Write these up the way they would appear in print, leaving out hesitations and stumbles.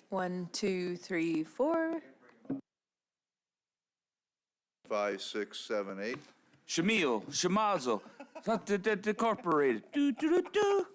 1, 2, 3, 4. 5, 6, 7, 8. Shamil, Shamazel, Incorporated. Do do do do.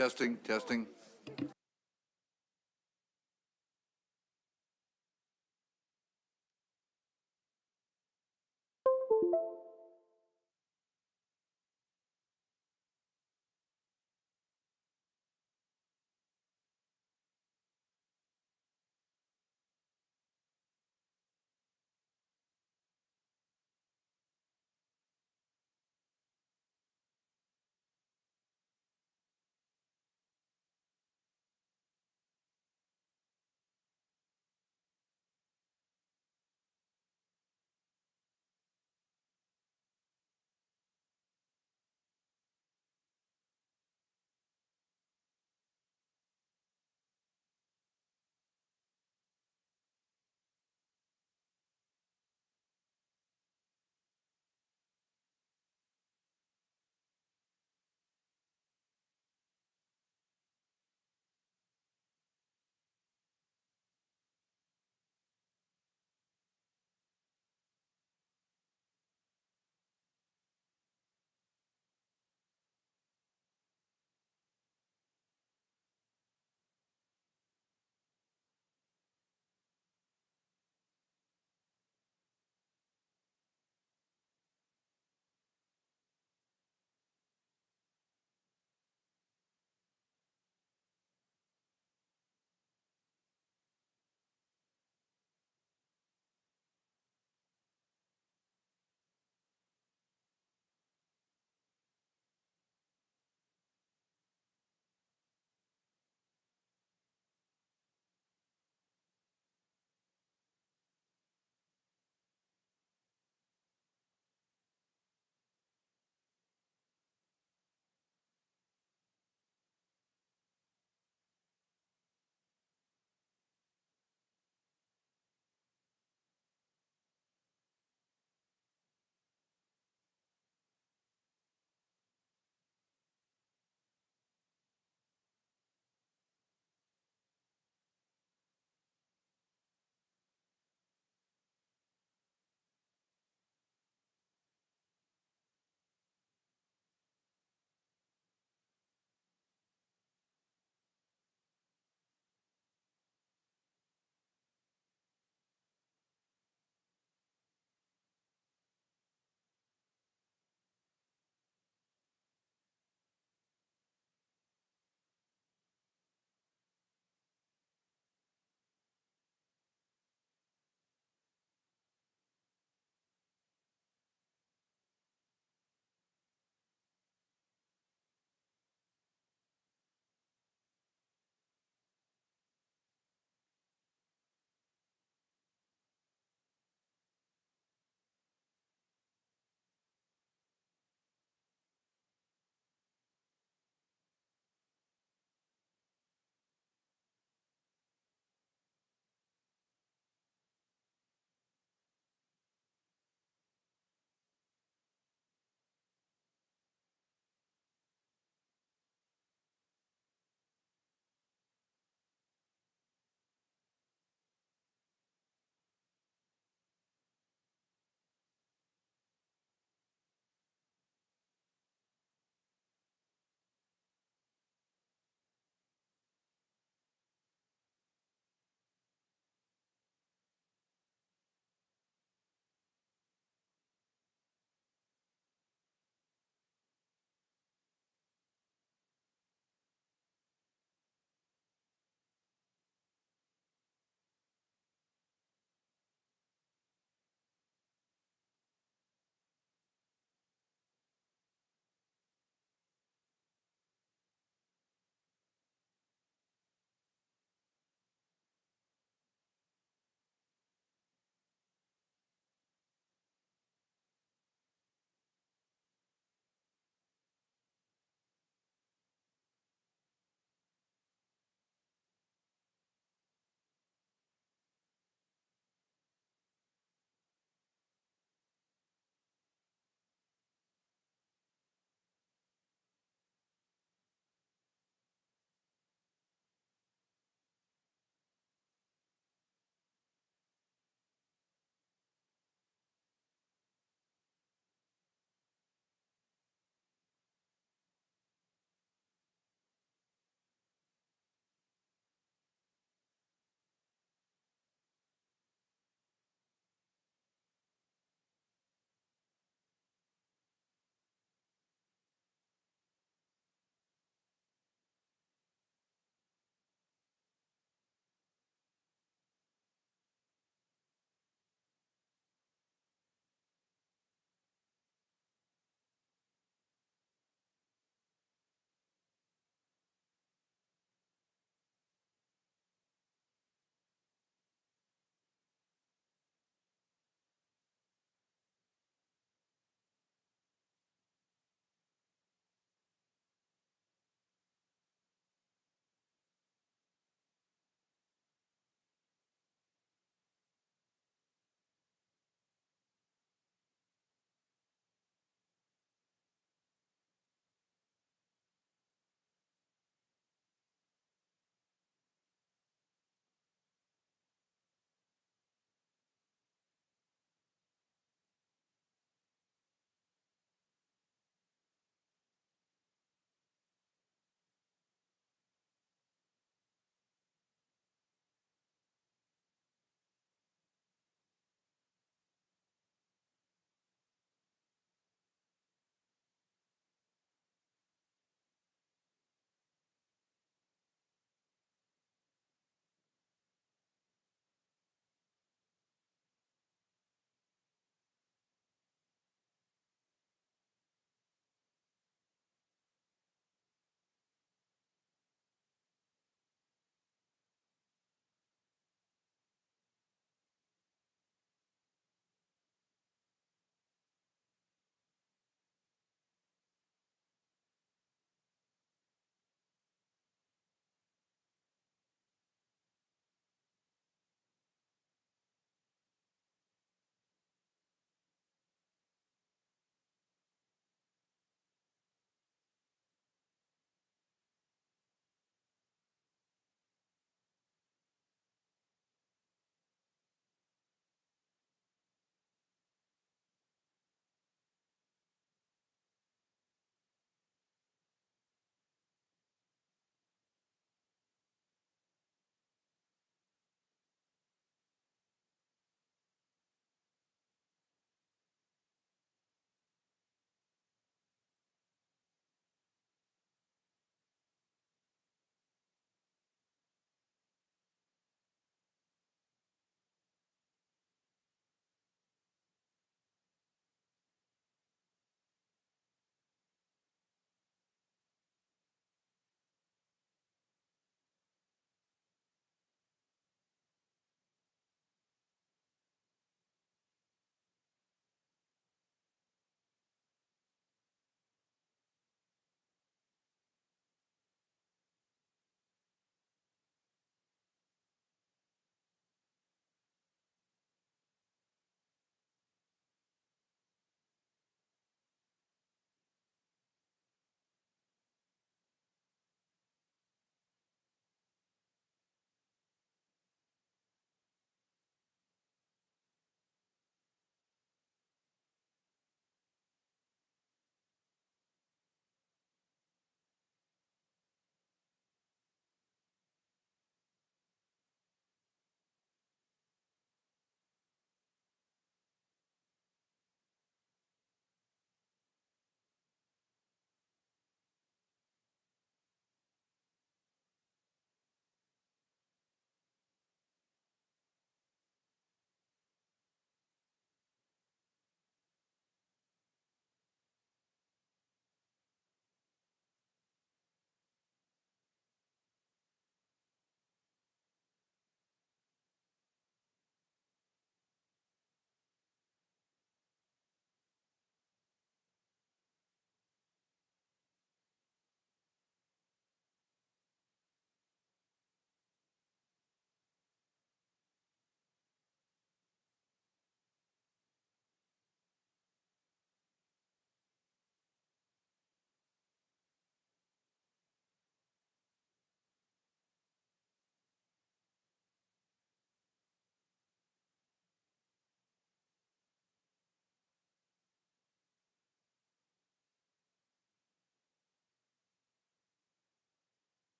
Testing, testing.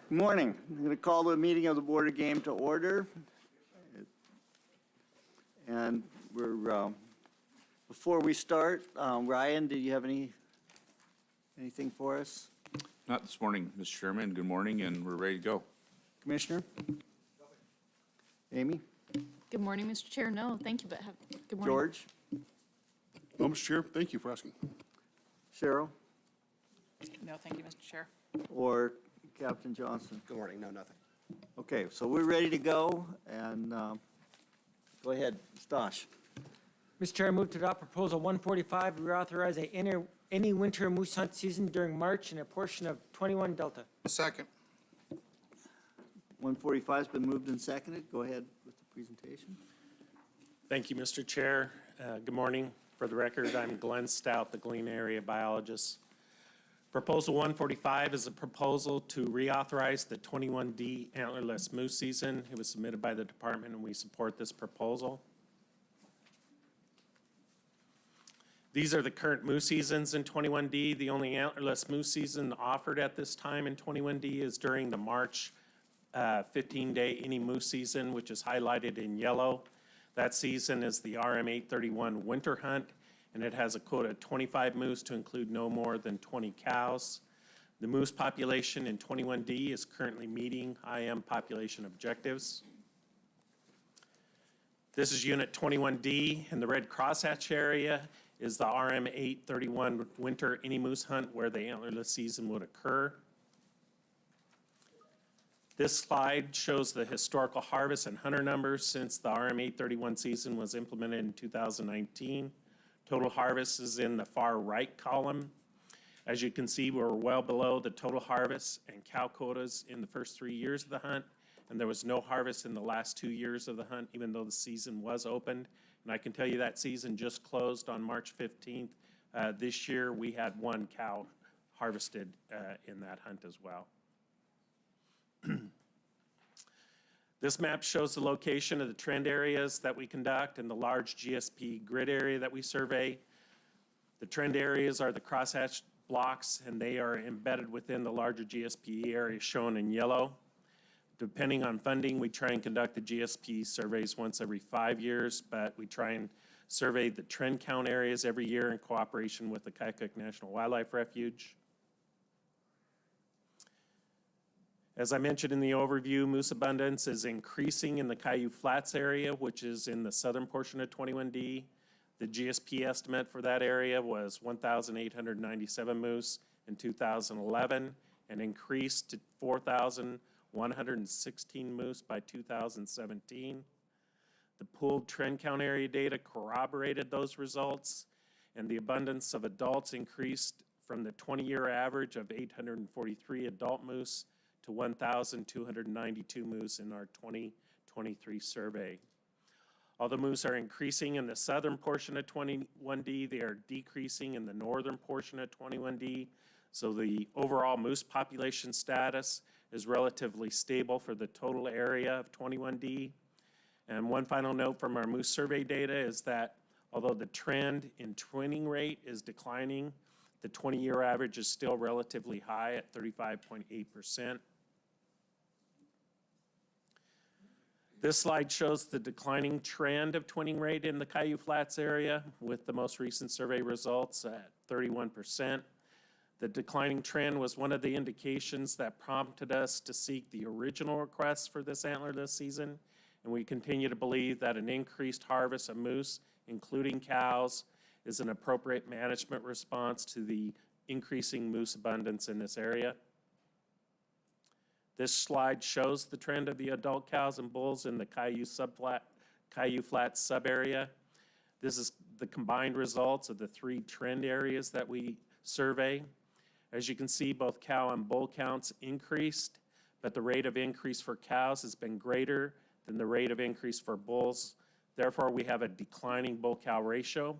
Good morning. I'm going to call the meeting of the Board of Game to order. And before we start, Ryan, do you have anything for us? Not this morning, Mr. Chairman. Good morning, and we're ready to go. Commissioner? Amy? Good morning, Mr. Chair. No, thank you, but good morning. George? No, Mr. Chair, thank you for asking. Cheryl? No, thank you, Mr. Chair. Or Captain Johnson? Good morning. No, nothing. Okay, so we're ready to go, and go ahead, Stosh. Mr. Chair, I move to adopt Proposal 145, reauthorize any winter moose hunt season during March and a portion of 21 Delta. Second. 145's been moved and seconded. Go ahead with the presentation. Thank you, Mr. Chair. Good morning. For the record, I'm Glenn Stout, the Galena Area Biologist. Proposal 145 is a proposal to reauthorize the 21D antlerless moose season. It was submitted by the department, and we support this proposal. These are the current moose seasons in 21D. The only antlerless moose season offered at this time in 21D is during the March 15-day any moose season, which is highlighted in yellow. That season is the RM 831 winter hunt, and it has a quota of 25 moose to include no more than 20 cows. The moose population in 21D is currently meeting IM population objectives. This is Unit 21D, and the red crosshatch area is the RM 831 winter any moose hunt where the antlerless season would occur. This slide shows the historical harvest and hunter numbers since the RM 831 season was implemented in 2019. Total harvest is in the far right column. As you can see, we're well below the total harvest and cow quotas in the first 3 years of the hunt, and there was no harvest in the last 2 years of the hunt, even though the season was opened. And I can tell you that season just closed on March 15th. This year, we had 1 cow harvested in that hunt as well. This map shows the location of the trend areas that we conduct and the large GSP grid area that we survey. The trend areas are the crosshatched blocks, and they are embedded within the larger GSP area shown in yellow. Depending on funding, we try and conduct the GSP surveys once every 5 years, but we try and survey the trend count areas every year in cooperation with the Kayukuk National Wildlife Refuge. As I mentioned in the overview, moose abundance is increasing in the Caillou Flats area, which is in the southern portion of 21D. The GSP estimate for that area was 1,897 moose in 2011 and increased to 4,116 moose by 2017. The pooled trend count area data corroborated those results, and the abundance of adults increased from the 20-year average of 843 adult moose to 1,292 moose in our 2023 survey. Although moose are increasing in the southern portion of 21D, they are decreasing in the northern portion of 21D. So the overall moose population status is relatively stable for the total area of 21D. And one final note from our moose survey data is that although the trend in twinning rate is declining, the 20-year average is still relatively high at 35.8%. This slide shows the declining trend of twinning rate in the Caillou Flats area with the most recent survey results at 31%. The declining trend was one of the indications that prompted us to seek the original request for this antlerless season, and we continue to believe that an increased harvest of moose, including cows, is an appropriate management response to the increasing moose abundance in this area. This slide shows the trend of the adult cows and bulls in the Caillou Flats sub-area. This is the combined results of the 3 trend areas that we survey. As you can see, both cow and bull counts increased, but the rate of increase for cows has been greater than the rate of increase for bulls. Therefore, we have a declining bull-cow ratio.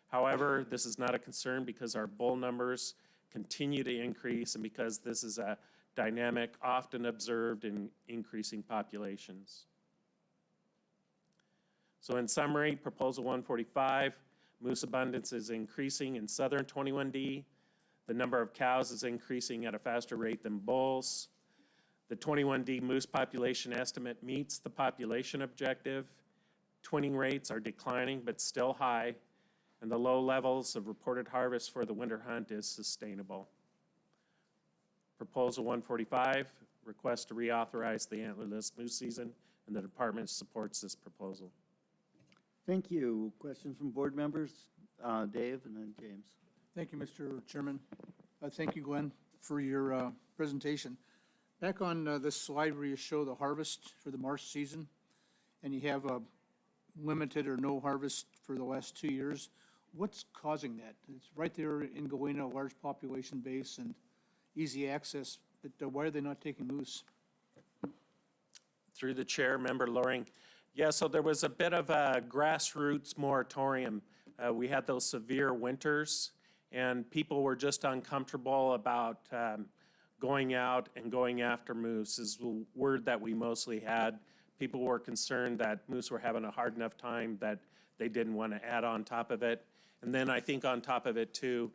However, this is not a concern because our bull numbers continue to increase and because this is a dynamic often observed in increasing populations. So in summary, Proposal 145, moose abundance is increasing in southern 21D. The number of cows is increasing at a faster rate than bulls. The 21D moose population estimate meets the population objective. Twinning rates are declining but still high, and the low levels of reported harvest for the winter hunt is sustainable. Proposal 145, request to reauthorize the antlerless moose season, and the department supports this proposal. Thank you. Questions from board members? Dave and then James. Thank you, Mr. Chairman. Thank you, Glenn, for your presentation. Back on this slide where you show the harvest for the March season, and you have a limited or no harvest for the last 2 years, what's causing that? It's right there in Galena, a large population base and easy access, but why are they not taking moose? Through the chair, Member Loring. Yeah, so there was a bit of a grassroots moratorium. We had those severe winters, and people were just uncomfortable about going out and going after moose is the word that we mostly had. People were concerned that moose were having a hard enough time that they didn't want to add on top of it. And then I think on top of it too,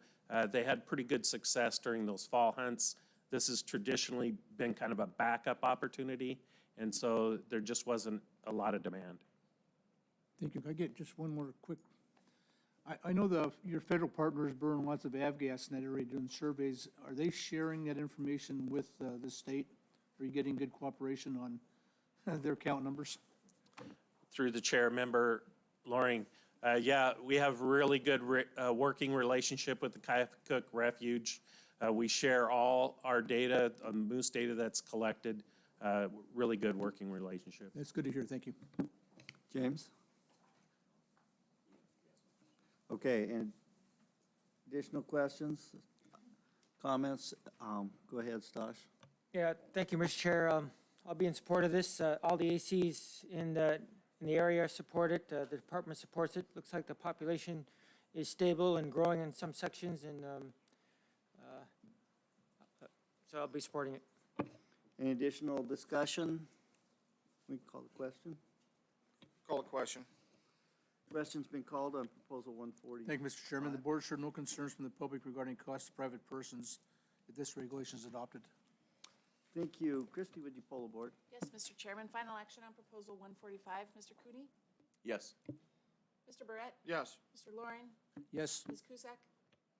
they had pretty good success during those fall hunts. This has traditionally been kind of a backup opportunity, and so there just wasn't a lot of demand. Thank you. If I get just one more quick, I know your federal partners burn lots of avgas in that area doing surveys. Are they sharing that information with the state? Are you getting good cooperation on their count numbers? Through the chair, Member Loring. Yeah, we have really good working relationship with the Kayafik Refuge. We share all our data, moose data that's collected. Really good working relationship. That's good to hear. Thank you. James? Okay, and additional questions, comments? Go ahead, Stosh. Yeah, thank you, Mr. Chair. I'll be in support of this. All the ACs in the area support it. The department supports it. Looks like the population is stable and growing in some sections, and so I'll be supporting it. Any additional discussion? We can call the question. Call the question. Question's been called on proposal 140. Thank you, Mr. Chairman. The board showed no concerns from the public regarding costs to private persons if this regulation is adopted. Thank you. Christie, would you poll the board? Yes, Mr. Chairman, final action on proposal 145. Mr. Cooney? Yes. Mr. Barrett? Yes. Mr. Loring? Yes. Ms. Cusack?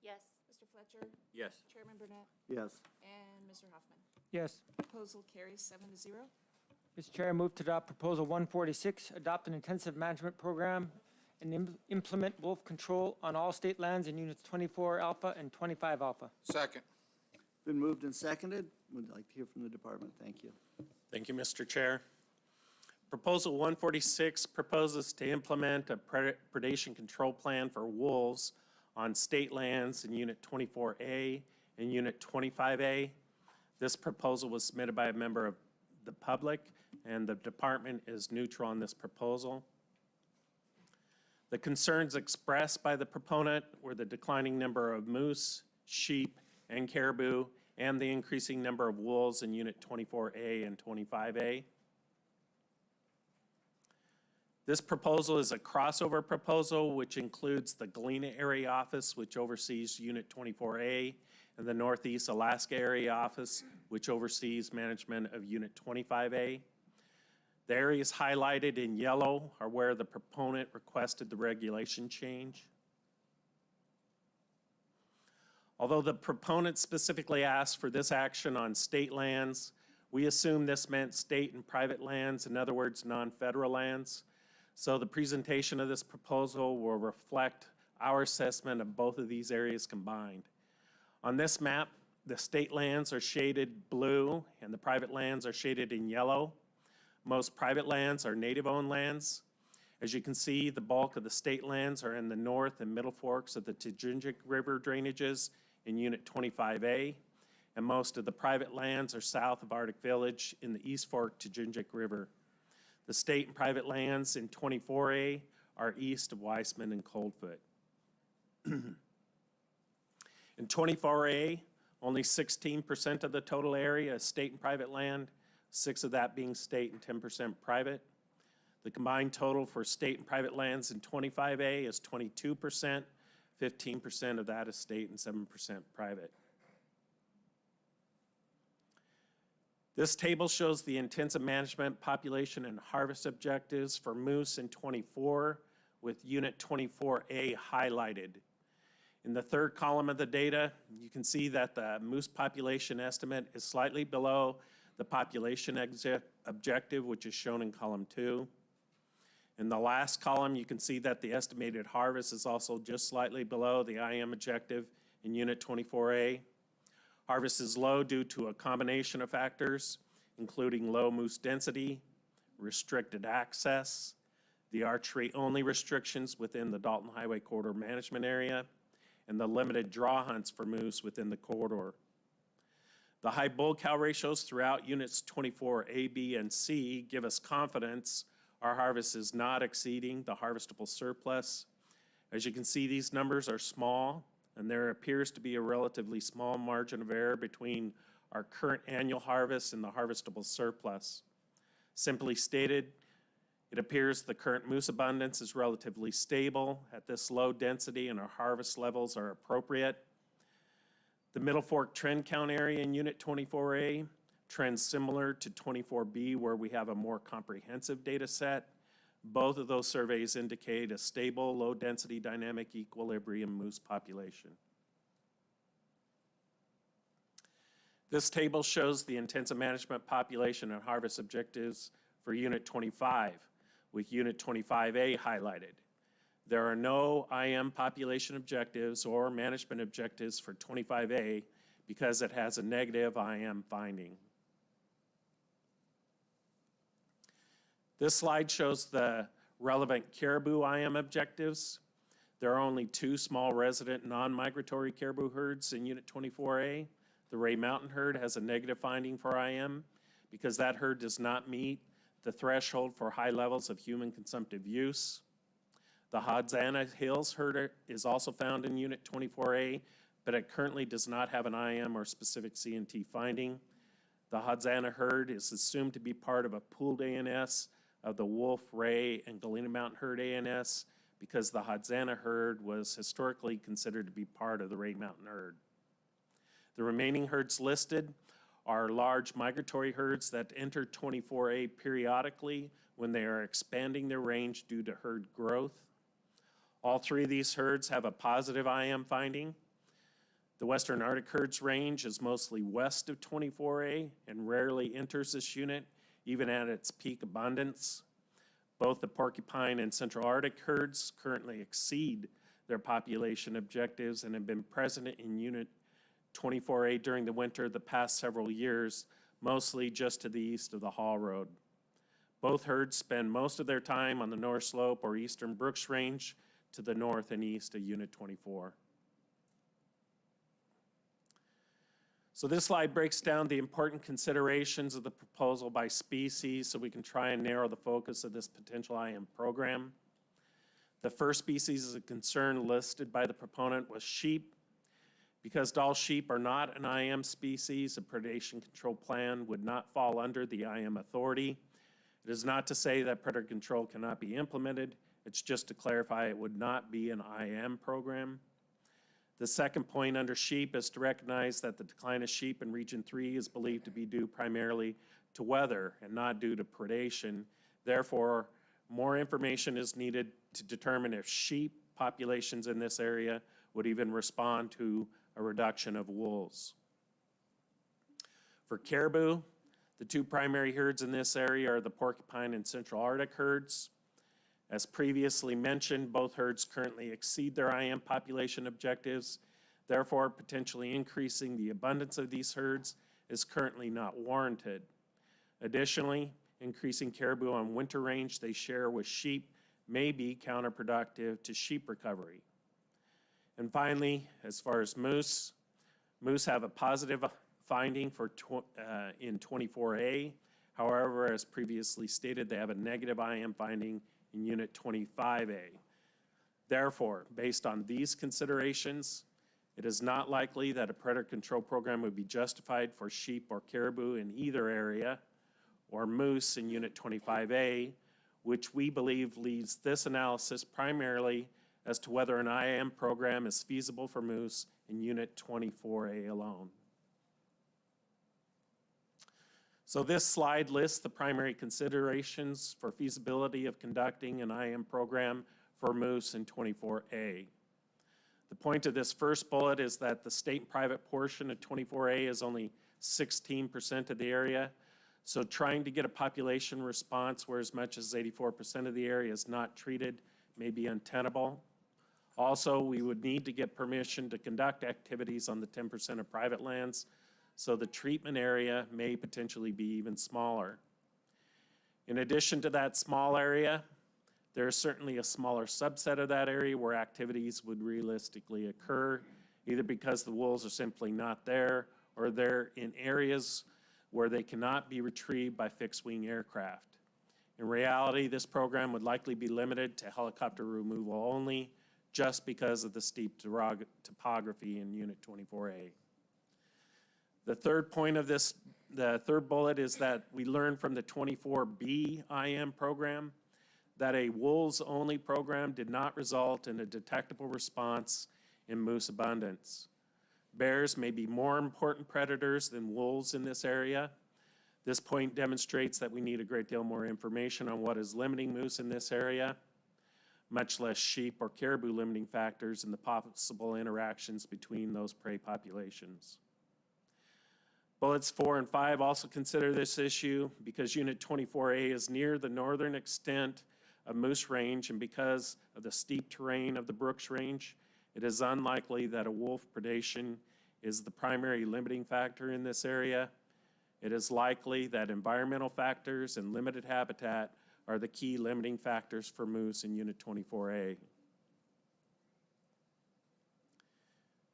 Yes. Mr. Fletcher? Yes. Chairman Burnett? Yes. And Mr. Hoffman? Yes. Proposal carries 7-0. Mr. Chair, I move to adopt proposal 146, adopt an intensive management program and implement wolf control on all state lands in units 24 alpha and 25 alpha. Second. Been moved and seconded. Would like to hear from the department. Thank you. Thank you, Mr. Chair. Proposal 146 proposes to implement a predation control plan for wolves on state lands in Unit 24A and Unit 25A. This proposal was submitted by a member of the public, and the department is neutral on this proposal. The concerns expressed by the proponent were the declining number of moose, sheep, and caribou, and the increasing number of wolves in Unit 24A and 25A. This proposal is a crossover proposal, which includes the Galena Area Office, which oversees Unit 24A, and the Northeast Alaska Area Office, which oversees management of Unit 25A. The areas highlighted in yellow are where the proponent requested the regulation change. Although the proponent specifically asked for this action on state lands, we assume this meant state and private lands, in other words, non-federal lands. So the presentation of this proposal will reflect our assessment of both of these areas combined. On this map, the state lands are shaded blue and the private lands are shaded in yellow. Most private lands are native-owned lands. As you can see, the bulk of the state lands are in the north and middle forks of the Tujunjik River drainages in Unit 25A, and most of the private lands are south of Arctic Village in the East Fork Tujunjik River. The state and private lands in 24A are east of Weissman and Coldfoot. In 24A, only 16% of the total area is state and private land, 6 of that being state and 10% private. The combined total for state and private lands in 25A is 22%, 15% of that is state and 7% private. This table shows the intensive management population and harvest objectives for moose in '24, with Unit 24A highlighted. In the third column of the data, you can see that the moose population estimate is slightly below the population objective, which is shown in column 2. In the last column, you can see that the estimated harvest is also just slightly below the IM objective in Unit 24A. Harvest is low due to a combination of factors, including low moose density, restricted access, the archery-only restrictions within the Dalton Highway Corridor Management Area, and the limited draw hunts for moose within the corridor. The high bull cow ratios throughout Units 24A, B, and C give us confidence our harvest is not exceeding the harvestable surplus. As you can see, these numbers are small, and there appears to be a relatively small margin of error between our current annual harvest and the harvestable surplus. Simply stated, it appears the current moose abundance is relatively stable at this low density and our harvest levels are appropriate. The Middle Fork trend count area in Unit 24A trends similar to 24B, where we have a more comprehensive data set. Both of those surveys indicate a stable, low-density dynamic equilibrium moose population. This table shows the intensive management population and harvest objectives for Unit 25, with Unit 25A highlighted. There are no IM population objectives or management objectives for 25A because it has a negative IM finding. This slide shows the relevant caribou IM objectives. There are only 2 small resident non-migratory caribou herds in Unit 24A. The Ray Mountain herd has a negative finding for IM because that herd does not meet the threshold for high levels of human consumptive use. The Hodzana Hills herd is also found in Unit 24A, but it currently does not have an IM or specific CNT finding. The Hodzana herd is assumed to be part of a pooled ANS of the Wolf, Ray, and Galena Mountain herd ANS because the Hodzana herd was historically considered to be part of the Ray Mountain herd. The remaining herds listed are large migratory herds that enter 24A periodically when they are expanding their range due to herd growth. All 3 of these herds have a positive IM finding. The Western Arctic herds range is mostly west of 24A and rarely enters this unit, even at its peak abundance. Both the Porcupine and Central Arctic herds currently exceed their population objectives and have been present in Unit 24A during the winter the past several years, mostly just to the east of the Haul Road. Both herds spend most of their time on the North Slope or Eastern Brooks Range to the north and east of Unit 24. So this slide breaks down the important considerations of the proposal by species so we can try and narrow the focus of this potential IM program. The first species of concern listed by the proponent was sheep. Because Dall sheep are not an IM species, a predation control plan would not fall under the IM authority. It is not to say that predator control cannot be implemented. It's just to clarify it would not be an IM program. The second point under sheep is to recognize that the decline of sheep in Region 3 is believed to be due primarily to weather and not due to predation. Therefore, more information is needed to determine if sheep populations in this area would even respond to a reduction of wolves. For caribou, the 2 primary herds in this area are the Porcupine and Central Arctic herds. As previously mentioned, both herds currently exceed their IM population objectives. Therefore, potentially increasing the abundance of these herds is currently not warranted. Additionally, increasing caribou on winter range they share with sheep may be counterproductive to sheep recovery. And finally, as far as moose have a positive finding for in 24A. However, as previously stated, they have a negative IM finding in Unit 25A. Therefore, based on these considerations, it is not likely that a predator control program would be justified for sheep or caribou in either area, or moose in Unit 25A, which we believe leads this analysis primarily as to whether an IM program is feasible for moose in Unit 24A alone. So this slide lists the primary considerations for feasibility of conducting an IM program for moose in 24A. The point of this first bullet is that the state and private portion of 24A is only 16% of the area. So trying to get a population response where as much as 84% of the area is not treated may be untenable. Also, we would need to get permission to conduct activities on the 10% of private lands, so the treatment area may potentially be even smaller. In addition to that small area, there is certainly a smaller subset of that area where activities would realistically occur, either because the wolves are simply not there or they're in areas where they cannot be retrieved by fixed-wing aircraft. In reality, this program would likely be limited to helicopter removal only, just because of the steep topography in Unit 24A. The third point of this, the third bullet is that we learned from the 24B IM program that a wolves-only program did not result in a detectable response in moose abundance. Bears may be more important predators than wolves in this area. This point demonstrates that we need a great deal more information on what is limiting moose in this area, much less sheep or caribou limiting factors and the possible interactions between those prey populations. Bullets 4 and 5 also consider this issue because Unit 24A is near the northern extent of Moose Range, and because of the steep terrain of the Brooks Range, it is unlikely that a wolf predation is the primary limiting factor in this area. It is likely that environmental factors and limited habitat are the key limiting factors for moose in Unit 24A.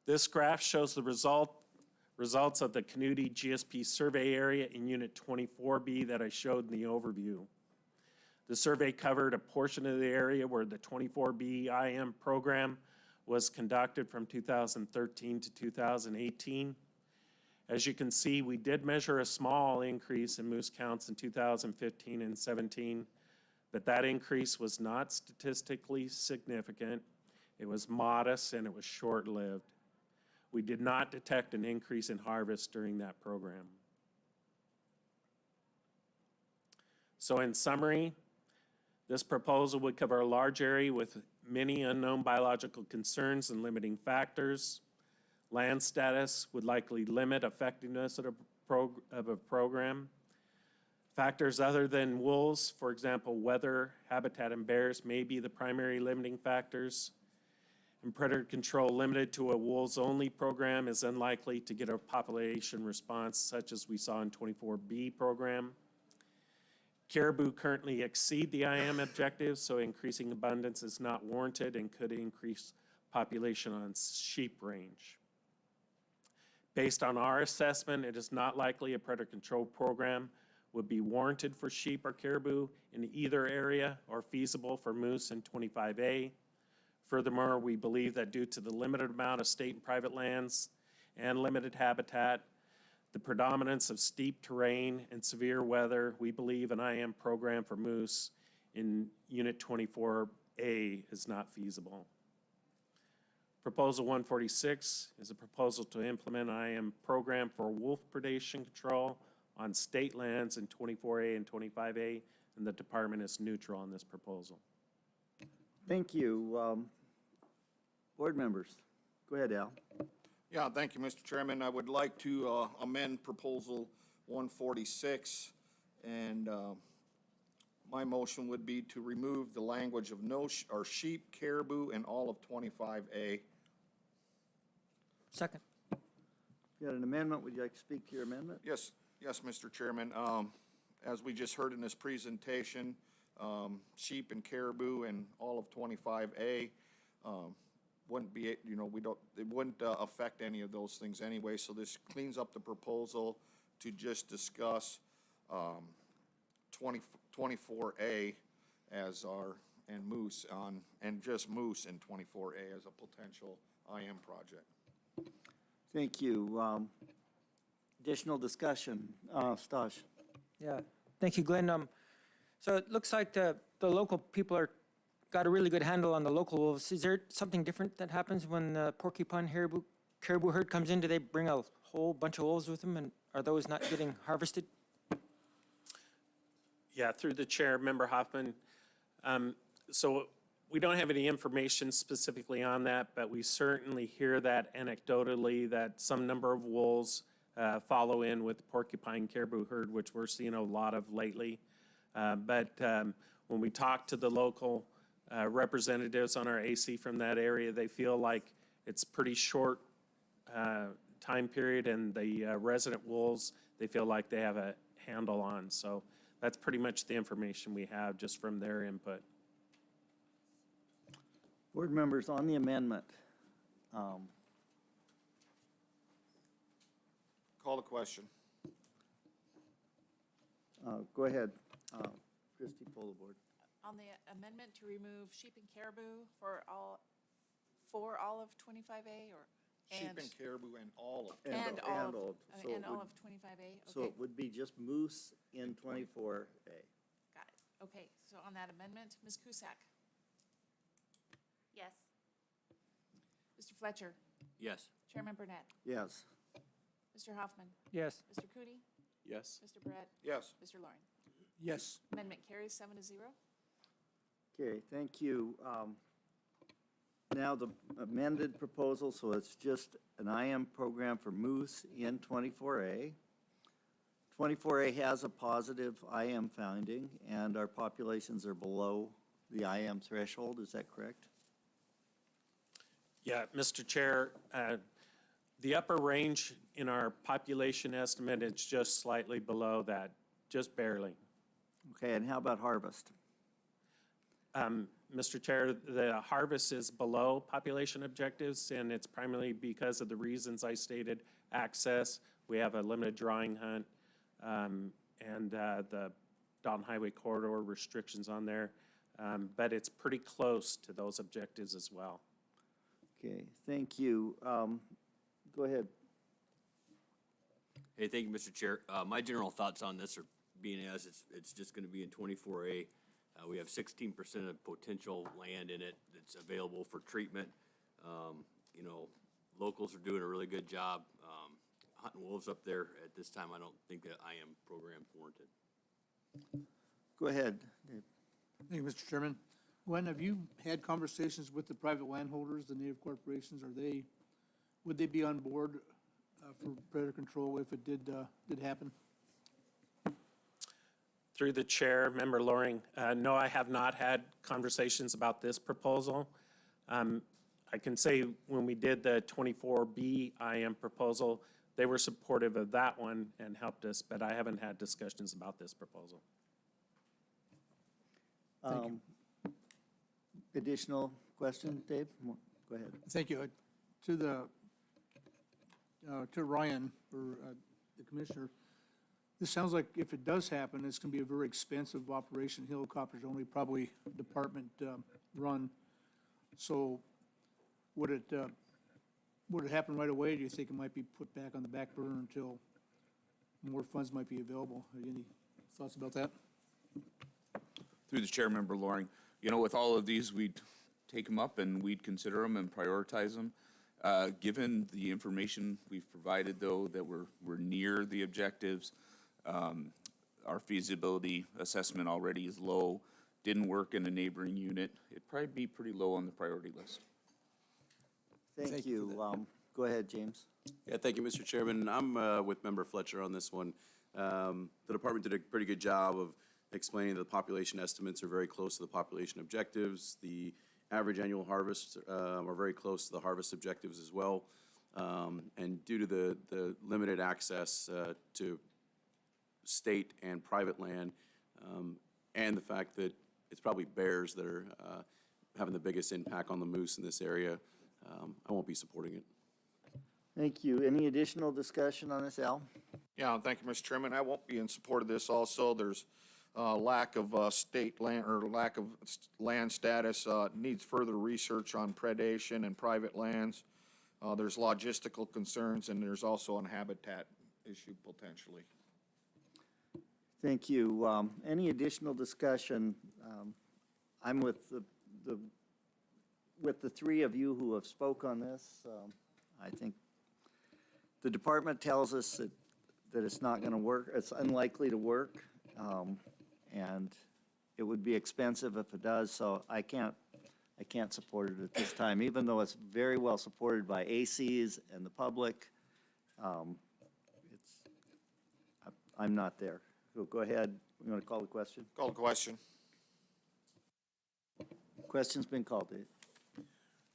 This graph shows the results of the Canudi GSP survey area in Unit 24B that I showed in the overview. The survey covered a portion of the area where the 24B IM program was conducted from 2013 to 2018. As you can see, we did measure a small increase in moose counts in 2015 and 17, but that increase was not statistically significant. It was modest and it was short-lived. We did not detect an increase in harvest during that program. So in summary, this proposal would cover a large area with many unknown biological concerns and limiting factors. Land status would likely limit effectiveness of a program. Factors other than wolves, for example, weather, habitat, and bears may be the primary limiting factors. And predator control limited to a wolves-only program is unlikely to get a population response such as we saw in 24B program. Caribou currently exceed the IM objectives, so increasing abundance is not warranted and could increase population on sheep range. Based on our assessment, it is not likely a predator control program would be warranted for sheep or caribou in either area or feasible for moose in 25A. Furthermore, we believe that due to the limited amount of state and private lands and limited habitat, the predominance of steep terrain and severe weather, we believe an IM program for moose in Unit 24A is not feasible. Proposal 146 is a proposal to implement an IM program for wolf predation control on state lands in 24A and 25A, and the department is neutral on this proposal. Thank you. Board members, go ahead, Al. Yeah, thank you, Mr. Chairman. I would like to amend Proposal 146, and my motion would be to remove the language of no or sheep, caribou, and all of 25A. Second. You got an amendment? Would you like to speak to your amendment? Yes, Mr. Chairman. As we just heard in this presentation, sheep and caribou and all of 25A wouldn't be, it wouldn't affect any of those things anyway. So this cleans up the proposal to just discuss 24A as our, and moose on, and just moose in 24A as a potential IM project. Thank you. Additional discussion, Stosh. Yeah, thank you, Glenn. So it looks like the local people got a really good handle on the local wolves. Is there something different that happens when the porcupine caribou herd comes in? Do they bring a whole bunch of wolves with them, and are those not getting harvested? Yeah, through the chair, Member Hoffman. So we don't have any information specifically on that, but we certainly hear that anecdotally that some number of wolves follow in with the porcupine caribou herd, which we're seeing a lot of lately. But when we talk to the local representatives on our AC from that area, they feel like it's pretty short time period, and the resident wolves, they feel like they have a handle on. So that's pretty much the information we have just from their input. Board members, on the amendment, Call the question. go ahead. Christie, pull the board. On the amendment to remove sheep and caribou for all of 25A or? Sheep and caribou and all of it. And all of, So it and all would- of 25A, So okay, it would be just moose in 24A. got it. Okay, so on that amendment, Ms. Cusack? Yes. Mr. Fletcher? Yes. Chairman Burnett? Yes. Mr. Hoffman? Yes. Mr. Cooney? Yes. Mr. Brett? Yes. Mr. Loring? Yes. Amendment carries 7-0. Okay, thank you. Now the amended proposal, so it's just an IM program for moose in 24A. 24A has a positive IM finding, and our populations are below the IM threshold, is that correct? Yeah, Mr. Chair, the upper range in our population estimate is just slightly below that, just barely. Okay, and how about harvest? Mr. Chair, the harvest is below population objectives, and it's primarily because of the reasons I stated. Access, we have a limited drawing hunt, and the Dalton Highway corridor restrictions on there. But it's pretty close to those objectives as well. Okay, thank you. Go ahead. Hey, thank you, Mr. Chair. My general thoughts on this are being as it's just going to be in 24A. We have 16% of potential land in it that's available for treatment. You know, locals are doing a really good job hunting wolves up there. At this time, I don't think that IM program's warranted. Go ahead, Dave. Thank you, Mr. Chairman. Gwen, have you had conversations with the private landholders, the native corporations? Would they be on board for predator control if it did happen? Through the chair, Member Loring, no, I have not had conversations about this proposal. I can say when we did the 24B IM proposal, they were supportive of that one and helped us, but I haven't had discussions about this proposal. Additional question, Dave? Go ahead. Thank you. To Ryan, or the commissioner, this sounds like if it does happen, it's going to be a very expensive operation. Helicopters only probably department run. So would it happen right away? Do you think it might be put back on the back burner until more funds might be available? Any thoughts about that? Through the chair, Member Loring, you know, with all of these, we'd take them up and we'd consider them and prioritize them. Given the information we've provided, though, that we're near the objectives, our feasibility assessment already is low, didn't work in a neighboring unit, it'd probably be pretty low on the priority list. Thank you. Go ahead, James. Yeah, thank you, Mr. Chairman. I'm with Member Fletcher on this one. The department did a pretty good job of explaining that the population estimates are very close to the population objectives. The average annual harvests are very close to the harvest objectives as well. And due to the limited access to state and private land, and the fact that it's probably bears that are having the biggest impact on the moose in this area, I won't be supporting it. Thank you. Any additional discussion on this, Al? Yeah, thank you, Mr. Chairman. I won't be in support of this also. There's lack of state land, or lack of land status, needs further research on predation and private lands. There's logistical concerns, and there's also a habitat issue potentially. Thank you. Any additional discussion? I'm with the three of you who have spoke on this. I think the department tells us that it's not going to work, it's unlikely to work. and it would be expensive if it does, so I can't support it at this time, even though it's very well supported by ACs and the public. It's, I'm not there. So go ahead, you want to call the question? Call the question. Question's been called, Dave.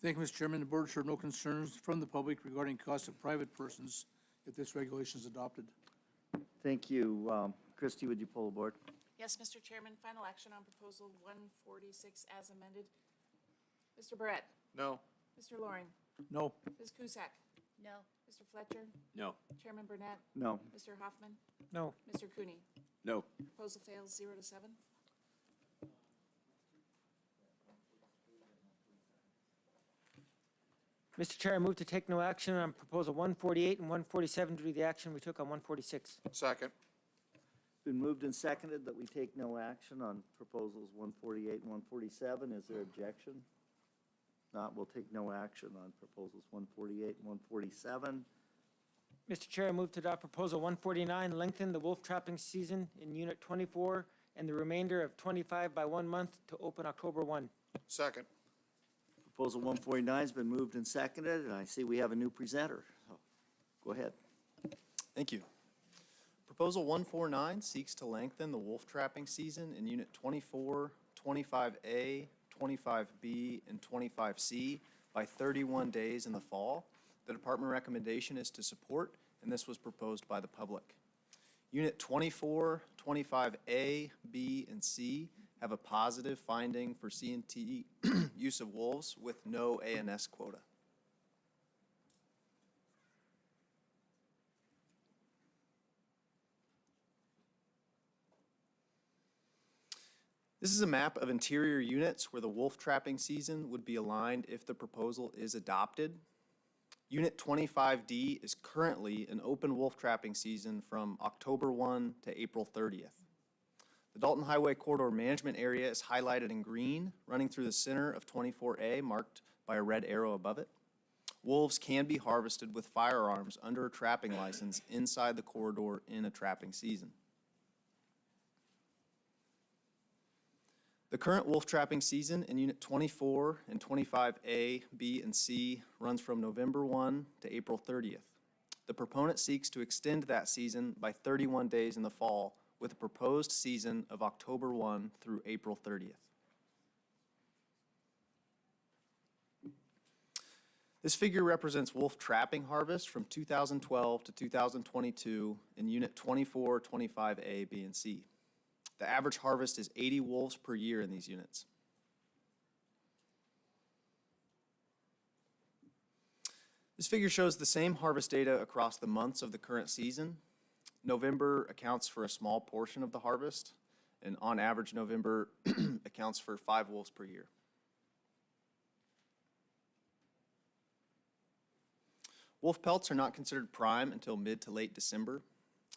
Thank you, Mr. Chairman. The board showed no concerns from the public regarding costs of private persons if this regulation is adopted. Thank you. Christie, would you pull the board? Yes, Mr. Chairman, final action on proposal 146 as amended. Mr. Barrett? No. Mr. Loring? No. Ms. Cusack? No. Mr. Fletcher? No. Chairman Burnett? No. Mr. Hoffman? No. Mr. Cooney? No. Proposal fails 0 to 7. Mr. Chair, I move to take no action on proposal 148 and 147 due to the action we took on 146. Second. Been moved and seconded that we take no action on proposals 148 and 147. Is there objection? Not, we'll take no action on proposals 148 and 147. Mr. Chair, I move to adopt proposal 149, lengthen the wolf trapping season in Unit 24 and the remainder of 25 by 1 month to open October 1. Second. Proposal 149 has been moved and seconded, and I see we have a new presenter. So, go ahead. Thank you. Proposal 149 seeks to lengthen the wolf trapping season in Unit 24, 25A, 25B, and 25C by 31 days in the fall. The department recommendation is to support, and this was proposed by the public. Unit 24, 25A, B, and C have a positive finding for C&T use of wolves with no ANS quota. This is a map of interior units where the wolf trapping season would be aligned if the proposal is adopted. Unit 25D is currently an open wolf trapping season from October 1 to April 30th. The Dalton Highway Corridor Management Area is highlighted in green, running through the center of 24A, marked by a red arrow above it. Wolves can be harvested with firearms under a trapping license inside the corridor in a trapping season. The current wolf trapping season in Unit 24 and 25A, B, and C runs from November 1 to April 30th. The proponent seeks to extend that season by 31 days in the fall with a proposed season of October 1 through April 30th. This figure represents wolf trapping harvest from 2012 to 2022 in Unit 24, 25A, B, and C. The average harvest is 80 wolves per year in these units. This figure shows the same harvest data across the months of the current season. November accounts for a small portion of the harvest, and on average, November accounts for 5 wolves per year. Wolf pelts are not considered prime until mid to late December.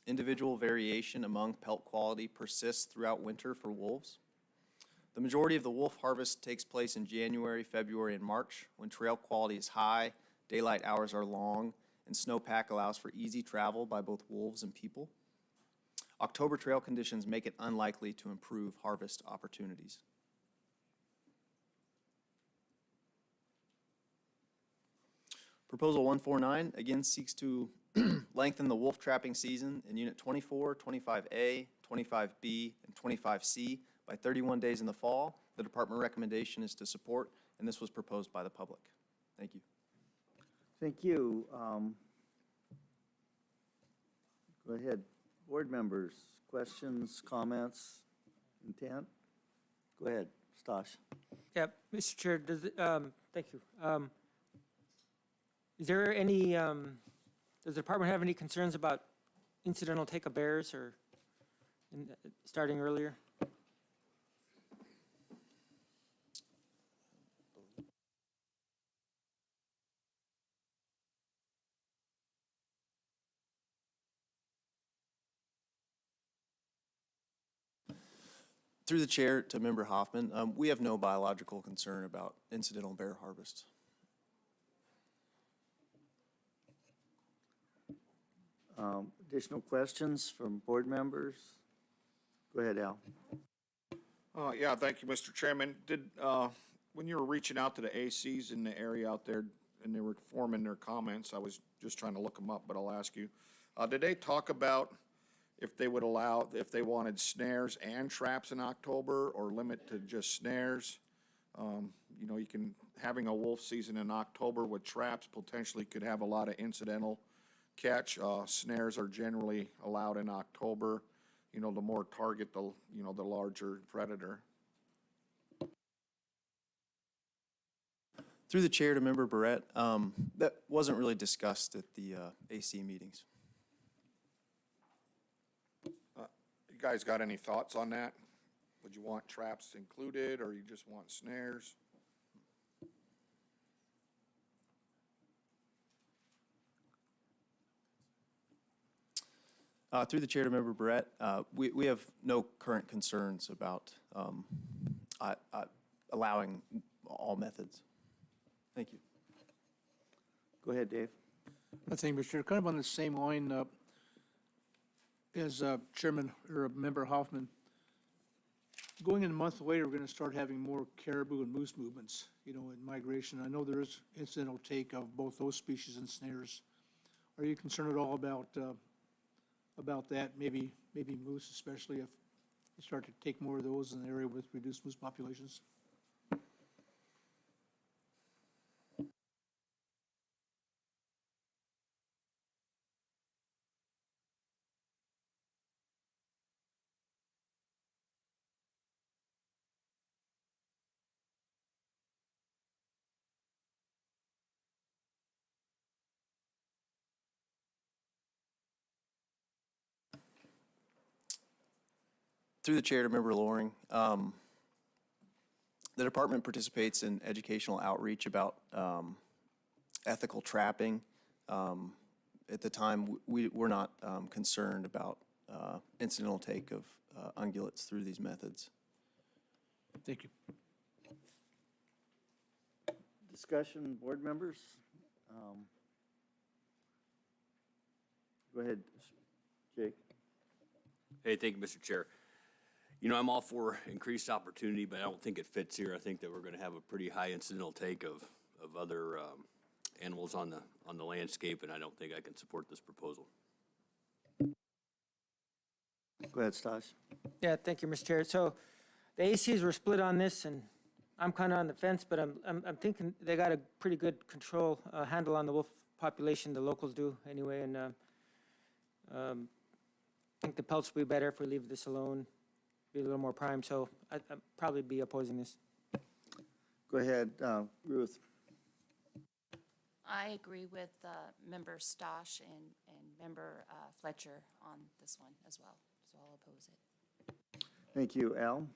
Individual variation among pelt quality persists throughout winter for wolves. The majority of the wolf harvest takes place in January, February, and March, when trail quality is high, daylight hours are long, and snowpack allows for easy travel by both wolves and people. October trail conditions make it unlikely to improve harvest opportunities. Proposal 149 again seeks to lengthen the wolf trapping season in Unit 24, 25A, 25B, and 25C by 31 days in the fall. The department recommendation is to support, and this was proposed by the public. Thank you. Thank you. Go ahead. Board members, questions, comments, intent? Go ahead, Stosh. Yep, Mr. Chair, does it, thank you. Is there any, does the department have any concerns about incidental take of bears or starting earlier? Through the chair to Member Hoffman, we have no biological concern about incidental bear harvest. Additional questions from board members? Go ahead, Al. Yeah, thank you, Mr. Chairman. When you were reaching out to the ACs in the area out there and they were forming their comments, I was just trying to look them up, but I'll ask you. Did they talk about if they would allow, if they wanted snares and traps in October or limit to just snares? You know, having a wolf season in October with traps potentially could have a lot of incidental catch. Snares are generally allowed in October, you know, the more target, the larger predator. Through the chair to Member Barrett, that wasn't really discussed at the AC meetings. You guys got any thoughts on that? Would you want traps included, or you just want snares? Through the chair to Member Barrett, we have no current concerns about allowing all methods. Thank you. Go ahead, Dave. Thank you, Mr. Chair. Kind of on the same line as Chairman or Member Hoffman. Going in a month later, we're going to start having more caribou and moose movements, you know, in migration. I know there is incidental take of both those species and snares. Are you concerned at all about that? Maybe moose, especially if you start to take more of those in an area with reduced moose populations? Through the chair to Member Loring, the department participates in educational outreach about ethical trapping. At the time, we're not concerned about incidental take of ungulates through these methods. Thank you. Discussion, board members? Go ahead, Jake. Hey, thank you, Mr. Chair. You know, I'm all for increased opportunity, but I don't think it fits here. I think that we're going to have a pretty high incidental take of other animals on the landscape, and I don't think I can support this proposal. Go ahead, Stas. Yeah, thank you, Mr. Chair. So the ACs were split on this, and I'm kind of on the fence, but I'm thinking they got a pretty good handle on the wolf population, the locals do anyway, and I think the pelts will be better if we leave this alone, be a little more prime, so I'd probably be opposing this. Go ahead, Ruth. I agree with Member Stosh and Member Fletcher on this one as well, so I'll oppose it. Thank you, Al.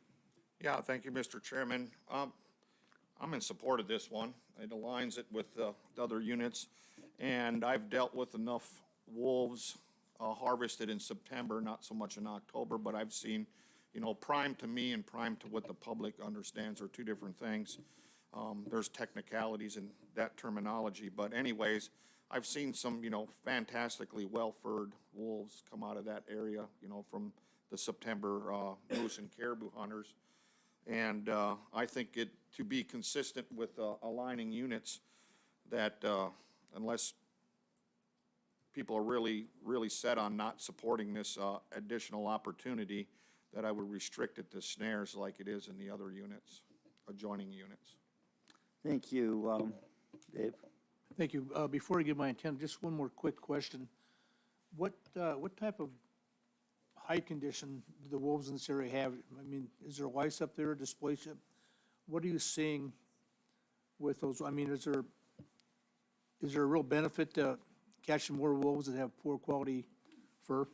Yeah, thank you, Mr. Chairman. I'm in support of this one. It aligns it with the other units, and I've dealt with enough wolves harvested in September, not so much in October, but I've seen, you know, prime to me and prime to what the public understands are two different things. There's technicalities in that terminology, but anyways, I've seen some, you know, fantastically well-furred wolves come out of that area, you know, from the September moose and caribou hunters. And I think it, to be consistent with aligning units, that unless people are really, really set on not supporting this additional opportunity, that I would restrict it to snares like it is in the other units, adjoining units. Thank you, Dave. Thank you. Before I give my intent, just one more quick question. What type of height condition do the wolves in this area have? I mean, is there lice up there, displacement? What are you seeing with those? I mean, is there a real benefit to catching more wolves that have poor quality fur?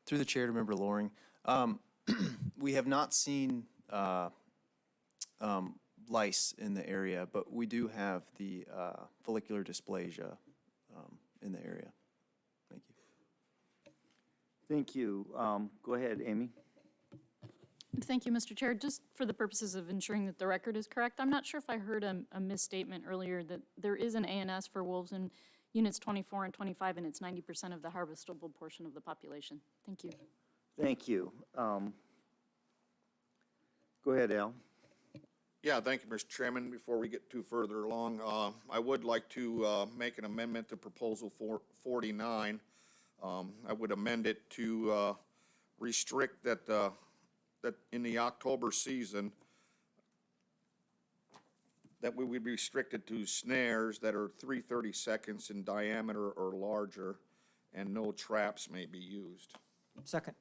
Through the chair to Member Loring, we have not seen lice in the area, but we do have the follicular dysplasia in the area. Thank you. Thank you. Go ahead, Amy. Thank you, Mr. Chair. Just for the purposes of ensuring that the record is correct, I'm not sure if I heard a misstatement earlier that there is an ANS for wolves in units 24 and 25, and it's 90% of the harvestable portion of the population. Thank you. Thank you. Go ahead, Al. Yeah, thank you, Mr. Chairman. Before we get too further along, I would like to make an amendment to Proposal 49. I would amend it to restrict that in the October season, that we would be restricted to snares that are 3/32 in diameter or larger, and no traps may be used. Second.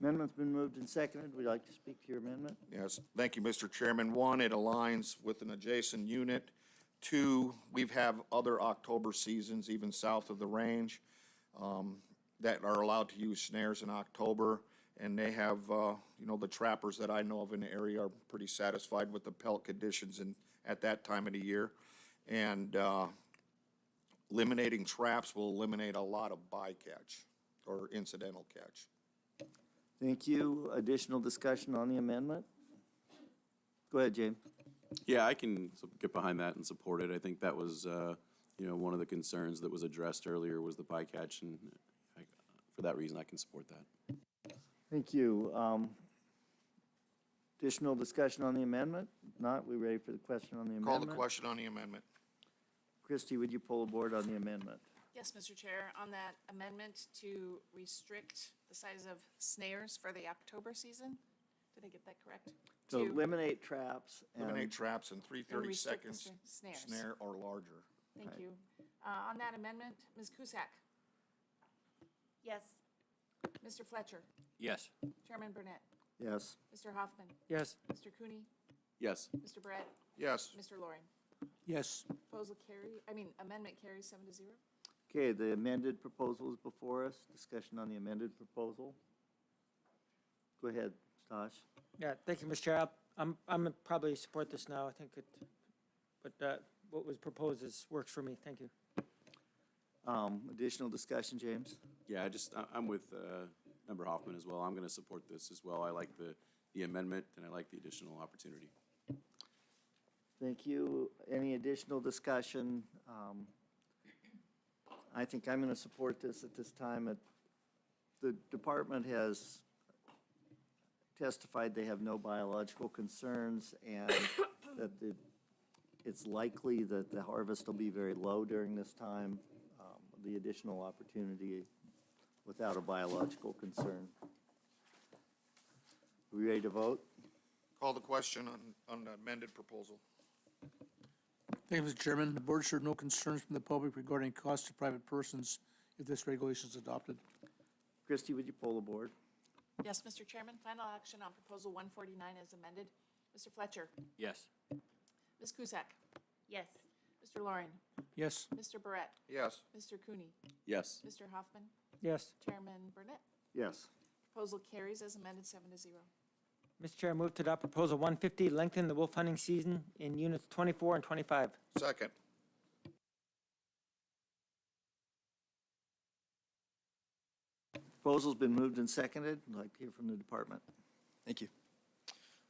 Amendment's been moved and seconded. Would you like to speak to your amendment? Yes, thank you, Mr. Chairman. One, it aligns with an adjacent unit. Two, we've have other October seasons, even south of the range, that are allowed to use snares in October. And they have, the trappers that I know of in the area are pretty satisfied with the pelt conditions at that time of the year. And eliminating traps will eliminate a lot of bycatch or incidental catch. Thank you. Additional discussion on the amendment? Go ahead, James. Yeah, I can get behind that and support it. I think that was, one of the concerns that was addressed earlier was the bycatch, and for that reason, I can support that. Thank you. Additional discussion on the amendment? If not, we ready for the question on the amendment? Call the question on the amendment. Christie, would you pull a board on the amendment? Yes, Mr. Chair, on that amendment to restrict the size of snares for the October season, did I get that correct? So To eliminate traps and. Eliminate traps in and 3/32 restrict the snares. snare or larger. Thank Right. you. On that amendment, Ms. Cusack? Yes. Mr. Fletcher? Yes. Chairman Burnett? Yes. Mr. Hoffman? Yes. Mr. Cooney? Yes. Mr. Brett? Yes, Mr. Loring? Yes. Amendment carries 7-0. Okay, the amended proposal is before us. Discussion on the amended proposal. Go ahead, Stosh. Yeah, thank you, Mr. Chair. I'm probably support this now. I think but what was proposed works for me. Thank you. Additional discussion, James? Yeah, I'm with Member Hoffman as well. I'm going to support this as well. I like the amendment, and I like the additional opportunity. Thank you. Any additional discussion? I think I'm going to support this at this time. The department has testified they have no biological concerns and that it's likely that the harvest will be very low during this time. The additional opportunity without a biological concern. We ready to vote? call the question on the amended proposal. Thank you, Mr. Chairman. The board shared no concerns from the public regarding costs to private persons if this regulation is adopted. Christie, would you poll the board? Yes, Mr. Chairman, final action on Proposal 149 as amended. Mr. Fletcher? Yes. Ms. Cusack? Yes. Mr. Loring? Yes. Mr. Barrett? Yes, Mr. Cooney? Yes. Mr. Hoffman? Yes. Chairman Burnett? Yes. Proposal carries as amended 7-0. Mr. Chair, I move to adopt Proposal 150, lengthen the wolf hunting season in units 24 and 25. second. Proposal's been moved and seconded. I'd like to hear from the department. Thank you.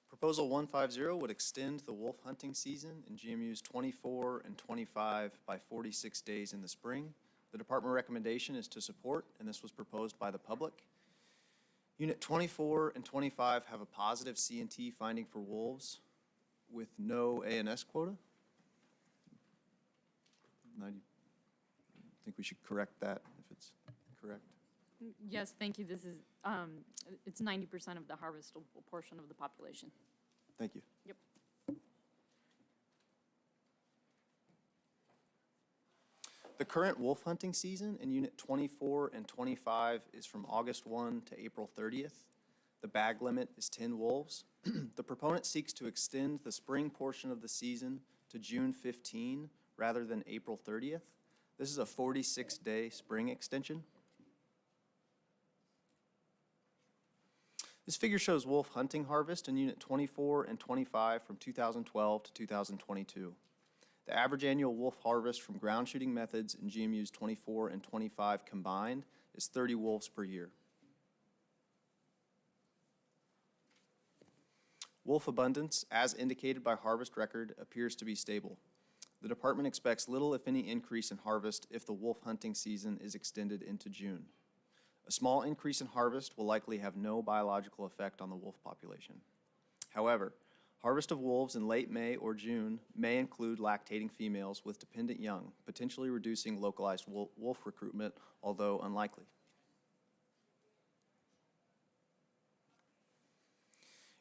Proposal 150 would extend the wolf hunting season in GMUs 24 and 25 by 46 days in the spring. The department recommendation is to support, and this was proposed by the public. Unit 24 and 25 have a positive C&T finding for wolves with no A&S quota. I think we should correct that if it's correct. Yes, thank you. This is, it's 90% of the harvestable portion of the population. Thank you. Yep. The current wolf hunting season in Unit 24 and 25 is from August 1 to April 30th. The bag limit is 10 wolves. The proponent seeks to extend the spring portion of the season to June 15 rather than April 30th. This is a 46-day spring extension. This figure shows wolf hunting harvest in Unit 24 and 25 from 2012 to 2022. The average annual wolf harvest from ground shooting methods in GMUs 24 and 25 combined is 30 wolves per year. Wolf abundance, as indicated by harvest record, appears to be stable. The department expects little, if any, increase in harvest if the wolf hunting season is extended into June. A small increase in harvest will likely have no biological effect on the wolf population. However, harvest of wolves in late May or June may include lactating females with dependent young, potentially reducing localized wolf recruitment, although unlikely.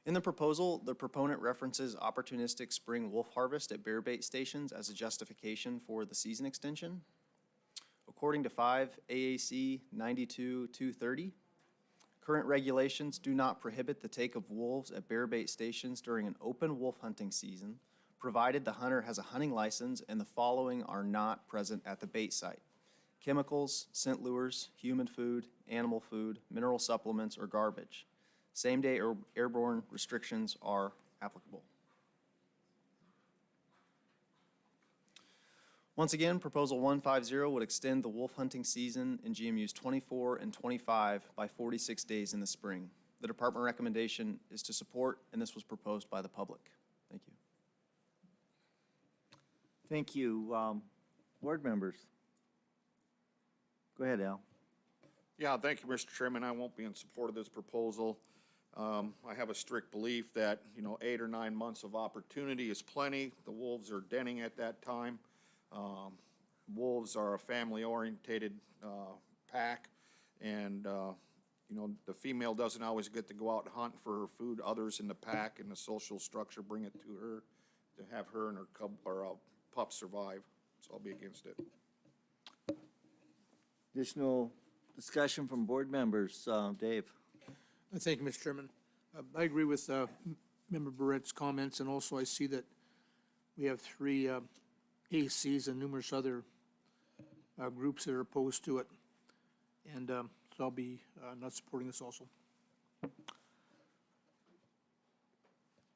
In the proposal, the proponent references opportunistic spring wolf harvest at bear bait stations as a justification for the season extension. According to 5 AAC 92-230, current regulations do not prohibit the take of wolves at bear bait stations during an open wolf hunting season, provided the hunter has a hunting license and the following are not present at the bait site: chemicals, scent lures, human food, animal food, mineral supplements, or garbage. Same-day or airborne restrictions are applicable. Once again, Proposal 150 would extend the wolf hunting season in GMUs 24 and 25 by 46 days in the spring. The department recommendation is to support, and this was proposed by the public. Thank you. Thank you. Board members? Go ahead, Al. Yeah, thank you, Mr. Chairman. I won't be in support of this proposal. I have a strict belief that, 8 or 9 months of opportunity is plenty. The wolves are denning at that time. Wolves are a family-orientated pack, and, the female doesn't always get to go out and hunt for her food. Others in the pack and the social structure bring it to her to have her and her cub or pup survive. So I'll be against it. Additional discussion from board members. Dave? Thank you, Mr. Chairman. I agree with Member Barrett's comments, and also I see that we have 3 ACs and numerous other groups that are opposed to it. And so I'll be not supporting this also.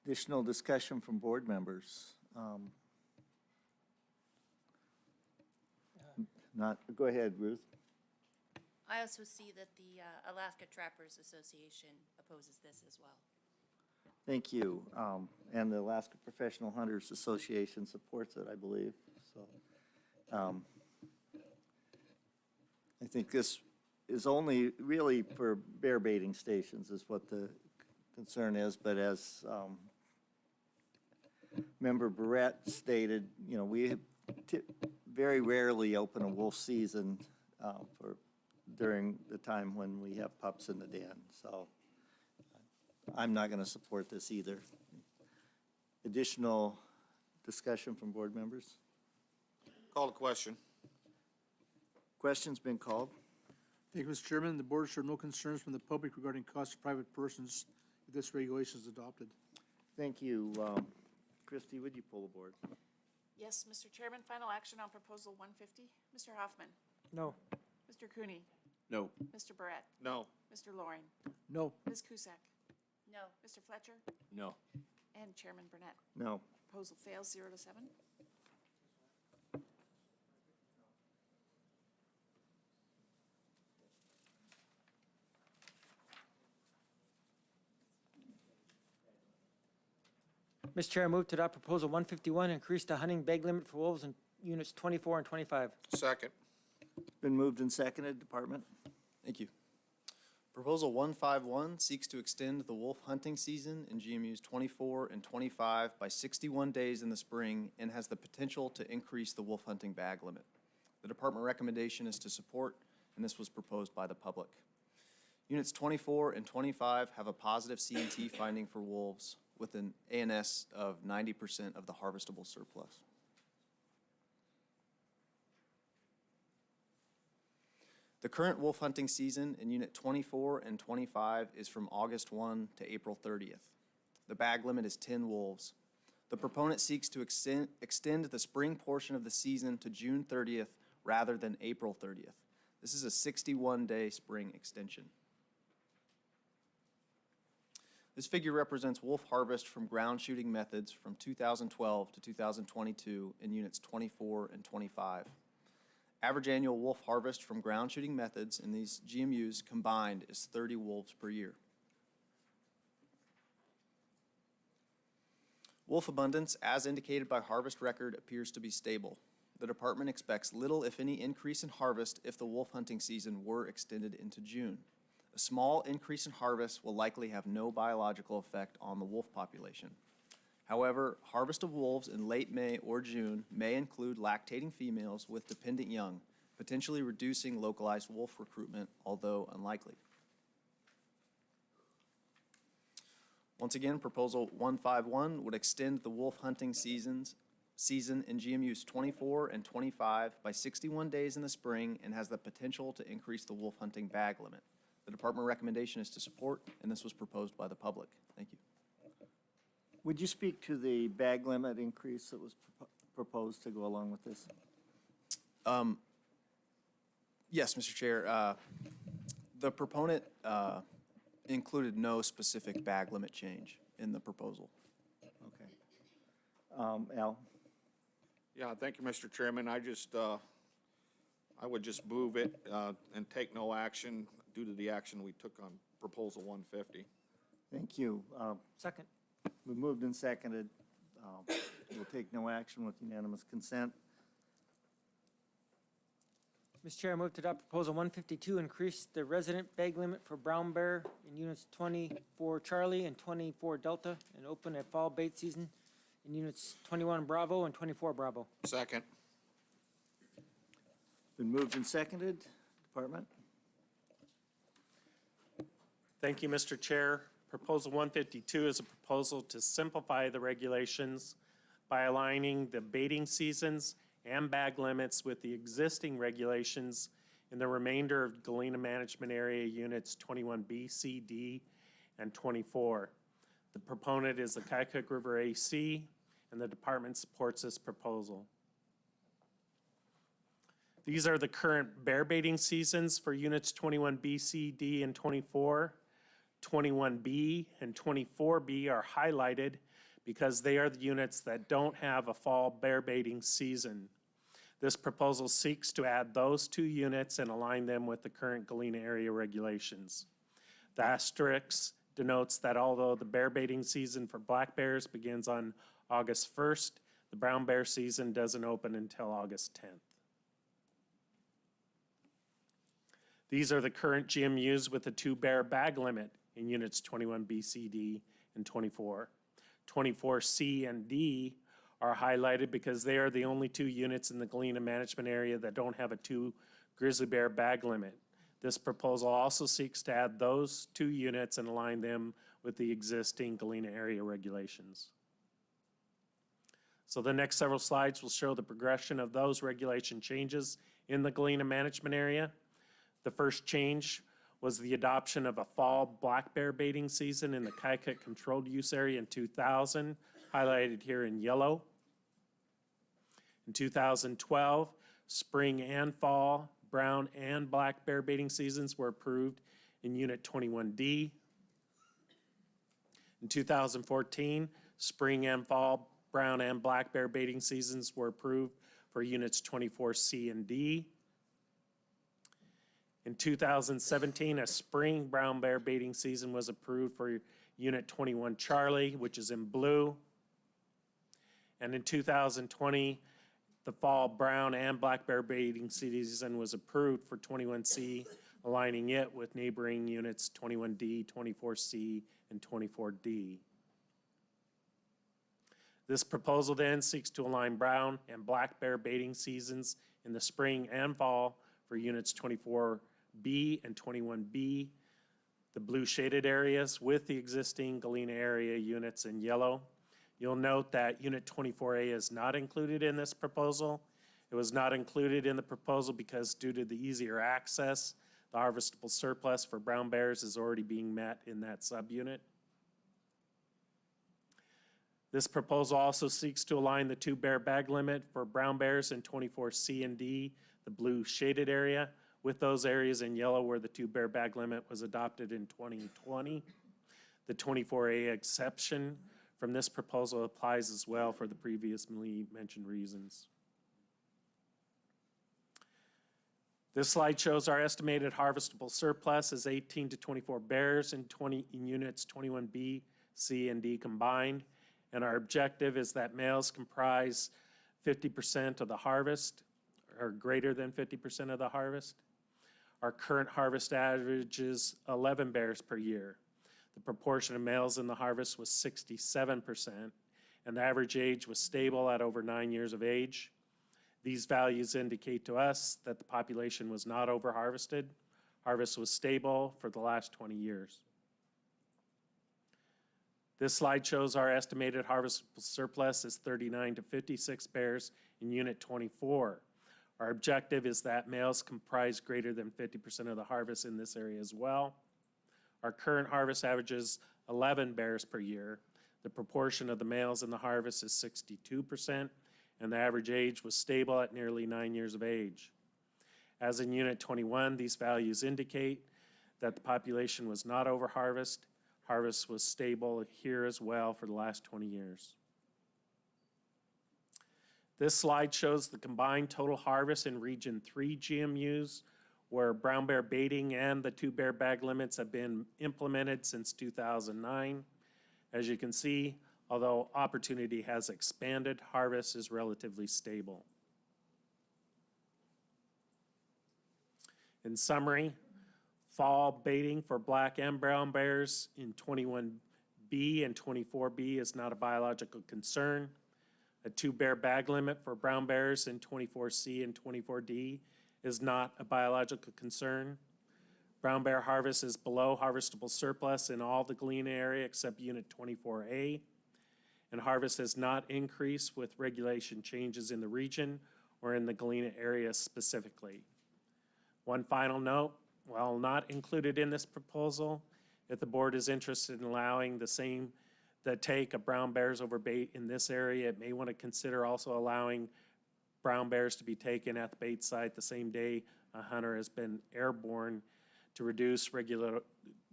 Additional discussion from board members. Go ahead, Ruth. I also see that the Alaska Trappers Association opposes this as well. Thank you. And the Alaska Professional Hunters Association supports it, I believe. So I think this is only really for bear baiting stations is what the concern is. But as Member Barrett stated, we very rarely open a wolf season during the time when we have pups in the den. So I'm not going to support this either. Additional discussion from board members? Call the question. Question's been called. Thank you, Mr. Chairman. The board showed no concerns from the public regarding costs of private persons if this regulation is adopted. Thank you. Christie, would you pull the board? Yes, Mr. Chairman, final action on Proposal 150. Mr. Hoffman? No. Mr. Cooney? No. Mr. Barrett? No. Mr. Loring? No. Ms. Cusack? No. Mr. Fletcher? No. And Chairman Burnett? No. Proposal fails 0 to 7. Mr. Chair, I move to adopt Proposal 151, increase the hunting bag limit for wolves in units 24 and 25. Second. Been moved and seconded, Department. Thank you. Proposal 151 seeks to extend the wolf hunting season in GMUs 24 and 25 by 61 days in the spring and has the potential to increase the wolf hunting bag limit. The department recommendation is to support, and this was proposed by the public. Units 24 and 25 have a positive C&T finding for wolves with an ANS of 90% of the harvestable surplus. The current wolf hunting season in Unit 24 and 25 is from August 1 to April 30th. The bag limit is 10 wolves. The proponent seeks to extend the spring portion of the season to June 30th rather than April 30th. This is a 61-day spring extension. This figure represents wolf harvest from ground shooting methods from 2012 to 2022 in Units 24 and 25. Average annual wolf harvest from ground shooting methods in these GMUs combined is 30 wolves per year. Wolf abundance, as indicated by harvest record, appears to be stable. The department expects little, if any, increase in harvest if the wolf hunting season were extended into June. A small increase in harvest will likely have no biological effect on the wolf population. However, harvest of wolves in late May or June may include lactating females with dependent young, potentially reducing localized wolf recruitment, although unlikely. Once again, Proposal 151 would extend the wolf hunting season in GMUs 24 and 25 by 61 days in the spring and has the potential to increase the wolf hunting bag limit. The department recommendation is to support, and this was proposed by the public. Thank you. Would you speak to the bag limit increase that was proposed to go along with this? Yes, Mr. Chair. The proponent included no specific bag limit change in the proposal. Okay. Al? Yeah, thank you, Mr. Chairman. I would just move it and take no action due to the action we took on Proposal 150. Thank you. Second. We moved and seconded. We'll take no action with unanimous consent. Mr. Chair, I move to adopt Proposal 152, increase the resident bag limit for brown bear in units 24 Charlie and 24 Delta, and open a fall bait season in units 21 Bravo and 24 Bravo. Second. Been moved and seconded. Department? Thank you, Mr. Chair. Proposal 152 is a proposal to simplify the regulations by aligning the baiting seasons and bag limits with the existing regulations in the remainder of Galena Management Area Units 21B, C, D, and 24. The proponent is the Kycook River AC, and the department supports this proposal. These are the current bear baiting seasons for Units 21B, C, D, and 24. 21B and 24B are highlighted because they are the units that don't have a fall bear baiting season. This proposal seeks to add those two units and align them with the current Galena area regulations. The asterisk denotes that although the bear baiting season for black bears begins on August 1st, the brown bear season doesn't open until August 10th. These are the current GMUs with the 2 bear bag limit in units 21B, C, D, and 24. 24C and D are highlighted because they are the only 2 units in the Galena Management Area that don't have a 2 grizzly bear bag limit. This proposal also seeks to add those 2 units and align them with the existing Galena area regulations. So the next several slides will show the progression of those regulation changes in the Galena Management Area. The first change was the adoption of a fall black bear baiting season in the Kycook Controlled Use Area in 2000, highlighted here in yellow. In 2012, spring and fall brown and black bear baiting seasons were approved in Unit 21D. In 2014, spring and fall brown and black bear baiting seasons were approved for Units 24C and D. In 2017, a spring brown bear baiting season was approved for Unit 21 Charlie, which is in blue. And in 2020, the fall brown and black bear baiting season was approved for 21C, aligning it with neighboring units 21D, 24C, and 24D. This proposal then seeks to align brown and black bear baiting seasons in the spring and fall for units 24B and 21B, the blue shaded areas, with the existing Galena area units in yellow. You'll note that Unit 24A is not included in this proposal. It was not included in the proposal because due to the easier access, the harvestable surplus for brown bears is already being met in that subunit. This proposal also seeks to align the 2 bear bag limit for brown bears in 24C and D, the blue shaded area, with those areas in yellow where the 2 bear bag limit was adopted in 2020. The 24A exception from this proposal applies as well for the previously mentioned reasons. This slide shows our estimated harvestable surplus is 18 to 24 bears in units 21B, C, and D combined, And our objective is that males comprise 50% of the harvest, or greater than 50% of the harvest. Our current harvest average is 11 bears per year. The proportion of males in the harvest was 67%, and the average age was stable at over 9 years of age. These values indicate to us that the population was not over-harvested. Harvest was stable for the last 20 years. This slide shows our estimated harvestable surplus is 39 to 56 bears in Unit 24. Our objective is that males comprise greater than 50% of the harvest in this area as well. Our current harvest averages 11 bears per year. The proportion of the males in the harvest is 62%, and the average age was stable at nearly 9 years of age. As in Unit 21, these values indicate that the population was not over-harvested. Harvest was stable here as well for the last 20 years. This slide shows the combined total harvest in Region 3 GMUs, where brown bear baiting and the 2 bear bag limits have been implemented since 2009. As you can see, although opportunity has expanded, harvest is relatively stable. In summary, fall baiting for black and brown bears in 21B and 24B is not a biological concern. A 2 bear bag limit for brown bears in 24C and 24D is not a biological concern. Brown bear harvest is below harvestable surplus in all the Galena area except Unit 24A. And harvest has not increased with regulation changes in the region or in the Galena area specifically. One final note, while not included in this proposal, if the board is interested in allowing the take of brown bears over bait in this area, it may want to consider also allowing brown bears to be taken at the bait site the same day a hunter has been airborne to reduce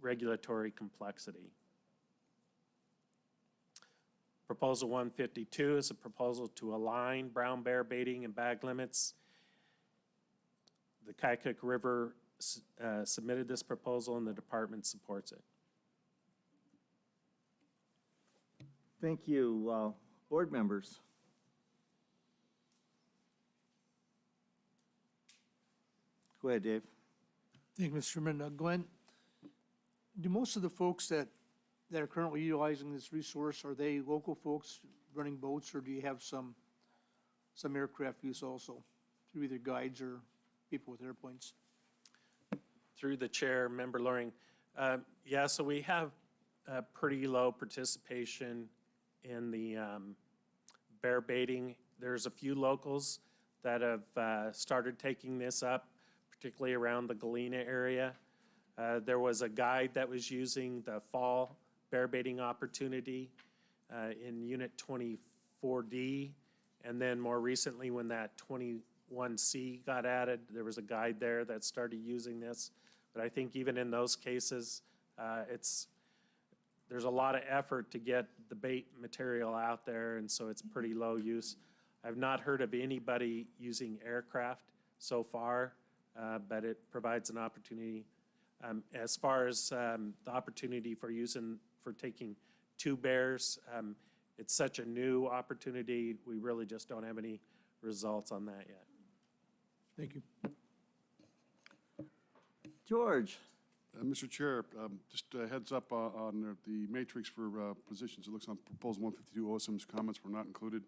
regulatory complexity. Proposal 152 is a proposal to align brown bear baiting and bag limits. The Kaikauk River submitted this proposal and the department supports it. Thank you. Board members? Go ahead, Dave. Thank you, Mr. Chairman. Glenn, do most of the folks that are currently utilizing this resource, are they local folks running boats, or do you have some aircraft use also, through either guides or people with airplanes? Through the chair, Member Loring. Yeah, so we have pretty low participation in the bear baiting. There's a few locals that have started taking this up, particularly around the Galena area. There was a guide that was using the fall bear baiting opportunity in Unit 24D. And then more recently, when that 21C got added, there was a guide there that started using this. But I think even in those cases, there's a lot of effort to get the bait material out there, and so it's pretty low use. I've not heard of anybody using aircraft so far, but it provides an opportunity. As far as the opportunity for taking 2 bears, it's such a new opportunity, we really just don't have any results on that yet. Thank you. George? Mr. Chair, just a heads up on the matrix for positions. It looks on proposal 152, OSM's comments were not included.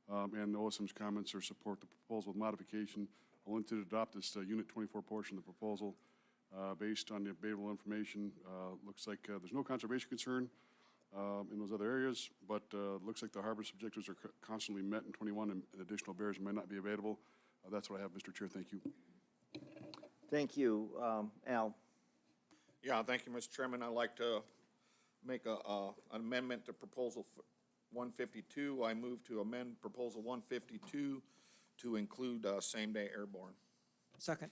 And OSM's comments are support the proposal with modification. Only to adopt this Unit 24 portion of the proposal based on the available information. Looks like there's no conservation concern in those other areas, but looks like the harvest objectives are constantly met in 21 and additional bears may not be available. That's what I have, Mr. Chair. Thank you. Thank you. Al? Yeah, thank you, Mr. Chairman. I'd like to make an amendment to proposal 152. I move to amend proposal 152 to include same-day airborne. Second.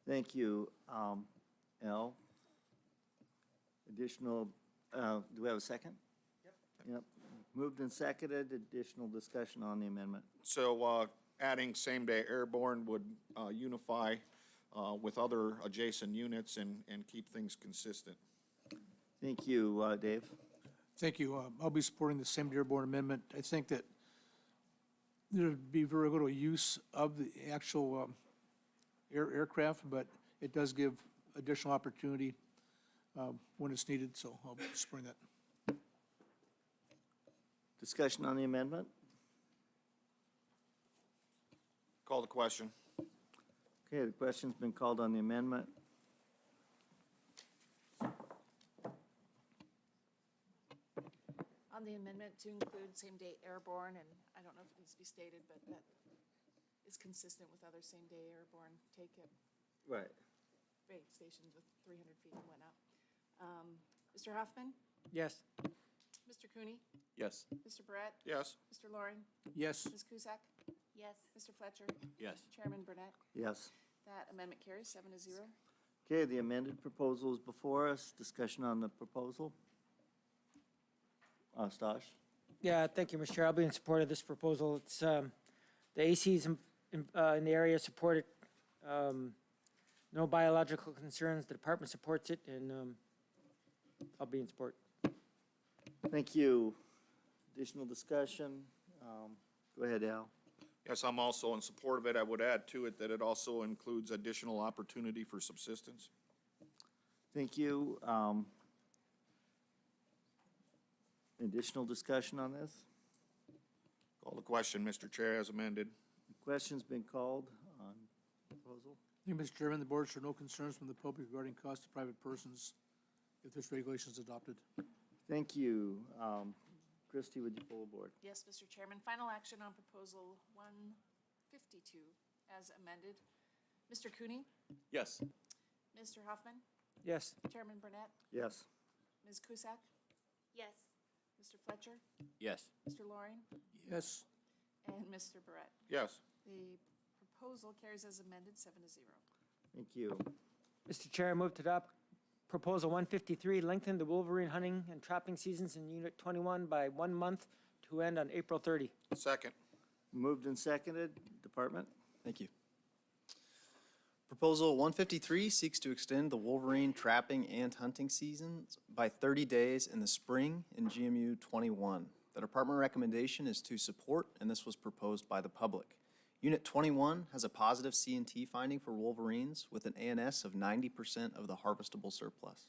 Thank you. Al? Additional, do we have a second? Yep. Moved and seconded. Additional discussion on the amendment. So adding same-day airborne would unify with other adjacent units and keep things consistent. Thank you, Dave. Thank you. I'll be supporting the same Dearborn amendment. I think that there'd be very little use of the actual aircraft, but it does give additional opportunity when it's needed, so I'll be supporting that. Discussion on the amendment? Call the question. Okay, the question's been called on the amendment. On the amendment to include same-day airborne, and I don't know if it needs to be stated, but that is consistent with other same-day airborne take-it Right. base stations with 300 feet and whatnot. Mr. Hoffman? Yes. Mr. Cooney? Yes. Mr. Barrett? Yes. Mr. Loring? Yes. Ms. Cusack? Yes. Mr. Fletcher? Yes. Chairman Burnett? Yes. That amendment carries 7-0. Okay, the amended proposal is before us. Discussion on the proposal. Stosh? Yeah, thank you, Mr. Chair. I'll be in support of this proposal. It's, the ACs in the area support it. No biological concerns. The department supports it, and I'll be in support. Thank you. Additional discussion? Go ahead, Al. Yes, I'm also in support of it. I would add to it that it also includes additional opportunity for subsistence. Thank you. Additional discussion on this? Call the question, Mr. Chair, as amended. The question's been called on proposal. Thank you, Mr. Chairman. The board should no concerns from the public regarding cost to private persons if this regulation is adopted. Thank you. Christie, would you pull the board? Yes, Mr. Chairman. Final action on proposal 152 as amended. Mr. Cooney? Yes. Mr. Hoffman? Yes. Chairman Burnett? Yes. Ms. Cusack? Yes. Mr. Fletcher? Yes. Mr. Loring? Yes. And Mr. Barrett? Yes. The proposal carries as amended, 7-0. Thank you. Mr. Chair, I move to adopt Proposal 153, lengthen the wolverine hunting and trapping seasons in Unit 21 by 1 month to end on April 30. Second. Moved and seconded. Department? Thank you. Proposal 153 seeks to extend the wolverine trapping and hunting seasons by 30 days in the spring in GMU 21. The department recommendation is to support, and this was proposed by the public. Unit 21 has a positive C&T finding for wolverines with an ANS of 90% of the harvestable surplus.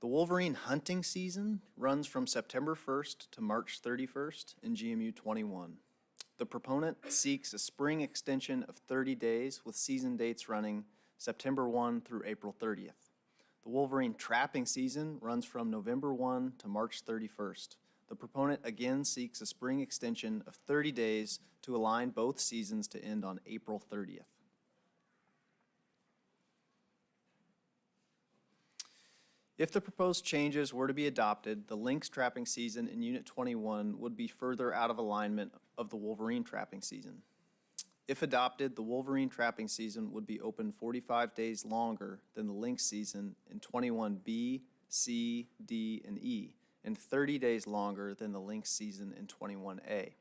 The wolverine hunting season runs from September 1st to March 31st in GMU 21. The proponent seeks a spring extension of 30 days with season dates running September 1 through April 30th. The wolverine trapping season runs from November 1 to March 31st. The proponent again seeks a spring extension of 30 days to align both seasons to end on April 30th. If the proposed changes were to be adopted, the lynx trapping season in Unit 21 would be further out of alignment of the wolverine trapping season. If adopted, the wolverine trapping season would be open 45 days longer than the lynx season in 21B, C, D, and E, and 30 days longer than the lynx season in 21A.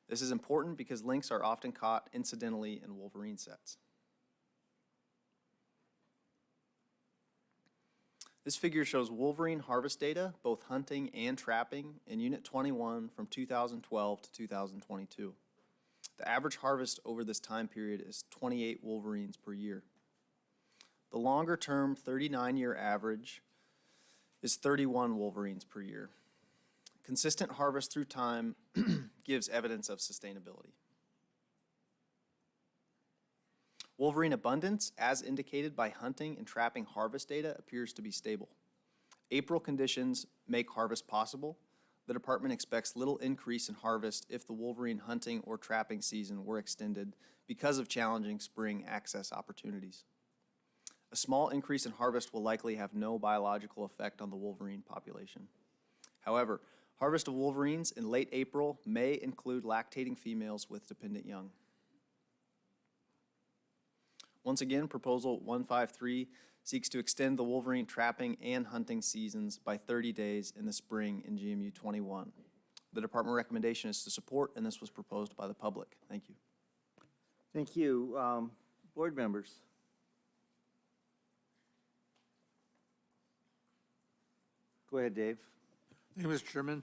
This is important because lynx are often caught incidentally in wolverine sets. This figure shows wolverine harvest data, both hunting and trapping, in Unit 21 from 2012 to 2022. The average harvest over this time period is 28 wolverines per year. The longer-term 39-year average is 31 wolverines per year. Consistent harvest through time gives evidence of sustainability. Wolverine abundance, as indicated by hunting and trapping harvest data, appears to be stable. April conditions make harvest possible. The department expects little increase in harvest if the wolverine hunting or trapping season were extended because of challenging spring access opportunities. A small increase in harvest will likely have no biological effect on the wolverine population. However, harvest of wolverines in late April may include lactating females with dependent young. Once again, Proposal 153 seeks to extend the wolverine trapping and hunting seasons by 30 days in the spring in GMU 21. The department recommendation is to support, and this was proposed by the public. Thank you. Thank you. Board members? Go ahead, Dave. Thank you, Mr. Chairman.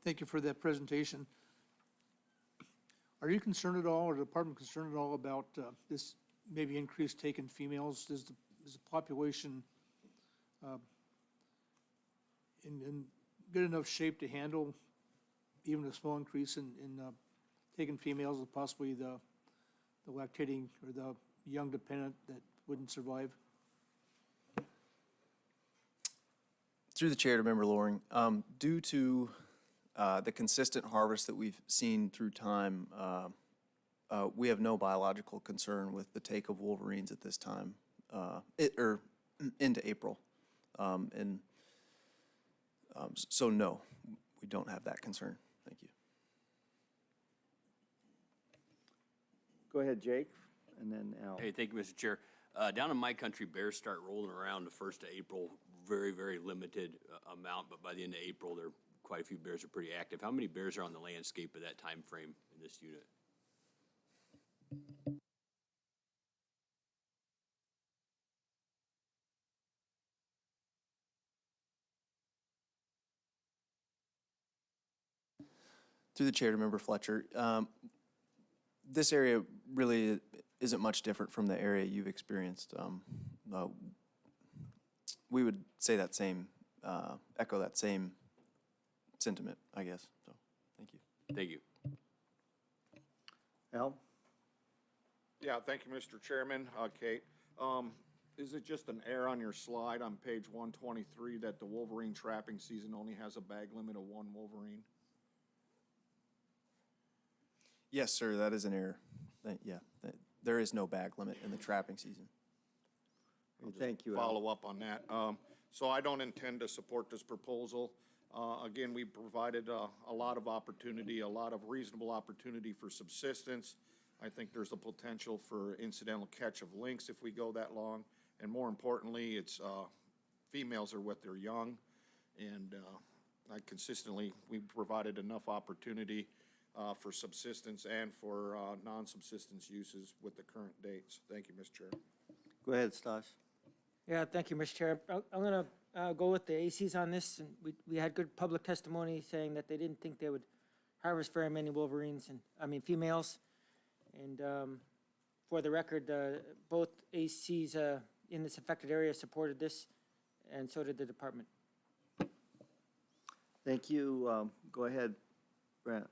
Thank you for that presentation. Are you concerned at all, or the department concerned at all about this maybe increased take in females? Is the population in good enough shape to handle even a small increase in taking females and possibly the lactating or the young dependent that wouldn't survive? Through the chair to Member Loring, due to the consistent harvest that we've seen through time, we have no biological concern with the take of wolverines at this time, into April. So no, we don't have that concern. Thank you. Go ahead, Jake, and then Al. Hey, thank you, Mr. Chair. Down in my country, bears start rolling around the 1st of April, very, very limited amount, but by the end of April, there quite a few bears are pretty active. How many bears are on the landscape at that time frame in this unit? Through the chair to Member Fletcher, this area really isn't much different from the area you've experienced. We would say that same, echo that same sentiment, I guess. So, thank you. Thank you. Al? Yeah, thank you, Mr. Chairman. Kate, is it just an error on your slide on page 123 that the Wolverine trapping season only has a bag limit of 1 Wolverine? Yes, sir, that is an error. There is no bag limit in the trapping season. Thank you, Al. Follow up on that. So I don't intend to support this proposal. Again, we provided a lot of opportunity, a lot of reasonable opportunity for subsistence. I think there's a potential for incidental catch of lynx if we go that long. And more importantly, it's females are with their young. And we provided enough opportunity for subsistence and for non-subsistence uses with the current dates. Thank you, Mr. Chair. Go ahead, Stas. Yeah, thank you, Mr. Chair. I'm going to go with the ACs on this. And we had good public testimony saying that they didn't think they would harvest very many wolverines, females. And for the record, both ACs in this affected area supported this, and so did the department. Thank you. Go ahead, Brent.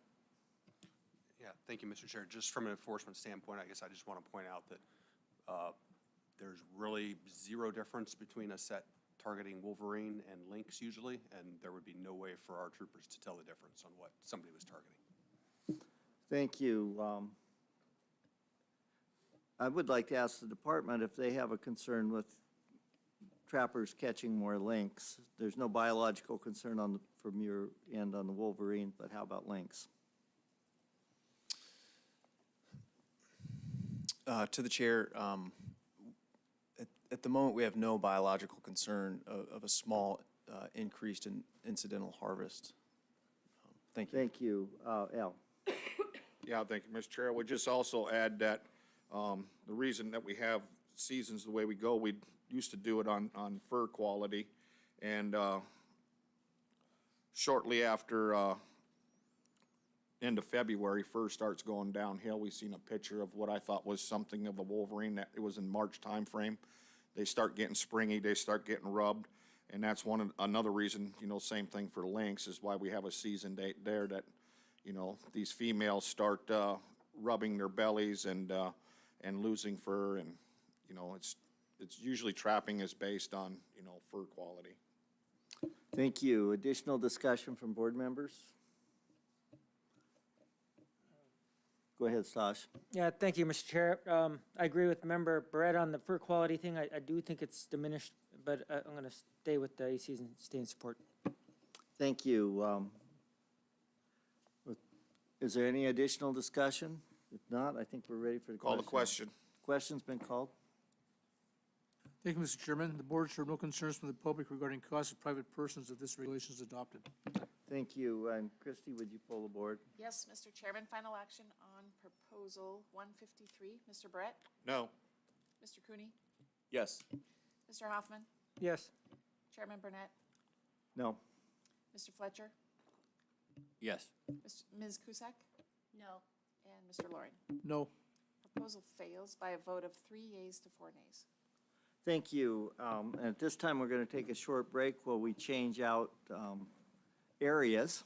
Yeah, thank you, Mr. Chair. Just from an enforcement standpoint, I guess I just want to point out that there's really zero difference between a set targeting wolverine and lynx usually, and there would be no way for our troopers to tell the difference on what somebody was targeting. Thank you. I would like to ask the department if they have a concern with trappers catching more lynx. There's no biological concern from your end on the wolverine, but how about lynx? To the chair, at the moment, we have no biological concern of a small increased in incidental harvest. Thank you. Thank you. Al? Yeah, thank you, Mr. Chair. I would just also add that the reason that we have seasons the way we go, we used to do it on fur quality. And shortly after end of February, fur starts going downhill. We've seen a picture of what I thought was something of a wolverine. That it was in March timeframe. They start getting springy. They start getting rubbed. And that's another reason, same thing for lynx, is why we have a season date there that, these females start rubbing their bellies and losing fur. And, it's usually trapping is based on, fur quality. Thank you. Additional discussion from board members? Go ahead, Stas. Yeah, thank you, Mr. Chair. I agree with Member Barrett on the fur quality thing. I do think it's diminished, but I'm going to stay with the ACs and stay in support. Thank you. Is there any additional discussion? If not, I think we're ready for the question. Call the question. Question's been called. Thank you, Mr. Chairman. The board should have no concerns from the public regarding costs of private persons if this regulation is adopted. Thank you. And Christie, would you pull the board? Yes, Mr. Chairman, final action on proposal 153. Mr. Brett? No. Mr. Cooney? Yes. Mr. Hoffman? Yes. Chairman Burnett? No. Mr. Fletcher? Yes. Ms. Cusack? No. And Mr. Loring? No. Proposal fails by a vote of 3 yeas to 4 nays. Thank you. And at this time, we're going to take a short break while we change out areas.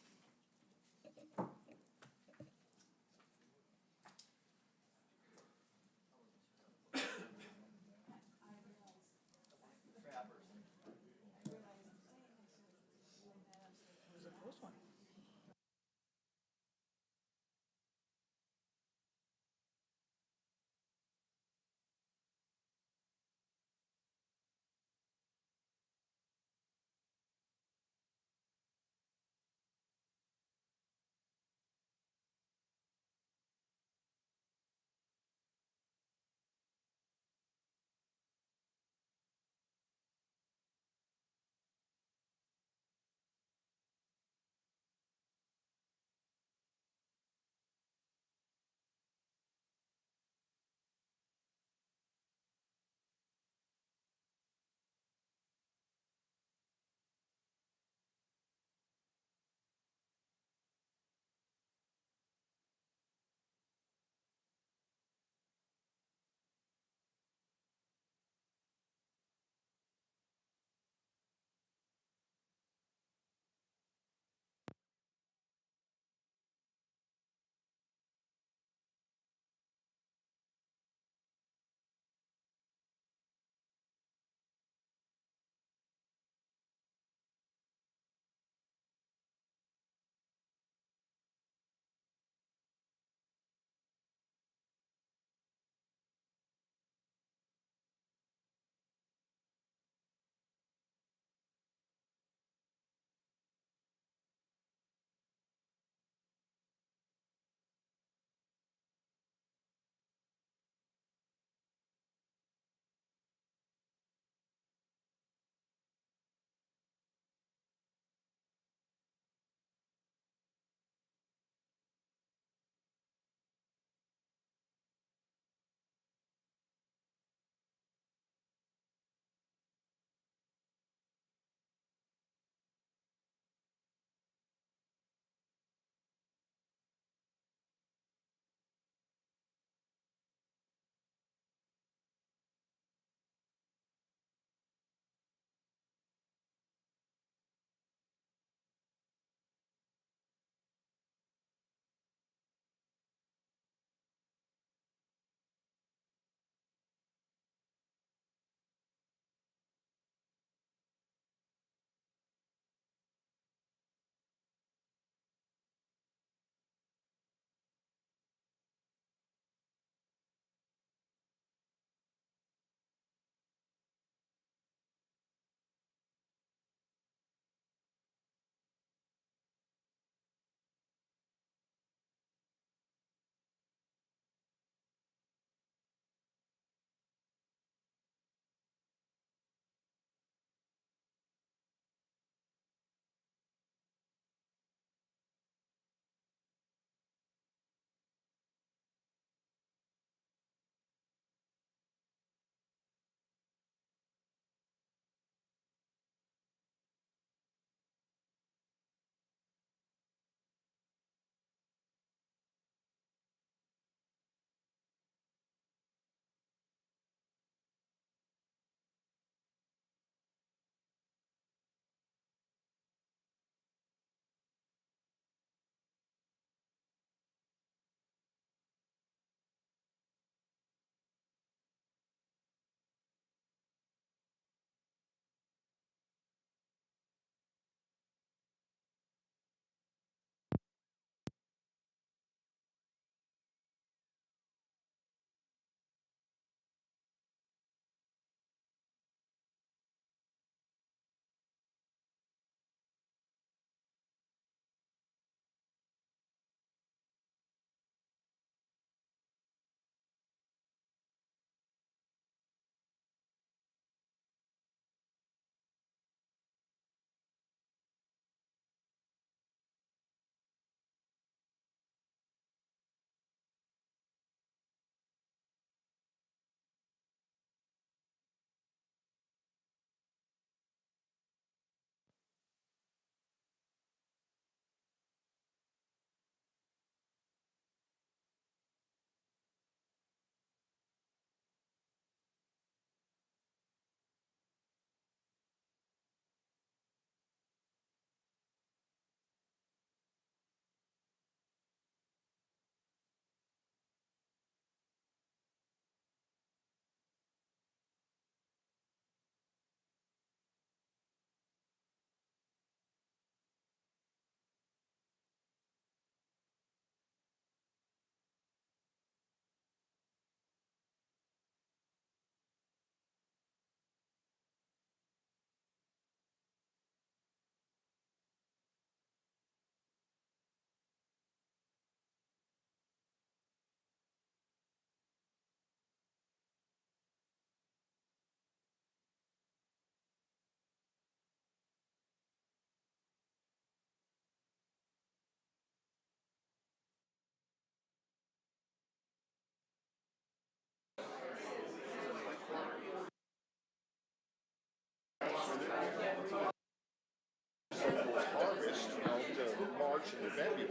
March and February,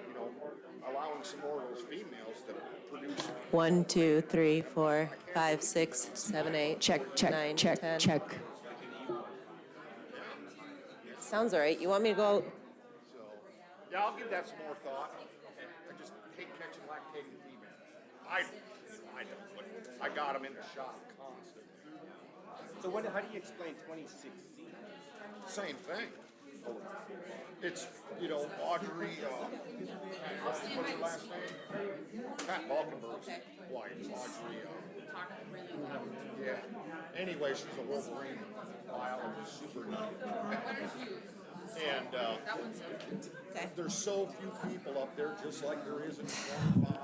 you know, allowing some more of those females to produce. 1, 2, 3, 4, 5, 6, 7, 8. Check, 9, 10. Sounds all right. You want me to go? So, yeah, I'll give that some more thought. I just hate catching lactating females. I don't, but I got them in the shop constantly. So how do you explain 2016? Same thing. It's, you know, Audrey, what's her last name? Pat Balkenberg's wife, Audrey, yeah. Anyway, she's a Wolverine biologist, super neat. And, there's so few people up there, just like there is in 25.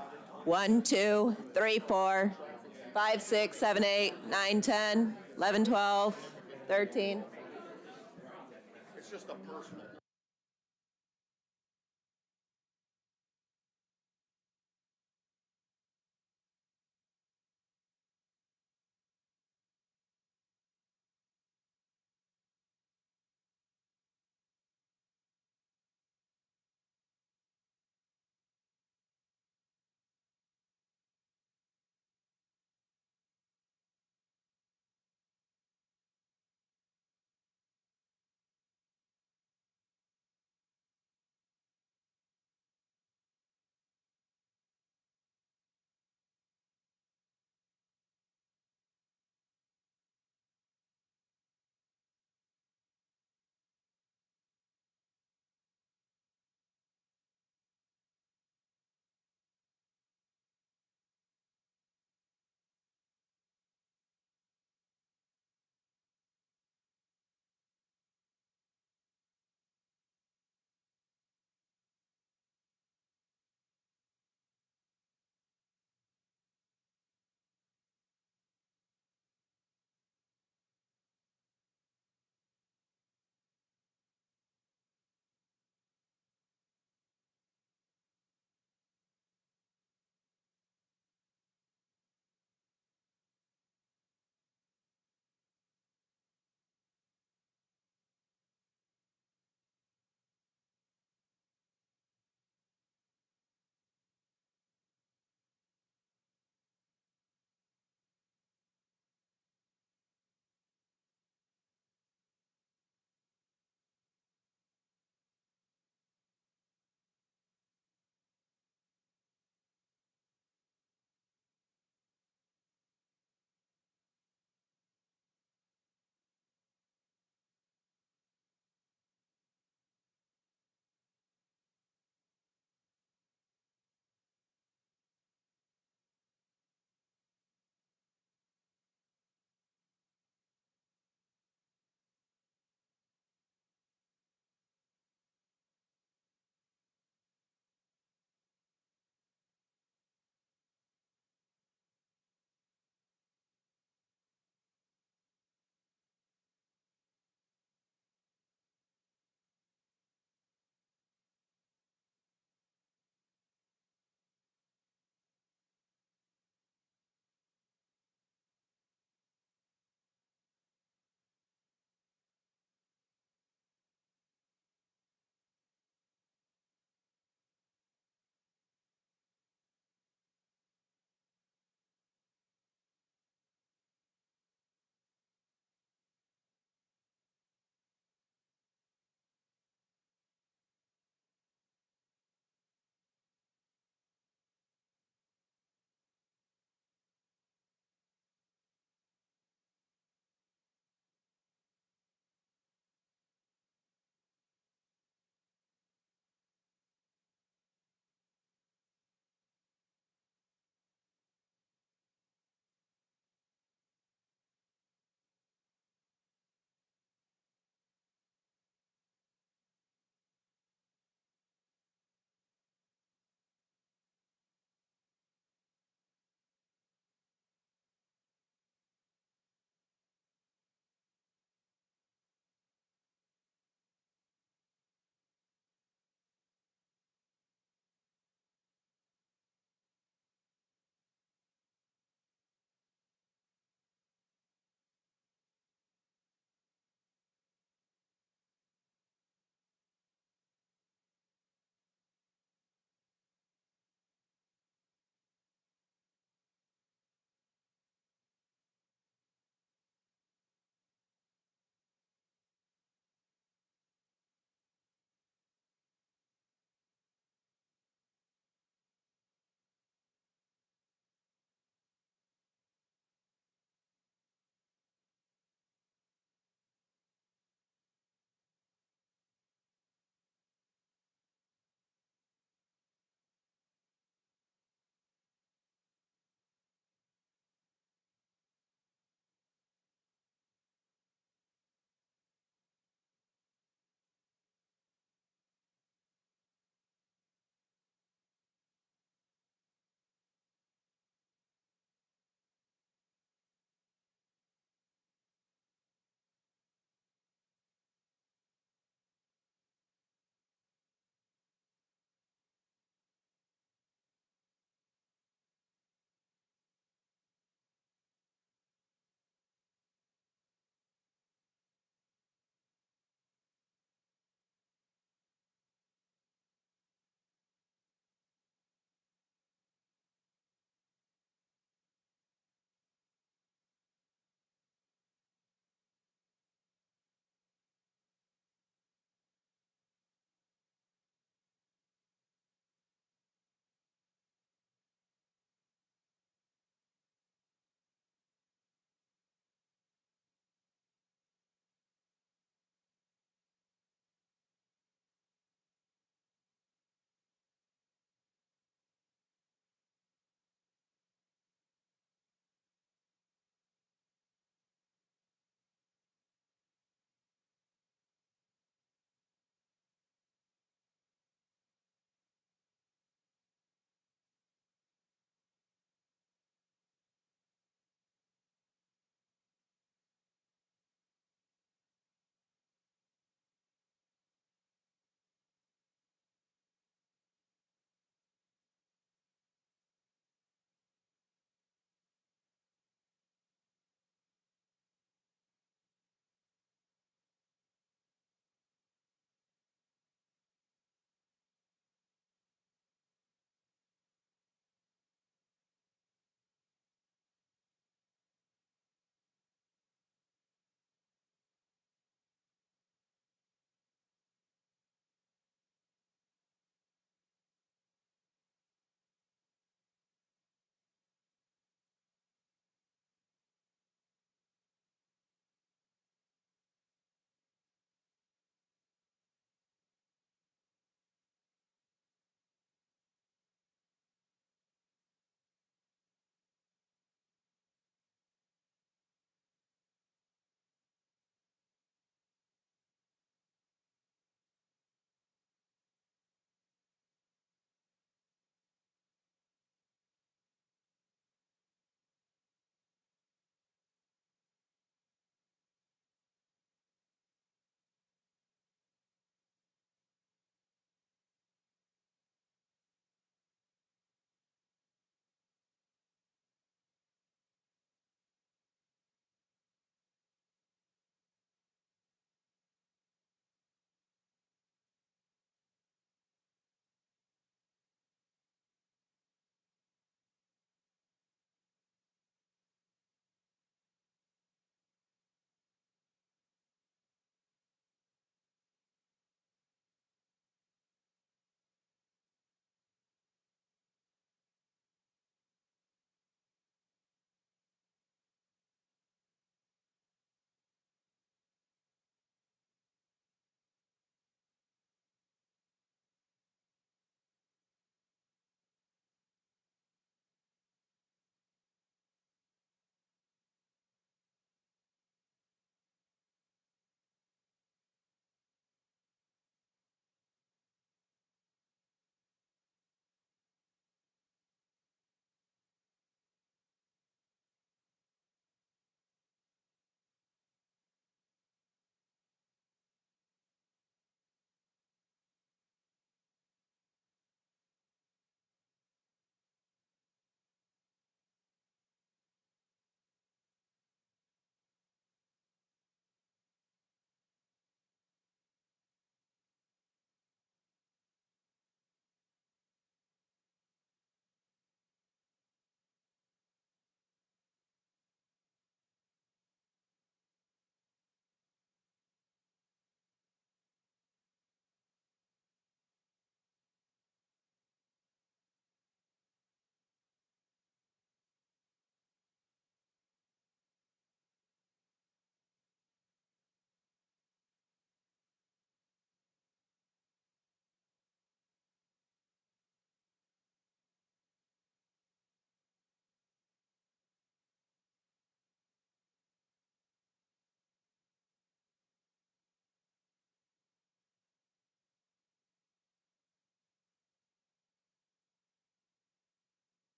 1, 2, 3, 4, 5, 6, 7, 8, 9, 10, 11, 12, 13. It's just a personal.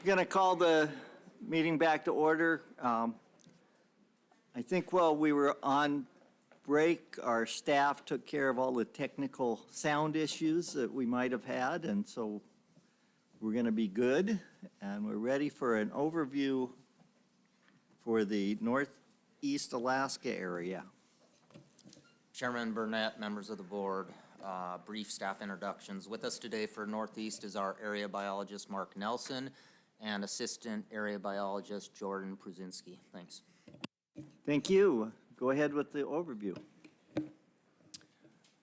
Going to call the meeting back to order. I think while we were on break, our staff took care of all the technical sound issues that we might have had, and so we're going to be good, and we're ready for an overview for the Northeast Alaska area. Chairman Burnett, members of the board, brief staff introductions. With us today for Northeast is our area biologist, Mark Nelson, and assistant area biologist, Jordan Pruzinski. Thanks. Thank you. Go ahead with the overview.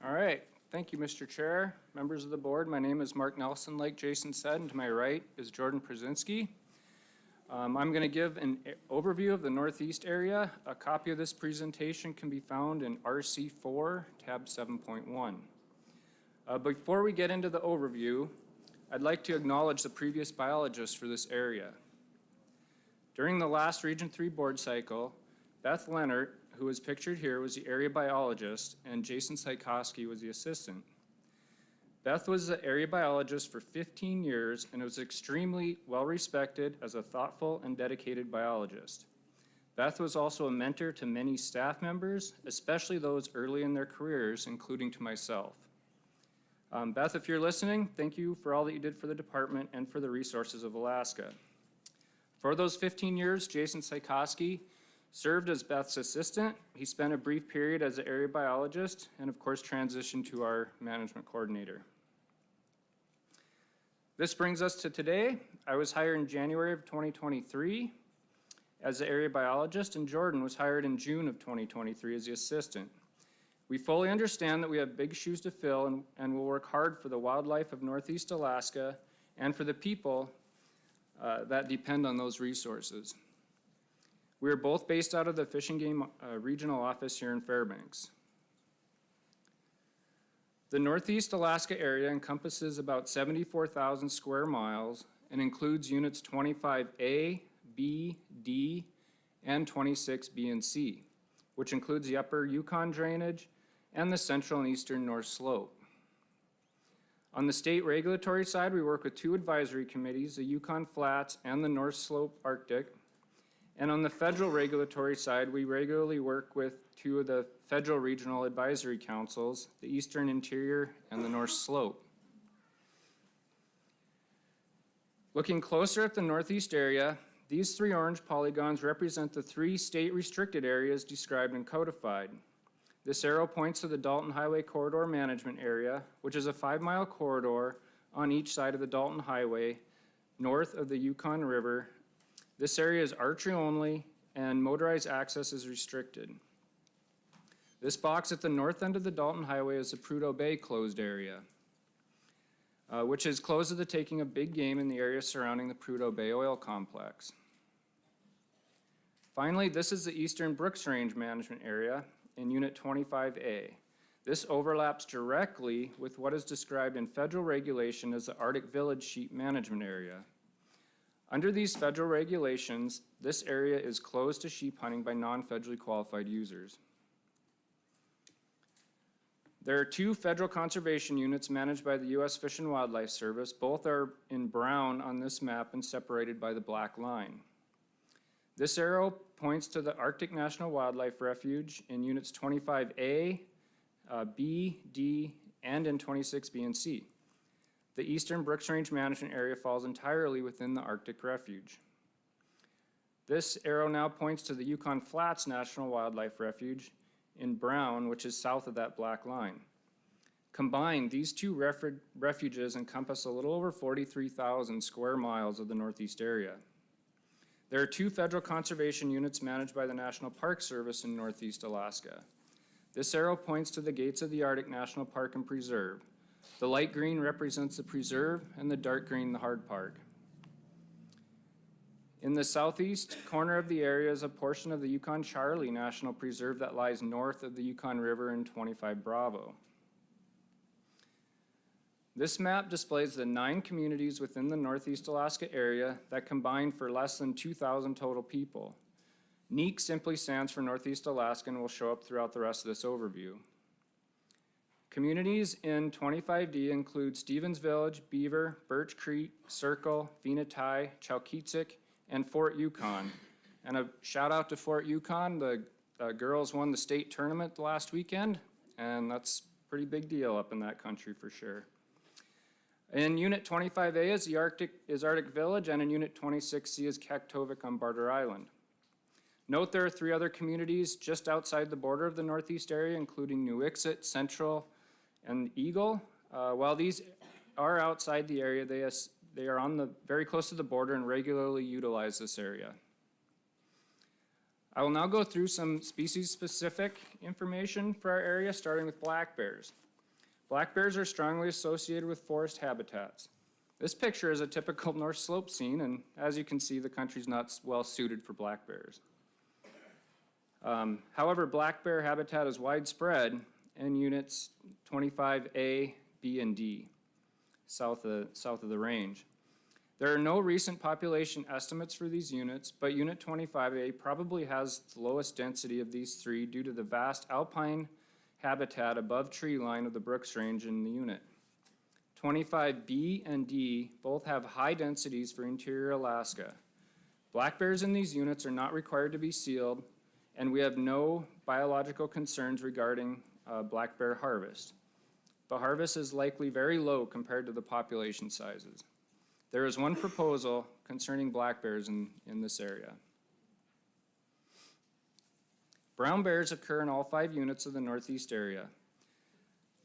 All right. Thank you, Mr. Chair. Members of the board, my name is Mark Nelson, like Jason said, and to my right is Jordan Pruzinski. I'm going to give an overview of the Northeast area. A copy of this presentation can be found in RC4, tab 7.1. Before we get into the overview, I'd like to acknowledge the previous biologists for this area. During the last Region 3 board cycle, Beth Leonard, who is pictured here, was the area biologist, and Jason Saikoski was the assistant. Beth was the area biologist for 15 years and was extremely well-respected as a thoughtful and dedicated biologist. Beth was also a mentor to many staff members, especially those early in their careers, including to myself. Beth, if you're listening, thank you for all that you did for the department and for the resources of Alaska. For those 15 years, Jason Saikoski served as Beth's assistant. He spent a brief period as an area biologist and of course transitioned to our management coordinator. This brings us to today. I was hired in January of 2023 as the area biologist, and Jordan was hired in June of 2023 as the assistant. We fully understand that we have big shoes to fill and will work hard for the wildlife of Northeast Alaska and for the people that depend on those resources. We are both based out of the Fish and Game Regional Office here in Fairbanks. The Northeast Alaska area encompasses about 74,000 square miles and includes units 25A, B, D, and 26B and C, which includes the upper Yukon drainage and the central and eastern North Slope. On the state regulatory side, we work with two advisory committees, the Yukon Flats and the North Slope Arctic. And on the federal regulatory side, we regularly work with two of the federal regional advisory councils, the Eastern Interior and the North Slope. Looking closer at the Northeast area, these three orange polygons represent the three state restricted areas described and codified. This arrow points to the Dalton Highway Corridor Management Area, which is a 5-mile corridor on each side of the Dalton Highway, north of the Yukon River. This area is archery only and motorized access is restricted. This box at the north end of the Dalton Highway is the Prudhoe Bay closed area, which is closed to the taking of big game in the area surrounding the Prudhoe Bay oil complex. Finally, this is the Eastern Brooks Range Management Area in Unit 25A. This overlaps directly with what is described in federal regulation as the Arctic Village Sheep Management Area. Under these federal regulations, this area is closed to sheep hunting by non-federally qualified users. There are two federal conservation units managed by the U.S. Fish and Wildlife Service. Both are in brown on this map and separated by the black line. This arrow points to the Arctic National Wildlife Refuge in units 25A, B, D, and in 26B and C. The Eastern Brooks Range Management Area falls entirely within the Arctic Refuge. This arrow now points to the Yukon Flats National Wildlife Refuge in brown, which is south of that black line. Combined, these two refuges encompass a little over 43,000 square miles of the Northeast area. There are two federal conservation units managed by the National Park Service in Northeast Alaska. This arrow points to the gates of the Arctic National Park and Preserve. The light green represents the preserve and the dark green the hard park. In the southeast corner of the area is a portion of the Yukon Charlie National Preserve that lies north of the Yukon River in 25 Bravo. This map displays the 9 communities within the Northeast Alaska area that combine for less than 2,000 total people. NEAK simply stands for Northeast Alaska and will show up throughout the rest of this overview. Communities in 25D include Stevens Village, Beaver, Birch Creek, Circle, Venati, Chalkitsik, and Fort Yukon. And a shout out to Fort Yukon. The girls won the state tournament last weekend, and that's a pretty big deal up in that country for sure. In Unit 25A is Arctic Village, and in Unit 26C is Kaktovik on Barter Island. Note there are 3 other communities just outside the border of the northeast area, including New Ixit, Central, and Eagle. While these are outside the area, they are very close to the border and regularly utilize this area. I will now go through some species-specific information for our area, starting with black bears. Black bears are strongly associated with forest habitats. This picture is a typical North Slope scene, and as you can see, the country's not well suited for black bears. However, black bear habitat is widespread in units 25A, B, and D, south of the range. There are no recent population estimates for these units, but Unit 25A probably has the lowest density of these 3 due to the vast alpine habitat above tree line of the Brooks Range in the unit. 25B and D both have high densities for interior Alaska. Black bears in these units are not required to be sealed, and we have no biological concerns regarding black bear harvest. The harvest is likely very low compared to the population sizes. There is one proposal concerning black bears in this area. Brown bears occur in all 5 units of the northeast area.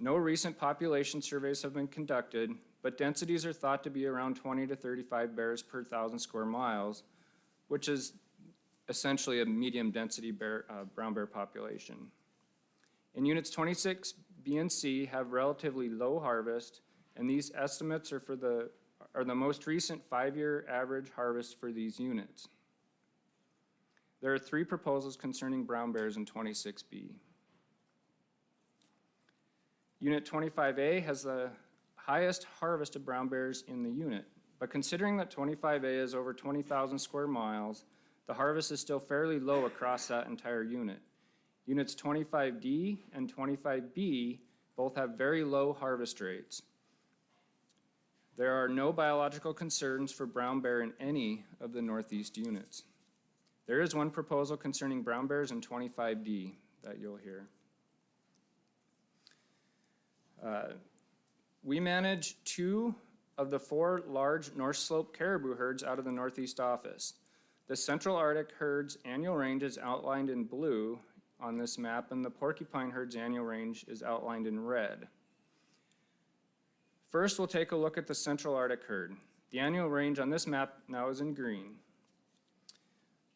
No recent population surveys have been conducted, but densities are thought to be around 20 to 35 bears per 1,000 square miles, which is essentially a medium density brown bear population. In units 26, B and C have relatively low harvest, and these estimates are the most recent 5-year average harvest for these units. There are 3 proposals concerning brown bears in 26B. Unit 25A has the highest harvest of brown bears in the unit, but considering that 25A is over 20,000 square miles, the harvest is still fairly low across that entire unit. Units 25D and 25B both have very low harvest rates. There are no biological concerns for brown bear in any of the northeast units. There is one proposal concerning brown bears in 25D that you'll hear. We manage 2 of the 4 large North Slope caribou herds out of the Northeast office. The Central Arctic herd's annual range is outlined in blue on this map, and the Porcupine herd's annual range is outlined in red. First, we'll take a look at the Central Arctic herd. The annual range on this map now is in green.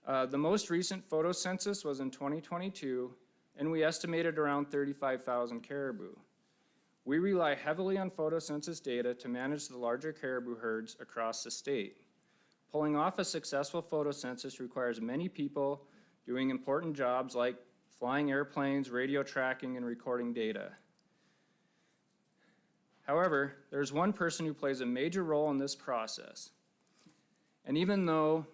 The most recent photo census was in 2022, and we estimated around 35,000 caribou. We rely heavily on photo census data to manage the larger caribou herds across the state. Pulling off a successful photo census requires many people doing important jobs like flying airplanes, radio tracking, and recording data. However, there's one person who plays a major role in this process. And even though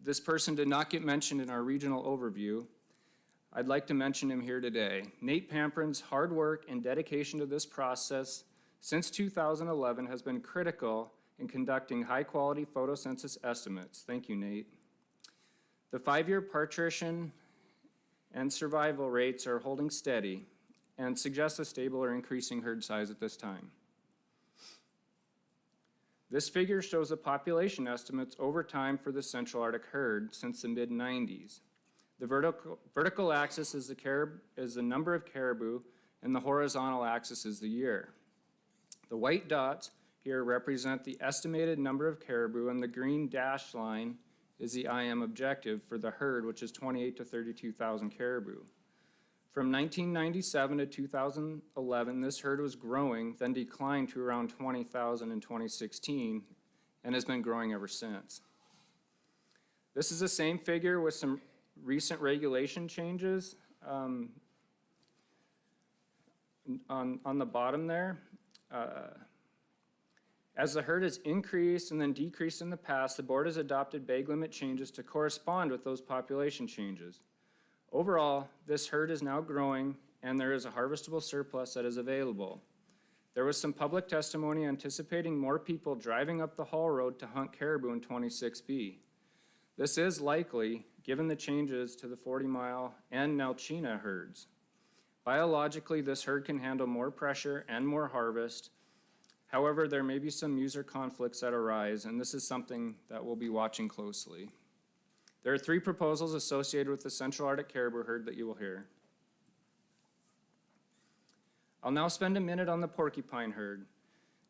this person did not get mentioned in our regional overview, I'd like to mention him here today. Nate Pamprin's hard work and dedication to this process since 2011 has been critical in conducting high-quality photo census estimates. Thank you, Nate. The 5-year partition and survival rates are holding steady and suggest a stable or increasing herd size at this time. This figure shows the population estimates over time for the Central Arctic herd since the mid-90s. The vertical axis is the number of caribou, and the horizontal axis is the year. The white dots here represent the estimated number of caribou, and the green dashed line is the IM objective for the herd, which is 28 to 32,000 caribou. From 1997 to 2011, this herd was growing, then declined to around 20,000 in 2016, and has been growing ever since. This is the same figure with some recent regulation changes on the bottom there. As the herd has increased and then decreased in the past, the board has adopted bag limit changes to correspond with those population changes. Overall, this herd is now growing and there is a harvestable surplus that is available. There was some public testimony anticipating more people driving up the Hall Road to hunt caribou in 26B. This is likely, given the changes to the 40-mile and Nalchina herds. Biologically, this herd can handle more pressure and more harvest. However, there may be some user conflicts that arise, and this is something that we'll be watching closely. There are 3 proposals associated with the Central Arctic caribou herd that you will hear. I'll now spend a minute on the porcupine herd.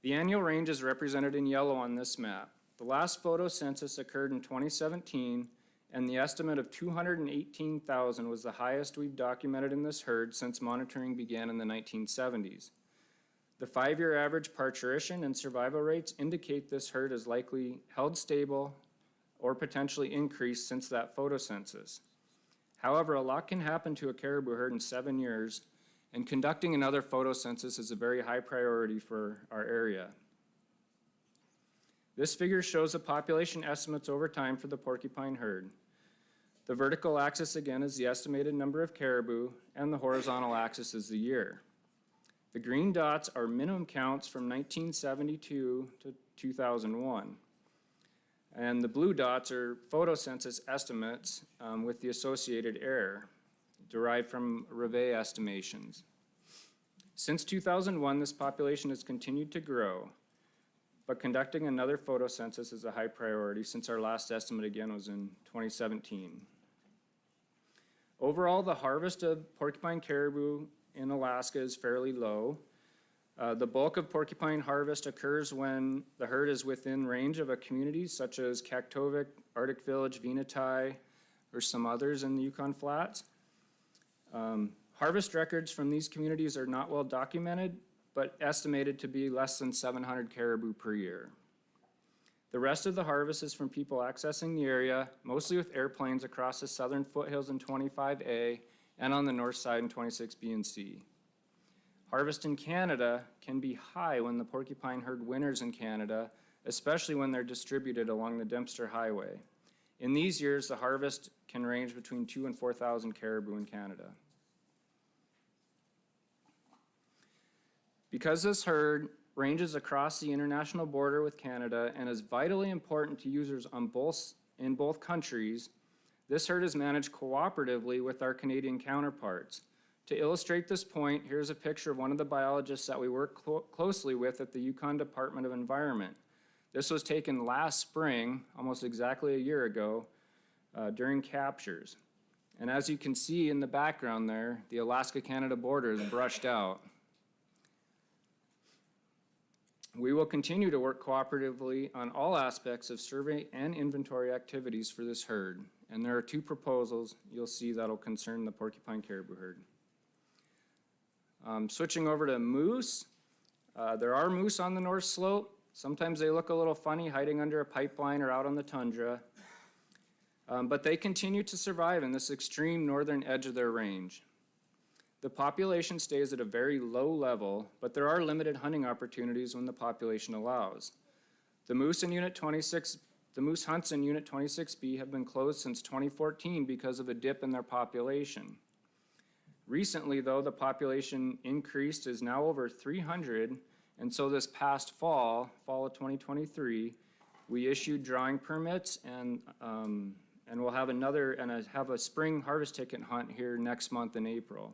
The annual range is represented in yellow on this map. The last photo census occurred in 2017, and the estimate of 218,000 was the highest we've documented in this herd since monitoring began in the 1970s. The 5-year average parturition and survival rates indicate this herd is likely held stable or potentially increased since that photo census. However, a lot can happen to a caribou herd in 7 years, and conducting another photo census is a very high priority for our area. This figure shows the population estimates over time for the porcupine herd. The vertical axis again is the estimated number of caribou, and the horizontal axis is the year. The green dots are minimum counts from 1972 to 2001. And the blue dots are photo census estimates with the associated error derived from Rivet estimations. Since 2001, this population has continued to grow, but conducting another photo census is a high priority since our last estimate again was in 2017. Overall, the harvest of porcupine caribou in Alaska is fairly low. The bulk of porcupine harvest occurs when the herd is within range of a community such as Kaktovik, Arctic Village, Venati, or some others in the Yukon Flats. Harvest records from these communities are not well documented, but estimated to be less than 700 caribou per year. The rest of the harvest is from people accessing the area, mostly with airplanes across the southern foothills in 25A and on the north side in 26B and C. Harvest in Canada can be high when the porcupine herd winters in Canada, especially when they're distributed along the Dempster Highway. In these years, the harvest can range between 2,000 and 4,000 caribou in Canada. Because this herd ranges across the international border with Canada and is vitally important to users in both countries, this herd is managed cooperatively with our Canadian counterparts. To illustrate this point, here's a picture of one of the biologists that we work closely with at the Yukon Department of Environment. This was taken last spring, almost exactly a year ago, during captures. And as you can see in the background there, the Alaska-Canada border is brushed out. We will continue to work cooperatively on all aspects of survey and inventory activities for this herd. And there are 2 proposals you'll see that'll concern the porcupine caribou herd. Switching over to moose, there are moose on the North Slope. Sometimes they look a little funny hiding under a pipeline or out on the tundra, but they continue to survive in this extreme northern edge of their range. The population stays at a very low level, but there are limited hunting opportunities when the population allows. The moose hunts in Unit 26B have been closed since 2014 because of a dip in their population. Recently, though, the population increased is now over 300, and so this past fall of 2023, we issued drawing permits and we'll have have a spring harvest ticket hunt here next month in April.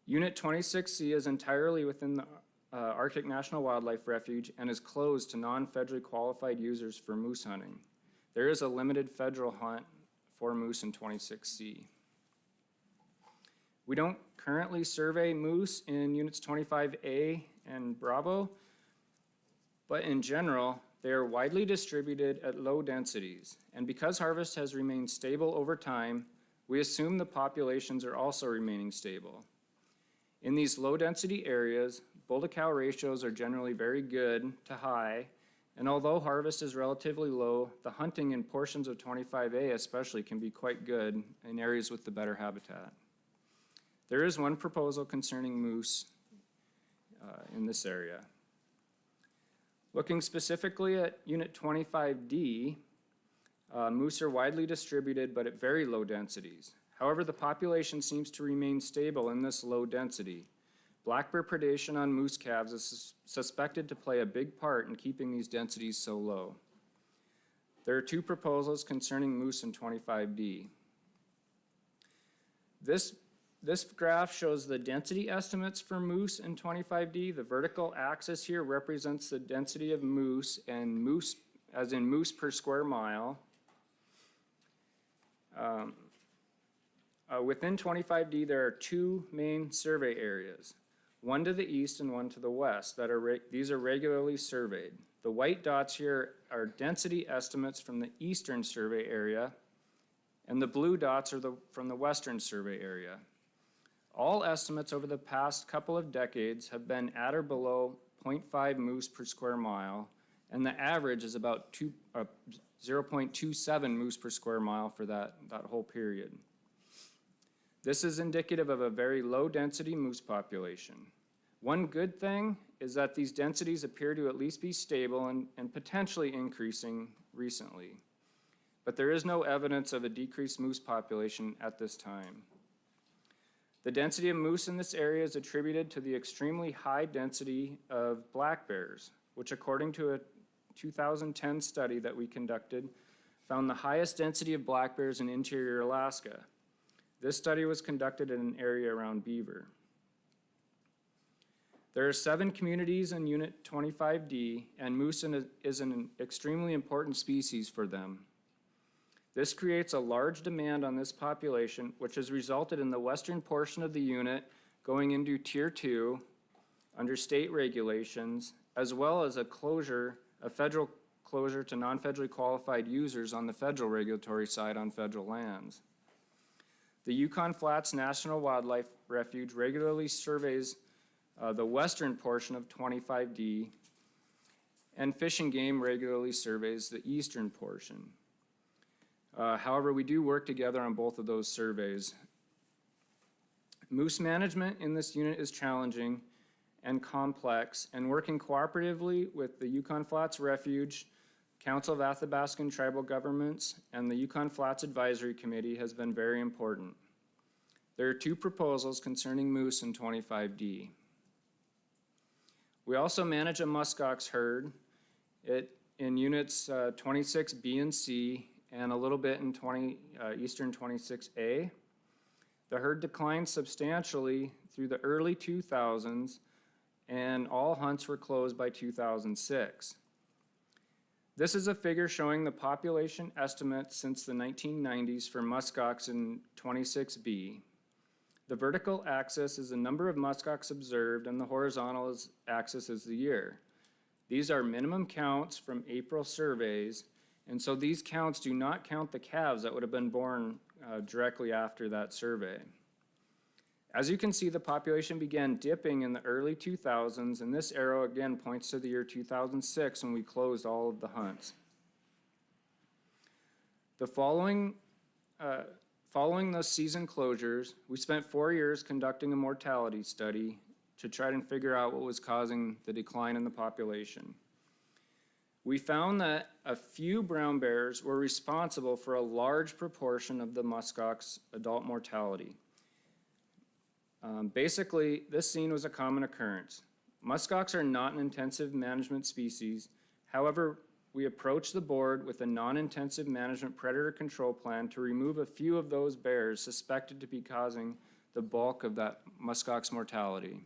Unit 26C is entirely within the Arctic National Wildlife Refuge and is closed to non-federally qualified users for moose hunting. There is a limited federal hunt for moose in 26C. We don't currently survey moose in Units 25A and Bravo, but in general, they are widely distributed at low densities. And because harvest has remained stable over time, we assume the populations are also remaining stable. In these low-density areas, bull-to-cow ratios are generally very good to high, and although harvest is relatively low, the hunting in portions of 25A especially can be quite good in areas with the better habitat. There is one proposal concerning moose in this area. Looking specifically at Unit 25D, moose are widely distributed but at very low densities. However, the population seems to remain stable in this low density. Black bear predation on moose calves is suspected to play a big part in keeping these densities so low. There are two proposals concerning moose in 25D. This graph shows the density estimates for moose in 25D. The vertical axis here represents the density of moose, and moose, as in moose per square mile. Within 25D, there are two main survey areas, one to the east and one to the west. These are regularly surveyed. The white dots here are density estimates from the eastern survey area, and the blue dots are from the western survey area. All estimates over the past couple of decades have been at or below 0.5 moose per square mile, and the average is about 0.27 moose per square mile for that whole period. This is indicative of a very low density moose population. One good thing is that these densities appear to at least be stable and potentially increasing recently. But there is no evidence of a decreased moose population at this time. The density of moose in this area is attributed to the extremely high density of black bears, which according to a 2010 study that we conducted, found the highest density of black bears in interior Alaska. This study was conducted in an area around Beaver. There are 7 communities in Unit 25D, and moose is an extremely important species for them. This creates a large demand on this population, which has resulted in the western portion of the unit going into Tier 2 under state regulations, as well as a federal closure to non-federally qualified users on the federal regulatory side on federal lands. The Yukon Flats National Wildlife Refuge regularly surveys the western portion of 25D, and Fish and Game regularly surveys the eastern portion. However, we do work together on both of those surveys. Moose management in this unit is challenging and complex, and working cooperatively with the Yukon Flats Refuge, Council of Athabascan Tribal Governments, and the Yukon Flats Advisory Committee has been very important. There are 2 proposals concerning moose in 25D. We also manage a muskox herd in units 26B and C, and a little bit in eastern 26A. The herd declined substantially through the early 2000s, and all hunts were closed by 2006. This is a figure showing the population estimates since the 1990s for muskox in 26B. The vertical axis is the number of muskox observed, and the horizontal axis is the year. These are minimum counts from April surveys, and so these counts do not count the calves that would have been born directly after that survey. As you can see, the population began dipping in the early 2000s, and this arrow again points to the year 2006 when we closed all of the hunts. Following those season closures, we spent 4 years conducting a mortality study to try and figure out what was causing the decline in the population. We found that a few brown bears were responsible for a large proportion of the muskox adult mortality. Basically, this scene was a common occurrence. Muskox are not an intensive management species. However, we approached the board with a non-intensive management predator control plan to remove a few of those bears suspected to be causing the bulk of that muskox mortality.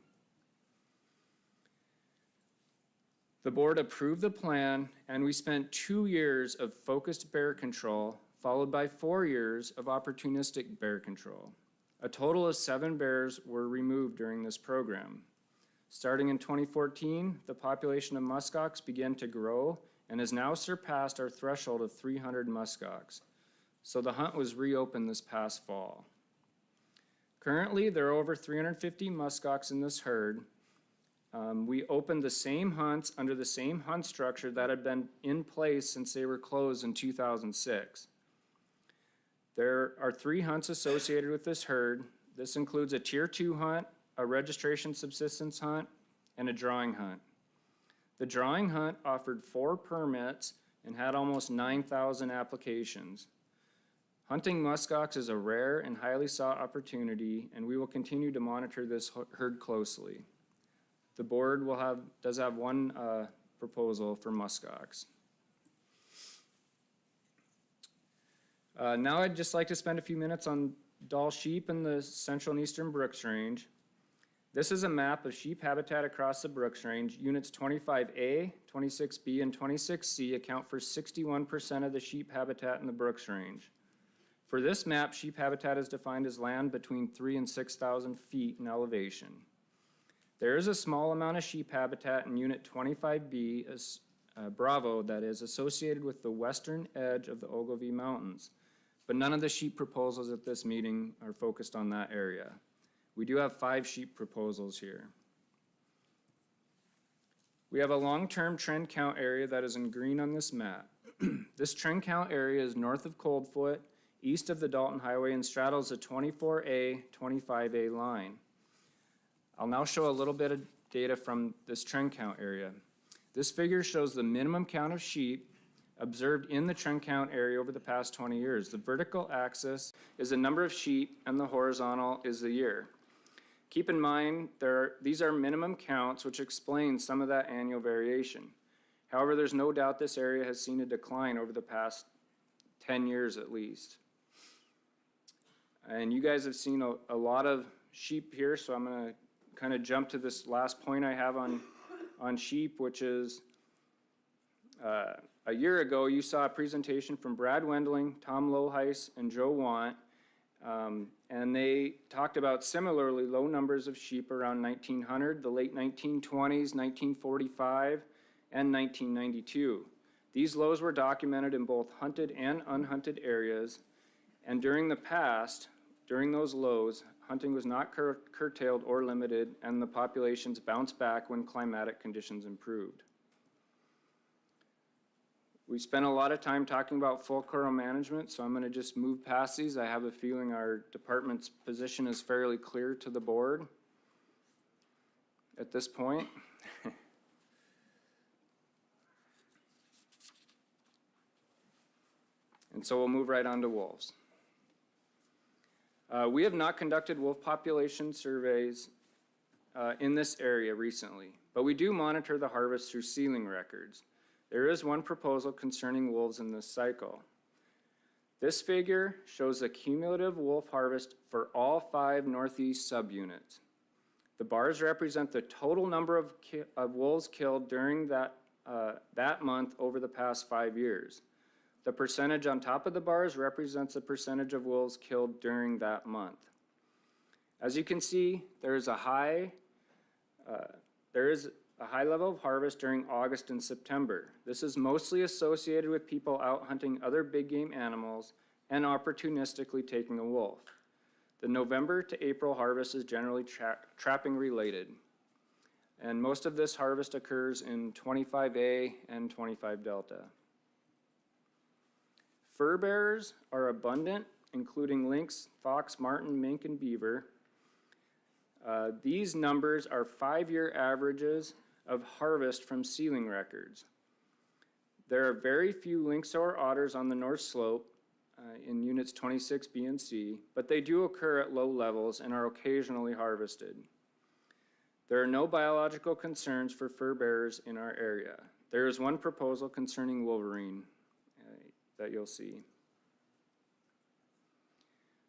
The board approved the plan, and we spent 2 years of focused bear control, followed by 4 years of opportunistic bear control. A total of 7 bears were removed during this program. Starting in 2014, the population of muskox began to grow and has now surpassed our threshold of 300 muskox. So the hunt was reopened this past fall. Currently, there are over 350 muskox in this herd. We opened the same hunts under the same hunt structure that had been in place since they were closed in 2006. There are 3 hunts associated with this herd. This includes a Tier 2 hunt, a registration subsistence hunt, and a drawing hunt. The drawing hunt offered 4 permits and had almost 9,000 applications. Hunting muskox is a rare and highly sought opportunity, and we will continue to monitor this herd closely. The board does have one proposal for muskox. Now I'd just like to spend a few minutes on Dall sheep in the central and eastern Brooks Range. This is a map of sheep habitat across the Brooks Range. Units 25A, 26B, and 26C account for 61% of the sheep habitat in the Brooks Range. For this map, sheep habitat is defined as land between 3,000 and 6,000 feet in elevation. There is a small amount of sheep habitat in Unit 25B, Bravo, that is associated with the western edge of the Ogilvie Mountains, but none of the sheep proposals at this meeting are focused on that area. We do have 5 sheep proposals here. We have a long-term trend count area that is in green on this map. This trend count area is north of Coldfoot, east of the Dalton Highway, and straddles the 24A, 25A line. I'll now show a little bit of data from this trend count area. This figure shows the minimum count of sheep observed in the trend count area over the past 20 years. The vertical axis is the number of sheep and the horizontal is the year. Keep in mind, these are minimum counts, which explain some of that annual variation. However, there's no doubt this area has seen a decline over the past 10 years at least. And you guys have seen a lot of sheep here, so I'm gonna kind of jump to this last point I have on sheep, which is a year ago, you saw a presentation from Brad Wendling, Tom Loheis, and Joe Want, and they talked about similarly low numbers of sheep around 1900, the late 1920s, 1945, and 1992. These lows were documented in both hunted and unhunted areas, and during the past, during those lows, hunting was not curtailed or limited, and the populations bounced back when climatic conditions improved. We spent a lot of time talking about full coral management, so I'm going to just move past these. I have a feeling our department's position is fairly clear to the board at this point. And so we'll move right on to wolves. We have not conducted wolf population surveys in this area recently, but we do monitor the harvest through ceiling records. There is one proposal concerning wolves in this cycle. This figure shows the cumulative wolf harvest for all 5 Northeast subunits. The bars represent the total number of wolves killed during that month over the past 5 years. The percentage on top of the bars represents the percentage of wolves killed during that month. As you can see, there is a high level of harvest during August and September. This is mostly associated with people out hunting other big game animals and opportunistically taking a wolf. The November to April harvest is generally trapping related, and most of this harvest occurs in 25A and 25 Delta. Fur bearers are abundant, including lynx, fox, marten, mink, and beaver. These numbers are 5-year averages of harvest from ceiling records. There are very few lynx or otters on the north slope in units 26B and C, but they do occur at low levels and are occasionally harvested. There are no biological concerns for fur bearers in our area. There is one proposal concerning wolverine that you'll see.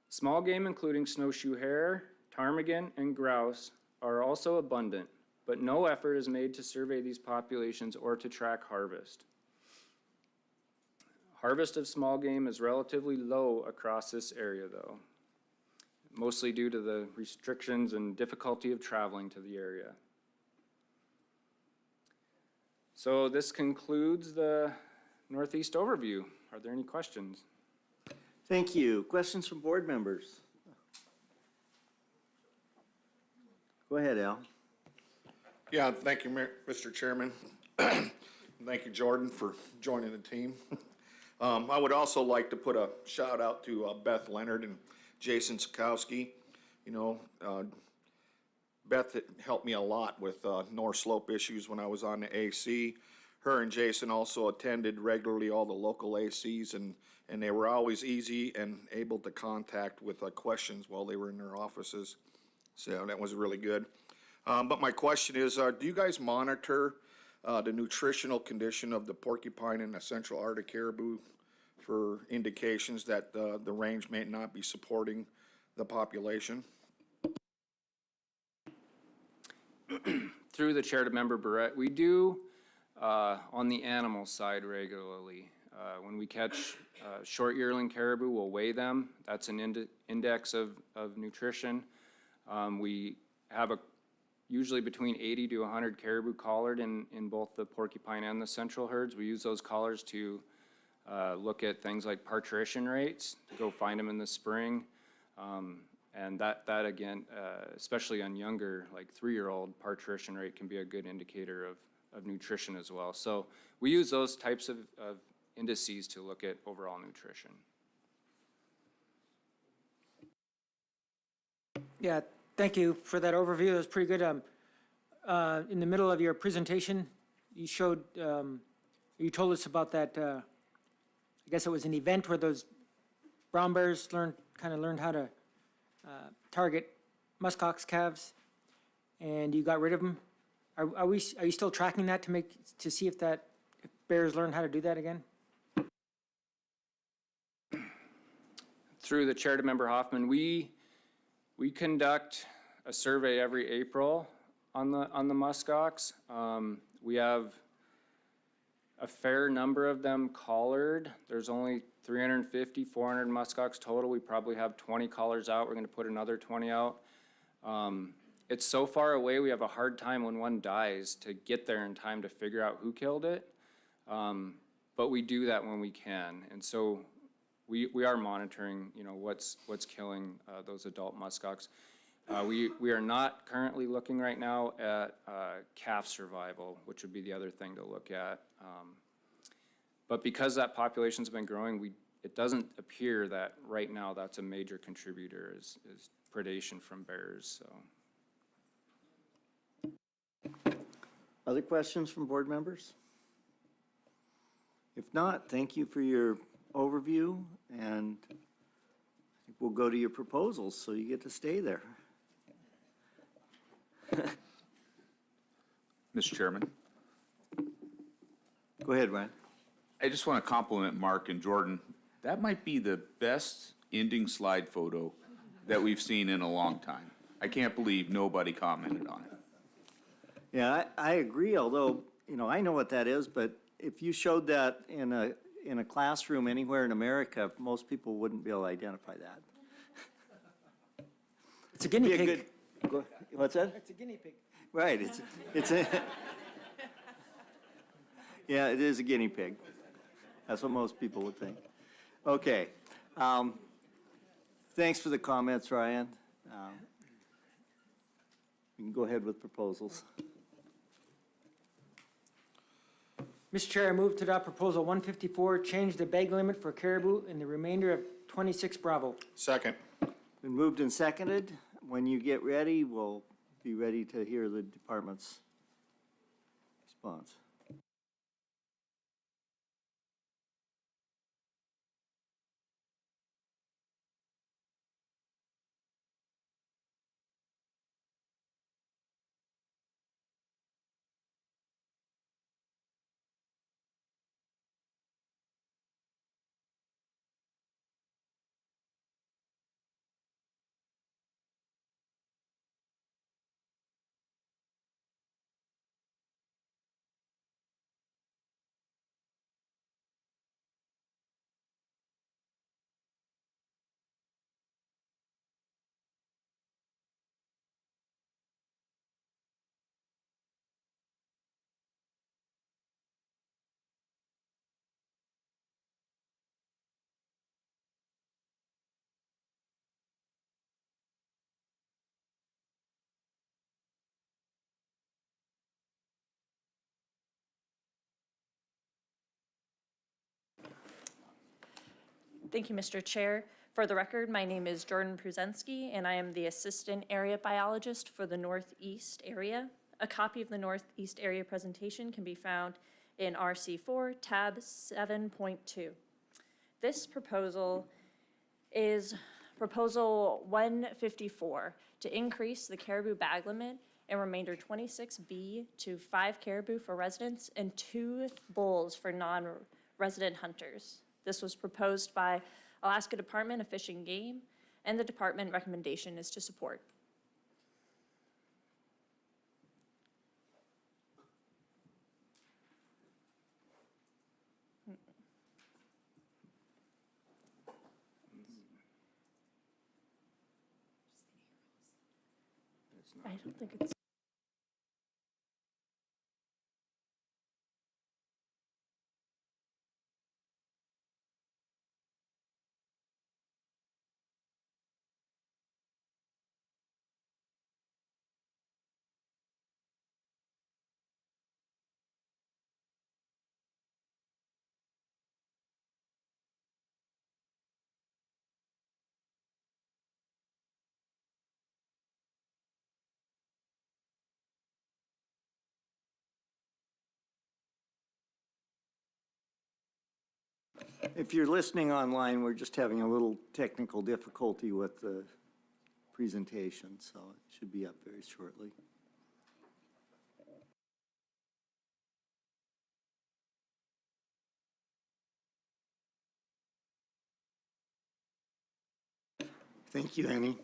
Small game including snowshoe hare, ptarmigan, and grouse are also abundant, but no effort is made to survey these populations or to track harvest. Harvest of small game is relatively low across this area though, mostly due to the restrictions and difficulty of traveling to the area. So this concludes the Northeast overview. Are there any questions? Thank you. Questions from board members? Go ahead, Al. Yeah, thank you, Mr. Chairman. Thank you, Jordan, for joining the team. I would also like to put a shout out to Beth Leonard and Jason Sikowski. You know, Beth helped me a lot with North Slope issues when I was on the AC. her and Jason also attended regularly all the local ACs, and they were always easy and able to contact with questions while they were in their offices. So that was really good. But my question is, do you guys monitor the nutritional condition of the porcupine and the central Arctic caribou for indications that the range may not be supporting the population? Through the chair to Member Barrett, we do on the animal side regularly. When we catch short yearling caribou, we'll weigh them. That's an index of nutrition. We have usually between 80 to 100 caribou collared in both the porcupine and the central herds. We use those collars to look at things like parturition rates, to go find them in the spring. And that again, especially on younger, like 3-year-old, parturition rate can be a good indicator of nutrition as well. So we use those types of indices to look at overall nutrition. Yeah, thank you for that overview. That was pretty good. In the middle of your presentation, you showed, you told us about that, I guess it was an event where those brown bears kind of learned how to target muskox calves, and you got rid of them. Are you still tracking that to see if bears learn how to do that again? Through the chair to Member Hoffman, we conduct a survey every April on the muskox. We have a fair number of them collared. There's only 350, 400 muskox total. We probably have 20 collars out. We're going to put another 20 out. It's so far away, we have a hard time when one dies to get there in time to figure out who killed it. But we do that when we can. And so we are monitoring, what's killing those adult muskox. We are not currently looking right now at calf survival, which would be the other thing to look at. But because that population's been growing, it doesn't appear that right now that's a major contributor is predation from bears. So. Other questions from board members? If not, thank you for your overview, and I think we'll go to your proposals, so you get to stay there. Mr. Chairman, Go ahead, Ryan. I just want to compliment Mark and Jordan. That might be the best ending slide photo that we've seen in a long time. I can't believe nobody commented on it. Yeah, I agree, although, I know what that is, but if you showed that in a classroom anywhere in America, most people wouldn't be able to identify that. It's a guinea pig. What's that? It's a guinea pig. Right, it's a, yeah, it is a guinea pig. That's what most people would think. Okay. Thanks for the comments, Ryan. We can go ahead with proposals. Mr. Chair, I move to adopt Proposal 154, change the bag limit for caribou in the remainder of 26 Bravo. Second. Been moved and seconded. When you get ready, we'll be ready to hear the department's response. Thank you, Mr. Chair. For the record, my name is Jordan Pruzensky, and I am the Assistant Area Biologist for the Northeast Area. A copy of the Northeast Area presentation can be found in RC4, tab 7.2. This proposal is Proposal 154 to increase the caribou bag limit in remainder 26B to 5 caribou for residents and 2 bulls for non-resident hunters. This was proposed by Alaska Department of Fish and Game, and the department recommendation is to support. I don't think it's. If you're listening online, we're just having a little technical difficulty with the presentation, so it should be up very shortly. Thank you, Annie.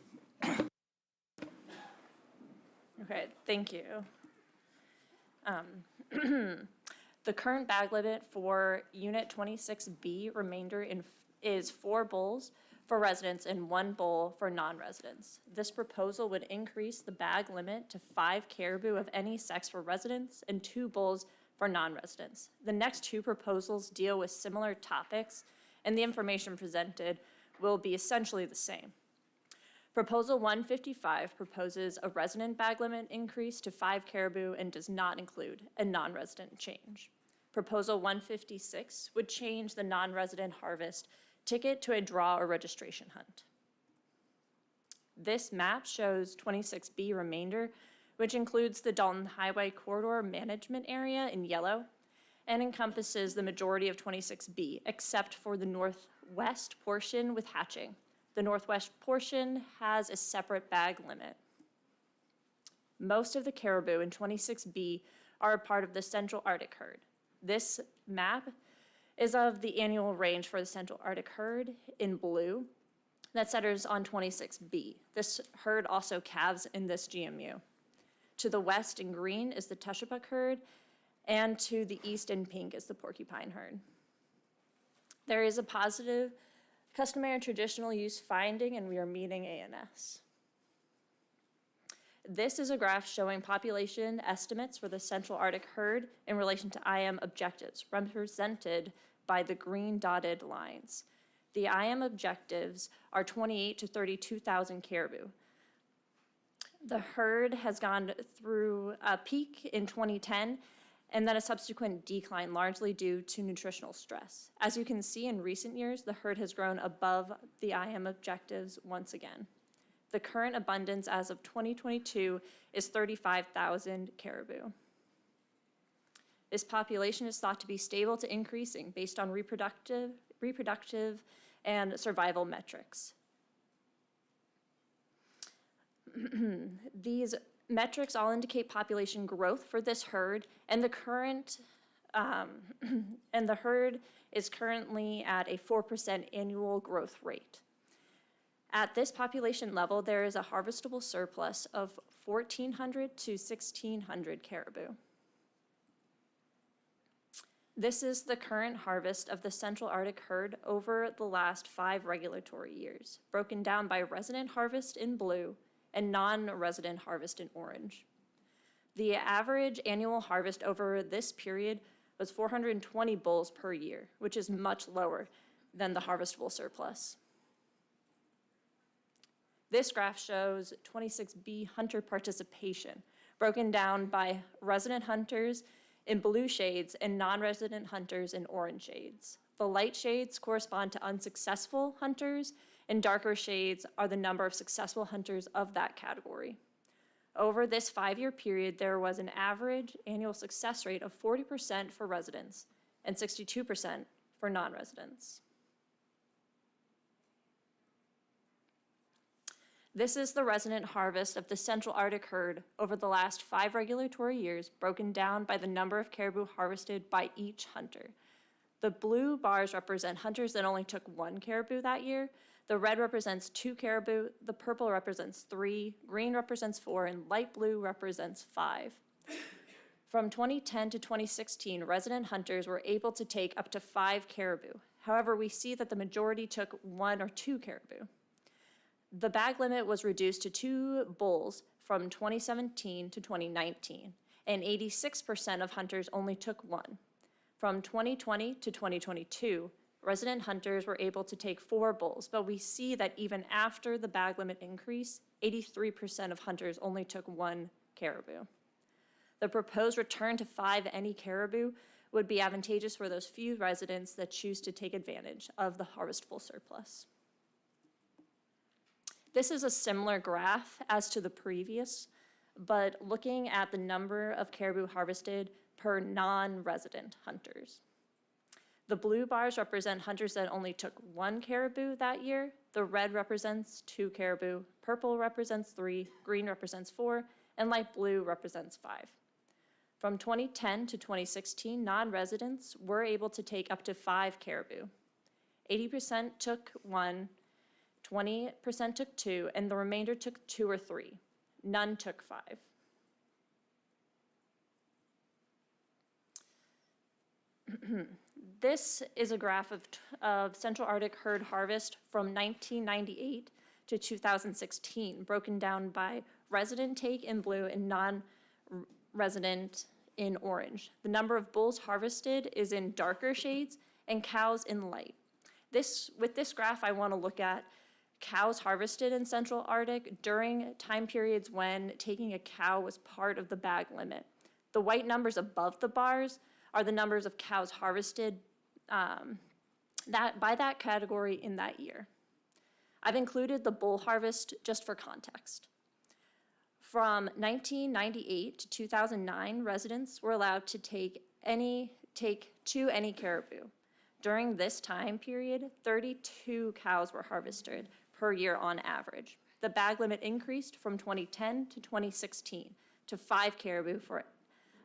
Okay, thank you. The current bag limit for Unit 26B remainder is 4 bulls for residents and 1 bull for non-residents. This proposal would increase the bag limit to 5 caribou of any sex for residents and 2 bulls for non-residents. The next 2 proposals deal with similar topics, and the information presented will be essentially the same. Proposal 155 proposes a resident bag limit increase to 5 caribou and does not include a non-resident change. Proposal 156 would change the non-resident harvest ticket to a draw or registration hunt. This map shows 26B remainder, which includes the Dalton Highway Corridor Management Area in yellow and encompasses the majority of 26B, except for the northwest portion with hatching. The northwest portion has a separate bag limit. Most of the caribou in 26B are a part of the Central Arctic herd. This map is of the annual range for the Central Arctic herd in blue that centers on 26B. This herd also calves in this GMU. To the west in green is the Tushipuk herd, and to the east in pink is the porcupine herd. There is a positive customary and traditional use finding, and we are meeting ANS. This is a graph showing population estimates for the Central Arctic herd in relation to IM objectives, represented by the green dotted lines. The IM objectives are 28 to 32,000 caribou. The herd has gone through a peak in 2010 and then a subsequent decline, largely due to nutritional stress. As you can see, in recent years, the herd has grown above the IM objectives once again. The current abundance as of 2022 is 35,000 caribou. This population is thought to be stable to increasing based on reproductive and survival metrics. These metrics all indicate population growth for this herd, and the herd is currently at a 4% annual growth rate. At this population level, there is a harvestable surplus of 1,400 to 1,600 caribou. This is the current harvest of the Central Arctic herd over the last 5 regulatory years, broken down by resident harvest in blue and non-resident harvest in orange. The average annual harvest over this period was 420 bulls per year, which is much lower than the harvestable surplus. This graph shows 26B hunter participation, broken down by resident hunters in blue shades and non-resident hunters in orange shades. The light shades correspond to unsuccessful hunters, and darker shades are the number of successful hunters of that category. Over this 5-year period, there was an average annual success rate of 40% for residents and 62% for non-residents. This is the resident harvest of the Central Arctic herd over the last 5 regulatory years, broken down by the number of caribou harvested by each hunter. The blue bars represent hunters that only took 1 caribou that year. The red represents 2 caribou, the purple represents 3, green represents 4, and light blue represents 5. From 2010 to 2016, resident hunters were able to take up to 5 caribou. However, we see that the majority took 1 or 2 caribou. The bag limit was reduced to 2 bulls from 2017 to 2019, and 86% of hunters only took 1. From 2020 to 2022, resident hunters were able to take 4 bulls, but we see that even after the bag limit increase, 83% of hunters only took 1 caribou. The proposed return to 5 any caribou would be advantageous for those few residents that choose to take advantage of the harvestable surplus. This is a similar graph as to the previous, but looking at the number of caribou harvested per non-resident hunters. The blue bars represent hunters that only took 1 caribou that year. The red represents 2 caribou, purple represents 3, green represents 4, and light blue represents 5. From 2010 to 2016, non-residents were able to take up to 5 caribou. 80% took 1, 20% took 2, and the remainder took 2 or 3. None took 5. This is a graph of Central Arctic herd harvest from 1998 to 2016, broken down by resident take in blue and non-resident in orange. The number of bulls harvested is in darker shades and cows in light. With this graph, I want to look at cows harvested in Central Arctic during time periods when taking a cow was part of the bag limit. The white numbers above the bars are the numbers of cows harvested by that category in that year. I've included the bull harvest just for context. From 1998 to 2009, residents were allowed to take 2 any caribou. During this time period, 32 cows were harvested per year on average. The bag limit increased from 2010 to 2016 to 5 caribou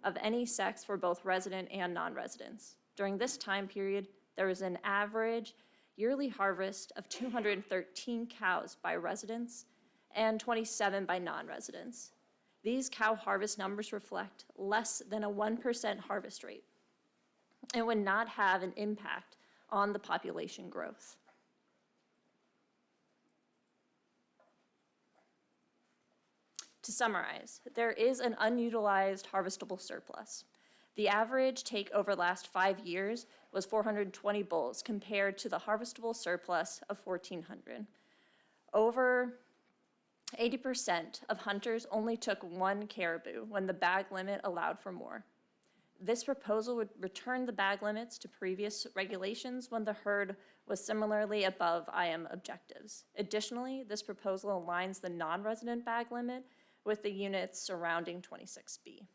of any sex for both resident and non-residents. During this time period, there was an average yearly harvest of 213 cows by residents and 27 by non-residents. These cow harvest numbers reflect less than a 1% harvest rate and would not have an impact on the population growth. To summarize, there is an unutilized harvestable surplus. The average take over the last 5 years was 420 bulls compared to the harvestable surplus of 1,400. Over 80% of hunters only took 1 caribou when the bag limit allowed for more. This proposal would return the bag limits to previous regulations when the herd was similarly above IM objectives. Additionally, this proposal aligns the non-resident bag limit with the units surrounding 26B.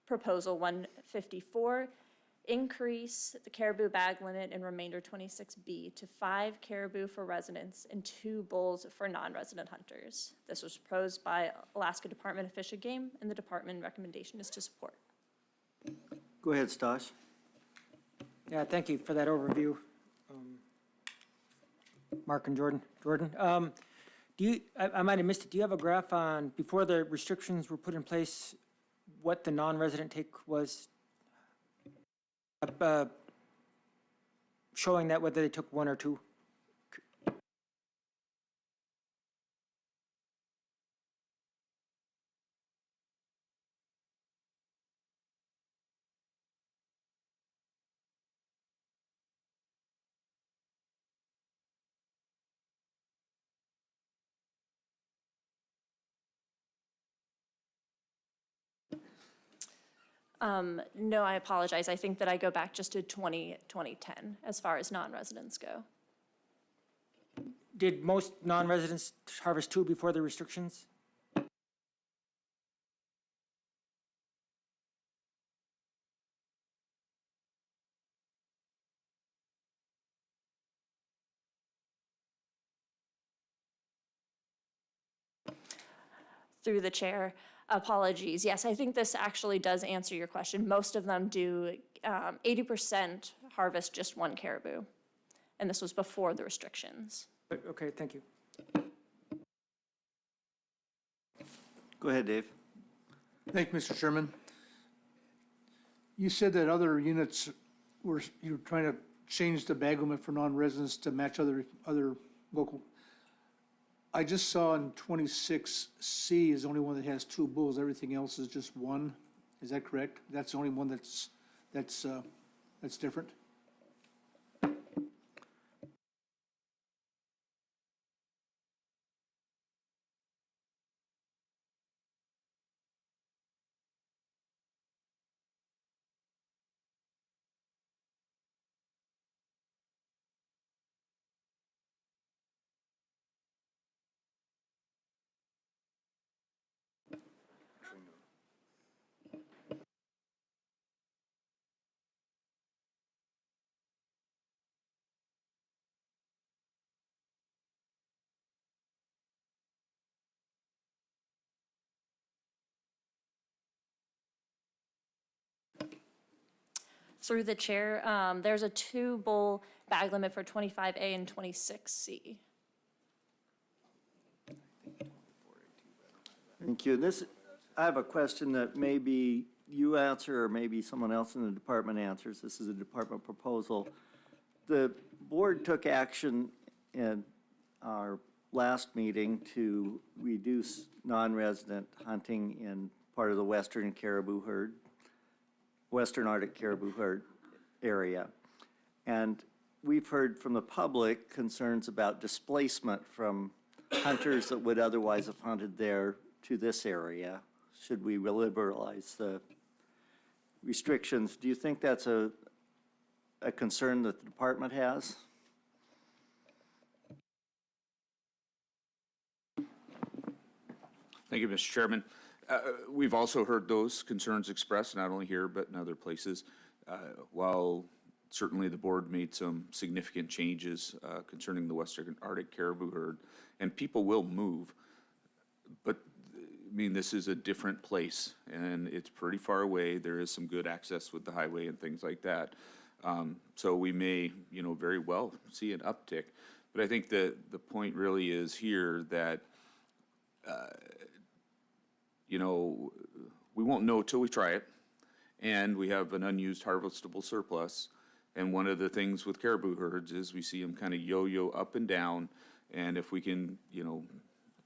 Proposal 154, increase the caribou bag limit in remainder 26B to 5 caribou for residents and 2 bulls for non-resident hunters. This was proposed by Alaska Department of Fish and Game, and the department recommendation is to support. Go ahead, Stosh. Yeah, thank you for that overview, Mark and Jordan. I might have missed it, do you have a graph on, before the restrictions were put in place, what the non-resident take was? Showing that whether they took 1 or 2? No, I apologize. I think that I go back just to 2010 as far as non-residents go. did most non-residents harvest two before the restrictions? Through the chair, apologies. Yes, I think this actually does answer your question. Most of them do, 80% harvest just one caribou. And this was before the restrictions. Okay, thank you. Go ahead, Dave. Thank you, Mr. Chairman. You said that other units were, you were trying to change the bag limit for non-residents to match other local. I just saw in 26C is the only one that has two bulls. Everything else is just one. Is that correct? That's the only one that's different? Through the chair, there's a 2-bull bag limit for 25A and 26C. Thank you. I have a question that maybe you answer or maybe someone else in the department answers. This is a department proposal. The board took action in our last meeting to reduce non-resident hunting in part of the western caribou herd, western Arctic caribou herd area. And we've heard from the public concerns about displacement from hunters that would otherwise have hunted there to this area. Should we liberalize the restrictions? Do you think that's a concern that the department has? Thank you, Mr. Chairman. We've also heard those concerns expressed, not only here, but in other places. While certainly the board made some significant changes concerning the western Arctic caribou herd, and people will move, but I mean, this is a different place, and it's pretty far away. There is some good access with the highway and things like that. So we may, very well see an uptick. But I think the point really is here that, we won't know till we try it, and we have an unused harvestable surplus. And one of the things with caribou herds is we see them kind of yo-yo up and down, and if we can,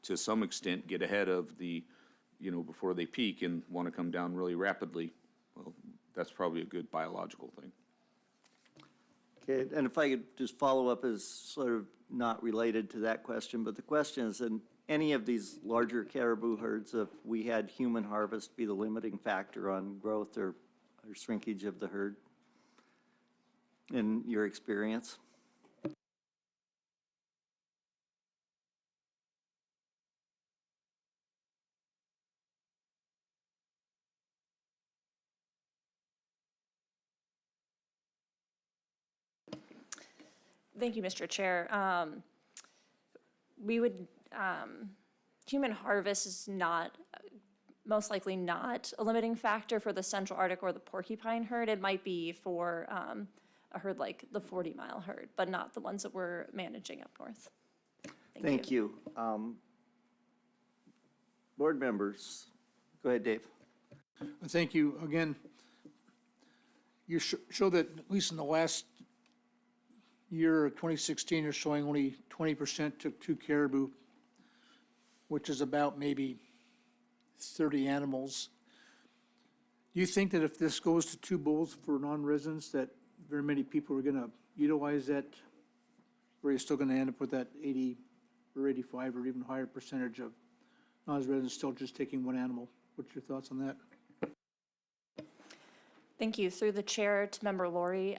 to some extent get ahead of the, before they peak and want to come down really rapidly, well, that's probably a good biological thing. Okay, and if I could just follow up as sort of not related to that question, but the question is, in any of these larger caribou herds, if we had human harvest be the limiting factor on growth or shrinkage of the herd, in your experience? Thank you, Mr. Chair. Human harvest is not, most likely not a limiting factor for the Central Arctic or the porcupine herd. It might be for a herd like the 40-mile herd, but not the ones that we're managing up north. Thank you. Board members, go ahead, Dave. Thank you. Again, you show that at least in the last year of 2016, you're showing only 20% took two caribou, which is about maybe 30 animals. Do you think that if this goes to two bulls for non-residents, that very many people are going to utilize that, or are you still going to end up with that 80 or 85 or even higher percentage of non-residents still just taking one animal? What's your thoughts on that? Thank you. Through the chair to Member Laurie,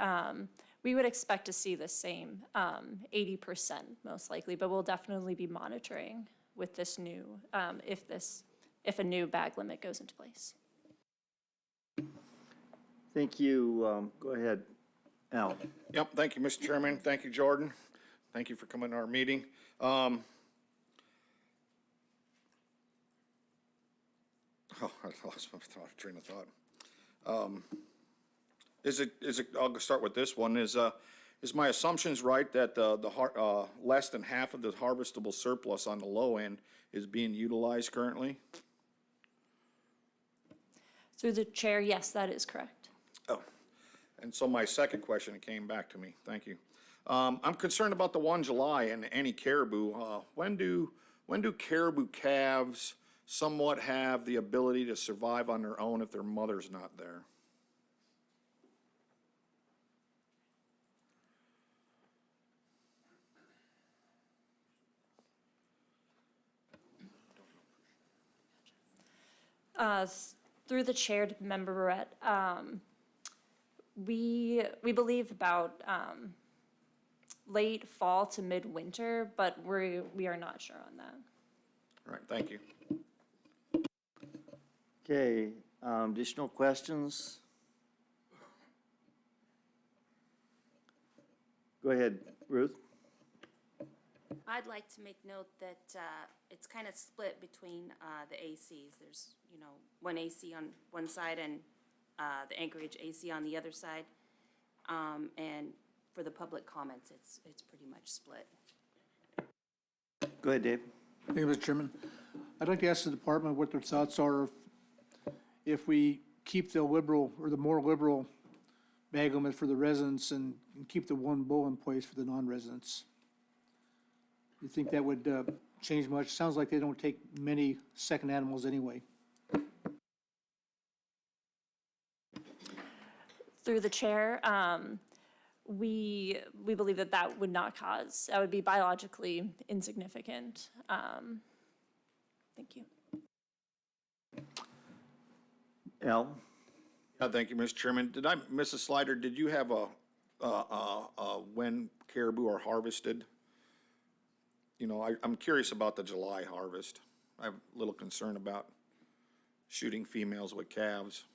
we would expect to see the same 80% most likely, but we'll definitely be monitoring with this new, if a new bag limit goes into place. Thank you. Go ahead, Al. Yep, thank you, Mr. Chairman. Thank you, Jordan. Thank you for coming to our meeting. I lost my train of thought. I'll start with this one. Is my assumptions right that less than half of the harvestable surplus on the low end is being utilized currently? Through the chair, yes, that is correct. Oh, and so my second question, it came back to me. Thank you. I'm concerned about the 1 July and any caribou. When do caribou calves somewhat have the ability to survive on their own if their mother's not there? Through the chair to Member Barrett, we believe about late fall to midwinter, but we are not sure on that. All right, thank you. Okay, additional questions? Go ahead, Ruth. I'd like to make note that it's kind of split between the ACs. There's, one AC on one side and the Anchorage AC on the other side. And for the public comments, it's pretty much split. Go ahead, Dave. Thank you, Mr. Chairman. I'd like to ask the department what their thoughts are if we keep the liberal or the more liberal bag limit for the residents and keep the one bull in place for the non-residents. You think that would change much? Sounds like they don't take many second animals anyway. Through the chair, we believe that would be biologically insignificant. Thank you. Al? Thank you, Mr. Chairman. Mrs. Slider, did you have when caribou are harvested? I'm curious about the July harvest. I have a little concern about shooting females with calves.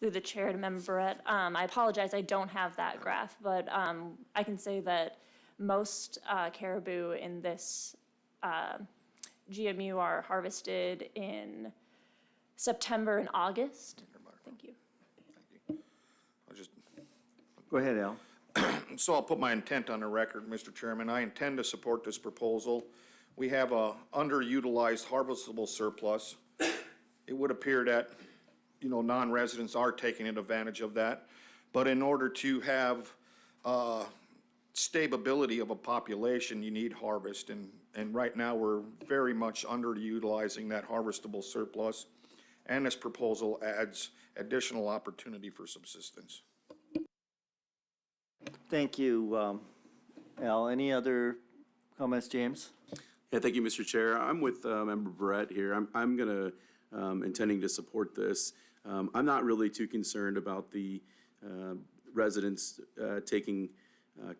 Through the chair to Member Barrett, I apologize, I don't have that graph, but I can say that most caribou in this GMU are harvested in September and August. Thank you. Go ahead, Al. So I'll put my intent on the record, Mr. Chairman. I intend to support this proposal. We have a underutilized harvestable surplus. It would appear that, non-residents are taking advantage of that. But in order to have stability of a population, you need harvest. And right now, we're very much underutilizing that harvestable surplus. And this proposal adds additional opportunity for subsistence. Thank you, Al. Any other comments, James? Yeah, thank you, Mr. Chair. I'm with Member Barrett here. I'm going to, intending to support this. I'm not really too concerned about the residents taking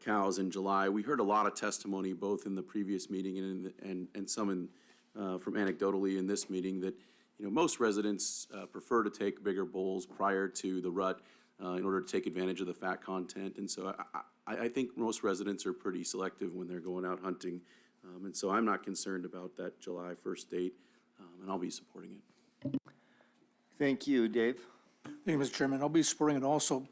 cows in July. We heard a lot of testimony both in the previous meeting and some from anecdotally in this meeting that most residents prefer to take bigger bulls prior to the rut in order to take advantage of the fat content. And so I think most residents are pretty selective when they're going out hunting. And so I'm not concerned about that July 1st date, and I'll be supporting it. Thank you, Dave. Thank you, Mr. Chairman. I'll be supporting it also.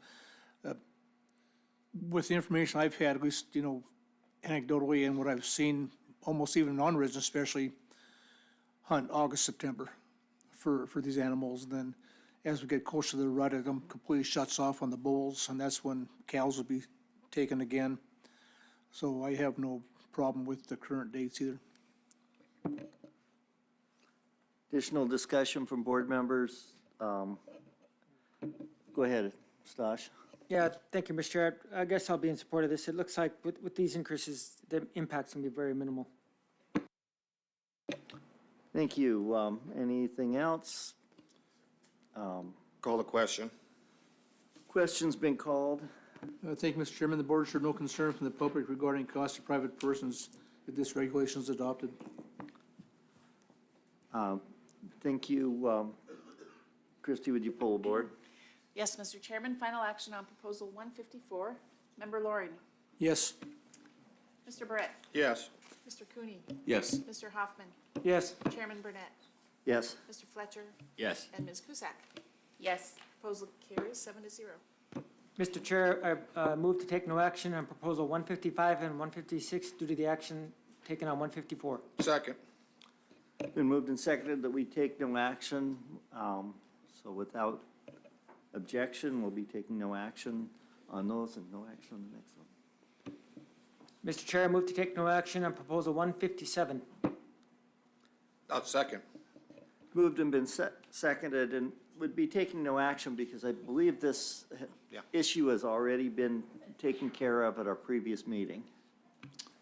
With the information I've had, at least, anecdotally and what I've seen, almost even non-residents especially, hunt August, September for these animals. Then as we get closer to the rut, it completely shuts off on the bulls, and that's when cows will be taken again. So I have no problem with the current dates either. Additional discussion from board members? Go ahead, Stosh. Yeah, thank you, Mr. Chair. I guess I'll be in support of this. It looks like with these increases, the impact's gonna be very minimal. Thank you. Anything else? Call the question. Question's been called. Thank you, Mr. Chairman. The board showed no concern from the public regarding costs to private persons if this regulation is adopted. Thank you. Christie, would you pull the board? Yes, Mr. Chairman, final action on Proposal 154. Member Loring, Yes. Mr. Barrett, Yes. Mr. Cooney, Yes. Mr. Hoffman, Yes. Chairman Burnett, Yes. Mr. Fletcher, Yes. and Ms. Cusack. Yes. Proposal carries 7-0. Mr. Chair, I move to take no action on Proposal 155 and 156 due to the action taken on 154. Second. Been moved and seconded that we take no action. So without objection, we'll be taking no action on those and no action on the next one. Mr. Chair, I move to take no action on Proposal 157. Second. Moved and been seconded and would be taking no action because I believe this Yeah. issue has already been taken care of at our previous meeting.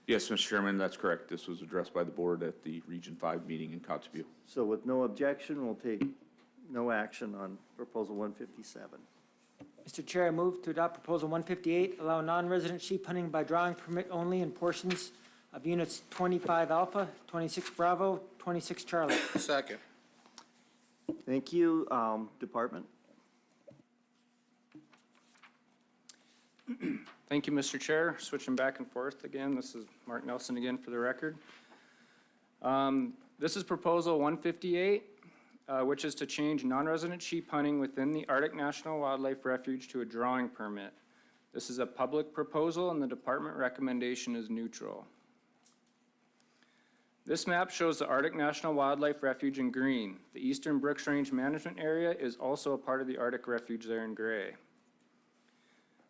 Yes, Mr. Chairman, that's correct. This was addressed by the board at the Region 5 meeting in Kotzebue. So with no objection, we'll take no action on Proposal 157. Mr. Chair, I move to adopt Proposal 158, allow non-resident sheep hunting by drawing permit only in portions of Units 25 Alpha, 26 Bravo, 26 Charlie. Second. Thank you. Department? Thank you, Mr. Chair. Switching back and forth again. This is Mark Nelson again for the record. This is Proposal 158, which is to change non-resident sheep hunting within the Arctic National Wildlife Refuge to a drawing permit. This is a public proposal and the department recommendation is neutral. This map shows the Arctic National Wildlife Refuge in green. The Eastern Brooks Range Management Area is also a part of the Arctic Refuge there in gray.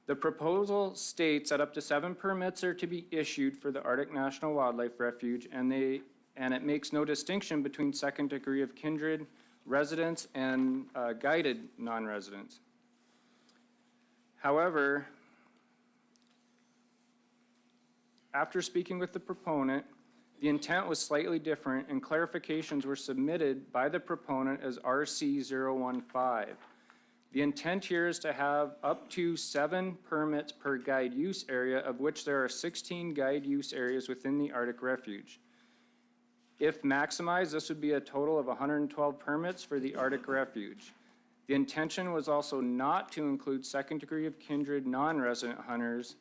The proposal states that up to 7 permits are to be issued for the Arctic National Wildlife Refuge, and it makes no distinction between second degree of kindred residents and guided non-residents. However, after speaking with the proponent, the intent was slightly different and clarifications were submitted by the proponent as RC015. The intent here is to have up to 7 permits per guide use area, of which there are 16 guide use areas within the Arctic Refuge. If maximized, this would be a total of 112 permits for the Arctic Refuge. The intention was also not to include second degree of kindred non-resident hunters,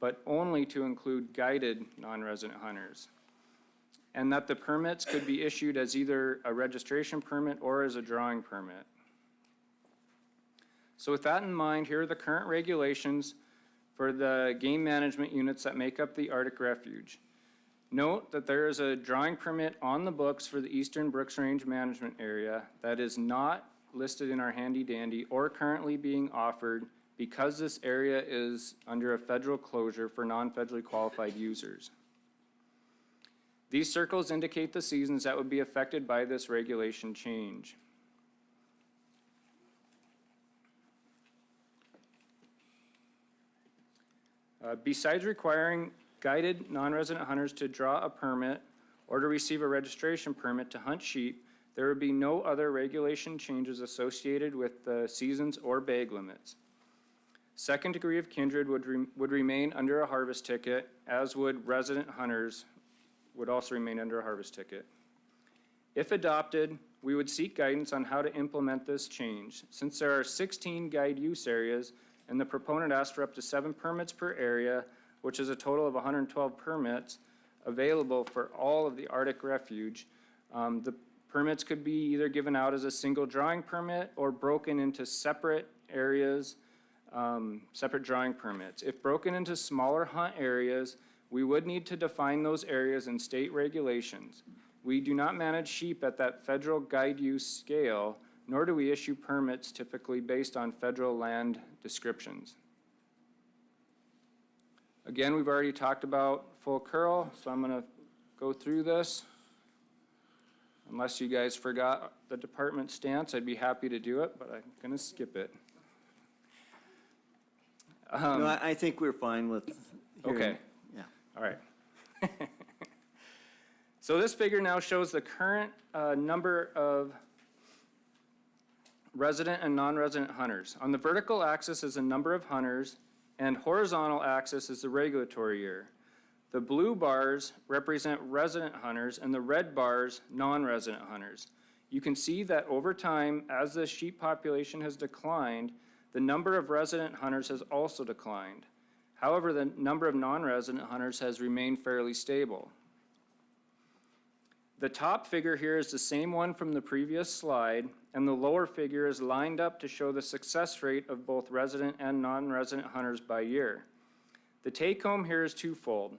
but only to include guided non-resident hunters. And that the permits could be issued as either a registration permit or as a drawing permit. So with that in mind, here are the current regulations for the game management units that make up the Arctic Refuge. Note that there is a drawing permit on the books for the Eastern Brooks Range Management Area that is not listed in our handy dandy or currently being offered because this area is under a federal closure for non-federally qualified users. These circles indicate the seasons that would be affected by this regulation change. Besides requiring guided non-resident hunters to draw a permit or to receive a registration permit to hunt sheep, there would be no other regulation changes associated with the seasons or bag limits. Second degree of kindred would remain under a harvest ticket, as would resident hunters would also remain under a harvest ticket. If adopted, we would seek guidance on how to implement this change. Since there are 16 guide use areas and the proponent asked for up to 7 permits per area, which is a total of 112 permits available for all of the Arctic Refuge, the permits could be either given out as a single drawing permit or broken into separate areas, separate drawing permits. If broken into smaller hunt areas, we would need to define those areas in state regulations. We do not manage sheep at that federal guide use scale, nor do we issue permits typically based on federal land descriptions. Again, we've already talked about full curl, so I'm going to go through this. Unless you guys forgot the department stance, I'd be happy to do it, but I'm going to skip it. No, I think we're fine with hearing. Okay. Yeah. All right. So this figure now shows the current number of resident and non-resident hunters. On the vertical axis is the number of hunters, and horizontal axis is the regulatory year. The blue bars represent resident hunters, and the red bars, non-resident hunters. You can see that over time, as the sheep population has declined, the number of resident hunters has also declined. However, the number of non-resident hunters has remained fairly stable. The top figure here is the same one from the previous slide, and the lower figure is lined up to show the success rate of both resident and non-resident hunters by year. The take-home here is twofold.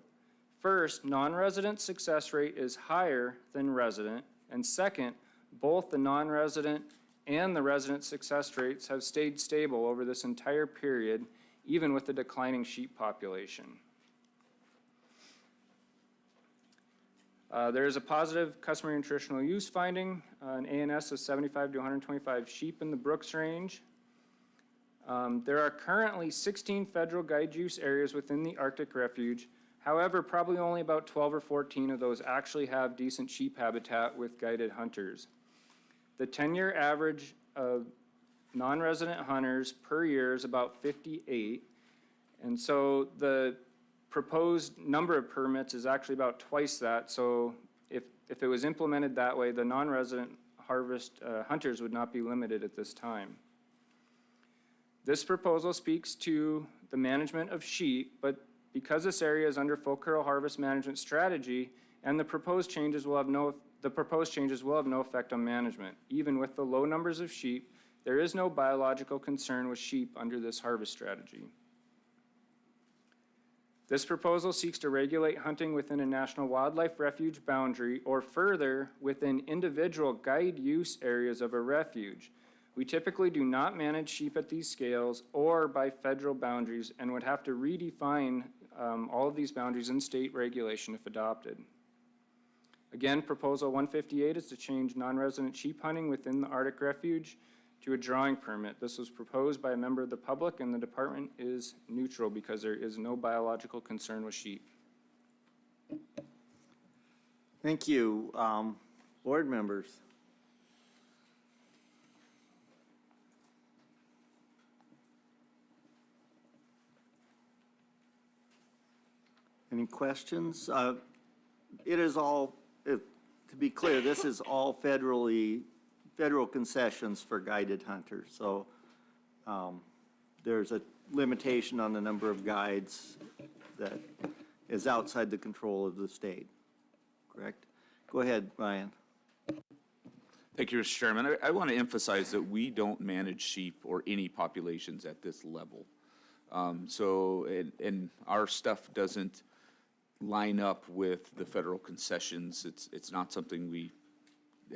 First, non-resident success rate is higher than resident, and second, both the non-resident and the resident success rates have stayed stable over this entire period, even with the declining sheep population. There is a positive customary and traditional use finding, an ANS of 75 to 125 sheep in the Brooks Range. There are currently 16 federal guide use areas within the Arctic Refuge. However, probably only about 12 or 14 of those actually have decent sheep habitat with guided hunters. The 10-year average of non-resident hunters per year is about 58. And so the proposed number of permits is actually about twice that. So if it was implemented that way, the non-resident hunters would not be limited at this time. This proposal speaks to the management of sheep, but because this area is under full curl harvest management strategy, and the proposed changes will have no effect on management. Even with the low numbers of sheep, there is no biological concern with sheep under this harvest strategy. This proposal seeks to regulate hunting within a National Wildlife Refuge boundary or further within individual guide use areas of a refuge. We typically do not manage sheep at these scales or by federal boundaries and would have to redefine all of these boundaries in state regulation if adopted. Again, Proposal 158 is to change non-resident sheep hunting within the Arctic Refuge to a drawing permit. This was proposed by a member of the public, and the department is neutral because there is no biological concern with sheep. Thank you. Board members. Any questions? It is all, to be clear, this is all federal concessions for guided hunters. So there's a limitation on the number of guides that is outside the control of the state, correct? Go ahead, Ryan. Thank you, Mr. Chairman. I want to emphasize that we don't manage sheep or any populations at this level. And our stuff doesn't line up with the federal concessions. It's not something we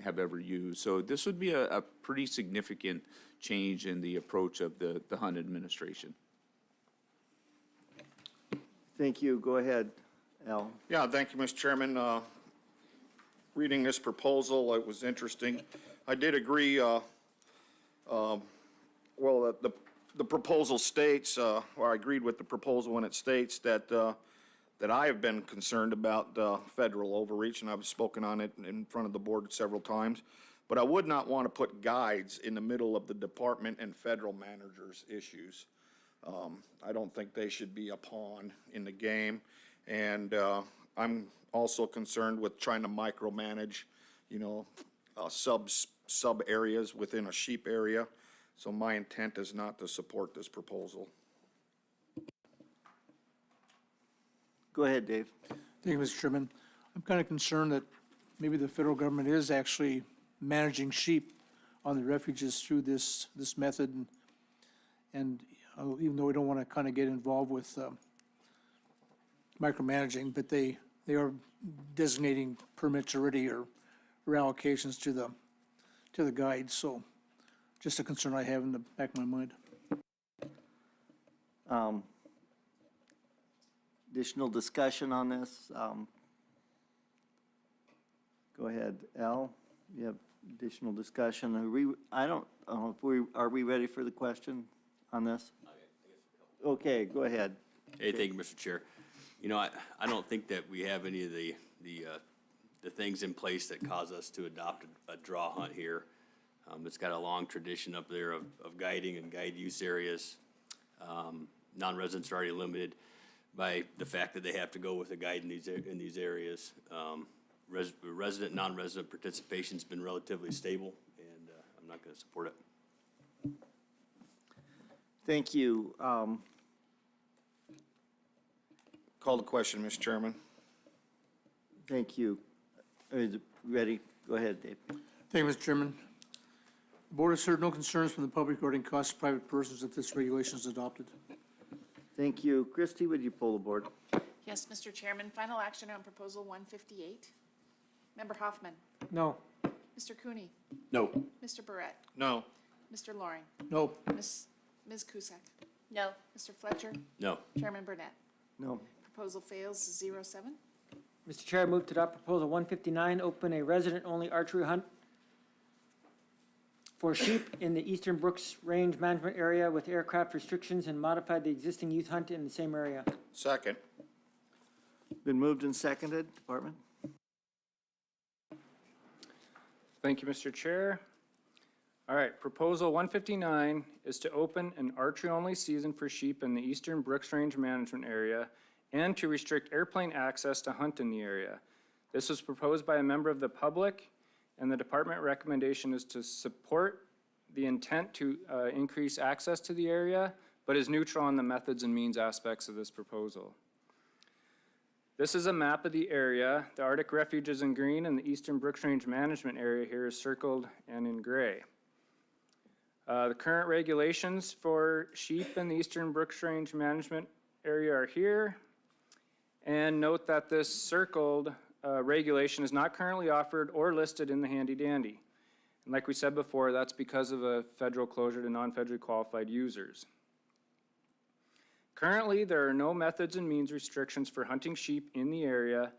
have ever used. So this would be a pretty significant change in the approach of the Hunt Administration. Thank you. Go ahead, Al. Yeah, thank you, Mr. Chairman. Reading this proposal, it was interesting. I did agree, well, the proposal states, or I agreed with the proposal when it states that that I have been concerned about federal overreach, and I've spoken on it in front of the board several times. But I would not want to put guides in the middle of the department and federal managers' issues. I don't think they should be a pawn in the game. And I'm also concerned with trying to micromanage, you know, sub areas within a sheep area. So my intent is not to support this proposal. Go ahead, Dave. Thank you, Mr. Chairman. I'm kind of concerned that maybe the federal government is actually managing sheep on the refuges through this method. And even though we don't want to kind of get involved with micromanaging, but they are designating permits already or allocations to the guides. So just a concern I have in the back of my mind. Additional discussion on this? Go ahead, Al. You have additional discussion. I don't know if are we ready for the question on this? Okay, go ahead. Hey, thank you, Mr. Chair. You know, I don't think that we have any of the things in place that cause us to adopt a draw hunt here. It's got a long tradition up there of guiding and guide use areas. Non-residents are already limited by the fact that they have to go with a guide in these areas. Resident, non-resident participation's been relatively stable, and I'm not gonna support it. Thank you. Call the question, Mr. Chairman. Thank you. Is it ready? Go ahead, Dave. Thank you, Mr. Chairman. The board has heard no concerns from the public regarding costs of private persons if this regulation is adopted. Thank you. Christie, would you pull the board? Yes, Mr. Chairman, final action on Proposal 158. Member Hoffman. No. Mr. Cooney. No. Mr. Barrett. No. Mr. Loring. No. Ms. Cusack. No. Mr. Fletcher. No. Chairman Burnett. No. Proposal fails 0-7. Mr. Chair, I move to adopt Proposal 159, open a resident-only archery hunt for sheep in the Eastern Brooks Range Management Area with aircraft restrictions and modify the existing youth hunt in the same area. Second. Been moved and seconded. Department? Thank you, Mr. Chair. All right, Proposal 159 is to open an archery-only season for sheep in the Eastern Brooks Range Management Area and to restrict airplane access to hunt in the area. This was proposed by a member of the public, and the department recommendation is to support the intent to increase access to the area, but is neutral on the methods and means aspects of this proposal. This is a map of the area. The Arctic Refuge is in green, and the Eastern Brooks Range Management Area here is circled and in gray. The current regulations for sheep in the Eastern Brooks Range Management Area are here. And note that this circled regulation is not currently offered or listed in the handy-dandy. And like we said before, that's because of a federal closure to non-federally qualified users. Currently, there are no methods and means restrictions for hunting sheep in the area,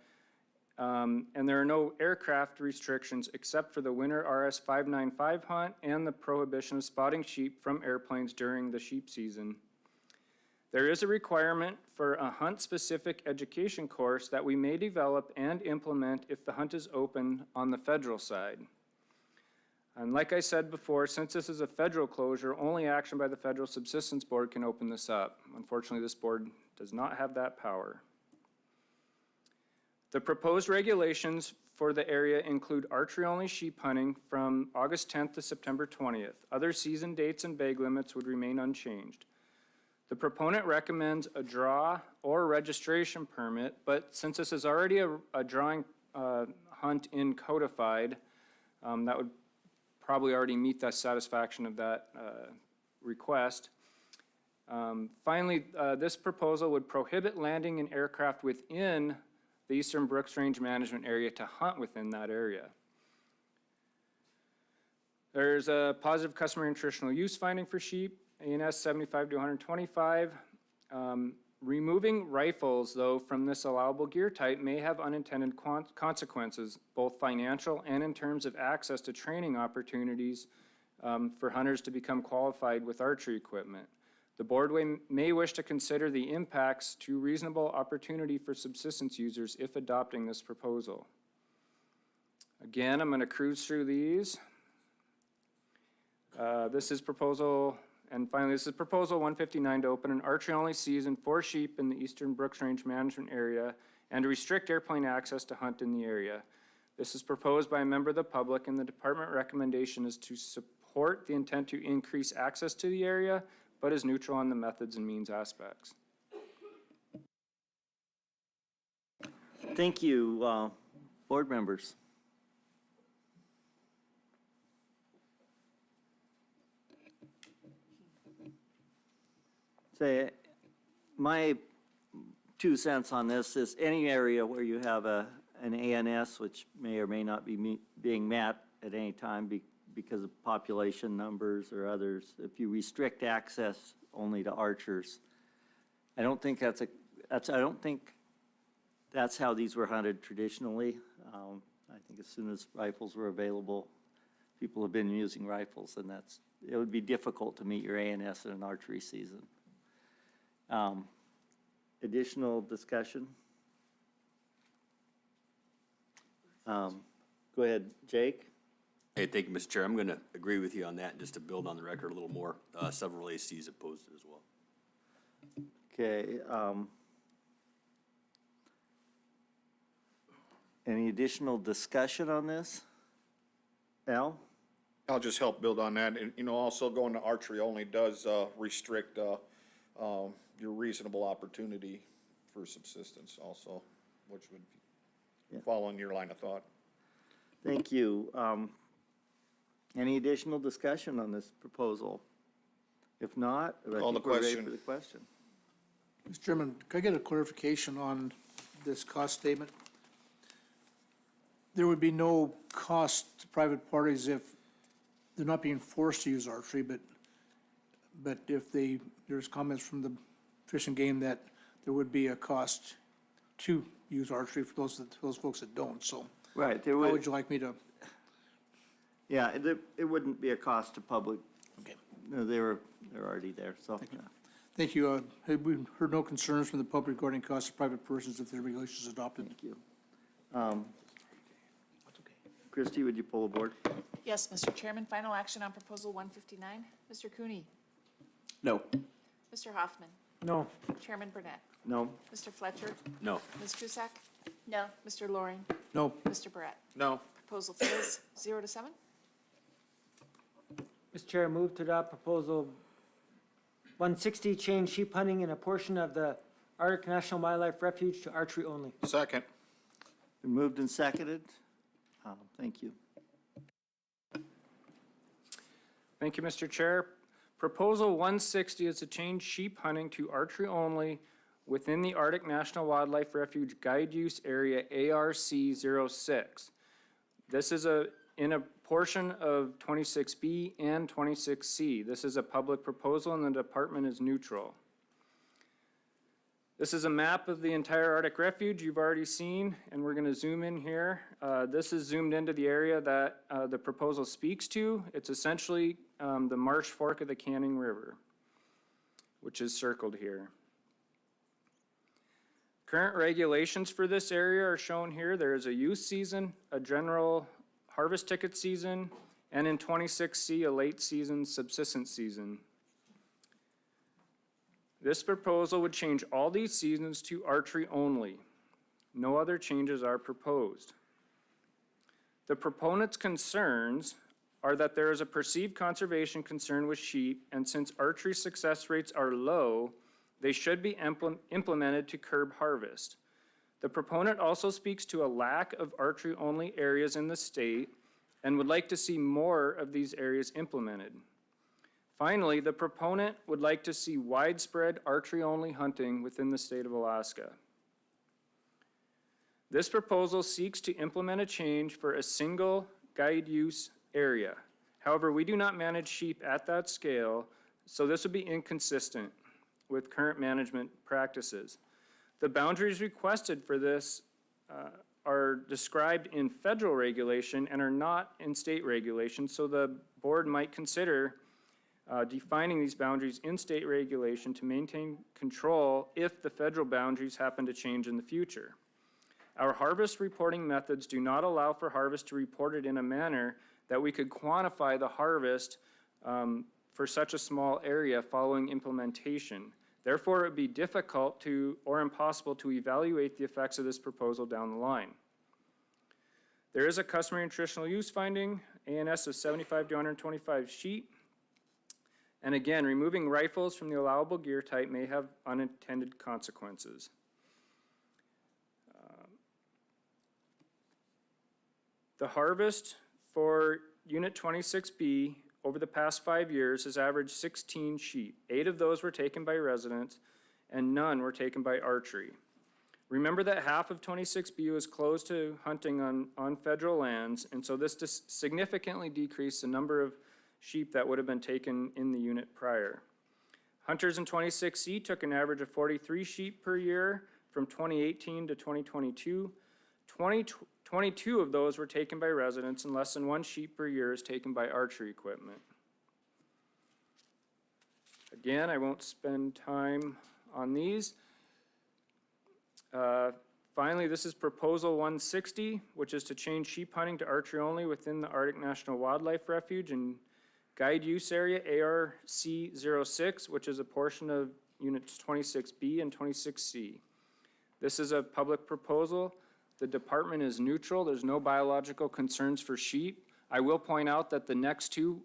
and there are no aircraft restrictions except for the winter RS-595 hunt and the prohibition of spotting sheep from airplanes during the sheep season. There is a requirement for a hunt-specific education course that we may develop and implement if the hunt is open on the federal side. And like I said before, since this is a federal closure, only action by the Federal Subsistence Board can open this up. Unfortunately, this board does not have that power. The proposed regulations for the area include archery-only sheep hunting from August 10th to September 20th. Other season dates and bag limits would remain unchanged. The proponent recommends a draw or registration permit, but since this is already a drawing hunt in codified, that would probably already meet the satisfaction of that request. Finally, this proposal would prohibit landing an aircraft within the Eastern Brooks Range Management Area to hunt within that area. There's a positive customary and traditional use finding for sheep, ANS 75 to 125. Removing rifles, though, from this allowable gear type may have unintended consequences, both financial and in terms of access to training opportunities for hunters to become qualified with archery equipment. The board may wish to consider the impacts to reasonable opportunity for subsistence users if adopting this proposal. Again, I'm going to cruise through these. This is proposal 159 to open an archery-only season for sheep in the Eastern Brooks Range Management Area and to restrict airplane access to hunt in the area. This is proposed by a member of the public, and the department recommendation is to support the intent to increase access to the area, but is neutral on the methods and means aspects. Thank you, board members. Say, my 2 cents on this is any area where you have an ANS, which may or may not be being met at any time because of population numbers or others, if you restrict access only to archers, I don't think that's how these were hunted traditionally. I think as soon as rifles were available, people have been using rifles, and it would be difficult to meet your ANS in an archery season. Additional discussion? Go ahead, Jake. Hey, thank you, Mr. Chair. I'm going to agree with you on that, just to build on the record a little more. Several ACs opposed it as well. Okay, any additional discussion on this? Al? I'll just help build on that. And, also going to archery only does restrict your reasonable opportunity for subsistence also, which would fall in your line of thought. Thank you. Any additional discussion on this proposal? If not, I Call the think we're ready question. for the question. Mr. Chairman, can I get a clarification on this cost statement? There would be no cost to private parties if they're not being forced to use archery, but if there's comments from the Fish and Game that there would be a cost to use archery for those folks that don't, so. Right, there How would, would you like me to? yeah, it wouldn't be a cost to public. Okay. No, they're already there, so. yeah. Thank you. We heard no concerns from the public regarding costs to private persons if the regulation is adopted. Thank you. Christie, would you pull the board? Yes, Mr. Chairman, final action on Proposal 159. Mr. Cooney? No. Mr. Hoffman? No. Chairman Burnett? No. Mr. Fletcher? No. Ms. Cusack? No. Mr. Loring? No. Mr. Barrett? No. Proposal fails, 0-7. Mr. Chair, move to adopt proposal 160, change sheep hunting in a portion of the Arctic National Wildlife Refuge to archery only. Second. Been moved and seconded. Thank you. Thank you, Mr. Chair. Proposal 160 is to change sheep hunting to archery only within the Arctic National Wildlife Refuge Guide Use Area ARC-06. This is in a portion of 26B and 26C. This is a public proposal and the department is neutral. This is a map of the entire Arctic Refuge you've already seen, and we're going to zoom in here. This is zoomed into the area that the proposal speaks to. It's essentially the Marsh Fork of the Canning River, which is circled here. Current regulations for this area are shown here. There is a youth season, a general harvest ticket season, and in 26C, a late season subsistence season. This proposal would change all these seasons to archery only. No other changes are proposed. The proponents' concerns are that there is a perceived conservation concern with sheep, and since archery success rates are low, they should be implemented to curb harvest. The proponent also speaks to a lack of archery-only areas in the state and would like to see more of these areas implemented. Finally, the proponent would like to see widespread archery-only hunting within the state of Alaska. This proposal seeks to implement a change for a single guide use area. However, we do not manage sheep at that scale, so this would be inconsistent with current management practices. The boundaries requested for this are described in federal regulation and are not in state regulation, so the board might consider defining these boundaries in state regulation to maintain control if the federal boundaries happen to change in the future. Our harvest reporting methods do not allow for harvest to report it in a manner that we could quantify the harvest for such a small area following implementation. Therefore, it would be difficult or impossible to evaluate the effects of this proposal down the line. There is a customary nutritional use finding, ANS of 75 to 125 sheep. And again, removing rifles from the allowable gear type may have unintended consequences. The harvest for Unit 26B over the past 5 years has averaged 16 sheep. 8 of those were taken by residents and none were taken by archery. Remember that half of 26B was closed to hunting on federal lands, and so this significantly decreased the number of sheep that would have been taken in the unit prior. Hunters in 26C took an average of 43 sheep per year from 2018 to 2022. 22 of those were taken by residents, and less than 1 sheep per year is taken by archery equipment. Again, I won't spend time on these. Finally, this is Proposal 160, which is to change sheep hunting to archery only within the Arctic National Wildlife Refuge and Guide Use Area, ARC-06, which is a portion of Units 26B and 26C. This is a public proposal. The department is neutral. There's no biological concerns for sheep. I will point out that the next two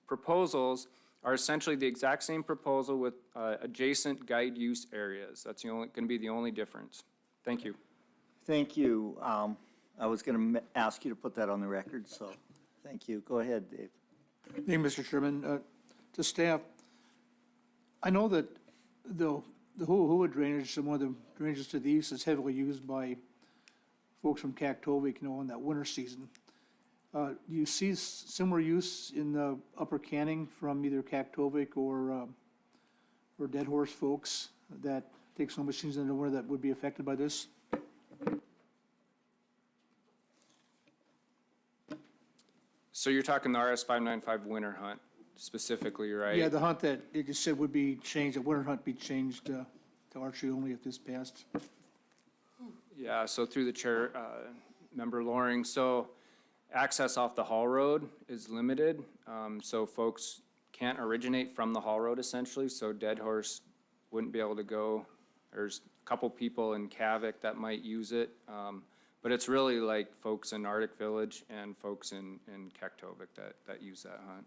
proposals are essentially the exact same proposal with adjacent guide use areas. That's going to be the only difference. Thank you. Thank you. I was going to ask you to put that on the record, so thank you. Go ahead, Dave. Thank you, Mr. Chairman. To staff, I know that the Hua drainage, one of the drainages to the east, is heavily used by folks from Kaktovik, in that winter season. Do you see similar use in the Upper Canning from either Kaktovik or Dead Horse folks that take snow machines in the winter that would be affected by this? So you're talking the RS-595 winter hunt specifically, right? Yeah, the hunt that it just said would be changed, the winter hunt be changed to archery only if this passed. Yeah, so through the chair, Member Loring, so access off the Hall Road is limited. So folks can't originate from the Hall Road essentially, so Dead Horse wouldn't be able to go. There's a couple people in Kavik that might use it. But it's really like folks in Arctic Village and folks in Kaktovik that use that hunt.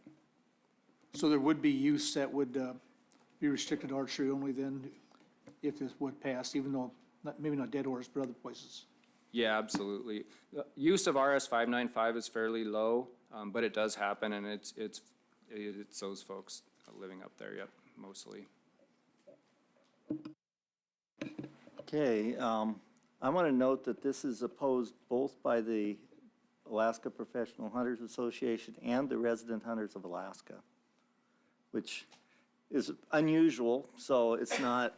So there would be use that would be restricted to archery only then if this would pass, even though, maybe not Dead Horse, but other places? Yeah, absolutely. The use of RS-595 is fairly low, but it does happen, and it's those folks living up there, yep, mostly. Okay, I want to note that this is opposed both by the Alaska Professional Hunters Association and the Resident Hunters of Alaska, which is unusual, so it's not,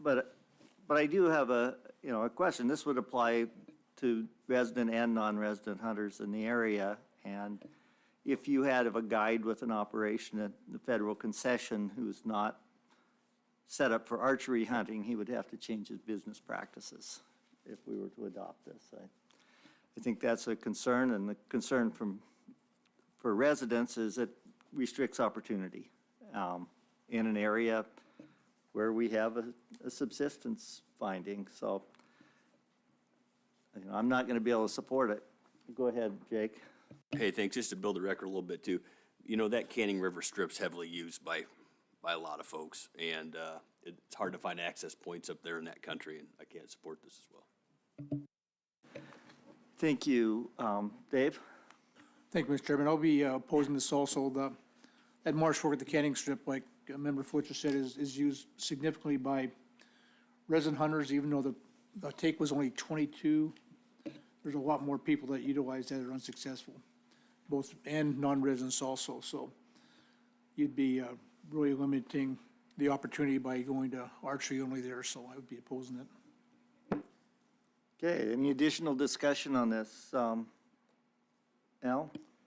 but I do have a question. This would apply to resident and non-resident hunters in the area, and if you had a guide with an operation at the federal concession who's not set up for archery hunting, he would have to change his business practices if we were to adopt this. I think that's a concern, and the concern for residents is it restricts opportunity in an area where we have a subsistence finding. So I'm not going to be able to support it. Go ahead, Jake. Hey, thanks. Just to build the record a little bit too, that Canning River Strip's heavily used by a lot of folks, and it's hard to find access points up there in that country, and I can't support this as well. Thank you. Dave? Thank you, Mr. Chairman. I'll be opposing this also. That marsh fork at the Canning Strip, like Member Fletcher said, is used significantly by resident hunters, even though the take was only 22. There's a lot more people that utilize that are unsuccessful, both and non-residents also. So you'd be really limiting the opportunity by going to archery only there, so I would be opposing it. Okay, any additional discussion on this? Al?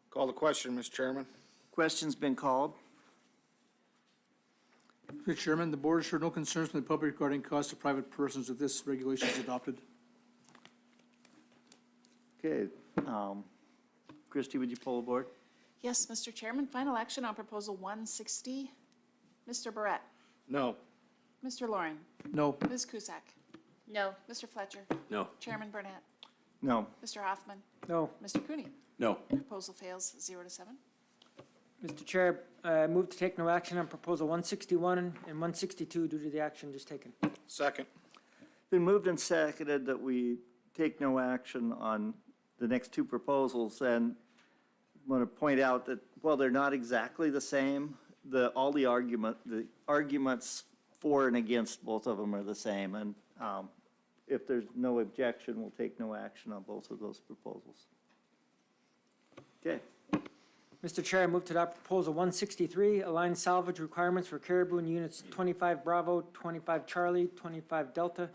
Call the question, Mr. Chairman. Question's been called. Mr. Chairman, the board has heard no concerns from the public regarding costs of private persons if this regulation is adopted. Okay, Christie, would you pull the board? Yes, Mr. Chairman, final action on Proposal 160. Mr. Barrett? No. Mr. Loring? No. Ms. Cusack? No. Mr. Fletcher? No. Chairman Burnett? No. Mr. Hoffman? No. Mr. Cooney? No. Proposal fails 0-7. Mr. Chair, I move to take no action on Proposal 161 and 162 due to the action just taken. Second. Been moved and seconded that we take no action on the next two proposals, and I want to point out that while they're not exactly the same, the arguments for and against both of them are the same, and if there's no objection, we'll take no action on both of those proposals. Okay. Mr. Chair, I move to adopt Proposal 163, align salvage requirements for caribou in units 25 Bravo, 25 Charlie, 25 Delta,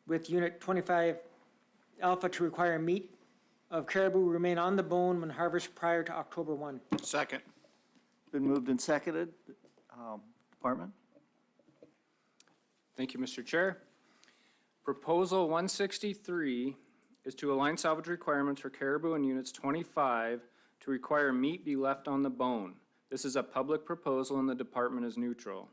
with unit 25 Alpha to require meat of caribou remain on the bone when harvest prior to October 1. Second. Been moved and seconded. Department? Thank you, Mr. Chair. Proposal 163 is to align salvage requirements for caribou in units 25 to require meat be left on the bone. This is a public proposal and the department is neutral.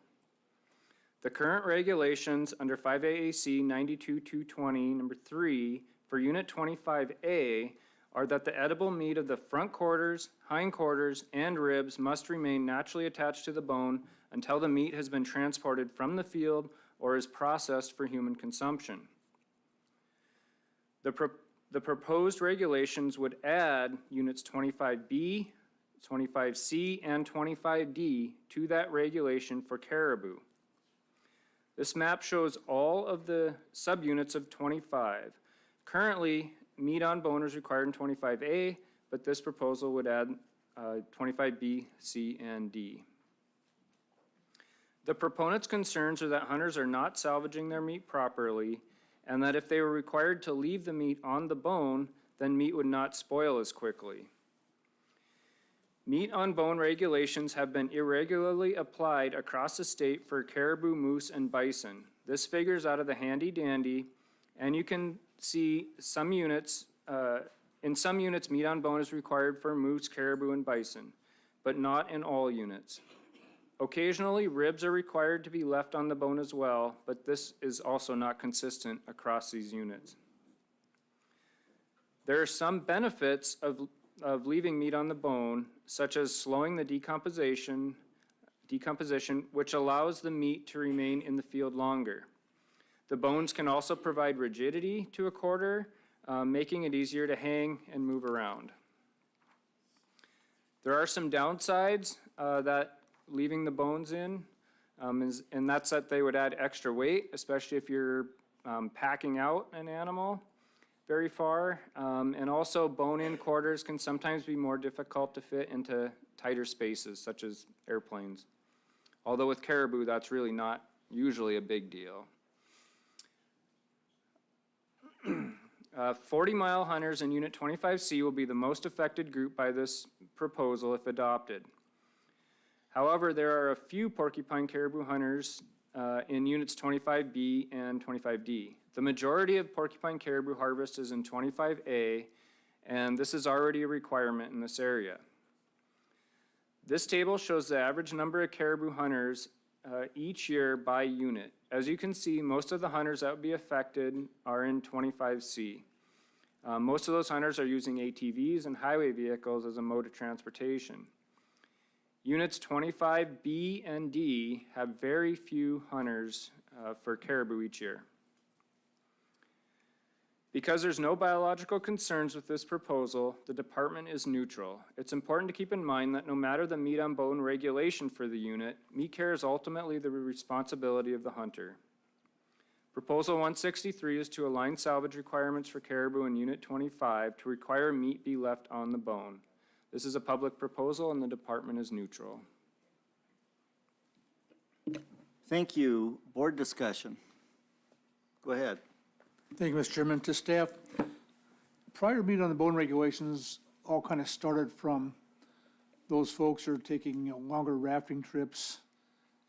The current regulations under 5 AAC 92-220, number 3, for Unit 25A are that the edible meat of the front quarters, hind quarters, and ribs must remain naturally attached to the bone until the meat has been transported from the field or is processed for human consumption. The proposed regulations would add Units 25B, 25C, and 25D to that regulation for caribou. This map shows all of the subunits of 25. Currently, meat on bone is required in 25A, but this proposal would add 25B, C, and D. The proponents' concerns are that hunters are not salvaging their meat properly, and that if they were required to leave the meat on the bone, then meat would not spoil as quickly. Meat on bone regulations have been irregularly applied across the state for caribou, moose, and bison. This figures out of the handy dandy, and you can see some units, in some units, meat on bone is required for moose, caribou, and bison, but not in all units. Occasionally, ribs are required to be left on the bone as well, but this is also not consistent across these units. There are some benefits of leaving meat on the bone, such as slowing the decomposition, which allows the meat to remain in the field longer. The bones can also provide rigidity to a quarter, making it easier to hang and move around. There are some downsides that leaving the bones in, and that's that they would add extra weight, especially if you're packing out an animal very far. And also bone-in quarters can sometimes be more difficult to fit into tighter spaces, such as airplanes. Although with caribou, that's really not usually a big deal. 40-mile hunters in Unit 25C will be the most affected group by this proposal if adopted. However, there are a few porcupine caribou hunters in Units 25B and 25D. The majority of porcupine caribou harvest is in 25A, and this is already a requirement in this area. This table shows the average number of caribou hunters each year by unit. As you can see, most of the hunters that would be affected are in 25C. Most of those hunters are using ATVs and highway vehicles as a mode of transportation. Units 25B and D have very few hunters for caribou each year. Because there's no biological concerns with this proposal, the department is neutral. It's important to keep in mind that no matter the meat on bone regulation for the unit, meat care is ultimately the responsibility of the hunter. Proposal 163 is to align salvage requirements for caribou in Unit 25 to require meat be left on the bone. This is a public proposal and the department is neutral. Thank you. Board discussion. Go ahead. Thank you, Mr. Chairman. To staff, prior meat on the bone regulations all kind of started from those folks who are taking longer rafting trips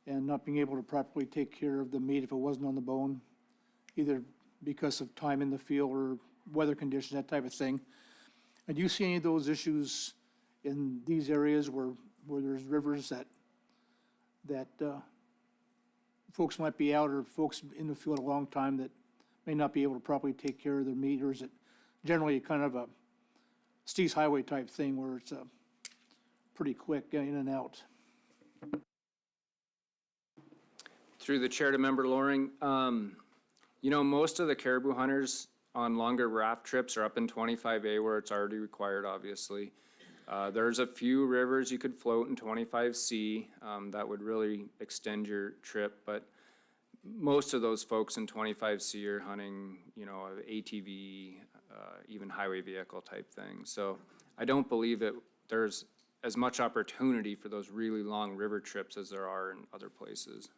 and not being able to properly take care of the meat if it wasn't on the bone, either because of time in the field or weather conditions, that type of thing. And do you see any of those issues in these areas where there's rivers that folks might be out, or folks in the field a long time that may not be able to properly take care of their meat? Or is it generally kind of a Steve's Highway type thing where it's pretty quick in and out? Through the chair to Member Loring, you know, most of the caribou hunters on longer raft trips are up in 25A where it's already required, obviously. There's a few rivers you could float in 25C that would really extend your trip, but most of those folks in 25C are hunting, you know, ATV, even highway vehicle type things. So I don't believe that there's as much opportunity for those really long river trips as there are in other places.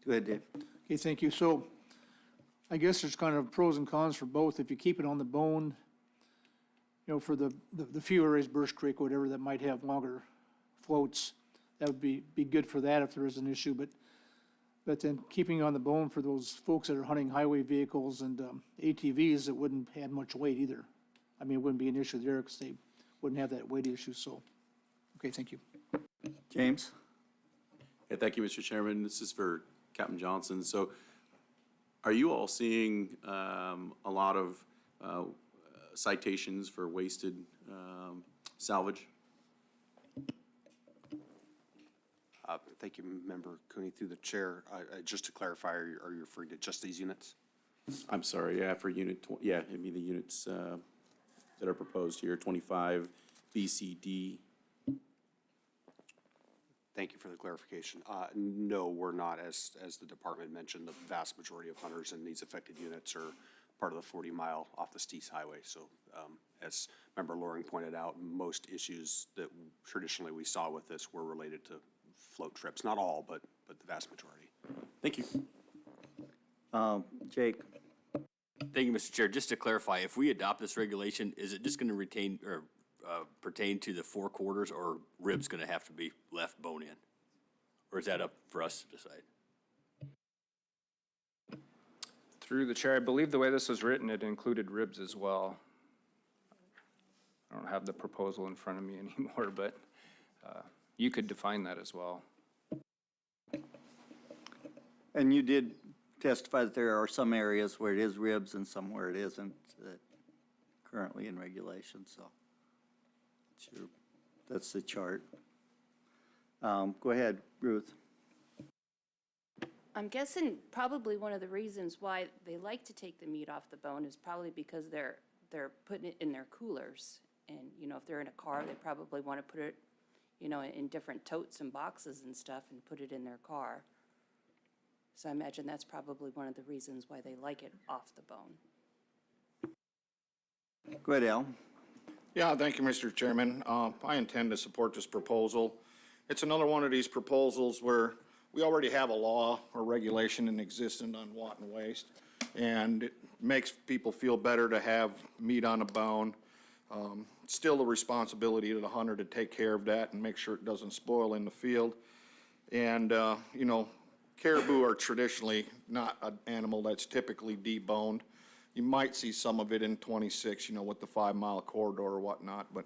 Go ahead, Dave. Okay, thank you. So I guess there's kind of pros and cons for both. If you keep it on the bone, you know, for the few areas, Birch Creek, whatever, that might have longer floats, that would be good for that if there is an issue, but then keeping on the bone for those folks that are hunting highway vehicles and ATVs, it wouldn't add much weight either. I mean, it wouldn't be an issue there because they wouldn't have that weight issue, so, okay, thank you. James? Yeah, thank you, Mr. Chairman. This is for Captain Johnson. So are you all seeing a lot of citations for wasted salvage? Thank you, Member Cooney, through the chair. Just to clarify, are you referring to just these units? I'm sorry, yeah, for yeah, it'd be the units that are proposed here, 25 BCD. Thank you for the clarification. No, we're not. As the department mentioned, the vast majority of hunters in these affected units are part of the 40-mile off the Steese Highway. So as Member Loring pointed out, most issues that traditionally we saw with this were related to float trips. Not all, but the vast majority. Thank you. Jake? Thank you, Mr. Chair. Just to clarify, if we adopt this regulation, is it just going to retain or pertain to the 4 quarters, or ribs going to have to be left bone in? Or is that up for us to decide? Through the chair, I believe the way this was written, it included ribs as well. I don't have the proposal in front of me anymore, but you could define that as well. And you did testify that there are some areas where it is ribs and some where it isn't currently in regulation, so sure, that's the chart. Go ahead, Ruth. I'm guessing probably one of the reasons why they like to take the meat off the bone is probably because they're putting it in their coolers. And, you know, if they're in a car, they probably want to put it, you know, in different totes and boxes and stuff and put it in their car. So I imagine that's probably one of the reasons why they like it off the bone. Go ahead, Al. Yeah, thank you, Mr. Chairman. I intend to support this proposal. It's another one of these proposals where we already have a law or regulation in existence on wanton waste, and it makes people feel better to have meat on a bone. Still the responsibility of the hunter to take care of that and make sure it doesn't spoil in the field. And, you know, caribou are traditionally not an animal that's typically deboned. You might see some of it in 26, you know, with the 5-mile corridor or whatnot, but,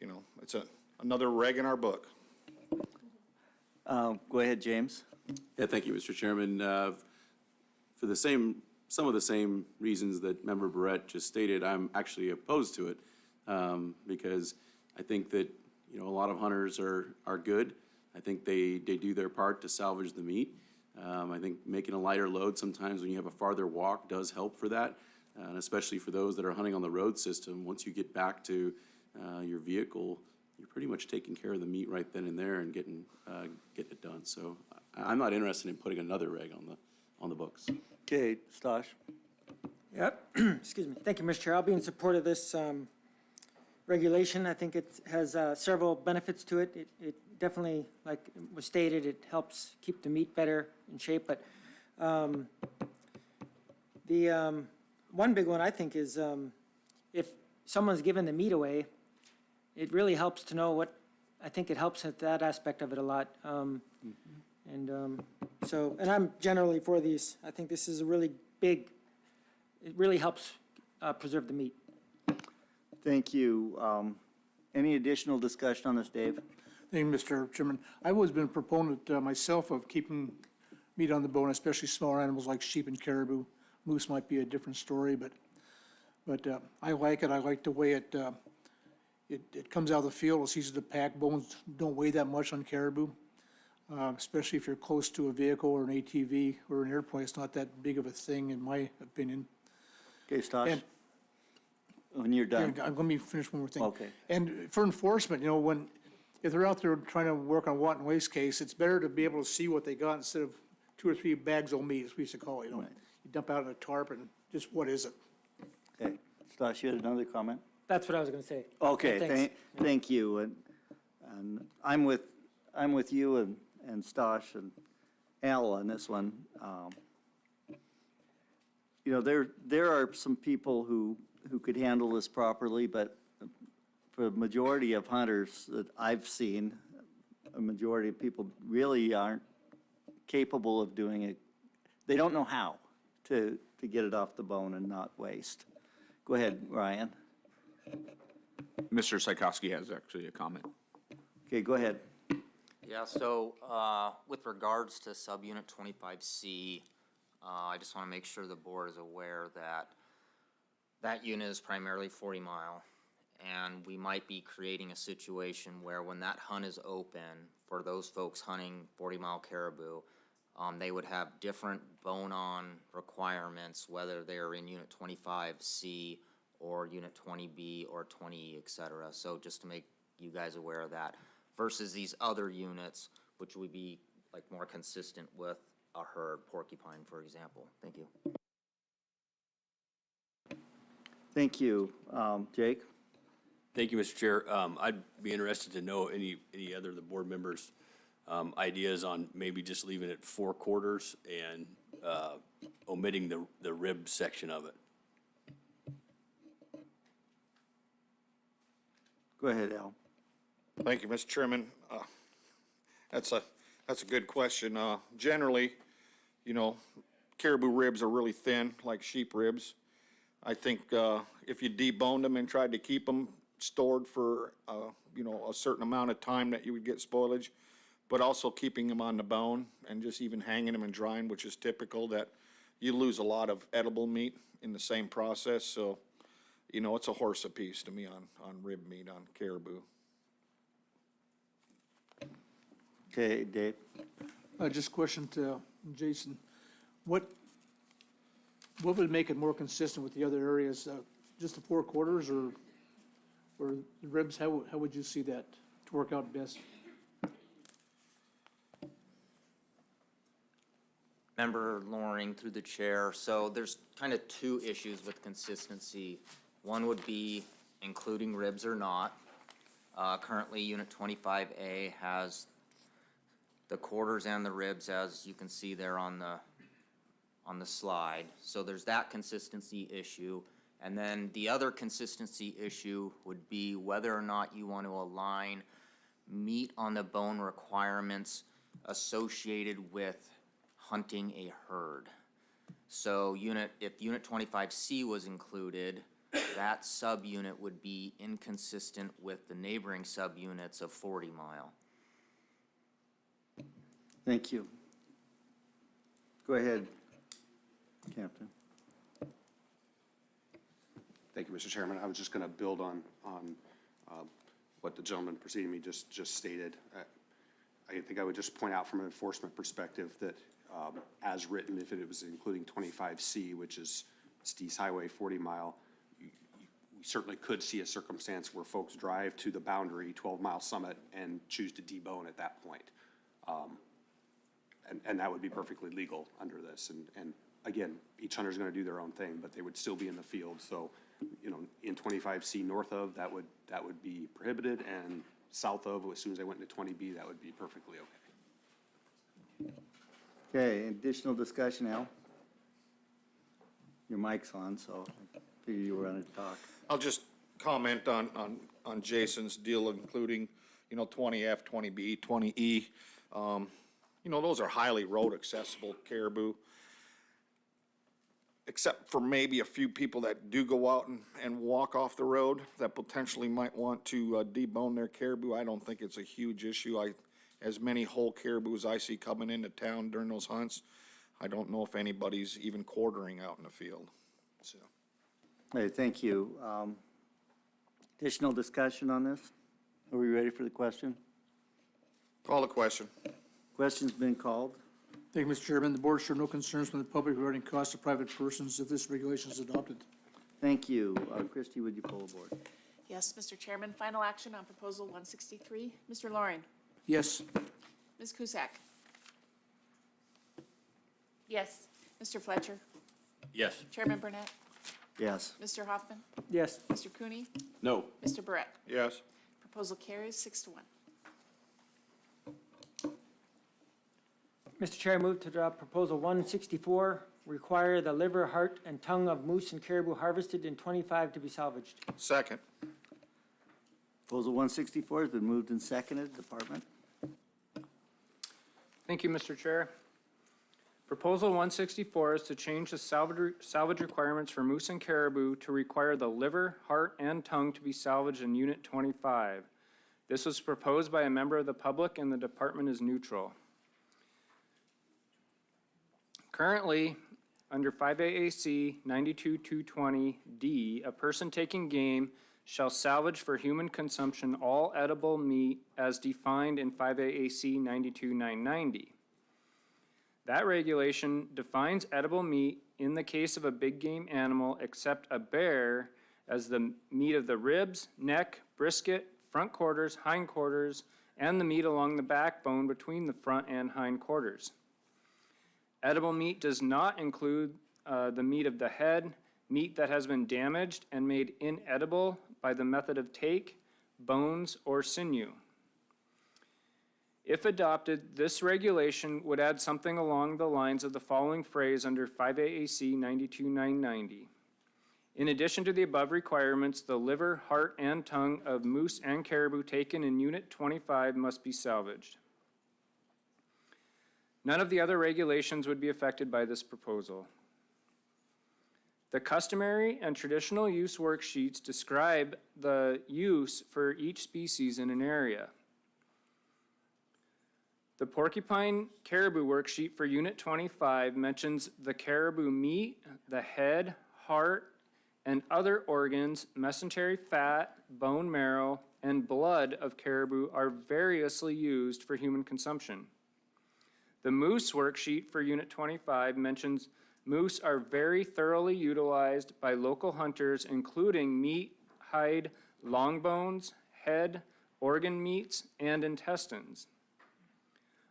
you know, it's another reg in our book. Go ahead, James. Yeah, thank you, Mr. Chairman. For some of the same reasons that Member Barrett just stated, I'm actually opposed to it because I think that, you know, a lot of hunters are good. I think they do their part to salvage the meat. I think making a lighter load sometimes when you have a farther walk does help for that, and especially for those that are hunting on the road system. Once you get back to your vehicle, you're pretty much taking care of the meat right then and there and getting it done. So I'm not interested in putting another reg on the books. Okay, Stosh. Yep, excuse me. Thank you, Mr. Chair. I'll be in support of this regulation. I think it has several benefits to it. It definitely, like was stated, it helps keep the meat better in shape. But the one big one I think is if someone's giving the meat away, it really helps to know what, I think it helps at that aspect of it a lot. And I'm generally for these. I think this is a really big, it really helps preserve the meat. Thank you. Any additional discussion on this, Dave? Thank you, Mr. Chairman. I've always been a proponent myself of keeping meat on the bone, especially smaller animals like sheep and caribou. Moose might be a different story, but I like it. I like the way it comes out of the field. It's easy to pack. Bones don't weigh that much on caribou, especially if you're close to a vehicle or an ATV or an airplane. It's not that big of a thing, in my opinion. Okay, Stosh. When you're done. Yeah, let me finish one more thing. Okay. And for enforcement, you know, if they're out there trying to work on wanton waste case, it's better to be able to see what they got instead of 2 or 3 bags of meat, as we used to call it, you know. Right. You dump out in a tarp and just what is it? Okay. Stosh, you had another comment? That's what I was going to say. Okay, Thanks. thank you. And I'm with you and Stosh and Al on this one. You know, there are some people who could handle this properly, but for the majority of hunters that I've seen, a majority of people really aren't capable of doing it. They don't know how to get it off the bone and not waste. Go ahead, Ryan. Mr. Psychowski has actually a comment. Okay, go ahead. Yeah, so with regards to subunit 25C, I just want to make sure the board is aware that that unit is primarily 40 mile. And we might be creating a situation where when that hunt is open for those folks hunting 40 mile caribou, they would have different bone-on requirements, whether they're in unit 25C or unit 20B or 20E, et cetera. So just to make you guys aware of that, versus these other units, which would be like more consistent with a herd, porcupine, for example. Thank you. Thank you. Jake? Thank you, Mr. Chair. I'd be interested to know any other of the board members' ideas on maybe just leaving it 4 quarters and omitting the rib section of it. Go ahead, Al. Thank you, Mr. Chairman. That's a good question. Generally, you know, caribou ribs are really thin, like sheep ribs. I think if you deboned them and tried to keep them stored for, you know, a certain amount of time, that you would get spoilage, but also keeping them on the bone and just even hanging them and drying, which is typical, that you lose a lot of edible meat in the same process. So, you know, it's a horse apiece to me on rib meat on caribou. Okay, Dave? Just a question to Jason. What would make it more consistent with the other areas? Just the 4 quarters or the ribs? How would you see that to work out best? Member Loring, through the chair. So there's kind of 2 issues with consistency. One would be including ribs or not. Currently, Unit 25A has the quarters and the ribs, as you can see there on the slide. So there's that consistency issue. And then the other consistency issue would be whether or not you want to align meat on the bone requirements associated with hunting a herd. So if Unit 25C was included, that subunit would be inconsistent with the neighboring subunits of 40 mile. Thank you. Go ahead, Captain. Thank you, Mr. Chairman. I was just going to build on what the gentleman preceding me just stated. I think I would just point out from an enforcement perspective that as written, if it was including 25C, which is Steese Highway 40 mile, we certainly could see a circumstance where folks drive to the boundary 12-mile summit and choose to debone at that point. And that would be perfectly legal under this. And again, each hunter's going to do their own thing, but they would still be in the field. So, you know, in 25C north of, that would be prohibited, and south of, as soon as they went into 20B, that would be perfectly okay. Okay, additional discussion, Al? Your mic's on, so I figured you were going to talk. I'll just comment on Jason's deal, including, you know, 20F, 20B, 20E. You know, those are highly road accessible caribou, except for maybe a few people that do go out and walk off the road that potentially might want to debone their caribou. I don't think it's a huge issue. As many whole caribou as I see coming into town during those hunts, I don't know if anybody's even quartering out in the field. So. Hey, thank you. Additional discussion on this? Are we ready for the question? Call the question. Question's been called. Thank you, Mr. Chairman. The board showed no concerns from the public regarding costs of private persons if this regulation is adopted. Thank you. Christie, would you pull the board? Yes, Mr. Chairman, final action on Proposal 163. Mr. Loring? Yes. Ms. Cusack? Yes. Mr. Fletcher? Yes. Chairman Burnett? Yes. Mr. Hoffman? Yes. Mr. Cooney? No. Mr. Barrett? Yes. Proposal carries 6-1. Mr. Chair, I move to adopt Proposal 164, require the liver, heart, and tongue of moose and caribou harvested in 25 to be salvaged. Second. Proposal 164 has been moved and seconded. Department? Thank you, Mr. Chair. Proposal 164 is to change the salvage requirements for moose and caribou to require the liver, heart, and tongue to be salvaged in Unit 25. This was proposed by a member of the public and the department is neutral. Currently, under 5AAC 92220D, a person taking game shall salvage for human consumption all edible meat as defined in 5AAC 92990. That regulation defines edible meat in the case of a big game animal except a bear as the meat of the ribs, neck, brisket, front quarters, hind quarters, and the meat along the backbone between the front and hind quarters. Edible meat does not include the meat of the head, meat that has been damaged and made inedible by the method of take, bones, or sinew. If adopted, this regulation would add something along the lines of the following phrase under 5AAC 92990. In addition to the above requirements, the liver, heart, and tongue of moose and caribou taken in Unit 25 must be salvaged. None of the other regulations would be affected by this proposal. The customary and traditional use worksheets describe the use for each species in an area. The porcupine caribou worksheet for Unit 25 mentions the caribou meat, the head, heart, and other organs, mesentery fat, bone marrow, and blood of caribou are variously used for human consumption. The moose worksheet for Unit 25 mentions moose are very thoroughly utilized by local hunters, including meat, hide, long bones, head, organ meats, and intestines.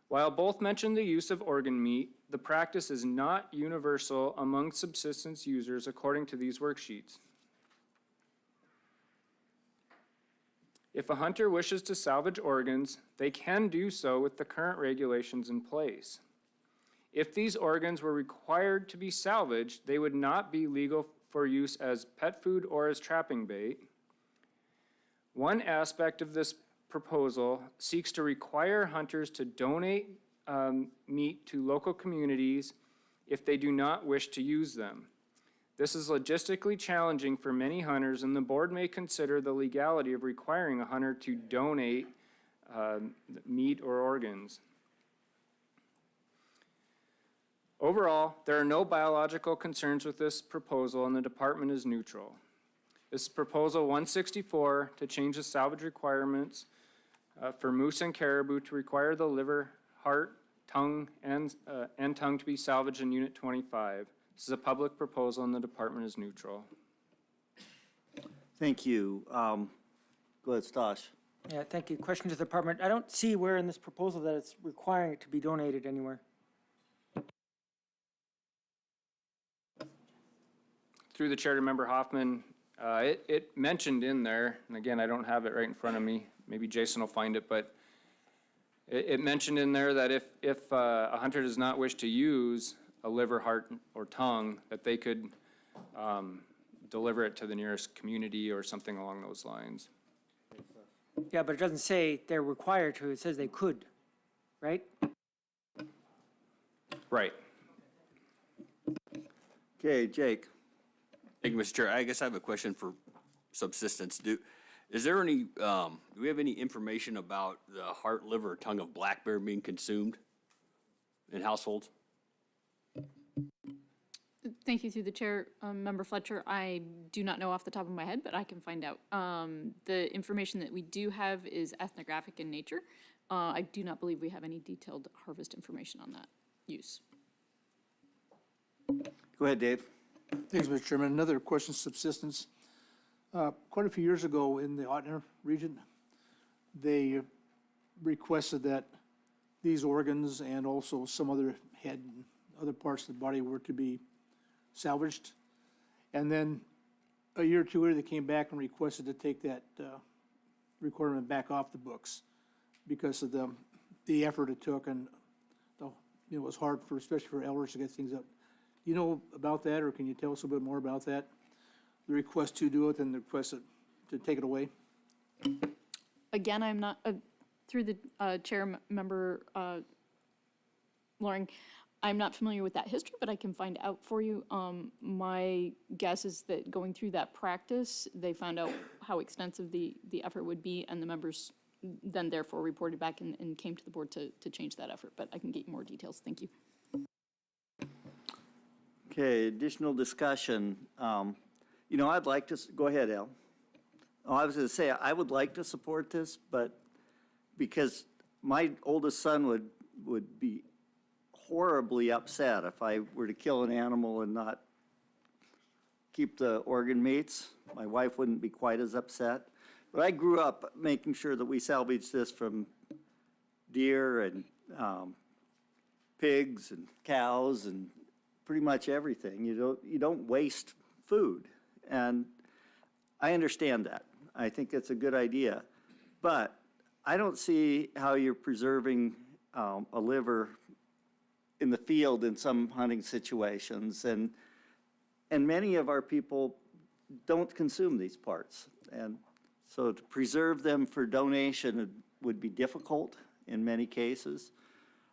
While both mention the use of organ meat, the practice is not universal among subsistence users according to these worksheets. If a hunter wishes to salvage organs, they can do so with the current regulations in place. If these organs were required to be salvaged, they would not be legal for use as pet food or as trapping bait. One aspect of this proposal seeks to require hunters to donate meat to local communities if they do not wish to use them. This is logistically challenging for many hunters, and the board may consider the legality of requiring a hunter to donate meat or organs. Overall, there are no biological concerns with this proposal, and the department is neutral. This is Proposal 164 to change the salvage requirements for moose and caribou to require the liver, heart, tongue, and tongue to be salvaged in Unit 25. This is a public proposal and the department is neutral. Thank you. Go ahead, Stosh. Yeah, thank you. Question to the department. I don't see where in this proposal that it's requiring it to be donated anywhere. Through the chair to Member Hoffman, it mentioned in there, and again, I don't have it right in front of me, maybe Jason will find it, but it mentioned in there that if a hunter does not wish to use a liver, heart, or tongue, that they could deliver it to the nearest community or something along those lines. Yeah, but it doesn't say they're required to. It says they could, right? Right. Okay, Jake. Thank you, Mr. Chair. I guess I have a question for subsistence. Is there any, do we have any information about the heart, liver, or tongue of black bear being consumed in households? Thank you through the chair, Member Fletcher. I do not know off the top of my head, but I can find out. The information that we do have is ethnographic in nature. I do not believe we have any detailed harvest information on that use. Go ahead, Dave. Thanks, Mr. Chairman. Another question, subsistence. Quite a few years ago in the Ottner region, they requested that these organs and also some other head and other parts of the body were to be salvaged. And then a year or two later, they came back and requested to take that requirement back off the books because of the effort it took, and it was hard for, especially for elders, to get things up. You know about that, or can you tell us a bit more about that? The request to do it and the request to take it away? Again, I'm not, through the chair, Member Lauren, I'm not familiar with that history, but I can find out for you. My guess is that going through that practice, they found out how extensive the effort would be, and the members then therefore reported back and came to the board to change that effort. But I can get you more details. Thank you. Okay, additional discussion. I'd like to, go ahead, Al. Oh, I was going to say, I would like to support this, but because my oldest son would be horribly upset if I were to kill an animal and not keep the organ meats. My wife wouldn't be quite as upset. But I grew up making sure that we salvage this from deer and pigs and cows and pretty much everything. You don't waste food. And I understand that. I think it's a good idea. But I don't see how you're preserving a liver in the field in some hunting situations. And many of our people don't consume these parts. And so to preserve them for donation would be difficult in many cases.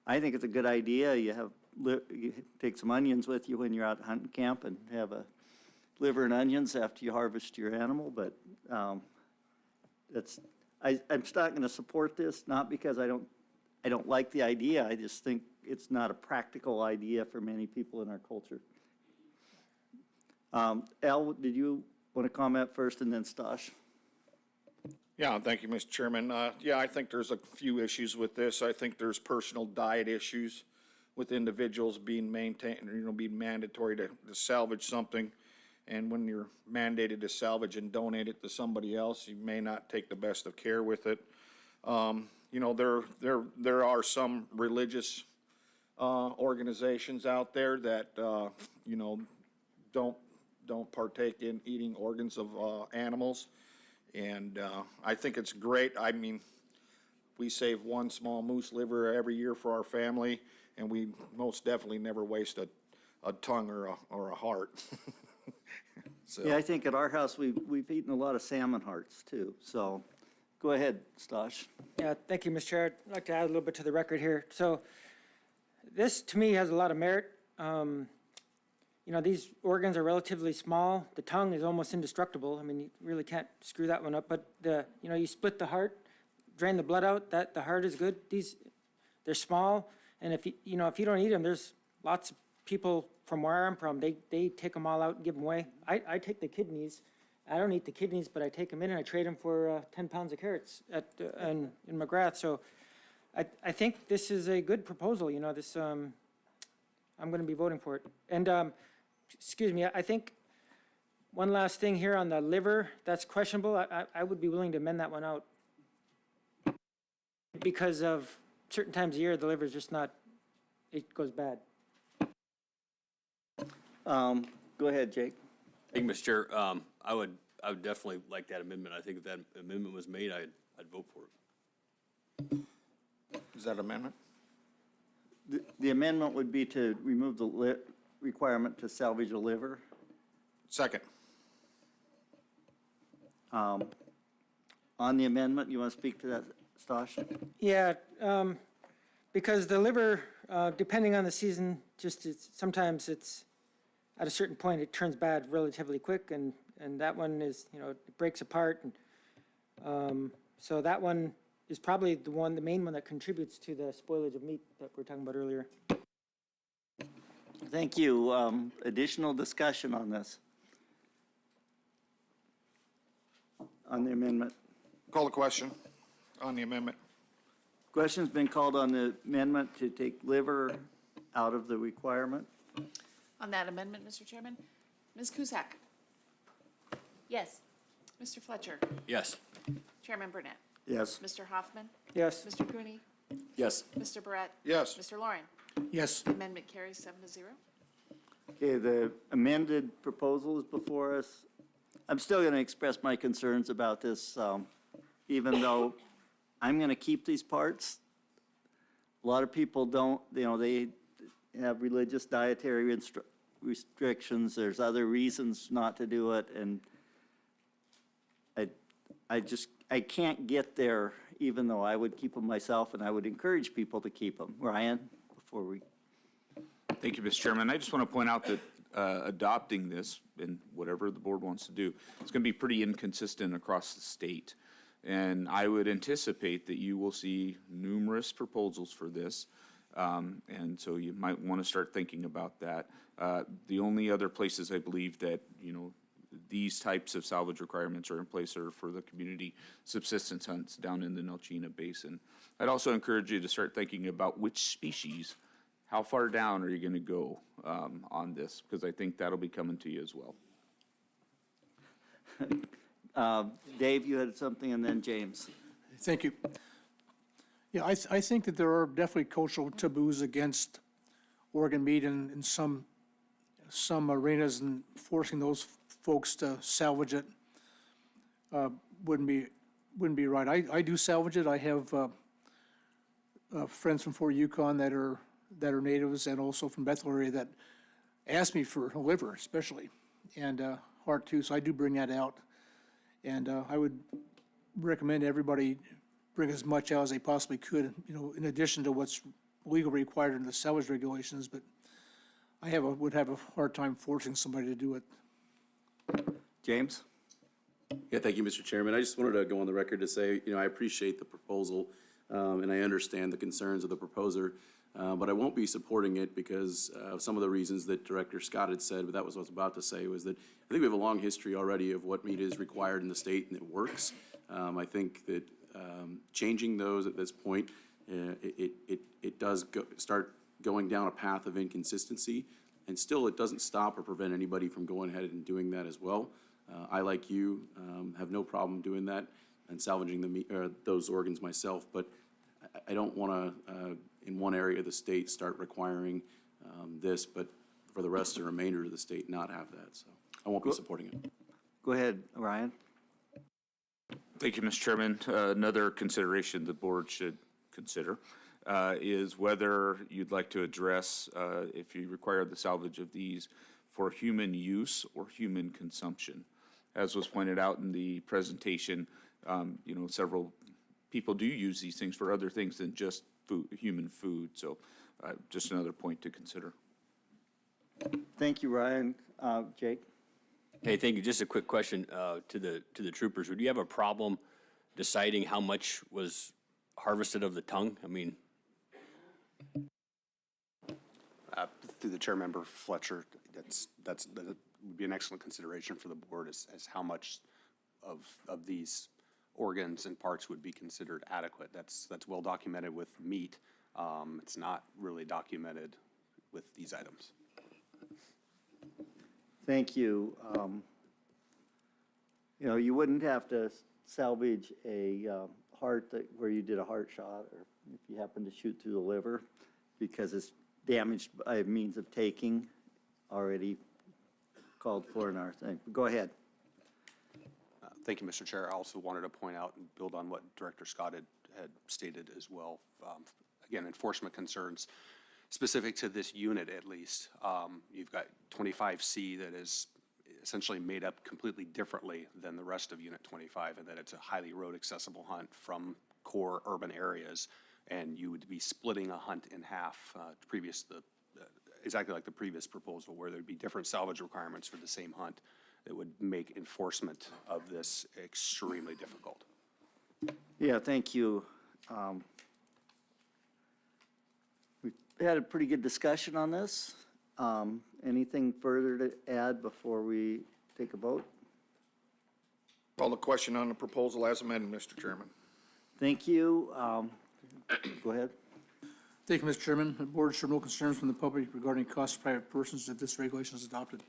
I think it's a good idea. You take some onions with you when you're out hunting camp and have a liver and onions after you harvest your animal. But I'm not going to support this, not because I don't like the idea. I just think it's not a practical idea for many people in our culture. Al, did you want to comment first and then Stosh? Yeah, thank you, Mr. Chairman. Yeah, I think there's a few issues with this. I think there's personal diet issues with individuals being being mandatory to salvage something. And when you're mandated to salvage and donate it to somebody else, you may not take the best of care with it. There are some religious organizations out there that, don't partake in eating organs of animals. And I think it's great. I mean, we save one small moose liver every year for our family, and we most definitely never waste a tongue or a heart. So. Yeah, I think at our house, we've eaten a lot of salmon hearts too. So go ahead, Stosh. Yeah, thank you, Mr. Chair. I'd like to add a little bit to the record here. So this, to me, has a lot of merit. These organs are relatively small. The tongue is almost indestructible. I mean, you really can't screw that one up. But you split the heart, drain the blood out. The heart is good. They're small, and if you don't eat them, there's lots of people from where I'm from. They take them all out and give them away. I take the kidneys. I don't eat the kidneys, but I take them in and I trade them for 10 pounds of carrots in McGrath. So I think this is a good proposal. I'm going to be voting for it. And excuse me, I think one last thing here on the liver, that's questionable. I would be willing to amend that one out. Because of certain times of year, the liver is just not, it goes bad. Go ahead, Jake. Thank you, Mr. Chair. I would definitely like that amendment. I think if that amendment was made, I'd vote for it. Is that amendment? The amendment would be to remove the requirement to salvage a liver. Second. On the amendment, you want to speak to that, Stosh? Yeah, because the liver, depending on the season, sometimes it's, at a certain point, it turns bad relatively quick, and that one is, it breaks apart. And so that one is probably the main one that contributes to the spoilage of meat that we were talking about earlier. Thank you. Additional discussion on this? On the amendment? Call the question on the amendment. Question's been called on the amendment to take liver out of the requirement. On that amendment, Mr. Chairman, Ms. Cusack? Yes. Mr. Fletcher? Yes. Chairman Burnett? Yes. Mr. Hoffman? Yes. Mr. Cooney? Yes. Mr. Barrett? Yes. Mr. Lauren? Yes. Amendment carries 7-0. Okay, the amended proposal is before us. I'm still going to express my concerns about this, even though I'm going to keep these parts. A lot of people don't, they have religious dietary restrictions. There's other reasons not to do it, and I can't get there, even though I would keep them myself, and I would encourage people to keep them. Ryan, before we Thank you, Mr. Chairman. I just want to point out that adopting this, and whatever the board wants to do, it's going to be pretty inconsistent across the state. And I would anticipate that you will see numerous proposals for this. And so you might want to start thinking about that. The only other places I believe that, these types of salvage requirements are in place are for the community subsistence hunts down in the Nelchina Basin. I'd also encourage you to start thinking about which species, how far down are you going to go on this? Because I think that'll be coming to you as well. Dave, you had something, and then James. Thank you. Yeah, I think that there are definitely cultural taboos against organ meat in some arenas, and forcing those folks to salvage it wouldn't be right. I do salvage it. I have friends from Fort Yukon that are natives, and also from Bethel area that ask me for liver especially, and heart too, so I do bring that out. And I would recommend everybody bring as much out as they possibly could, in addition to what's legally required in the salvage regulations, but I would have a hard time forcing somebody to do it. James? Yeah, thank you, Mr. Chairman. I just wanted to go on the record to say, I appreciate the proposal, and I understand the concerns of the proposer, but I won't be supporting it because of some of the reasons that Director Scott had said, but that was what I was about to say, was that I think we have a long history already of what meat is required in the state, and it works. I think that changing those at this point, it does start going down a path of inconsistency, and still it doesn't stop or prevent anybody from going ahead and doing that as well. I, like you, have no problem doing that and salvaging the meat, those organs myself, but I don't want to, in one area of the state, start requiring this, but for the rest of the remainder of the state not have that, so I won't be supporting it. Go ahead, Ryan. Thank you, Mr. Chairman. Another consideration the board should consider is whether you'd like to address if you require the salvage of these for human use or human consumption. As was pointed out in the presentation, several people do use these things for other things than just food, human food. So just another point to consider. Thank you, Ryan. Jake? Hey, thank you. Just a quick question to the troopers. Would you have a problem deciding how much was harvested of the tongue? I mean, Through the chair member Fletcher, that would be an excellent consideration for the board as how much of these organs and parts would be considered adequate. That's well documented with meat. It's not really documented with these items. Thank you. You wouldn't have to salvage a heart where you did a heart shot, or if you happen to shoot through the liver, because it's damaged by means of taking, already called for in our thing. Go ahead. Thank you, Mr. Chair. I also wanted to point out and build on what Director Scott had stated as well. Again, enforcement concerns specific to this unit at least. You've got 25C that is essentially made up completely differently than the rest of Unit 25, and that it's a highly road accessible hunt from core urban areas, and you would be splitting a hunt in half, exactly like the previous proposal, where there'd be different salvage requirements for the same hunt that would make enforcement of this extremely difficult. Yeah, thank you. We've had a pretty good discussion on this. Anything further to add before we take a vote? Call the question on the proposal as amended, Mr. Chairman. Thank you. Go ahead. Thank you, Mr. Chairman. The board should no concerns from the public regarding costs of private persons if this regulation is adopted.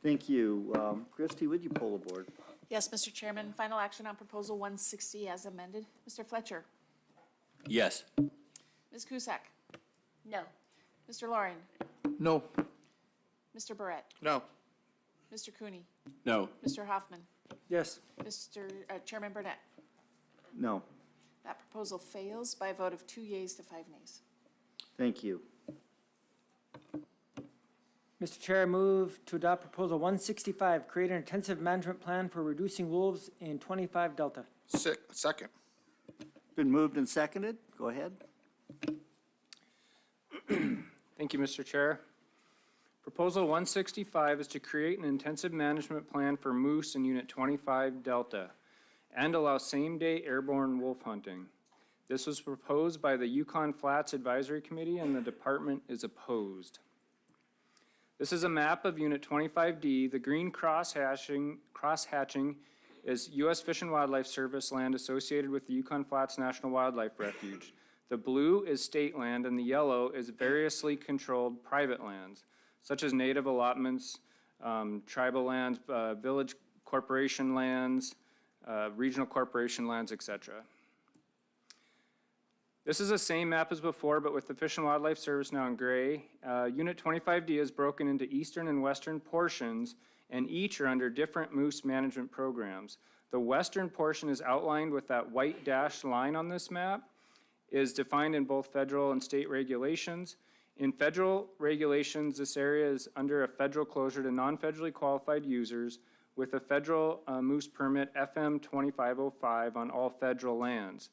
Thank you. Christie, would you pull the board? Yes, Mr. Chairman, final action on proposal 160 as amended. Mr. Fletcher? yes. Ms. Cusack? No. Mr. Loring? No. Mr. Barrett? No. Mr. Cooney? No. Mr. Hoffman? Yes. Chairman Burnett? No. That proposal fails by a vote of 2 yeas to 5 nays. Thank you. Mr. Chair, I move to adopt Proposal 165, create an intensive management plan for reducing wolves in 25 Delta. Second. Been moved and seconded. Go ahead. Thank Thank you, Mr. Chair. Proposal 165 is to create an intensive management plan for moose in Unit 25 Delta and allow same-day airborne wolf hunting. This was proposed by the Yukon Flats Advisory Committee, and the department is opposed. This is a map of Unit 25D. The green cross-hatching is U.S. Fish and Wildlife Service land associated with the Yukon Flats National Wildlife Refuge. The blue is state land, and the yellow is variously controlled private lands, such as native allotments, tribal lands, village corporation lands, regional corporation lands, etc. This is the same map as before, but with the Fish and Wildlife Service now in gray. Unit 25D is broken into eastern and western portions, and each are under different moose management programs. The western portion is outlined with that white dashed line on this map, is defined in both federal and state regulations. In federal regulations, this area is under a federal closure to non-federally qualified users with a federal moose permit FM 2505 on all federal lands.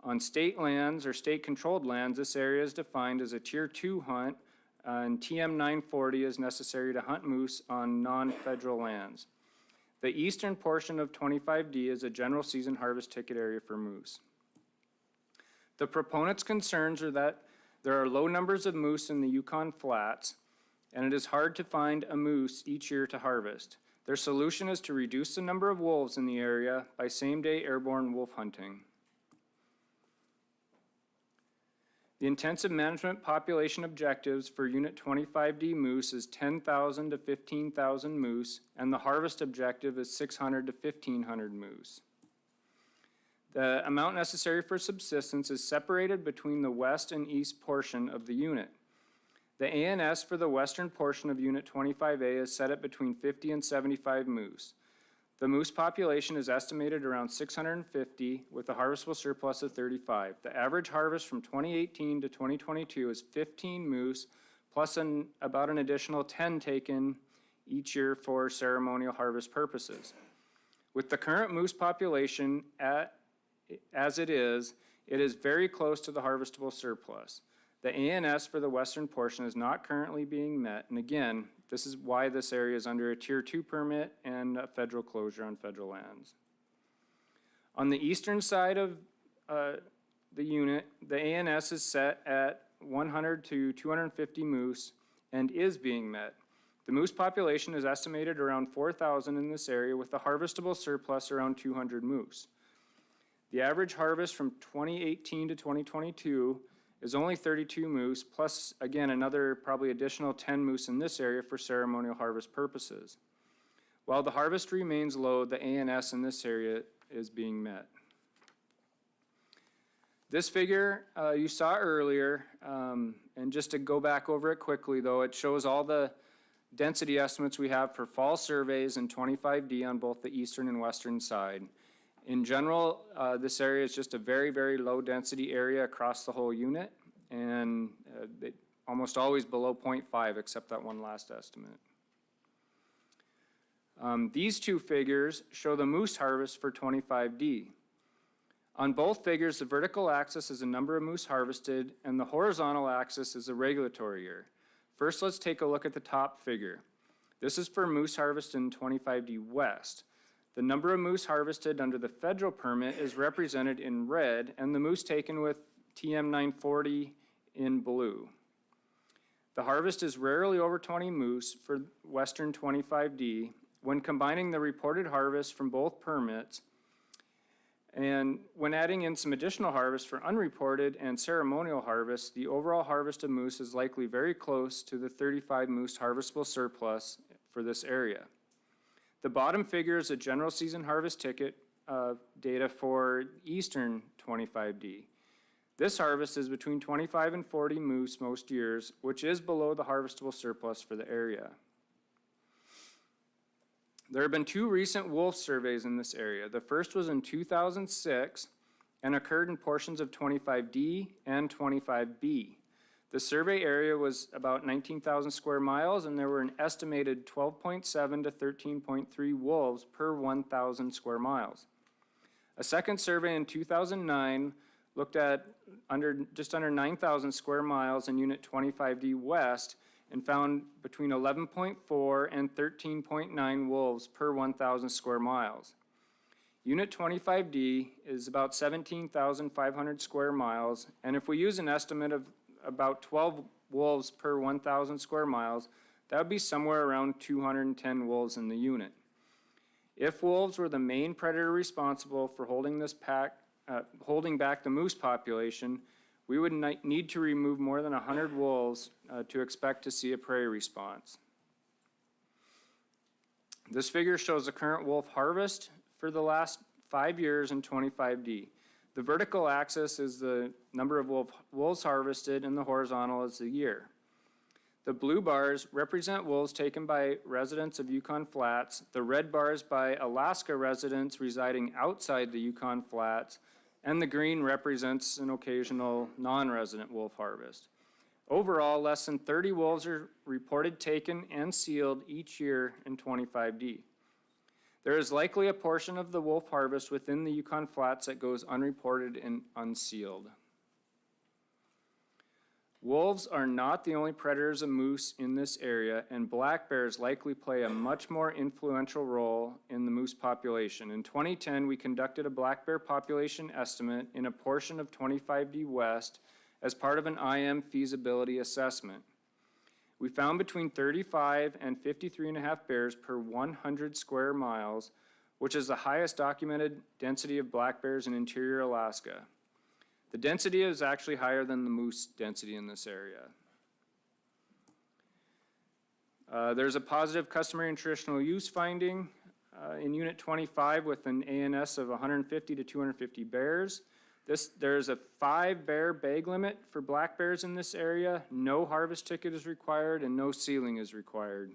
On state lands or state-controlled lands, this area is defined as a Tier 2 hunt, and TM 940 is necessary to hunt moose on non-federal lands. The eastern portion of 25D is a general season harvest ticket area for moose. The proponents' concerns are that there are low numbers of moose in the Yukon Flats, and it is hard to find a moose each year to harvest. Their solution is to reduce the number of wolves in the area by same-day airborne wolf hunting. The intensive management population objectives for Unit 25D moose is 10,000 to 15,000 moose, and the harvest objective is 600 to 1,500 moose. The amount necessary for subsistence is separated between the west and east portion of the unit. The ANS for the western portion of Unit 25A is set at between 50 and 75 moose. The moose population is estimated around 650 with a harvestable surplus of 35. The average harvest from 2018 to 2022 is 15 moose plus about an additional 10 taken each year for ceremonial harvest purposes. With the current moose population as it is very close to the harvestable surplus. The ANS for the western portion is not currently being met, and again, this is why this area is under a Tier 2 permit and a federal closure on federal lands. On the eastern side of the unit, the ANS is set at 100 to 250 moose and is being met. The moose population is estimated around 4,000 in this area with a harvestable surplus around 200 moose. The average harvest from 2018 to 2022 is only 32 moose, plus, again, another probably additional 10 moose in this area for ceremonial harvest purposes. While the harvest remains low, the ANS in this area is being met. This figure you saw earlier, and just to go back over it quickly though, it shows all the density estimates we have for fall surveys in 25D on both the eastern and western side. In general, this area is just a very, very low density area across the whole unit, and almost always below 0.5 except that one last estimate. These two figures show the moose harvest for 25D. On both figures, the vertical axis is the number of moose harvested, and the horizontal axis is the regulatory year. First, let's take a look at the top figure. This is for moose harvest in 25D West. The number of moose harvested under the federal permit is represented in red, and the moose taken with TM 940 in blue. The harvest is rarely over 20 moose for Western 25D. When combining the reported harvest from both permits, and when adding in some additional harvest for unreported and ceremonial harvest, the overall harvest of moose is likely very close to the 35 moose harvestable surplus for this area. The bottom figure is a general season harvest ticket data for Eastern 25D. This harvest is between 25 and 40 moose most years, which is below the harvestable surplus for the area. There have been two recent wolf surveys in this area. The first was in 2006 and occurred in portions of 25D and 25B. The survey area was about 19,000 square miles, and there were an estimated 12.7 to 13.3 wolves per 1,000 square miles. A second survey in 2009 looked at just under 9,000 square miles in Unit 25D West and found between 11.4 and 13.9 wolves per 1,000 square miles. Unit 25D is about 17,500 square miles, and if we use an estimate of about 12 wolves per 1,000 square miles, that would be somewhere around 210 wolves in the unit. If wolves were the main predator responsible for holding back the moose population, we would need to remove more than 100 wolves to expect to see a prairie response. This figure shows the current wolf harvest for the last 5 years in 25D. The vertical axis is the number of wolves harvested, and the horizontal is the year. The blue bars represent wolves taken by residents of Yukon Flats, the red bars by Alaska residents residing outside the Yukon Flats, and the green represents an occasional non-resident wolf harvest. Overall, less than 30 wolves are reported taken and sealed each year in 25D. There is likely a portion of the wolf harvest within the Yukon Flats that goes unreported and unsealed. Wolves are not the only predators of moose in this area, and black bears likely play a much more influential role in the moose population. In 2010, we conducted a black bear population estimate in a portion of 25D West as part of an IM feasibility assessment. We found between 35 and 53.5 bears per 100 square miles, which is the highest documented density of black bears in interior Alaska. The density is actually higher than the moose density in this area. There's a positive customary and traditional use finding in Unit 25 with an ANS of 150 to 250 bears. There's a 5 bear bag limit for black bears in this area. No harvest ticket is required and no sealing is required.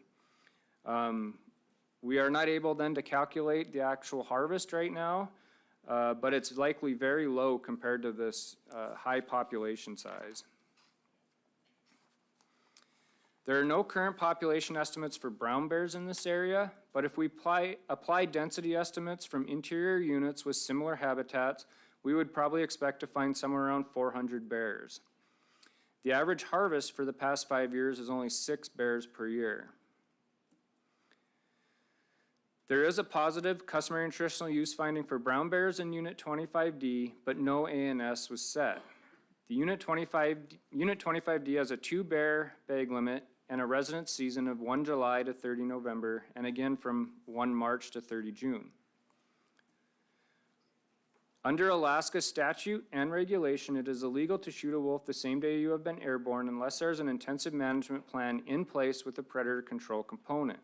We are not able then to calculate the actual harvest right now, but it's likely very low compared to this high population size. There are no current population estimates for brown bears in this area, but if we apply density estimates from interior units with similar habitats, we would probably expect to find somewhere around 400 bears. The average harvest for the past 5 years is only 6 bears per year. There is a positive customary and traditional use finding for brown bears in Unit 25D, but no ANS was set. The Unit 25D has a 2 bear bag limit and a resident season of 1 July to 30 November, and again from 1 March to 30 June. Under Alaska statute and regulation, it is illegal to shoot a wolf the same day you have been airborne unless there is an intensive management plan in place with a predator control component.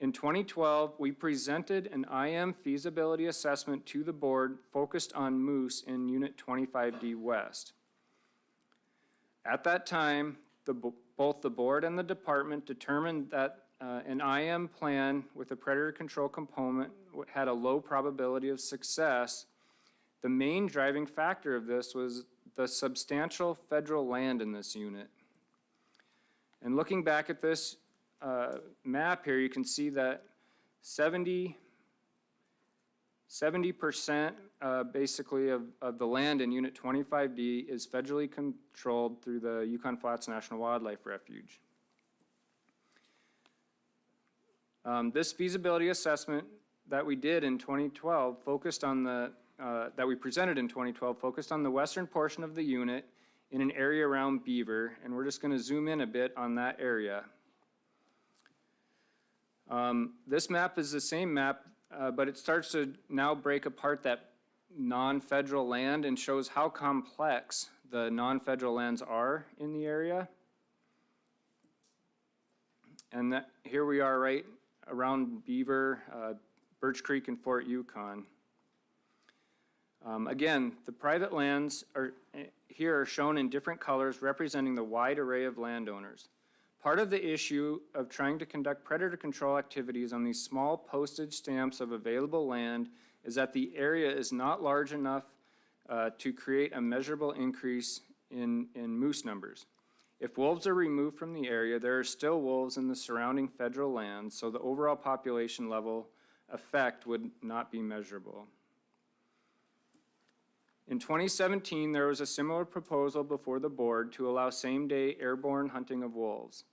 In 2012, we presented an IM feasibility assessment to the board focused on moose in Unit 25D West. At that time, both the board and the department determined that an IM plan with a predator control component had a low probability of success. The main driving factor of this was the substantial federal land in this unit. And looking back at this map here, you can see that 70% basically of the land in Unit 25D is federally controlled through the Yukon Flats National Wildlife Refuge. This feasibility assessment that we did in 2012 focused on that we presented in 2012 focused on the western portion of the unit in an area around Beaver, and we're just going to zoom in a bit on that area. This map is the same map, but it starts to now break apart that non-federal land and shows how complex the non-federal lands are in the area. And here we are right around Beaver, Birch Creek, and Fort Yukon. Again, the private lands here are shown in different colors representing the wide array of landowners. Part of the issue of trying to conduct predator control activities on these small postage stamps of available land is that the area is not large enough to create a measurable increase in moose numbers. If wolves are removed from the area, there are still wolves in the surrounding federal lands, so the overall population level effect would not be measurable. In 2017, there was a similar proposal before the board to allow same-day airborne hunting of wolves.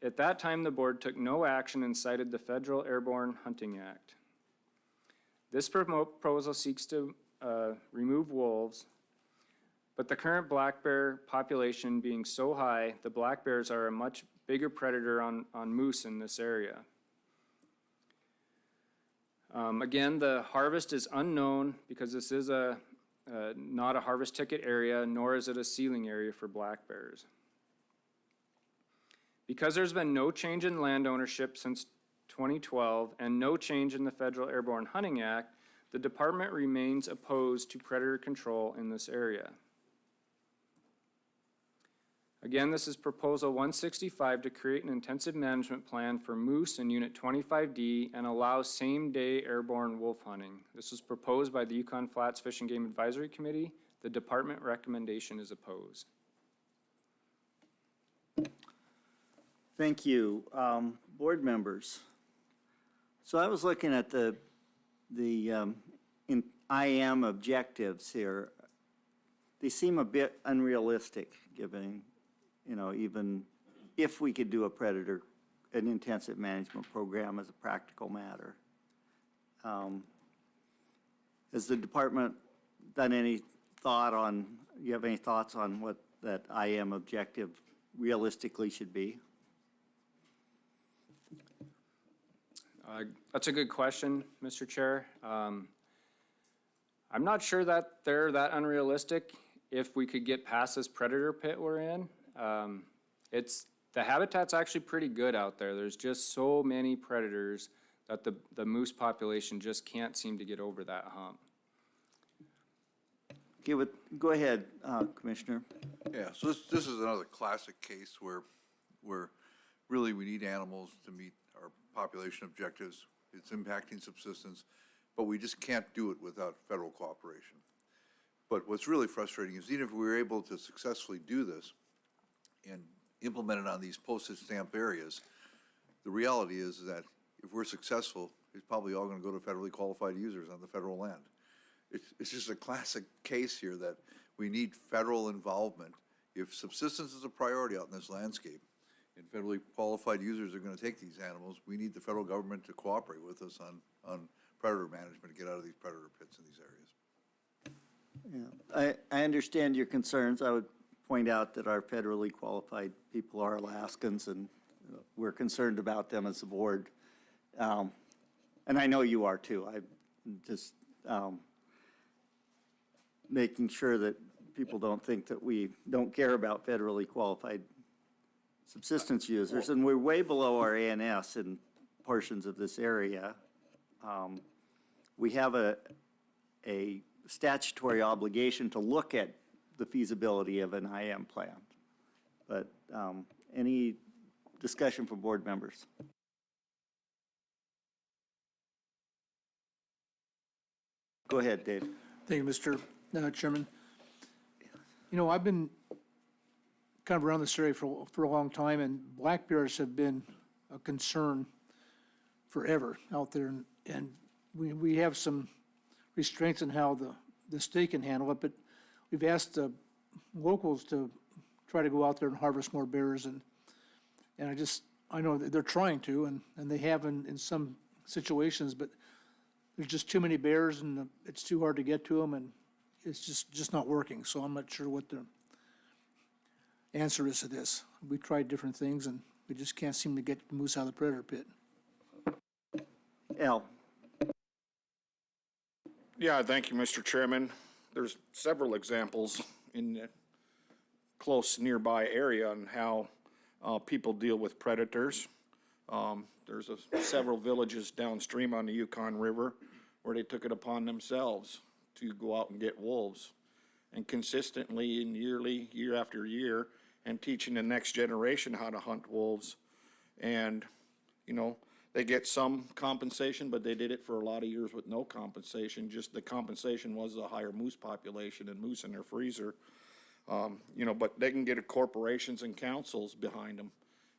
At that time, the board took no action and cited the Federal Airborne Hunting Act. This proposal seeks to remove wolves, but the current black bear population being so high, the black bears are a much bigger predator on moose in this area. Again, the harvest is unknown because this is not a harvest ticket area, nor is it a sealing area for black bears. Because there's been no change in land ownership since 2012 and no change in the Federal Airborne Hunting Act, the department remains opposed to predator control in this area. Again, this is Proposal 165 to create an intensive management plan for moose in Unit 25D and allow same-day airborne wolf hunting. This was proposed by the Yukon Flats Fish and Game Advisory Committee. The department recommendation is opposed. Thank you. Board members. So I was looking at the IM objectives here. They seem a bit unrealistic, given, even if we could do an intensive management program as a practical matter. Has the department done any you have any thoughts on what that IM objective realistically should be? That's a good question, Mr. Chair. I'm not sure that they're that unrealistic if we could get past this predator pit we're in. The habitat's actually pretty good out there. There's just so many predators that the moose population just can't seem to get over that hump. Okay, go ahead, Commissioner. Yeah, so this is another classic case where really we need animals to meet our population objectives. It's impacting subsistence, but we just can't do it without federal cooperation. But what's really frustrating is even if we were able to successfully do this and implement it on these postage stamp areas, the reality is that if we're successful, it's probably all going to go to federally qualified users on the federal land. It's just a classic case here that we need federal involvement. If subsistence is a priority out in this landscape, and federally qualified users are going to take these animals, we need the federal government to cooperate with us on predator management to get out of these predator pits in these areas. Yeah, I understand your concerns. I would point out that our federally qualified people are Alaskans, and we're concerned about them as a board. And I know you are too. I'm just making sure that people don't think that we don't care about federally qualified subsistence users, and we're way below our ANS in portions of this area. We have a statutory obligation to look at the feasibility of an IM plan. But any discussion from board members? Go ahead, Dave. Thank you, Mr. Chairman. I've been kind of around this area for a long time, and black bears have been a concern forever out there, and we have some restraints on how the state can handle it, but we've asked locals to try to go out there and harvest more bears, and I know that they're trying to, and they have in some situations, but there's just too many bears, and it's too hard to get to them, and it's just not working, so I'm not sure what the answer is to this. We tried different things, and we just can't seem to get the moose out of the predator pit. Al. Yeah, thank you, Mr. Chairman. There's several examples in the close nearby area on how people deal with predators. There's several villages downstream on the Yukon River where they took it upon themselves to go out and get wolves, and consistently and year after year, and teaching the next generation how to hunt wolves. And, they get some compensation, but they did it for a lot of years with no compensation. Just the compensation was a higher moose population and moose in their freezer. But they can get corporations and councils behind them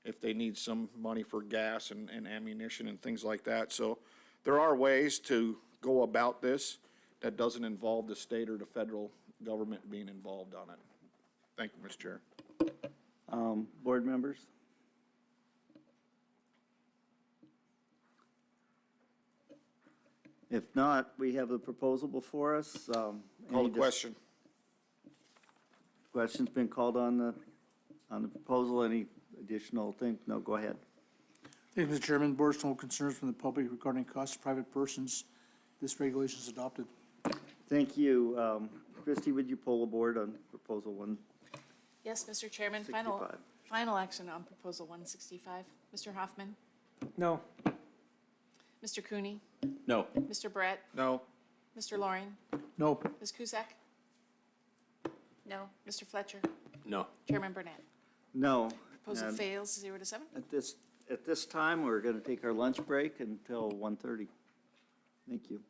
if they need some money for gas and ammunition and things like that. So there are ways to go about this that doesn't involve the state or the federal government being involved on it. Thank you, Mr. Chair. Board members? If not, we have the proposal before us. Call Any the question. Question's been called on the proposal. Any additional thing? No, go ahead. Thank you, Mr. Chairman. Board's no concerns from the public regarding costs of private persons. This regulation is adopted. Thank you. Christie, would you poll the board on proposal 165? Yes, Mr. Chairman, final action on proposal 165. Mr. Hoffman? No. Mr. Cooney? No. Mr. Brett? No. Mr. Loring? No. Ms. Cusack? No. Mr. Fletcher? No. Chairman Burnett? No. Proposal And fails 0 to 7. At this time, we're going to take our lunch break until 1:30. Thank you.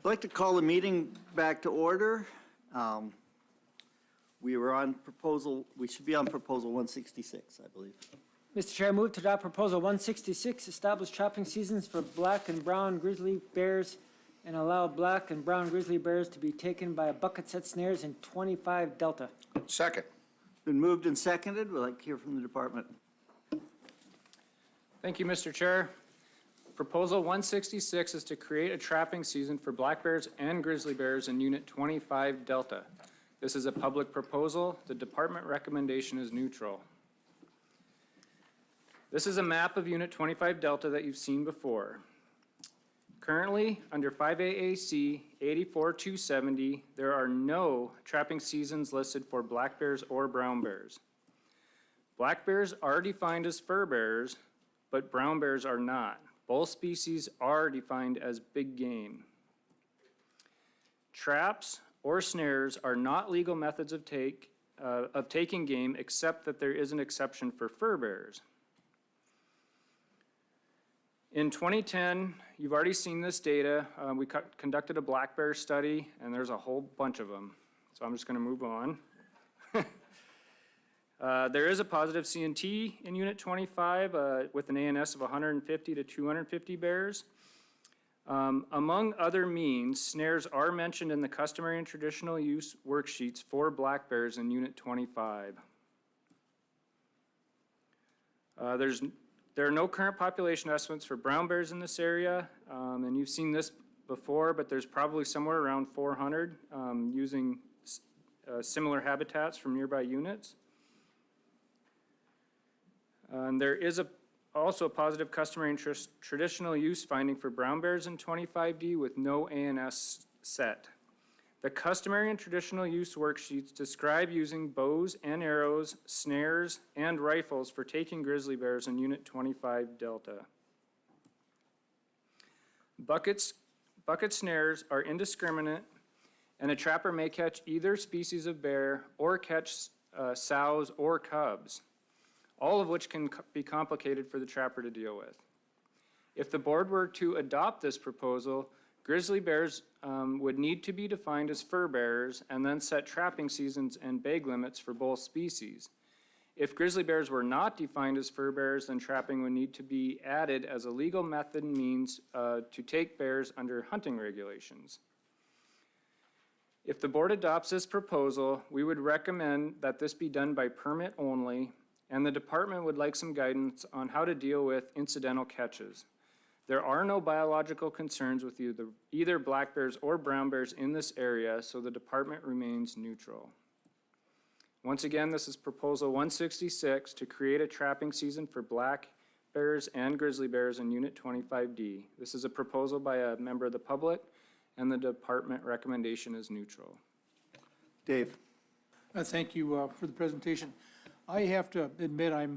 I'd like to call the meeting back to order. We were on proposal, we should be on proposal 166, I believe. Mr. Chair, I move to adopt proposal 166, establish trapping seasons for black and brown grizzly bears and allow black and brown grizzly bears to be taken by bucket set snares in 25 Delta. Second. Been moved and seconded. We'd like to hear from the department. Thank you, Mr. Chair. Proposal 166 is to create a trapping season for black bears and grizzly bears in Unit 25 Delta. This is a public proposal. The department recommendation is neutral. This is a map of Unit 25 Delta that you've seen before. Currently, under 5AAC 84270, there are no trapping seasons listed for black bears or brown bears. Black bears are defined as fur bearers, but brown bears are not. Both species are defined as big game. Traps or snares are not legal methods of taking game, except that there is an exception for fur bearers. In 2010, you've already seen this data. We conducted a black bear study, and there's a whole bunch of them. So I'm just going to move on. There is a positive CNT in Unit 25 with an ANS of 150 to 250 bears. Among other means, snares are mentioned in the customary and traditional use worksheets for black bears in Unit 25. There are no current population estimates for brown bears in this area, and you've seen this before, but there's probably somewhere around 400 using similar habitats from nearby units. And there is also a positive customary and traditional use finding for brown bears in 25D with no ANS set. The customary and traditional use worksheets describe using bows and arrows, snares, and rifles for taking grizzly bears in Unit 25 Delta. Bucket snares are indiscriminate, and a trapper may catch either species of bear or catch sows or cubs, all of which can be complicated for the trapper to deal with. If the board were to adopt this proposal, grizzly bears would need to be defined as fur bearers and then set trapping seasons and bag limits for both species. If grizzly bears were not defined as fur bearers, then trapping would need to be added as a legal method and means to take bears under hunting regulations. If the board adopts this proposal, we would recommend that this be done by permit only, and the department would like some guidance on how to deal with incidental catches. There are no biological concerns with either black bears or brown bears in this area, so the department remains neutral. Once again, this is proposal 166 to create a trapping season for black bears and grizzly bears in Unit 25D. This is a proposal by a member of the public, and the department recommendation is neutral. Dave. Thank you for the presentation. I have to admit I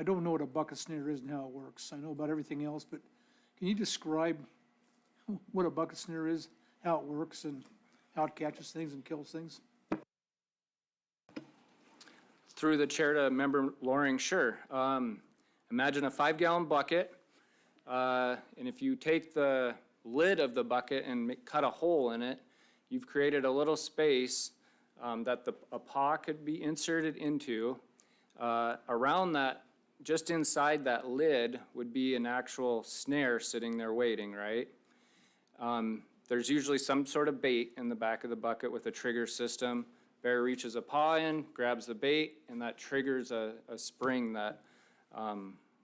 don't know what a bucket snare is and how it works. I know about everything else, but can you describe what a bucket snare is, how it works, and how it catches things and kills things? Through the chair to Member Loring, sure. Imagine a 5-gallon bucket, and if you take the lid of the bucket and cut a hole in it, you've created a little space that a paw could be inserted into. Around that, just inside that lid would be an actual snare sitting there waiting, right? There's usually some sort of bait in the back of the bucket with a trigger system. Bear reaches a paw in, grabs the bait, and that triggers a spring that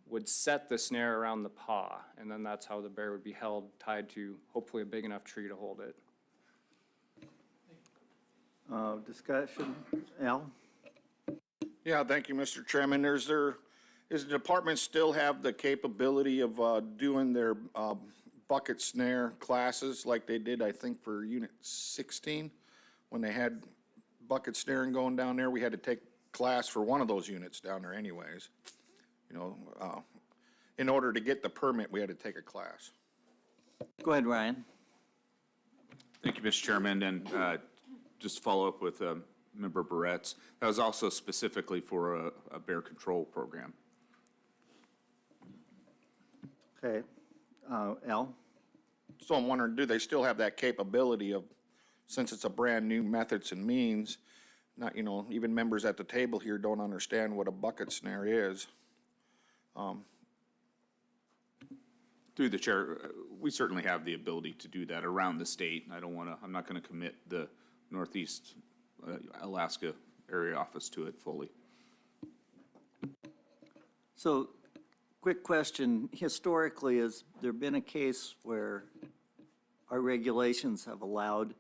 would set the snare around the paw. And then that's how the bear would be held, tied to hopefully a big enough tree to hold it. Discussion, Al? Yeah, thank you, Mr. Chairman. Does the department still have the capability of doing their bucket snare classes like they did, I think, for Unit 16? When they had bucket snaring going down there, we had to take class for one of those units down there anyways. You know, in order to get the permit, we had to take a class. Go ahead, Ryan. Thank you, Mr. Chairman, and just to follow up with Member Barrett's, that was also specifically for a bear control program. Okay. Al? So I'm wondering, do they still have that capability of, since it's a brand-new methods and means, not, you know, even members at the table here don't understand what a bucket snare is. Through the chair, we certainly have the ability to do that around the state. I don't want to, I'm not going to commit the Northeast Alaska area office to it fully. So, quick question, historically, has there been a case where our regulations have allowed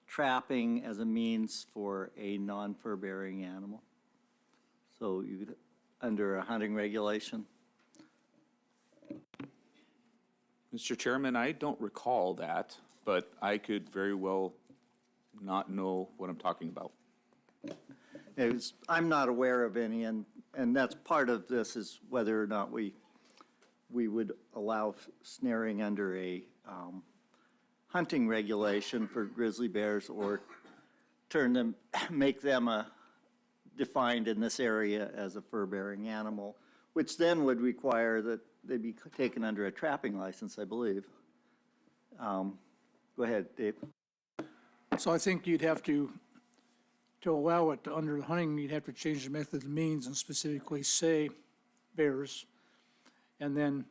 trapping as a means for a non-fur-bearing animal? So you could, under a hunting regulation? Mr. Chairman, I don't recall that, but I could very well not know what I'm talking about. I'm not aware of any, and that's part of this is whether or not we would allow snaring under a hunting regulation for grizzly bears or turn them, make them defined in this area as a fur-bearing animal, which then would require that they be taken under a trapping license, I believe. Go ahead, Dave. So I think you'd have to allow it under the hunting, you'd have to change the method and means and specifically say bears. And then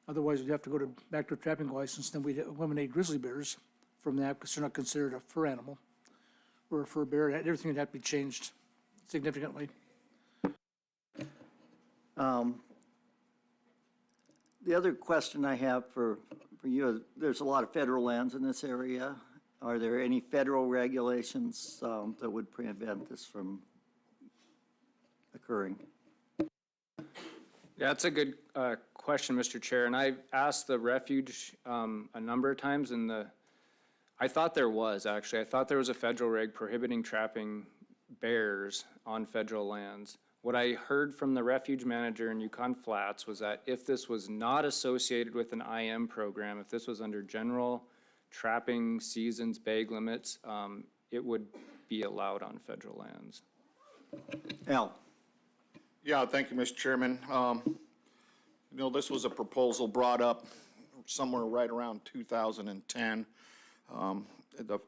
otherwise we'd have to go back to a trapping license, then we'd eliminate grizzly bears from that because they're not considered a fur animal. Or a fur bear, everything would have to be changed significantly. The other question I have for you, is there's a lot of federal lands in this area. Are there any federal regulations that would prevent this from occurring? Yeah, that's a good question, Mr. Chair, and I've asked the refuge a number of times, and I thought there was, actually. I thought there was a federal reg prohibiting trapping bears on federal lands. What I heard from the refuge manager in Yukon Flats was that if this was not associated with an IM program, if this was under general trapping seasons, bag limits, it would be allowed on federal lands. Al. Yeah, thank you, Mr. Chairman. You know, this was a proposal brought up somewhere right around 2010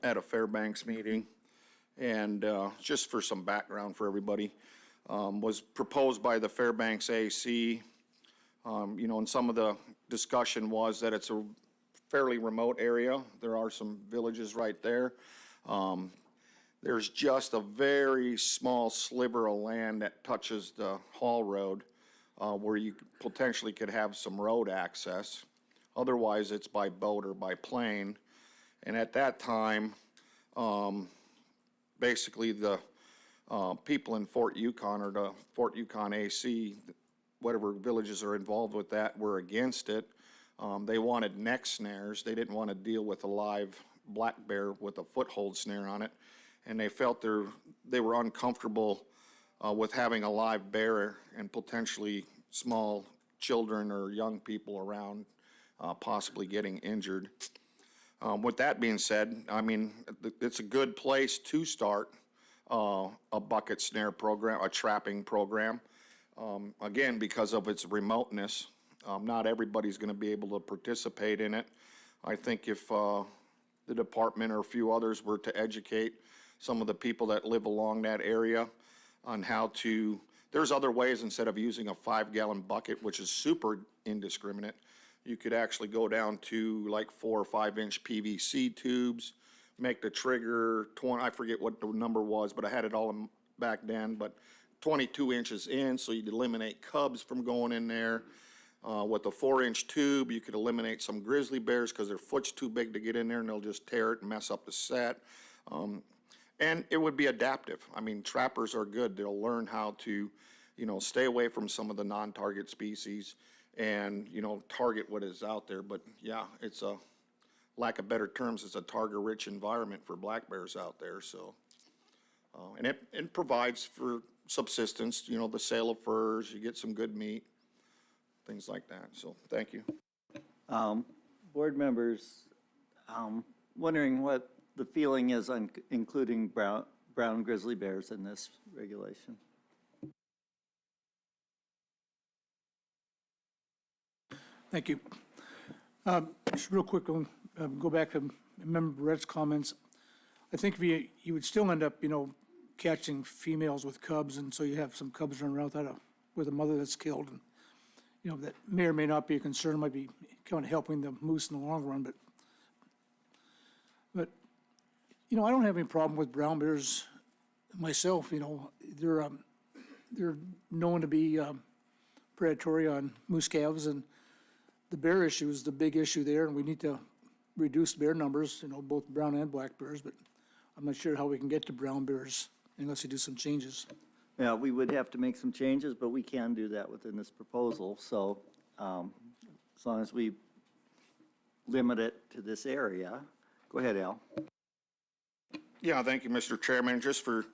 at a Fairbanks meeting. And just for some background for everybody, was proposed by the Fairbanks AC. You know, and some of the discussion was that it's a fairly remote area. There are some villages right there. There's just a very small sliver of land that touches the Hall Road where you potentially could have some road access. Otherwise, it's by boat or by plane. And at that time, basically the people in Fort Yukon or the Fort Yukon AC, whatever villages are involved with that, were against it. They wanted neck snares. They didn't want to deal with a live black bear with a foothold snare on it. And they felt they were uncomfortable with having a live bear and potentially small children or young people around possibly getting injured. With that being said, I mean, it's a good place to start a bucket snare program, a trapping program. Again, because of its remoteness, not everybody's going to be able to participate in it. I think if the department or a few others were to educate some of the people that live along that area on how to, there's other ways instead of using a 5-gallon bucket, which is super indiscriminate. You could actually go down to like 4 or 5 inch PVC tubes, make the trigger 20, I forget what the number was, but I had it all back then, but 22 inches in, so you'd eliminate cubs from going in there. With a 4-inch tube, you could eliminate some grizzly bears because their foot's too big to get in there and they'll just tear it and mess up the set. And it would be adaptive. I mean, trappers are good. They'll learn how to, you know, stay away from some of the non-target species and, you know, target what is out there. But yeah, it's a, lack of better terms, it's a target-rich environment for black bears out there. So, and it provides for subsistence, you know, the sale of furs, you get some good meat, things like that. So, thank you. Board members, wondering what the feeling is on including brown grizzly bears in this regulation. Thank you. Just real quick, go back to Member Brett's comments. I think you would still end up, catching females with cubs, and so you have some cubs running around with a mother that's killed. And, that may or may not be a concern, might be kind of helping the moose in the long run, but I don't have any problem with brown bears myself, they're known to be predatory on moose calves, and the bear issue is the big issue there, and we need to reduce bear numbers, both brown and black bears, but I'm not sure how we can get to brown bears unless you do some changes. Yeah, we would have to make some changes, but we can do that within this proposal, so as long as we limit it to this area. Go ahead, Al. Yeah, thank you, Mr. Chairman. Just for,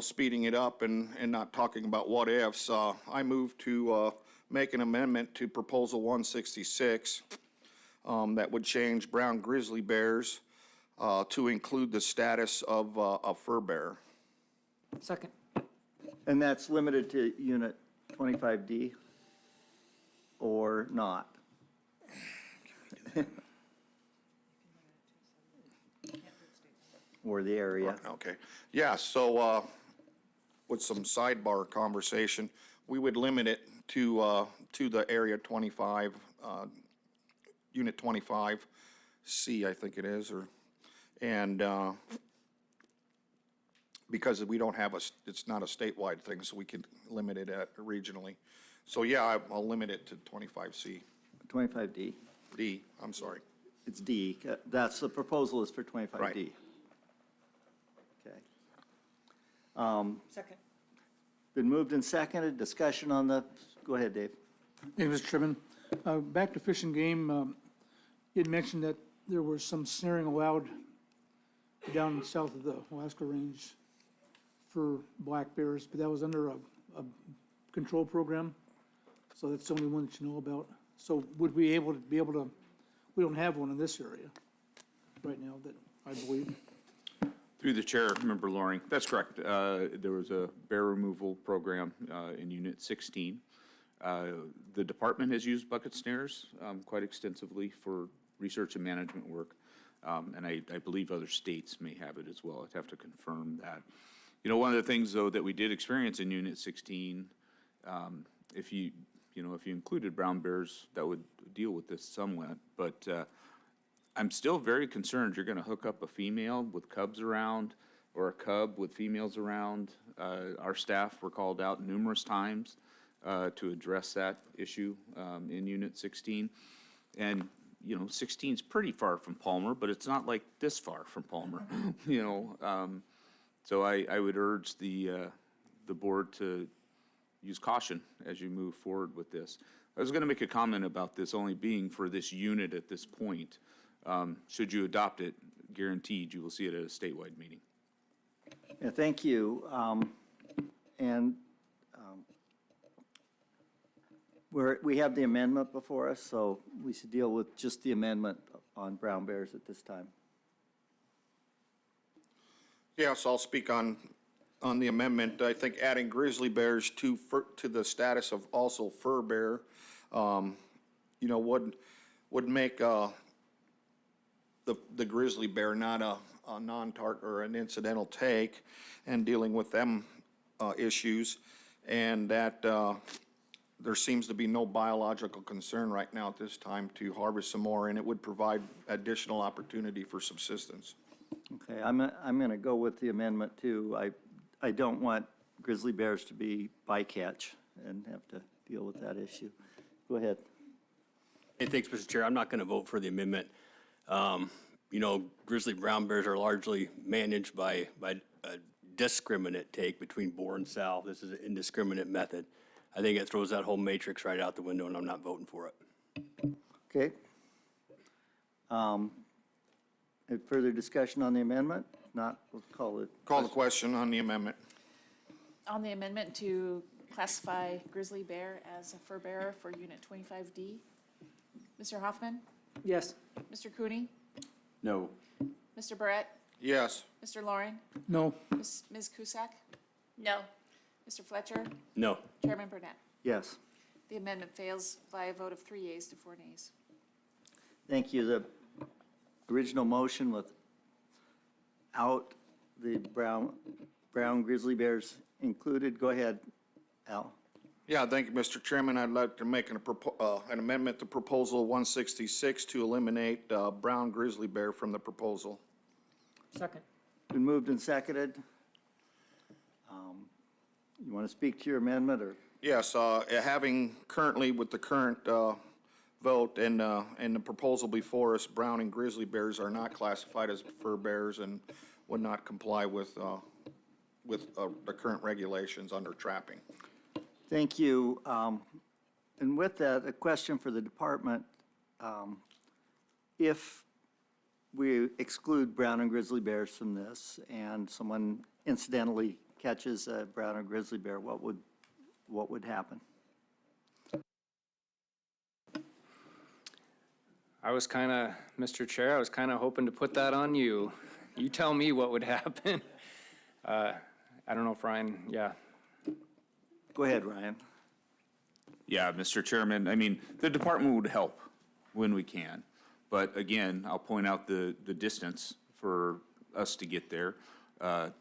speeding it up and not talking about what ifs, I move to make an amendment to Proposal 166 that would change brown grizzly bears to include the status of a fur bear. Second. And that's limited to Unit 25D or not? Or the area? Okay. Yeah, so with some sidebar conversation, we would limit it to the area 25, Unit 25C, I think it is, and because we don't have it's not a statewide thing, so we can limit it regionally. So yeah, I'll limit it to 25C. 25D? D, I'm sorry. It's D. That's the proposal is for 25D. Right. Okay. Second. Been moved and seconded. Discussion on the, go ahead, Dave. Hey, Mr. Chairman, back to Fish and Game, you had mentioned that there was some snaring allowed down south of the Alaska Range for black bears, but that was under a control program, so that's the only one that you know about. So would we be able to, we don't have one in this area right now that I believe. Through the chair, Member Loring, that's correct. There was a bear removal program in Unit 16. The department has used bucket snares quite extensively for research and management work, and I believe other states may have it as well. I'd have to confirm that. One of the things, though, that we did experience in Unit 16, if you included brown bears, that would deal with this somewhat, but I'm still very concerned you're going to hook up a female with cubs around or a cub with females around. Our staff were called out numerous times to address that issue in Unit 16. And, 16 is pretty far from Palmer, but it's not like this far from Palmer, So I would urge the board to use caution as you move forward with this. I was going to make a comment about this only being for this unit at this point. Should you adopt it, guaranteed you will see it at a statewide meeting. Yeah, thank you. We have the amendment before us, so we should deal with just the amendment on brown bears at this time. Yes, I'll speak on the amendment. I think adding grizzly bears to the status of also fur bear, would make the grizzly bear not a non-target or an incidental take, and dealing with them issues, and that there seems to be no biological concern right now at this time to harvest some more, and it would provide additional opportunity for subsistence. Okay, I'm going to go with the amendment too. I don't want grizzly bears to be bycatch and have to deal with that issue. Go ahead. Hey, thanks, Mr. Chair. I'm not going to vote for the amendment. Grizzly brown bears are largely managed by a discriminate take between boar and sow. This is an indiscriminate method. I think it throws that whole matrix right out the window, and I'm not voting for it. Okay. Any further discussion on the amendment? Not, we'll call it. Call the question on the amendment. On the amendment to classify grizzly bear as a fur bearer for Unit 25D, Mr. Hoffman? Yes. Mr. Cooney? No. Mr. Barrett? Yes. Mr. Loring? No. Ms. Cusack? No. Mr. Fletcher? No. Chairman Burnett? Yes. The amendment fails by a vote of 3 yeas to 4 nays. Thank you. The original motion without the brown grizzly bears included. Go ahead, Al. Yeah, thank you, Mr. Chairman. I'd like to make an amendment to Proposal 166 to eliminate brown grizzly bear from the proposal. Second. Been moved and seconded. You want to speak to your amendment, or? Yes, having currently with the current vote and the proposal before us, brown and grizzly bears are not classified as fur bears and would not comply with the current regulations under trapping. Thank you. And with that, a question for the department. If we exclude brown and grizzly bears from this and someone incidentally catches a brown or grizzly bear, what would happen? Mr. Chair, I was kind of hoping to put that on you. You tell me what would happen. I don't know if Ryan, yeah. Go ahead, Ryan. Yeah, Mr. Chairman, I mean, the department would help when we can. But again, I'll point out the distance for us to get there.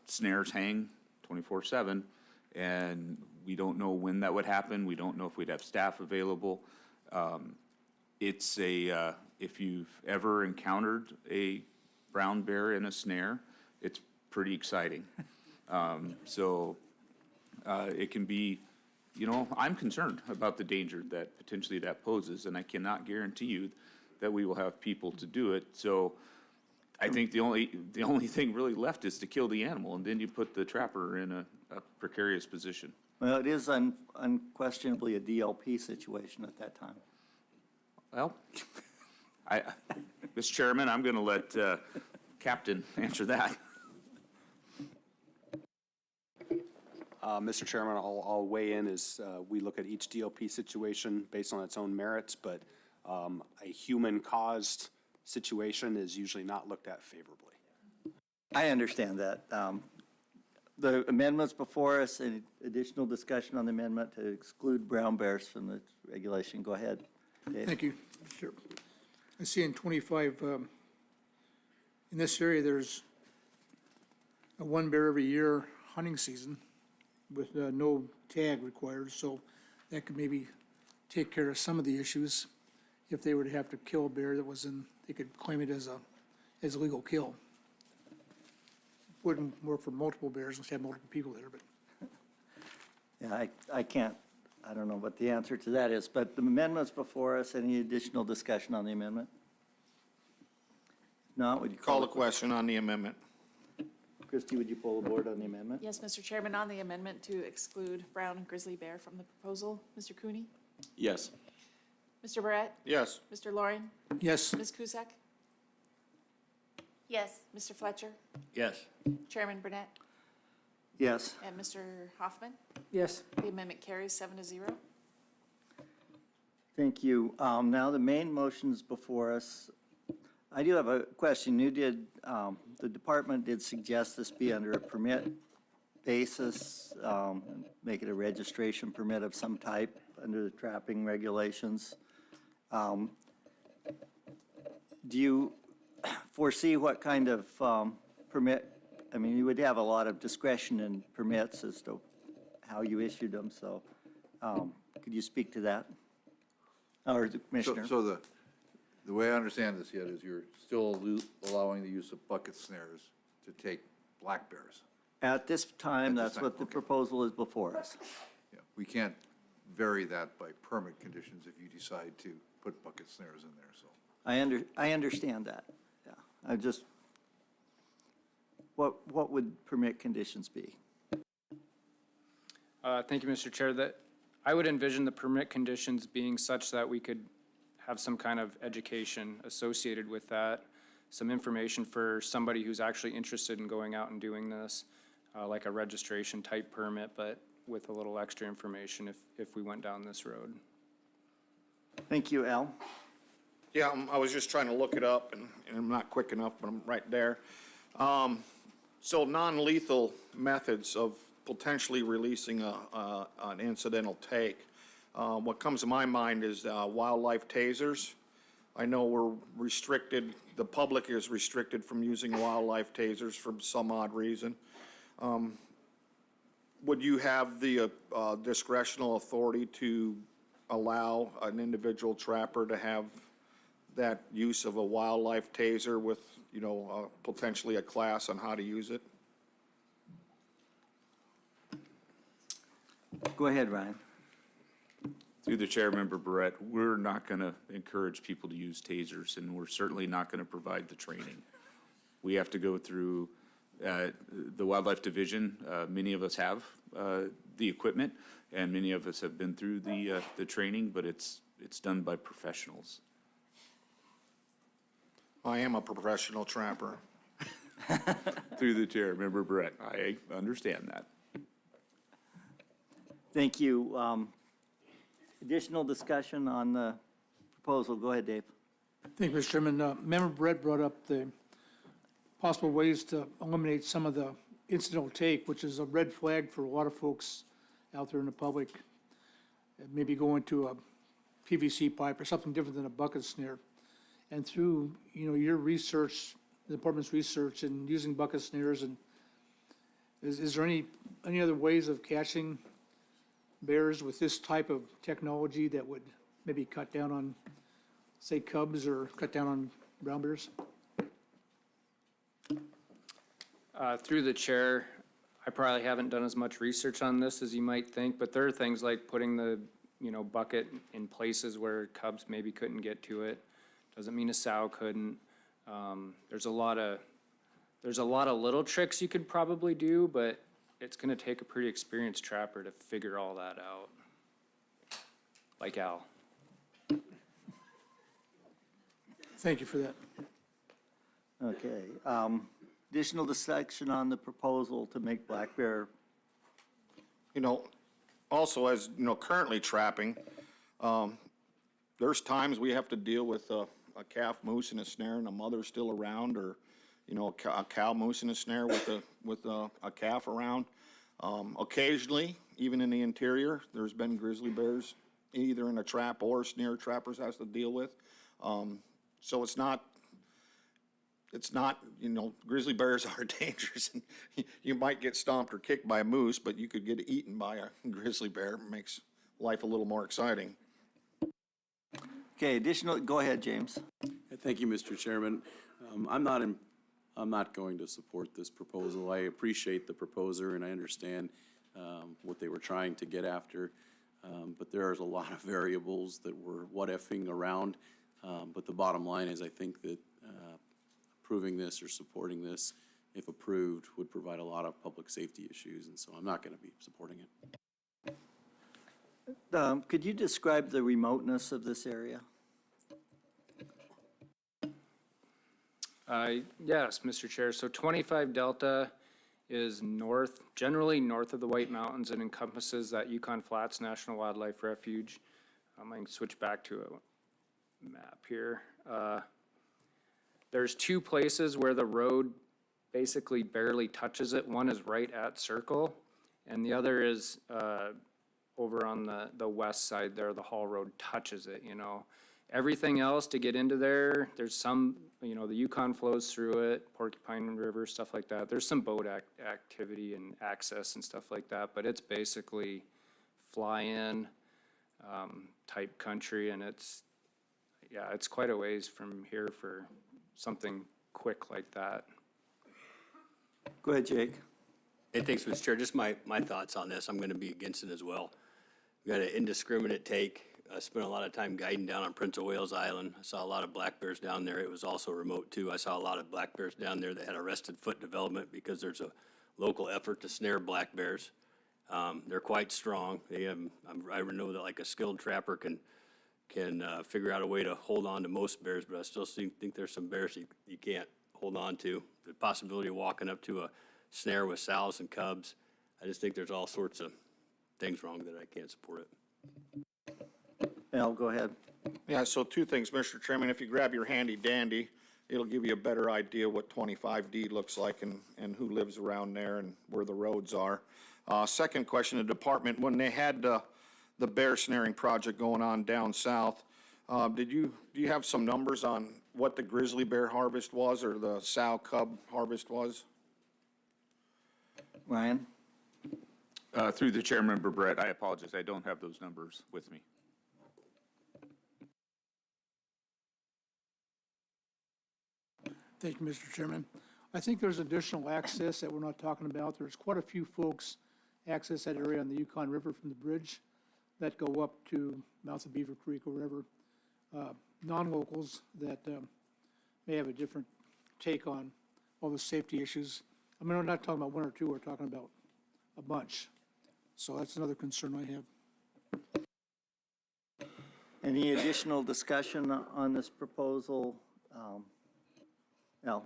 Snares hang 24/7, and we don't know when that would happen. We don't know if we'd have staff available. It's if you've ever encountered a brown bear in a snare, it's pretty exciting. It can be, I'm concerned about the danger that potentially that poses, and I cannot guarantee you that we will have people to do it. So I think the only thing really left is to kill the animal, and then you put the trapper in a precarious position. Well, it is unquestionably a DLP situation at that time. Well, Mr. Chairman, I'm going to let Captain answer that. Mr. Chairman, I'll weigh in as we look at each DLP situation based on its own merits, but a human-caused situation is usually not looked at favorably. I understand that. The amendments before us, any additional discussion on the amendment to exclude brown bears from the regulation? Go ahead, Dave. Thank you. Sure. I see in 25, in this area, there's a one bear every year hunting season with no tag required, so that could maybe take care of some of the issues. If they were to have to kill a bear that was they could claim it as a legal kill. Wouldn't work for multiple bears unless you have multiple people there, but. Yeah, I don't know what the answer to that is, but the amendment's before us. Any additional discussion on the amendment? No, would you Call the question on the amendment. Christie, would you pull the board on the amendment? Yes, Mr. Chairman, on the amendment to exclude brown and grizzly bear from the proposal, Mr. Cooney? Yes. Mr. Barrett? Yes. Mr. Loring? Yes. Ms. Cusack? Yes. Mr. Fletcher? Yes. Chairman Burnett? Yes. And Mr. Hoffman? Yes. The amendment carries 7-0. Thank you. Now the main motion's before us. I do have a question. The department did suggest this be under a permit basis, make it a registration permit of some type under the trapping regulations. Do you foresee what kind of permit? I mean, you would have a lot of discretion in permits as to how you issued them, so could you speak to that? Or the commissioner? So the way I understand this yet is you're still allowing the use of bucket snares to take black bears. At this time, At this that's what the proposal is before us. Yeah, we can't vary that by permit conditions if you decide to put bucket snares in there, so. I understand that, yeah. I just, what would permit conditions be? Thank you, Mr. Chair. I would envision the permit conditions being such that we could have some kind of education associated with that, some information for somebody who's actually interested in going out and doing this, like a registration type permit, but with a little extra information if we went down this road. Thank you, Al. Yeah, I was just trying to look it up, and I'm not quick enough, but I'm right there. So non-lethal methods of potentially releasing an incidental take. What comes to my mind is wildlife tasers. I know we're restricted, the public is restricted from using wildlife tasers for some odd reason. Would you have the discretional authority to allow an individual trapper to have that use of a wildlife taser with, potentially a class on how to use it? Go ahead, Ryan. Through the chair, Member Barrett, we're not going to encourage people to use tasers, and we're certainly not going to provide the training. We have to go through the Wildlife Division. Many of us have the equipment, and many of us have been through the training, but it's done by professionals. I am a professional trapper. Through the chair, Member Barrett, I understand that. Thank you. Additional discussion on the proposal. Go ahead, Dave. Thank you, Mr. Chairman. Member Brett brought up the possible ways to eliminate some of the incidental take, which is a red flag for a lot of folks out there in the public. Maybe going to a PVC pipe or something different than a bucket snare. And through, your research, the department's research and using bucket snares, and is there any other ways of catching bears with this type of technology that would maybe cut down on, say, cubs or cut down on brown bears? Through the chair, I probably haven't done as much research on this as you might think, but there are things like putting the, bucket in places where cubs maybe couldn't get to it. Doesn't mean a sow couldn't. There's a lot of little tricks you could probably do, but it's gonna take a pretty experienced trapper to figure all that out. Like Al. Thank you for that. Okay. Additional discussion on the proposal to make black bear. Also, as, currently trapping, there's times we have to deal with a calf moose in a snare and a mother still around, or, a cow moose in a snare with a calf around. Occasionally, even in the interior, there's been grizzly bears either in a trap or snare trappers has to deal with. So it's not, grizzly bears are dangerous. And you might get stomped or kicked by a moose, but you could get eaten by a grizzly bear. It makes life a little more exciting. Okay, go ahead, James. Thank you, Mr. Chairman. I'm not going to support this proposal. I appreciate the proposer and I understand what they were trying to get after. But there's a lot of variables that we're what-ifing around. But the bottom line is I think that approving this or supporting this, if approved, would provide a lot of public safety issues. And so I'm not going to be supporting it. Could you describe the remoteness of this area? Yes, Mr. Chair. So 25 Delta is generally north of the White Mountains, and encompasses that Yukon Flats National Wildlife Refuge. I can switch back to a map here. There's two places where the road basically barely touches it. One is right at Circle, and the other is over on the west side there. The Hall Road touches it, Everything else to get into there, there's some, the Yukon flows through it, Porcupine River, stuff like that. There's some boat activity and access and stuff like that, but it's basically fly-in type country, and it's quite a ways from here for something quick like that. Go ahead, Jake. Hey, thanks, Mr. Chair. Just my thoughts on this. I'm going to be against it as well. We got an indiscriminate take. I spent a lot of time guiding down on Prince of Wales Island. I saw a lot of black bears down there. It was also remote too. I saw a lot of black bears down there that had arrested foot development because there's a local effort to snare black bears. They're quite strong. I know that like a skilled trapper can figure out a way to hold on to most bears, but I still think there's some bears you can't hold on to. The possibility of walking up to a snare with sows and cubs, I just think there's all sorts of things wrong that I can't support it. Al, go ahead. Yeah, so two things, Mr. Chairman. If you grab your handy dandy, it'll give you a better idea what 25D looks like and who lives around there and where the roads are. Second question, the department, when they had the bear snaring project going on down south, Do you have some numbers on what the grizzly bear harvest was or the sow cub harvest was? Ryan? Through the chair, Member Brett, I apologize, I don't have those numbers with me. Thank you, Mr. Chairman. I think there's additional access that we're not talking about. There's quite a few folks access that area on the Yukon River from the bridge that go up to mouth of Beaver Creek or wherever. Non-locals that may have a different take on all the safety issues. I mean, we're not talking about one or two, we're talking about a bunch. So that's another concern I have. Any additional discussion on this proposal? No.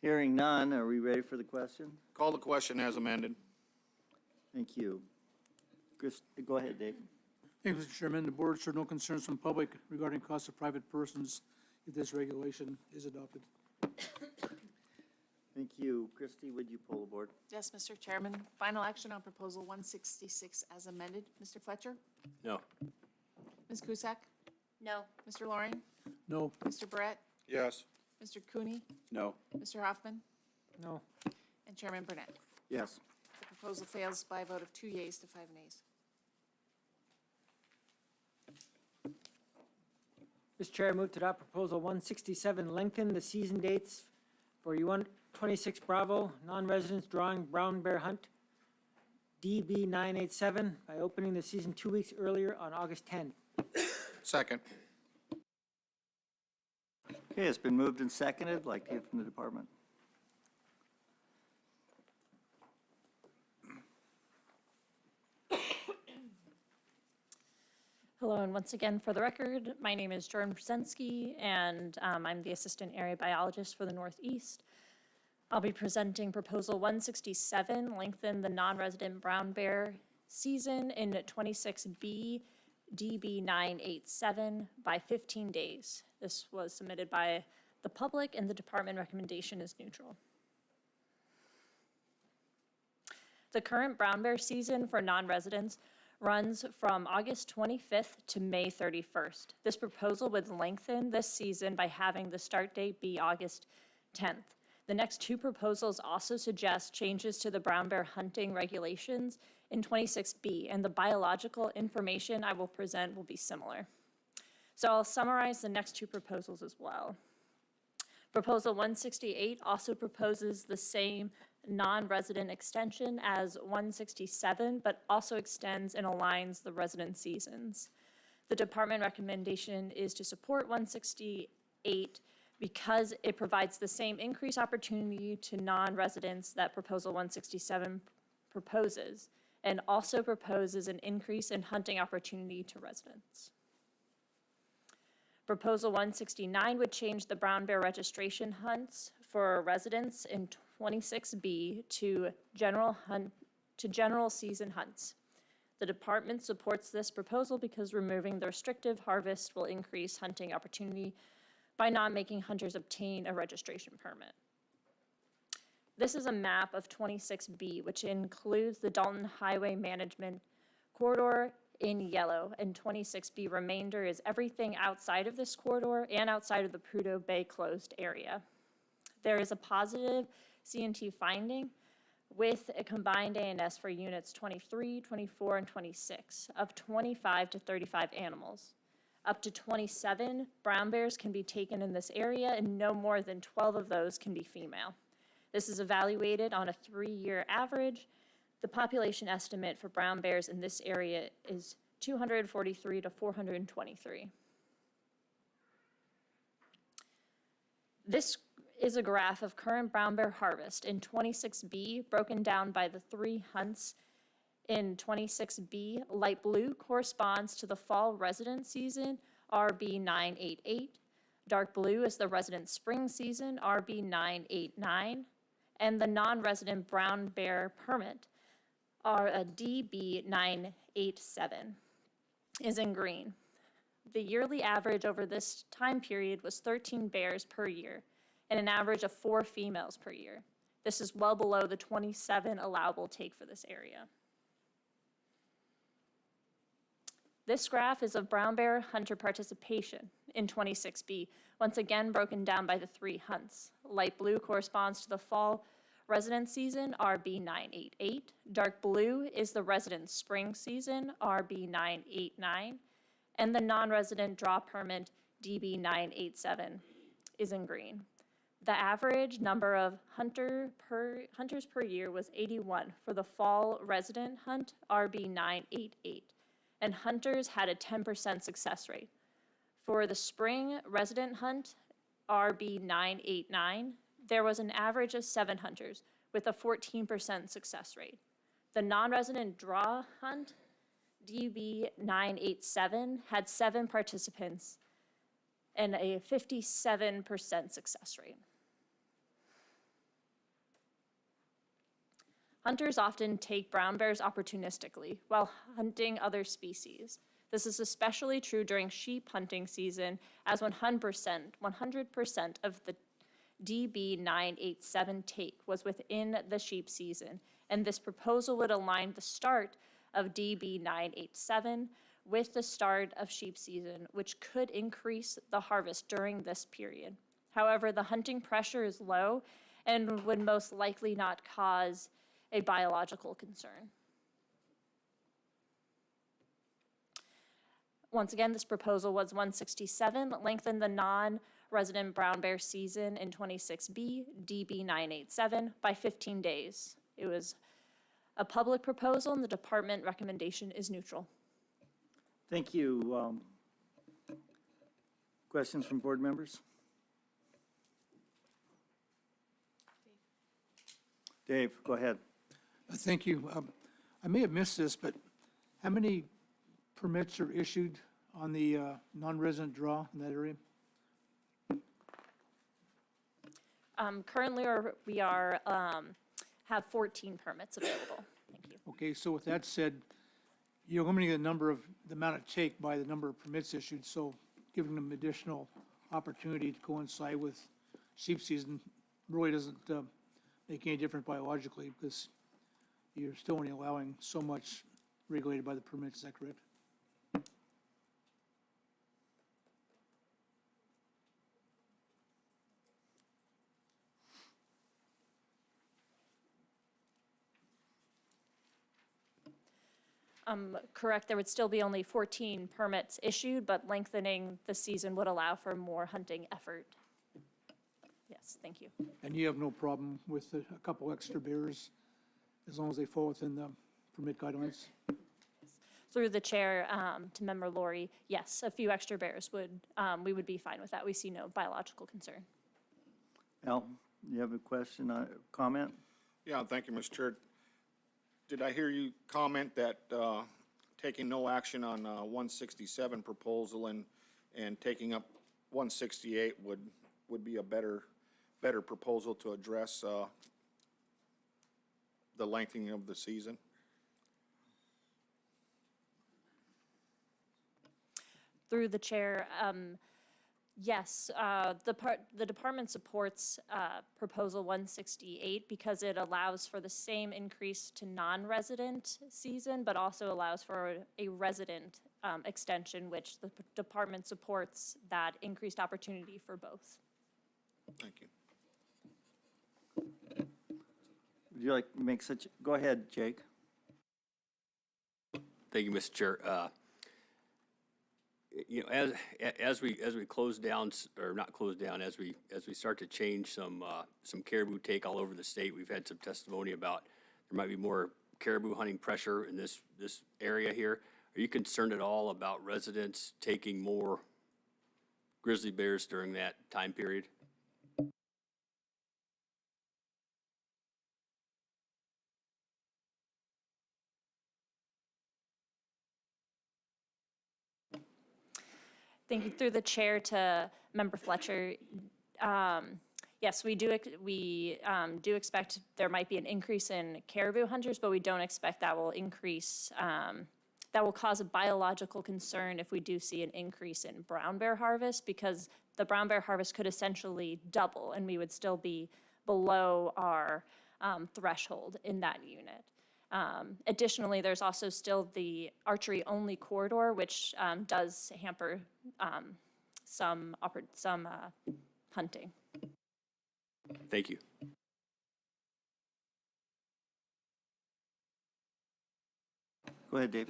Hearing none, are we ready for the question? Call the question as amended. Thank you. Chris, go ahead, Dave. Thank you, Mr. Chairman. The board showed no concerns from public regarding costs of private persons if this regulation is adopted. Thank you. Christie, would you pull the board? Yes, Mr. Chairman. Final action on Proposal 166 as amended. Mr. Fletcher? No. Ms. Cusack? No. Mr. Loring? No. Mr. Brett? Yes. Mr. Cooney? No. Mr. Hoffman? No. And Chairman Burnett. Yes. The proposal fails by a vote of 2 yeas to 5 nays. Mr. Chair, I move to adopt Proposal 167, lengthen the season dates for U-126 Bravo, non-residents drawing brown bear hunt, DB 987, by opening the season 2 weeks earlier on August 10th. Second. Okay, it's been moved and seconded. I'd like to hear from the department. Hello, and once again, for the record, my name is Jordan Brzezinski, and I'm the Assistant Area Biologist for the Northeast. I'll be presenting Proposal 167, lengthen the non-resident brown bear season in 26B DB 987 by 15 days. This was submitted by the public, and the department recommendation is neutral. The current brown bear season for non-residents runs from August 25th to May 31st. This proposal would lengthen this season by having the start date be August 10th. The next two proposals also suggest changes to the brown bear hunting regulations in 26B, and the biological information I will present will be similar. So I'll summarize the next two proposals as well. Proposal 168 also proposes the same non-resident extension as 167, but also extends and aligns the resident seasons. The department recommendation is to support 168 because it provides the same increased opportunity to non-residents that Proposal 167 proposes, and also proposes an increase in hunting opportunity to residents. Proposal 169 would change the brown bear registration hunts for residents in 26B to general season hunts. The department supports this proposal because removing the restrictive harvest will increase hunting opportunity by not making hunters obtain a registration permit. This is a map of 26B, which includes the Dalton Highway Management Corridor in yellow, and 26B remainder is everything outside of this corridor and outside of the Prudhoe Bay closed area. There is a positive CNT finding with a combined ANS for units 23, 24, and 26 of 25 to 35 animals. Up to 27 brown bears can be taken in this area, and no more than 12 of those can be female. This is evaluated on a 3-year average. The population estimate for brown bears in this area is 243 to 423. This is a graph of current brown bear harvest in 26B, broken down by the 3 hunts in 26B. Light blue corresponds to the fall resident season, RB 988. Dark blue is the resident spring season, RB 989. And the non-resident brown bear permit, a DB 987, is in green. The yearly average over this time period was 13 bears per year, and an average of 4 females per year. This is well below the 27 allowable take for this area. This graph is of brown bear hunter participation in 26B, once again broken down by the 3 hunts. Light blue corresponds to the fall resident season, RB 988. Dark blue is the resident spring season, RB 989. And the non-resident draw permit, DB 987, is in green. The average number of hunters per year was 81 for the fall resident hunt, RB 988, and hunters had a 10% success rate. For the spring resident hunt, RB 989, there was an average of 7 hunters with a 14% success rate. The non-resident draw hunt, DB 987, had 7 participants and a 57% success rate. Hunters often take brown bears opportunistically while hunting other species. This is especially true during sheep hunting season, as 100% of the DB 987 take was within the sheep season, and this proposal would align the start of DB 987 with the start of sheep season, which could increase the harvest during this period. However, the hunting pressure is low and would most likely not cause a biological concern. Once again, this proposal was 167, lengthened the non-resident brown bear season in 26B, DB 987, by 15 days. It was a public proposal, and the department recommendation is neutral. Thank you. Questions from board members? Dave, go ahead. Thank you. I may have missed this, but how many permits are issued on the non-resident draw in that area? Currently, we have 14 permits available. Thank you. Okay, so with that said, you're limiting the amount of take by the number of permits issued, so giving them additional opportunity to coincide with sheep season really doesn't make any difference biologically, because you're still only allowing so much regulated by the permits. Is that correct? Correct, there would still be only 14 permits issued, but lengthening the season would allow for more hunting effort. Yes, thank you. And you have no problem with a couple extra bears as long as they fall within the permit guidelines? Through the chair to Member Laurie, yes, a few extra bears we would be fine with that. We see no biological concern. Al, you have a question, comment? Yeah, thank you, Mr. Chair. Did I hear you comment that taking no action on 167 proposal and taking up 168 would be a better proposal to address the lengthening of the season? Through the chair, yes, the department supports proposal 168 because it allows for the same increase to non-resident season, but also allows for a resident extension, which the department supports that increased opportunity for both. Thank you. Would you like to make such, go ahead, Jake. Thank you, Mr. Chair. You know, as we close down, or not close down, as we start to change some caribou take all over the state, we've had some testimony about there might be more caribou hunting pressure in this area here. Are you concerned at all about residents taking more grizzly bears during that time period? Thank you. Through the chair to Member Fletcher. Yes, we do expect there might be an increase in caribou hunters, but we don't expect that will increase, that will cause a biological concern if we do see an increase in brown bear harvest, because the brown bear harvest could essentially double and we would still be below our threshold in that unit. Additionally, there's also still the archery-only corridor, which does hamper some hunting. Thank you. Go ahead, Dave.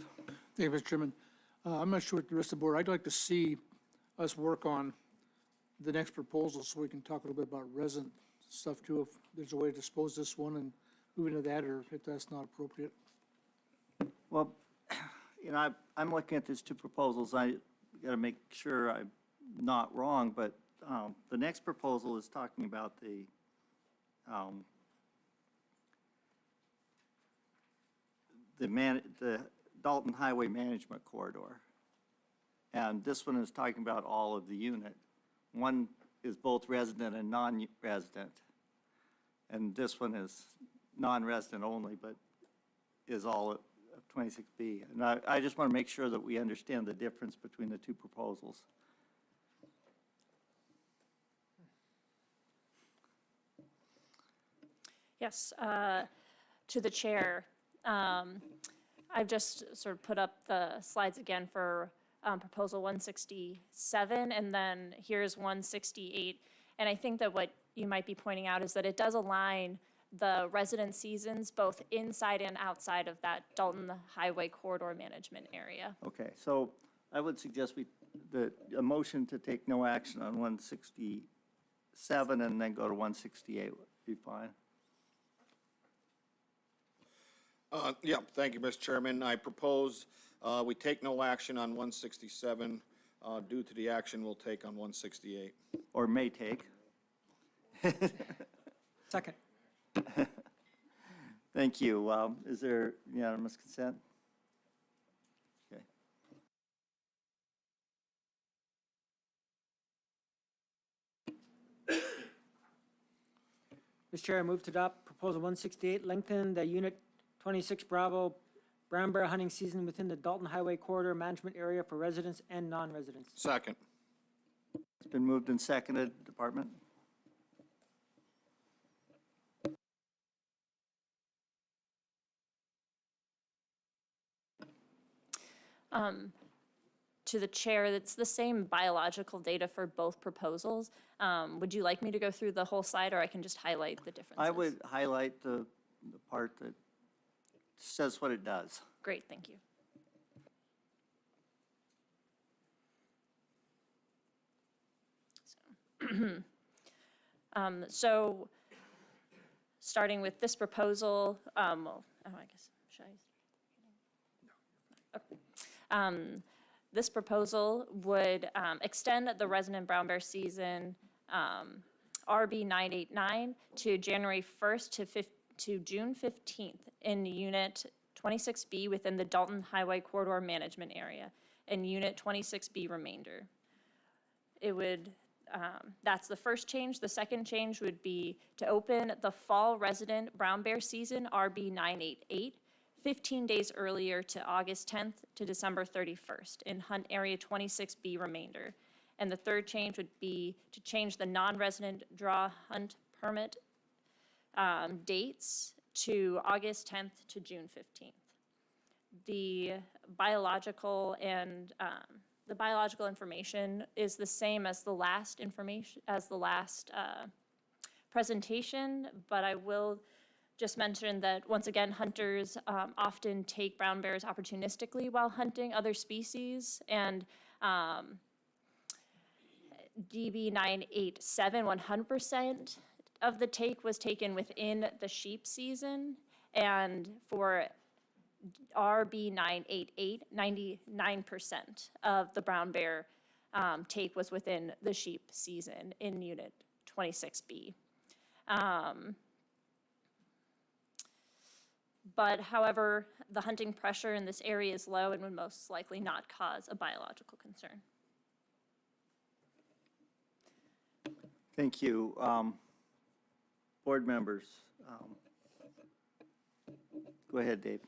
Thank you, Mr. Chairman. I'm not sure what the rest of the board, I'd like to see us work on the next proposal so we can talk a little bit about resident stuff too, if there's a way to dispose this one and move into that, or if that's not appropriate. Well, you know, I'm looking at these two proposals. I got to make sure I'm not wrong, but the next proposal is talking about the Dalton Highway Management Corridor. And this one is talking about all of the unit. One is both resident and non-resident. And this one is non-resident only, but is all of 26B. And I just want to make sure that we understand the difference between the two proposals. Yes, to the chair. I've just sort of put up the slides again for Proposal 167, and then here's 168. And I think that what you might be pointing out is that it does align the resident seasons both inside and outside of that Dalton Highway Corridor Management Area. Okay, so I would suggest a motion to take no action on 167 and then go to 168 would be fine. Yeah, thank you, Mr. Chairman. I propose we take no action on 167 due to the action we'll take on 168. Or may take. Second. Thank you. Is there unanimous consent? Okay. Mr. Chair, I move to adopt Proposal 168, lengthen the Unit 26 Bravo brown bear hunting season within the Dalton Highway Corridor Management Area for residents and non-residents. Second. It's been moved and seconded. Department? To the chair, it's the same biological data for both proposals. Would you like me to go through the whole slide, or I can just highlight the differences? I would highlight the part that says what it does. Great, thank you. So, starting with this proposal, I guess, should I? Okay. This proposal would extend the resident brown bear season, RB 989, to January 1st to June 15th in Unit 26B within the Dalton Highway Corridor Management Area, and Unit 26B remainder. It would, that's the first change. The second change would be to open the fall resident brown bear season, RB 988, 15 days earlier to August 10th to December 31st in Hunt Area 26B remainder. And the third change would be to change the non-resident draw hunt permit dates to August 10th to June 15th. The biological and the biological information is the same as the last presentation, but I will just mention that, once again, hunters often take brown bears opportunistically while hunting other species, and DB 987, 100% of the take was taken within the sheep season, and for RB 988, 99% of the brown bear take was within the sheep season in Unit 26B. But however, the hunting pressure in this area is low and would most likely not cause a biological concern. Thank you. Board members, go ahead, Dave.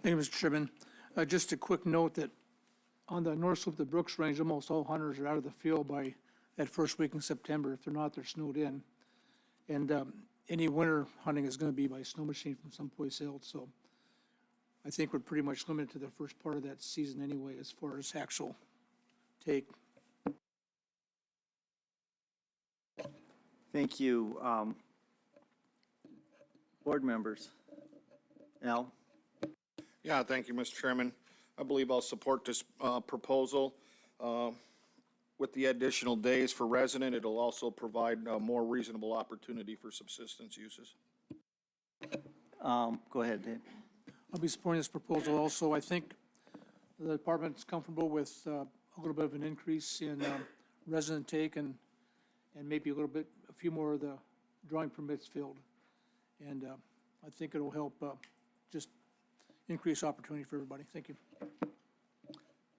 Thank you, Mr. Chairman. Just a quick note that on the north slope of the Brooks Range, almost all hunters are out of the field by that first week in September. If they're not, they're snowed in. And any winter hunting is gonna be by snow machine from someplace else, so I think we're pretty much limited to the first part of that season anyway, as far as actual take. Thank you. Board members. Al? Yeah, thank you, Mr. Chairman. I believe I'll support this proposal. With the additional days for resident, it'll also provide a more reasonable opportunity for subsistence uses. Go ahead, Dave. I'll be supporting this proposal also. I think the department's comfortable with a little bit of an increase in resident take and maybe a few more of the drawing permits filled. And I think it'll help just increase opportunity for everybody. Thank you.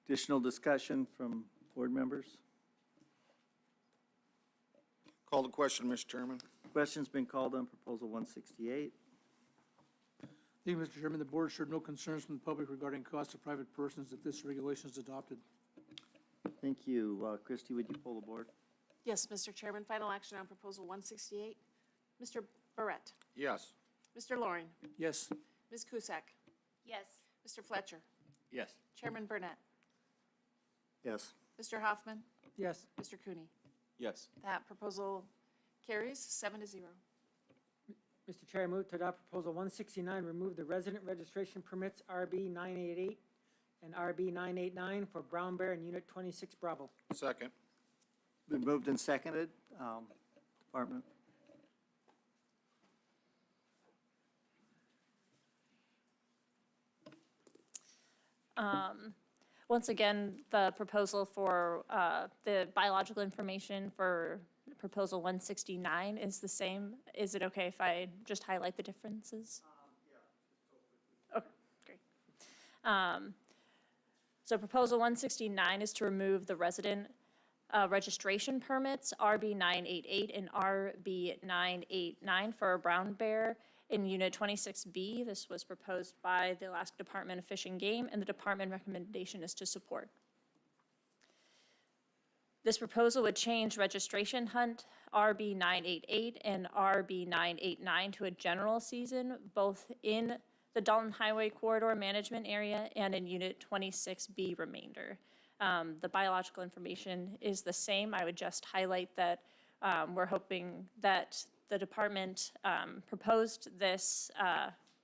Additional discussion from board members? Call the question, Mr. Chairman. Question's been called on proposal 168. Thank you, Mr. Chairman. The board shared no concerns from the public regarding costs of private persons if this regulation is adopted. Thank you. Christie, would you pull the board? Yes, Mr. Chairman, final action on proposal 168. Mr. Barrett, Yes. Mr. Loring, Yes. Ms. Cusack, Yes. Mr. Fletcher, Yes. Chairman Burnett, Yes. Mr. Hoffman, Yes. Mr. Cooney. Yes. That proposal carries 7-0. Mr. Chair, I move to adopt proposal 169, remove the resident registration permits RB 988 and RB 989 for Brown Bear and Unit 26 Bravo. Second. Been moved and seconded. Department. Once again, the proposal for the biological information for proposal 169 is the same. Is it okay if I just highlight the differences? Okay, great. So proposal 169 is to remove the resident registration permits, RB 988 and RB 989 for a brown bear in Unit 26B. This was proposed by the Alaska Department of Fish and Game, and the department recommendation is to support. This proposal would change registration hunt RB 988 and RB 989 to a general season, both in the Dalton Highway Corridor Management Area and in Unit 26B remainder. The biological information is the same. I would just highlight that we're hoping that the department proposed this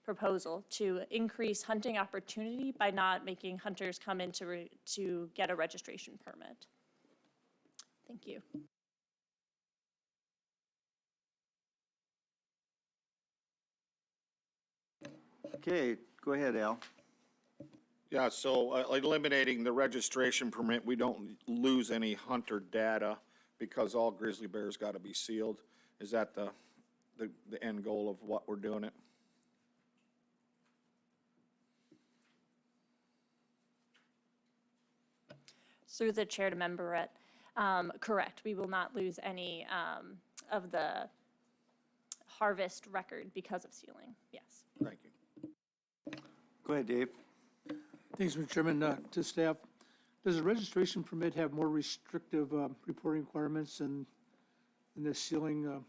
proposal to increase hunting opportunity by not making hunters come in to get a registration permit. Thank you. Okay, go ahead, Al. Yeah, so eliminating the registration permit, we don't lose any hunter data because all grizzly bears got to be sealed. Is that the end goal of what we're doing it? Through the chair to Member Barrett, correct. We will not lose any of the harvest record because of sealing. Yes. Thank you. Go ahead, Dave. Thanks, Mr. Chairman. To staff, does the registration permit have more restrictive reporting requirements than the sealing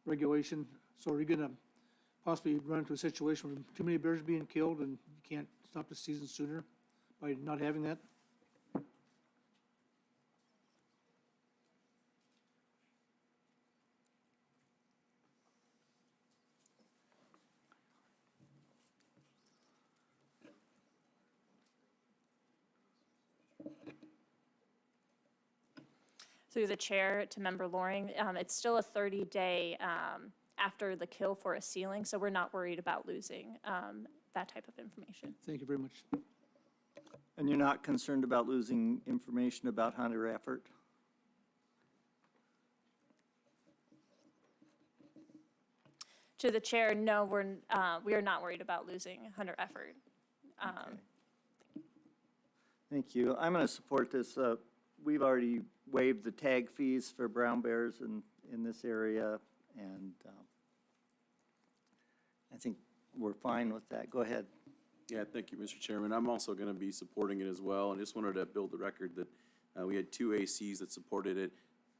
regulation? So are you going to possibly run into a situation where too many bears are being killed and you can't stop the season sooner by not having that? Through the chair to Member Loring, it's still a 30-day after the kill for a sealing, so we're not worried about losing that type of information. Thank you very much. And you're not concerned about losing information about hunter effort? To the chair, no, we are not worried about losing hunter effort. Thank you. I'm going to support this. We've already waived the tag fees for brown bears in this area, and I think we're fine with that. Go ahead. Yeah, thank you, Mr. Chairman. I'm also going to be supporting it as well, and just wanted to build the record that we had two ACs that supported it,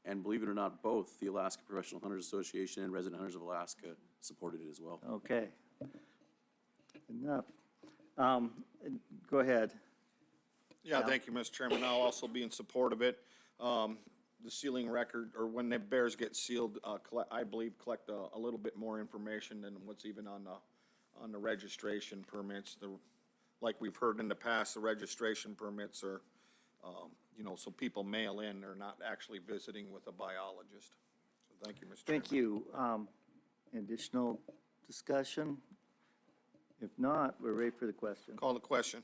And believe it or not, both the Alaska Professional Hunters Association and Resident Hunters of Alaska supported it as well. Okay. Enough. Go ahead. Yeah, thank you, Mr. Chairman. I'll also be in support of it. The sealing record, or when the bears get sealed, I believe collect a little bit more information than what's even on the registration permits. Like we've heard in the past, the registration permits are, so people mail in, they're not actually visiting with a biologist. So thank you, Mr. Chairman. Thank you. Additional discussion? If not, we're ready for the question. Call the question.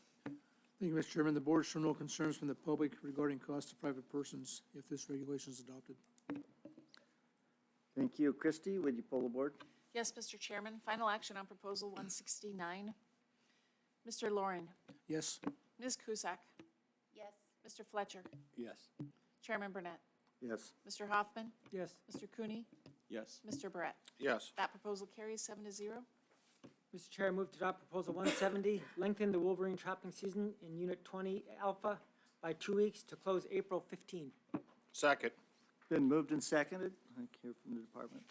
Thank you, Mr. Chairman. The board show no concerns from the public regarding cost to private persons if this regulation is adopted. Thank you. Christie, would you pull the board? Yes, Mr. Chairman. Final action on Proposal 169. Mr. Lauren. Yes. Ms. Cusack. Yes. Mr. Fletcher. Yes. Chairman Burnett. Yes. Mr. Hoffman. Yes. Mr. Cooney. Yes. Mr. Barrett. Yes. That proposal carries 7-0. Mr. Chair, I move to adopt Proposal 170, lengthen the Wolverine trapping season in Unit 20 Alpha by 2 weeks to close April 15. Second. Been moved and seconded. I hear from the department.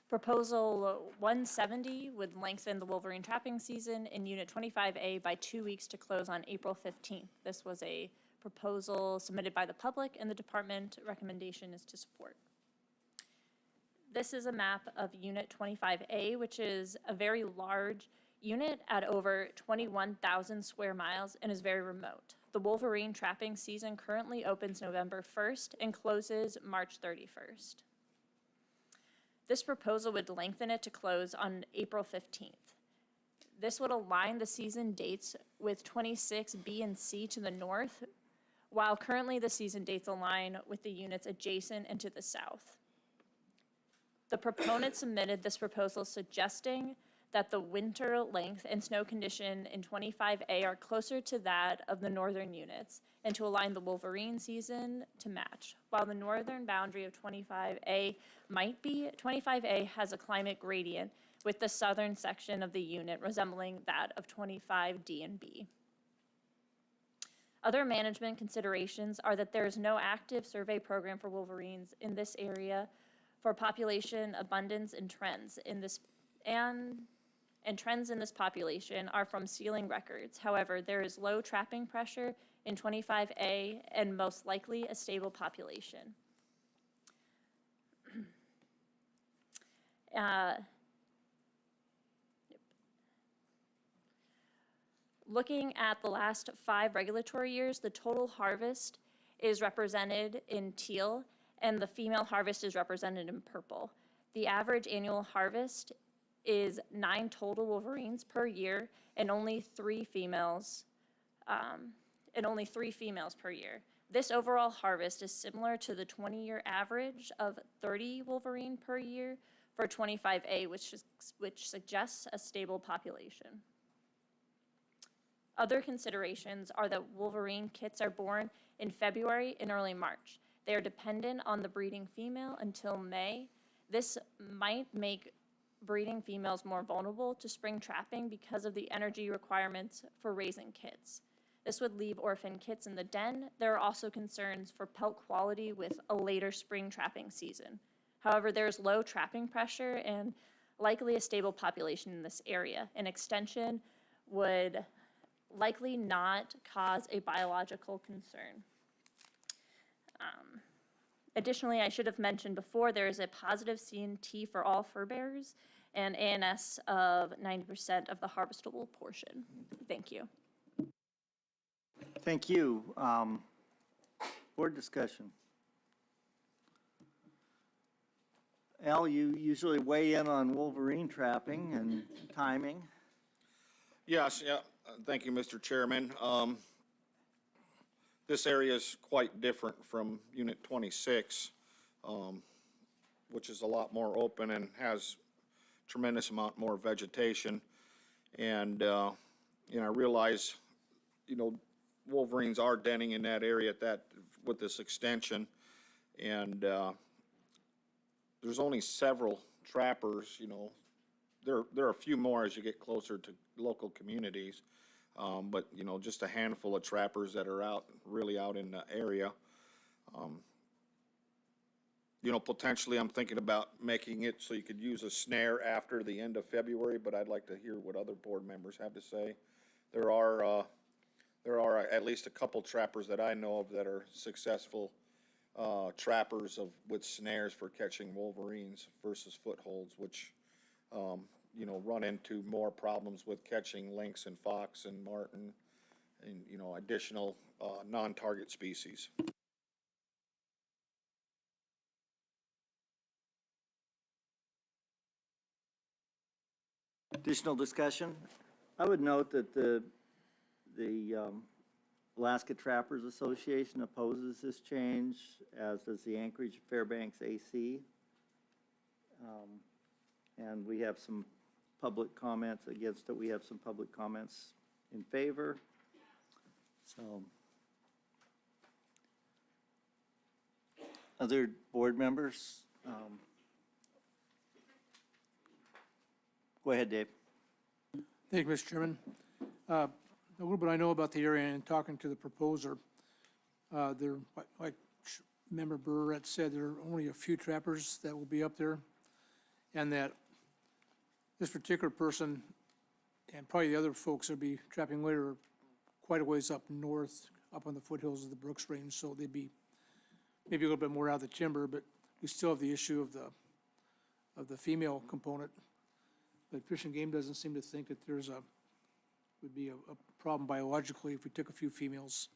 Proposal 170 would lengthen the Wolverine trapping season in Unit 25A by 2 weeks to close on April 15th. This was a proposal submitted by the public, and the department recommendation is to support. This is a map of Unit 25A, which is a very large unit at over 21,000 square miles and is very remote. The Wolverine trapping season currently opens November 1st and closes March 31st. This proposal would lengthen it to close on April 15th. This would align the season dates with 26B and C to the north, while currently the season dates align with the units adjacent and to the south. The proponent submitted this proposal suggesting that the winter length and snow condition in 25A are closer to that of the northern units and to align the Wolverine season to match. While the northern boundary of 25A might be, 25A has a climate gradient with the southern section of the unit resembling that of 25D and B. Other management considerations are that there is no active survey program for wolverines in this area for population abundance and trends in this and trends in this population are from sealing records. However, there is low trapping pressure in 25A and most likely a stable population. Looking at the last 5 regulatory years, the total harvest is represented in teal and the female harvest is represented in purple. The average annual harvest is 9 total wolverines per year and only 3 females per year. This overall harvest is similar to the 20-year average of 30 wolverine per year for 25A, which suggests a stable population. Other considerations are that wolverine kits are born in February and early March. They are dependent on the breeding female until May. This might make breeding females more vulnerable to spring trapping because of the energy requirements for raising kits. This would leave orphan kits in the den. There are also concerns for pelt quality with a later spring trapping season. However, there's low trapping pressure and likely a stable population in this area. An extension would likely not cause a biological concern. Additionally, I should have mentioned before, there is a positive C&T for all fur bearers and ANS of 90% of the harvestable portion. Thank you. Thank you. Board discussion. Al, you usually weigh in on wolverine trapping and timing. Yes, yeah, thank you, Mr. Chairman. This area is quite different from Unit 26, which is a lot more open and has tremendous amount more vegetation. And, I realize, wolverines are denning in that area with this extension. And there's only several trappers, there are a few more as you get closer to local communities. But, just a handful of trappers that are really out in the area. You know, potentially, I'm thinking about making it so you could use a snare after the end of February, but I'd like to hear what other board members have to say. There are at least a couple trappers that I know of that are successful trappers with snares for catching wolverines versus footholds, which, you know, run into more problems with catching lynx and fox and marten and, you know, additional non-target species. Additional discussion? I would note that the Alaska Trappers Association opposes this change, as does the Anchorage Fairbanks AC. And we have some public comments against it. We have some public comments in favor. So, other board members? Go ahead, Dave. Thank you, Mr. Chairman. A little bit I know about the area and talking to the proposer, there, like Member Burrett said, there are only a few trappers that will be up there, and that this particular person and probably the other folks that'll be trapping later are quite a ways up north, up on the foothills of the Brooks Range, so they'd be maybe a little bit more out of the timber, but we still have the issue of the female component. But Fish and Game doesn't seem to think that would be a problem biologically if we took a few females.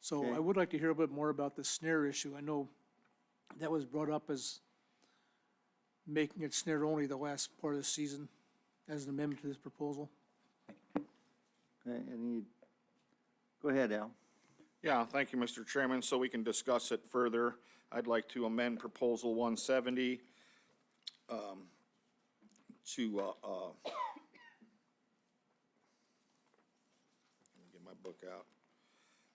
So Okay. I would like to hear a bit more about the snare issue. I know that was brought up as making it snare only the last part of the season as an amendment to this proposal. Okay, go ahead, Al. Yeah, thank you, Mr. Chairman. So we can discuss it further. I'd like to amend Proposal 170 to, let me get my book out.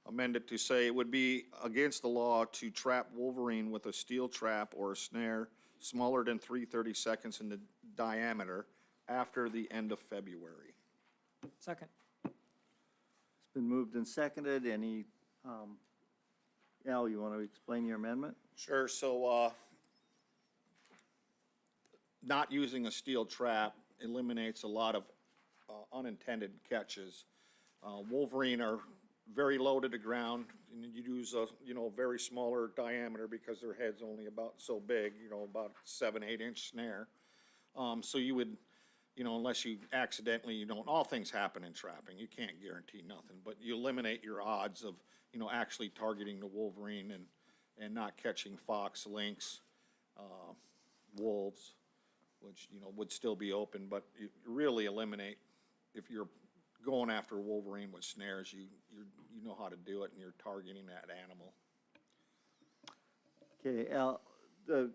Amend it to say it would be against the law to trap wolverine with a steel trap or a snare smaller than 3/32 in the diameter after the end of February. Second. It's been moved and seconded. Any, Al, you want to explain your amendment? Sure, so, not using a steel trap eliminates a lot of unintended catches. Wolverine are very low to the ground, and you use a, you know, very smaller diameter because their head's only about so big, you know, about 7-8 inch snare. So you would, you know, unless you accidentally, you don't, all things happen in trapping, you can't guarantee nothing, but you eliminate your odds of, you know, actually targeting the wolverine and not catching fox, lynx, wolves, which, you know, would still be open, but you really eliminate, if you're going after wolverine with snares, you know how to do it and you're targeting that animal. Okay, Al, the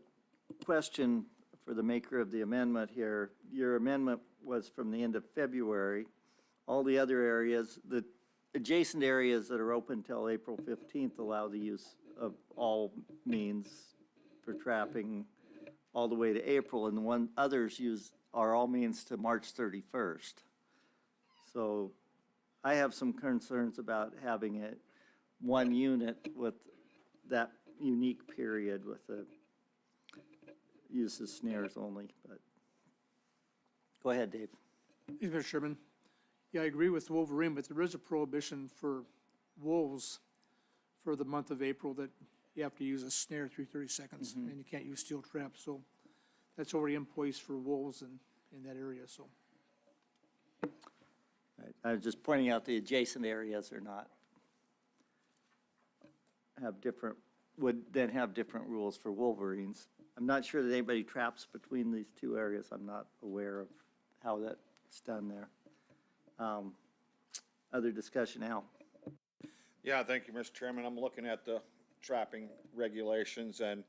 question for the maker of the amendment here, your amendment was from the end of February. All the other areas, the adjacent areas that are open till April 15th allow the use of all means for trapping all the way to April, and the others are all means to March 31st. So I have some concerns about having it one unit with that unique period with the use of snares only, but go ahead, Dave. Yes, Mr. Chairman. Yeah, I agree with wolverine, but there is a prohibition for wolves for the month of April that you have to use a snare 3/32, and you can't use steel traps. So that's already in place for wolves in that area, so. Right, I was just pointing out the adjacent areas are not, would then have different rules for wolverines. I'm not sure that anybody traps between these two areas. I'm not aware of how that's done there. Other discussion, Al? Yeah, thank you, Mr. Chairman. I'm looking at the trapping regulations, and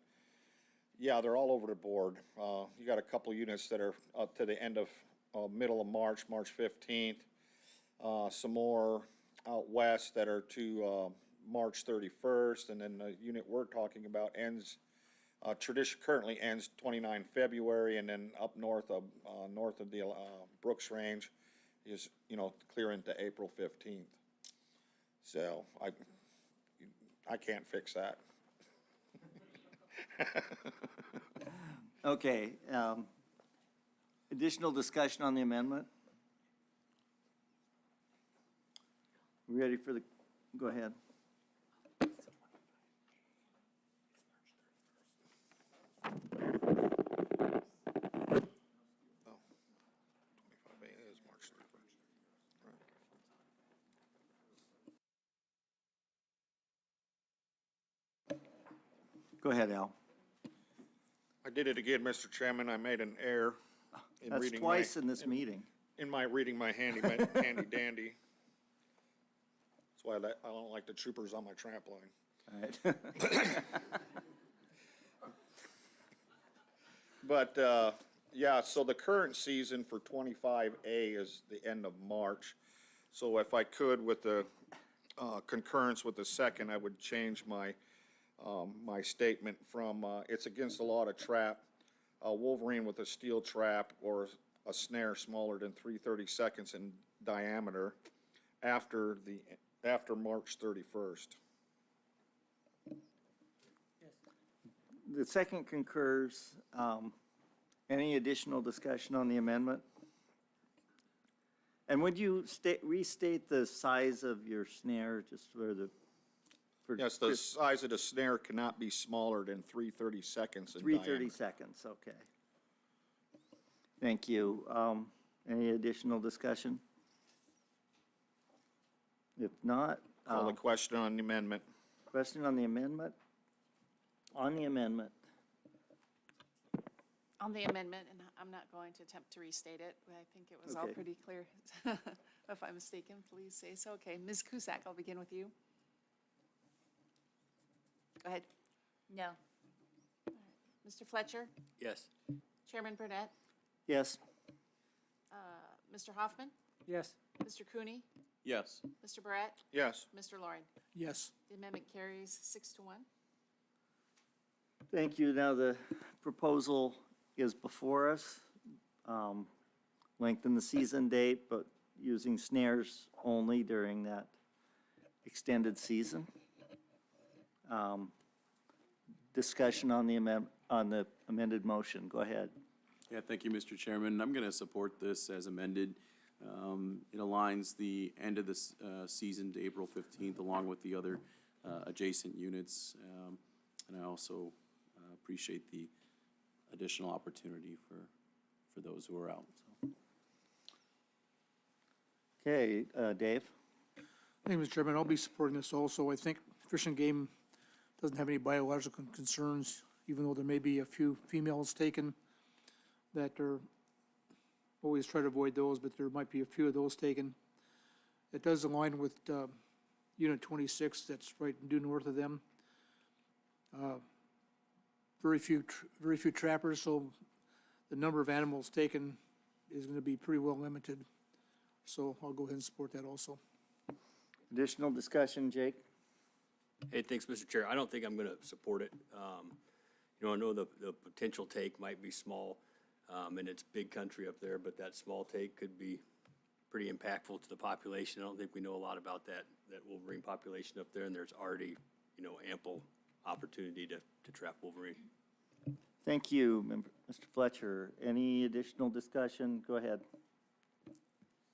yeah, they're all over the board. You got a couple units that are up to the end of, middle of March, March 15th. Some more out west that are to March 31st, and then the unit we're talking about currently ends 29 February, and then up north of the Brooks Range is, you know, clear into April 15th. So I can't fix that. Okay, additional discussion on the amendment? Ready for the, go ahead. Go ahead, Al. I did it again, Mr. Chairman. I made an error in That's reading twice in this meeting. in my reading my handy dandy. That's why I don't like the troopers on my trampoline. All right. But, yeah, so the current season for 25A is the end of March. So if I could, with the concurrence with the second, I would change my, my statement from, it's against the law to trap a wolverine with a steel trap or a snare smaller than 3/32 in diameter after March 31st. The second concurs. Any additional discussion on the amendment? And would you restate the size of your snare, just for the? Yes, the size of the snare cannot be smaller than 3/32 in 3/30 seconds, okay. Thank you. Any additional discussion? If not. Call the question on the amendment. Question on the amendment? On the amendment. On the amendment, and I'm not going to attempt to restate it, but I think it was all Okay. pretty clear. If I'm mistaken, please say so. Okay, Ms. Cusack, I'll begin with you. Go ahead. No. Mr. Fletcher, Yes. Chairman Burnett, Yes. Mr. Hoffman, Yes. Mr. Cooney, Yes. Mr. Barrett, Yes. Mr. Loring. Yes. The amendment carries 6-1. Thank you. Now the proposal is before us. Lengthen the season date, but using snares only during that extended season. Discussion on the amended motion. Go ahead. Yeah, thank you, Mr. Chairman. I'm going to support this as amended. It aligns the end of this season to April 15th, along with the other adjacent units. And I also appreciate the additional opportunity for those who are out. So. Okay, Dave? Thank you, Mr. Chairman. I'll be supporting this also. I think Fish and Game doesn't have any biological concerns, even though there may be a few females taken that are, always try to avoid those, but there might be a few of those taken. It does align with Unit 26 that's right due north of them. Very few trappers, so the number of animals taken is going to be pretty well limited. So I'll go ahead and support that also. Additional discussion, Jake? Hey, thanks, Mr. Chair. I don't think I'm going to support it. You know, I know the potential take might be small, and it's big country up there, but that small take could be pretty impactful to the population. I don't think we know a lot about that wolverine population up there, and there's already, you know, ample opportunity to trap wolverine. Thank you, Mr. Fletcher. Any additional discussion? Go ahead.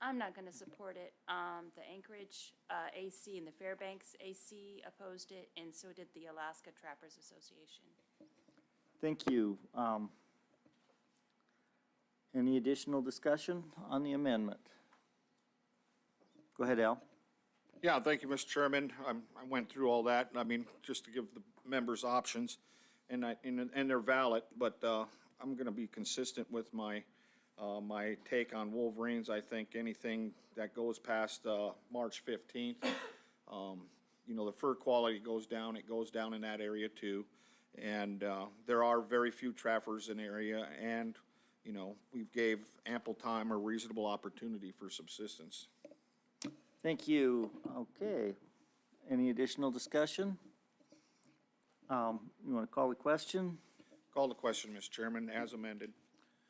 I'm not going to support it. The Anchorage AC and the Fairbanks AC opposed it, and so did the Alaska Trappers Association. Thank you. Any additional discussion on the amendment? Go ahead, Al. Yeah, thank you, Mr. Chairman. I went through all that, I mean, just to give the members options, and they're valid, but I'm going to be consistent with my my take on wolverines. I think anything that goes past March 15th, you know, the fur quality goes down. It goes down in that area too, and there are very few trappers in the area, and you know, we gave ample time or reasonable opportunity for subsistence. Thank you. Okay. Any additional discussion? You want to call the question? Call the question, Mr. Chairman, as amended.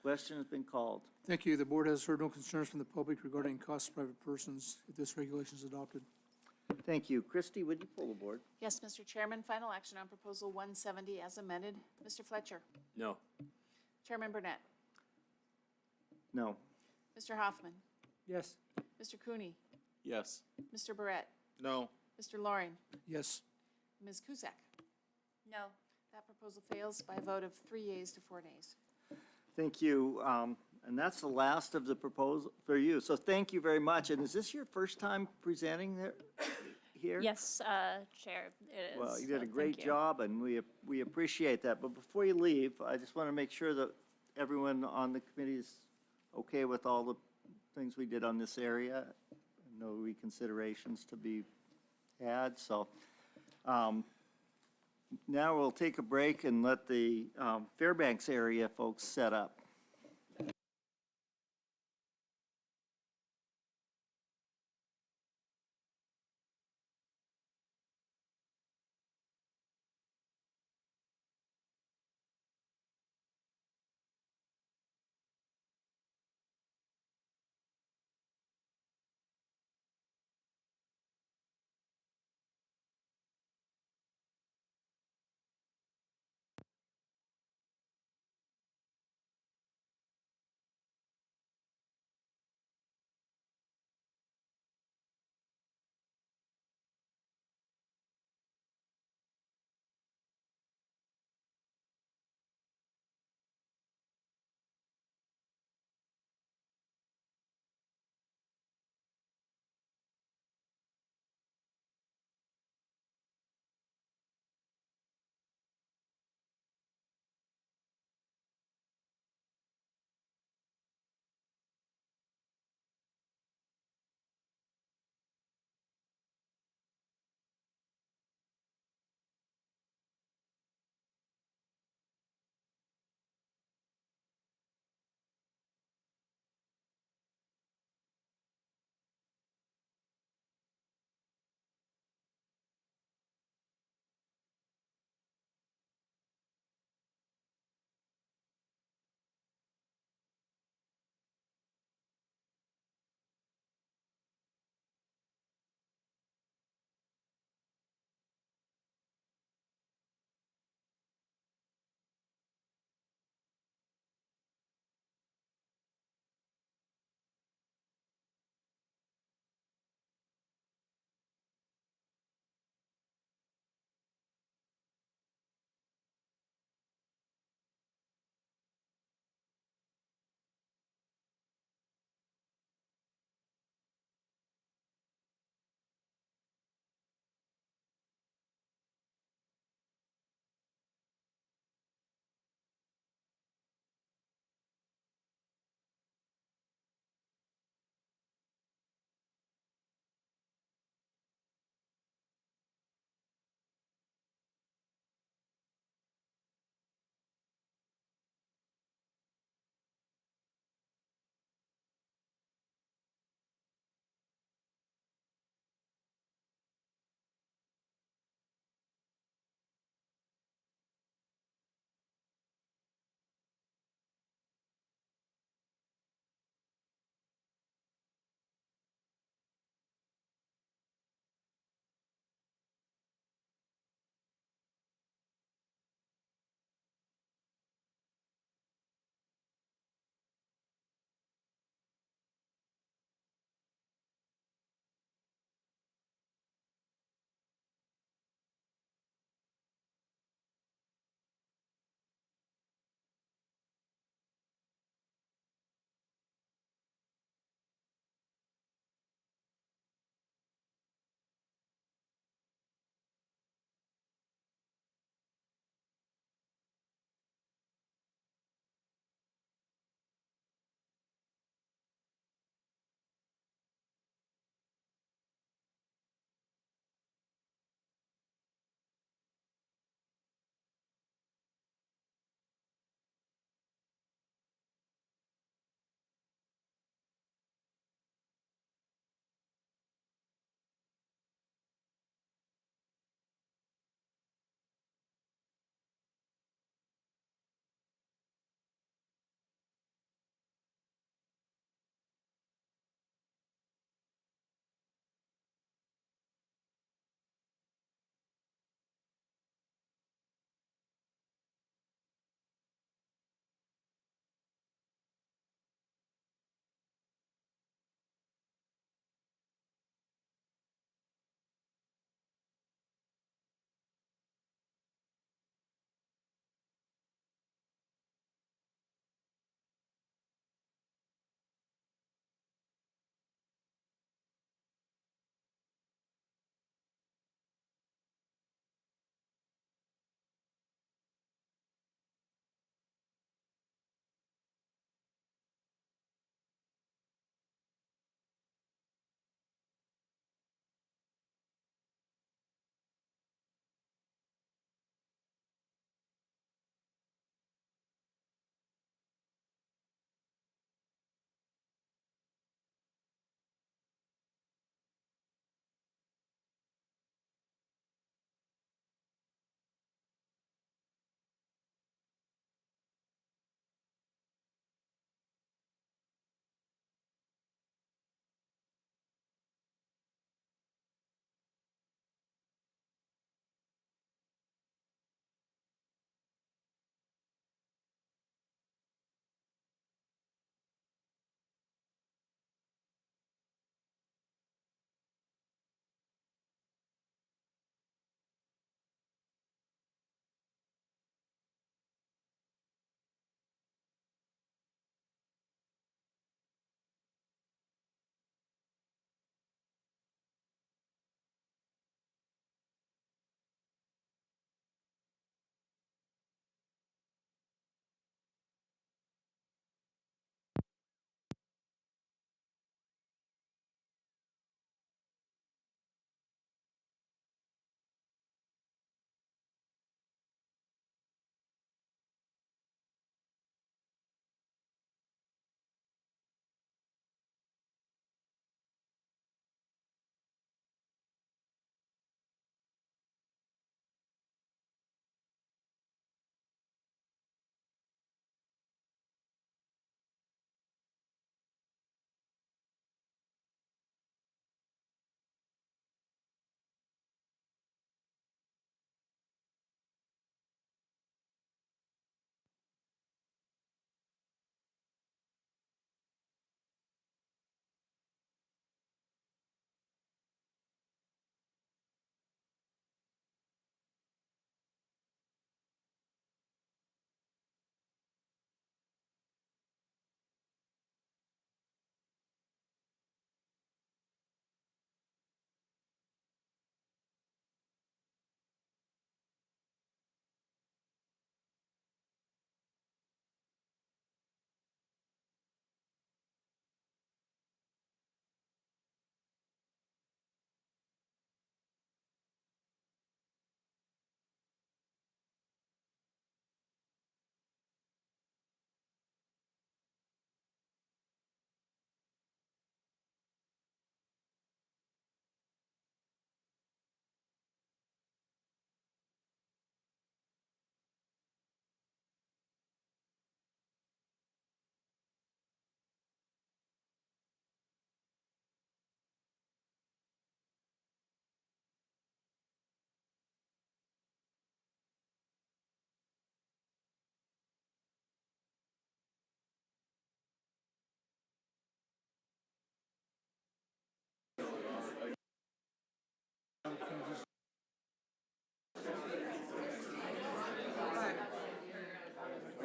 Question has been called. Thank you. The board has heard no concerns from the public regarding costs of private persons if this regulation is adopted. Thank you. Christie, would you pull the board? Yes, Mr. Chairman, final action on Proposal 170 as amended. Mr. Fletcher? No. Chairman Burnett? No. Mr. Hoffman? Yes. Mr. Cooney? Yes. Mr. Barrett? No. Mr. Loring? Yes. Ms. Cusack? No. That proposal fails by a vote of 3 yeas to 4 nays. Thank you. And that's the last of the proposal for you. So thank you very much. And is this your first time presenting there, here? Yes, Chair, it is. Well, you did a Thank great you. job, and we appreciate that. But before you leave, I just want to make sure that everyone on the committee is okay with all the things we did on this area. No reconsiderations to be had, so now we'll take a break and let the Fairbanks area folks set up. Are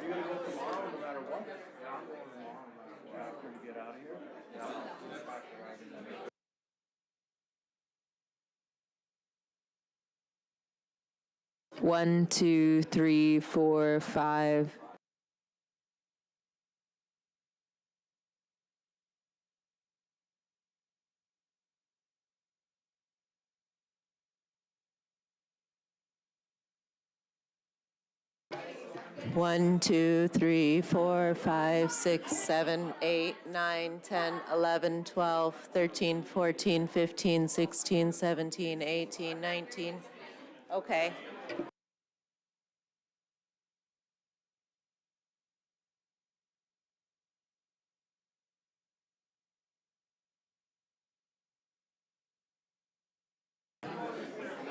you gonna go tomorrow, no matter what? Yeah, I'm going tomorrow, after we get out of here. Yeah. One, two, three, four, five. One, two, three, 4, 5, 6, 7, 8, 9, 10, 11, 12, 13, 14, 15, 16, 17, 18, 19. Okay.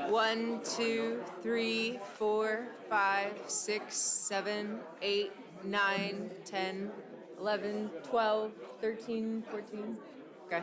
One, two, three, 4, 5, 6, 7, 8, 9, 10, 11, 12, 13, 14. Okay.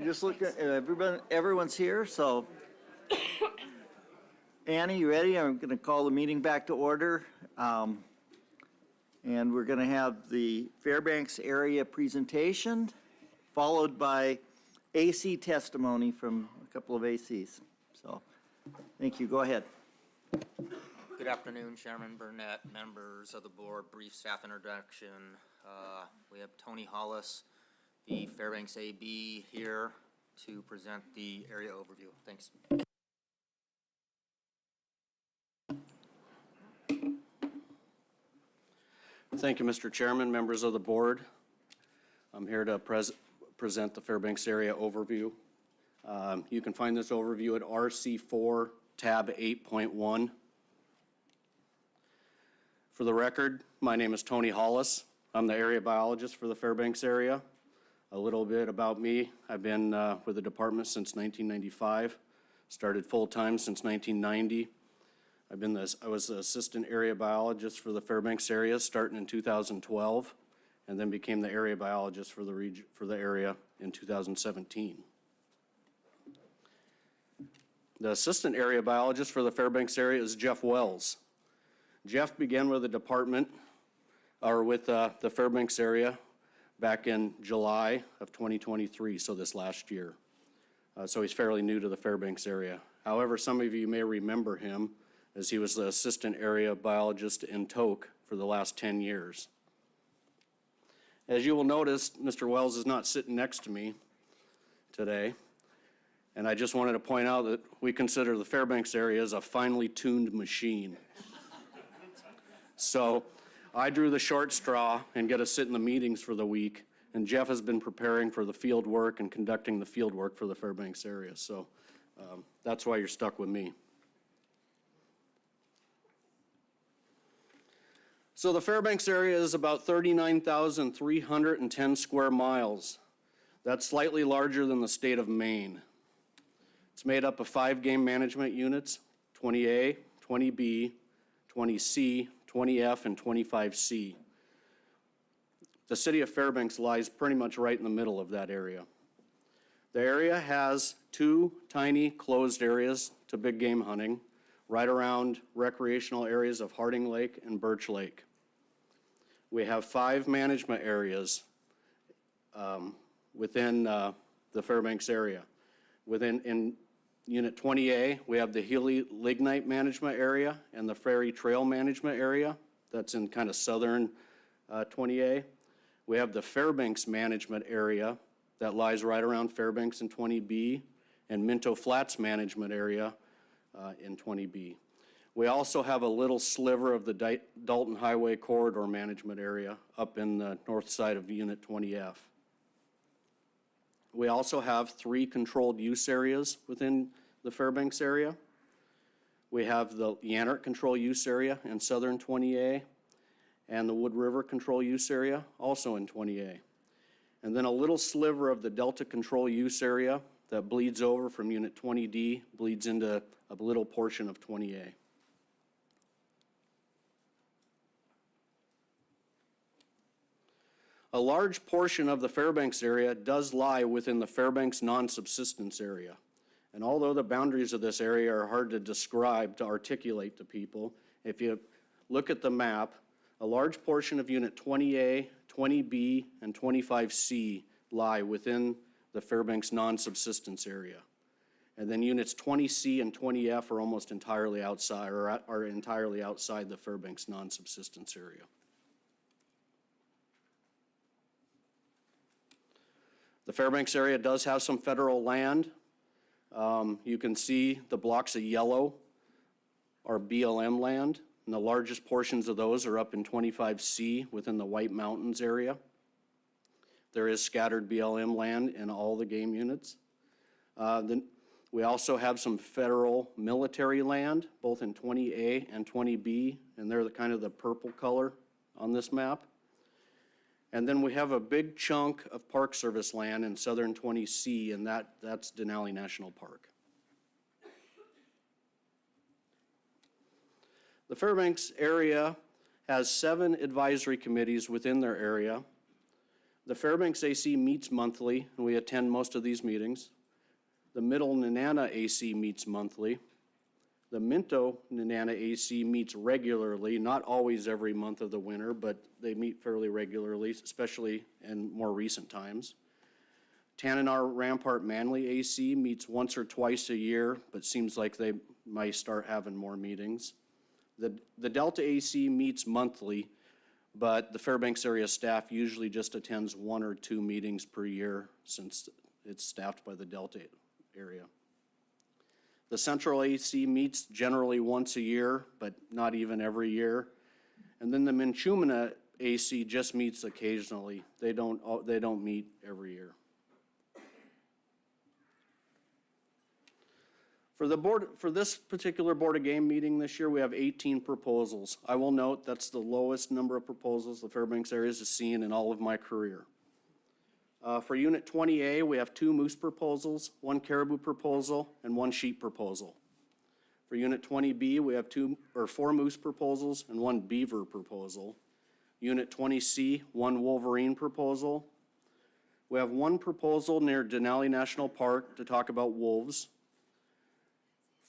Just look at, everyone's here, so. Annie, you ready? I'm going to call the meeting back to order. And we're going to have the Fairbanks area presentation, followed by AC testimony from a couple of ACs. So, thank you. Go ahead. Good afternoon, Chairman Burnett, members of the board, brief staff introduction. We have Tony Hollis, the Fairbanks AB, here to present the area overview. Thanks. Thank you, Mr. Chairman, members of the board. I'm here to present the Fairbanks area overview. You can find this overview at RC4 tab 8.1. For the record, my name is Tony Hollis. I'm the area biologist for the Fairbanks area. A little bit about me. I've been with the department since 1995, started full-time since 1990. I was the assistant area biologist for the Fairbanks area starting in 2012, and then became the area biologist for the area in 2017. The assistant area biologist for the Fairbanks area is Jeff Wells. Jeff began with the department, or with the Fairbanks area back in July of 2023, so this last year. So he's fairly new to the Fairbanks area. However, some of you may remember him as he was the assistant area biologist in Tok for the last 10 years. As you will notice, Mr. Wells is not sitting next to me today. And I just wanted to point out that we consider the Fairbanks area as a finely tuned machine. So I drew the short straw and get to sit in the meetings for the week. And Jeff has been preparing for the field work and conducting the field work for the Fairbanks area. So that's why you're stuck with me. So the Fairbanks area is about 39,310 square miles. That's slightly larger than the state of Maine. It's made up of 5 game management units, 20A, 20B, 20C, 20F, and 25C. The city of Fairbanks lies pretty much right in the middle of that area. The area has 2 tiny closed areas to big game hunting, right around recreational areas of Harding Lake and Birch Lake. We have 5 management areas within the Fairbanks area. In Unit 20A, we have the Healy Lignite Management Area and the Ferry Trail Management Area. That's in kind of southern 20A. We have the Fairbanks Management Area that lies right around Fairbanks in 20B, and Minto Flats Management Area in 20B. We also have a little sliver of the Dalton Highway Corridor Management Area up in the north side of Unit 20F. We also have 3 controlled use areas within the Fairbanks area. We have the Yannert Control Use Area in southern 20A and the Wood River Control Use Area also in 20A. And then a little sliver of the Delta Control Use Area that bleeds over from Unit 20D, bleeds into a little portion of 20A. A large portion of the Fairbanks area does lie within the Fairbanks non-subsistence area. And although the boundaries of this area are hard to describe, to articulate to people, if you look at the map, a large portion of Unit 20A, 20B, and 25C lie within the Fairbanks non-subsistence area. And then Units 20C and 20F are almost entirely outside, or are entirely outside the Fairbanks non-subsistence area. The Fairbanks area does have some federal land. You can see the blocks of yellow are BLM land, and the largest portions of those are up in 25C within the White Mountains area. There is scattered BLM land in all the game units. Then we also have some federal military land, both in 20A and 20B, and they're kind of the purple color on this map. And then we have a big chunk of Park Service land in southern 20C, and that's Denali National Park. The Fairbanks area has 7 advisory committees within their area. The Fairbanks AC meets monthly, and we attend most of these meetings. The Middle Nenana AC meets monthly. The Minto Nenana AC meets regularly, not always every month of the winter, but they meet fairly regularly, especially in more recent times. Tanana Rampart Manly AC meets once or twice a year, but seems like they might start having more meetings. The Delta AC meets monthly, but the Fairbanks area staff usually just attends 1 or 2 meetings per year since it's staffed by the Delta area. The Central AC meets generally once a year, but not even every year. And then the Minchumina AC just meets occasionally. They don't meet every year. For this particular Board of Game meeting this year, we have 18 proposals. I will note that's the lowest number of proposals the Fairbanks area has seen in all of my career. For Unit 20A, we have 2 moose proposals, 1 caribou proposal, and 1 sheep proposal. For Unit 20B, we have 4 moose proposals and 1 beaver proposal. Unit 20C, 1 wolverine proposal. We have 1 proposal near Denali National Park to talk about wolves.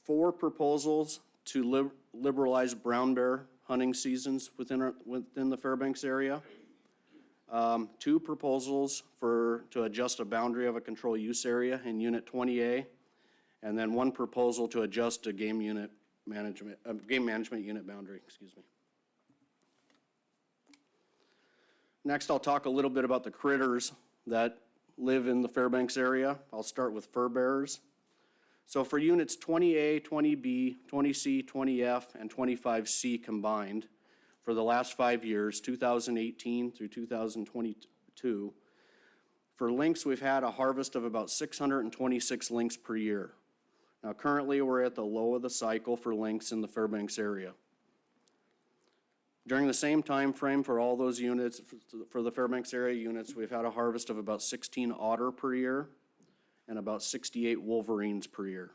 4 proposals to liberalize brown bear hunting seasons within the Fairbanks area. 2 proposals to adjust a boundary of a control use area in Unit 20A, and then 1 proposal to adjust a game management unit boundary, excuse me. Next, I'll talk a little bit about the critters that live in the Fairbanks area. I'll start with fur bearers. So for units 20A, 20B, 20C, 20F, and 25C combined, for the last 5 years, 2018 through 2022, for lynx, we've had a harvest of about 626 lynx per year. Now, currently, we're at the low of the cycle for lynx in the Fairbanks area. During the same time frame for all those units, for the Fairbanks area units, we've had a harvest of about 16 otter per year and about 68 wolverines per year.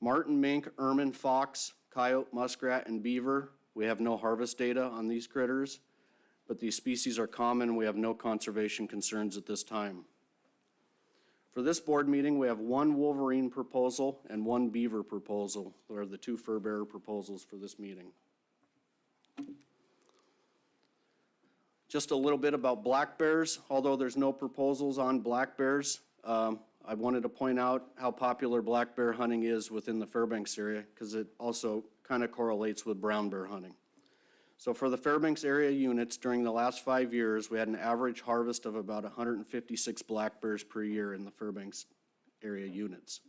Marten, mink, ermine, fox, coyote, muskrat, and beaver, we have no harvest data on these critters, but these species are common and we have no conservation concerns at this time. For this board meeting, we have 1 wolverine proposal and 1 beaver proposal. Those are the 2 fur bearer proposals for this meeting. Just a little bit about black bears. Although there's no proposals on black bears, I wanted to point out how popular black bear hunting is within the Fairbanks area because it also kind of correlates with brown bear hunting. So for the Fairbanks area units, during the last 5 years, we had an average harvest of about 156 black bears per year in the Fairbanks area units.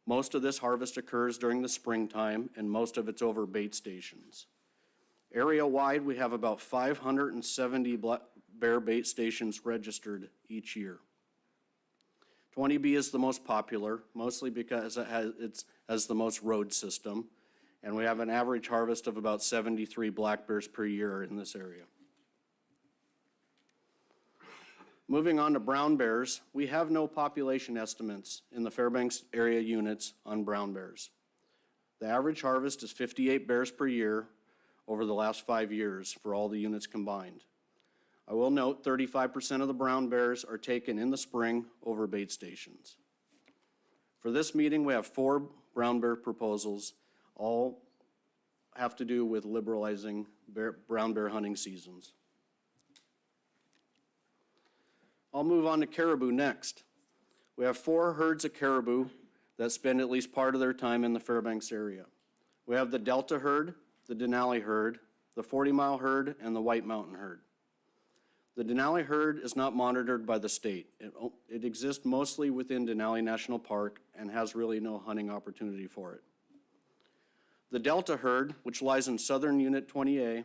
Most of this harvest occurs during the springtime, and most of it's over bait stations. Area-wide, we have about 570 bear bait stations registered each year. 20B is the most popular, mostly because it has the most road system, and we have an average harvest of about 73 black bears per year in this area. Moving on to brown bears, we have no population estimates in the Fairbanks area units on brown bears. The average harvest is 58 bears per year over the last 5 years for all the units combined. I will note 35% of the brown bears are taken in the spring over bait stations. For this meeting, we have 4 brown bear proposals, all have to do with liberalizing brown bear hunting seasons. I'll move on to caribou next. We have 4 herds of caribou that spend at least part of their time in the Fairbanks area. We have the Delta herd, the Denali herd, the 40-mile herd, and the White Mountain herd. The Denali herd is not monitored by the state. It exists mostly within Denali National Park and has really no hunting opportunity for it. The Delta herd, which lies in southern Unit 20A,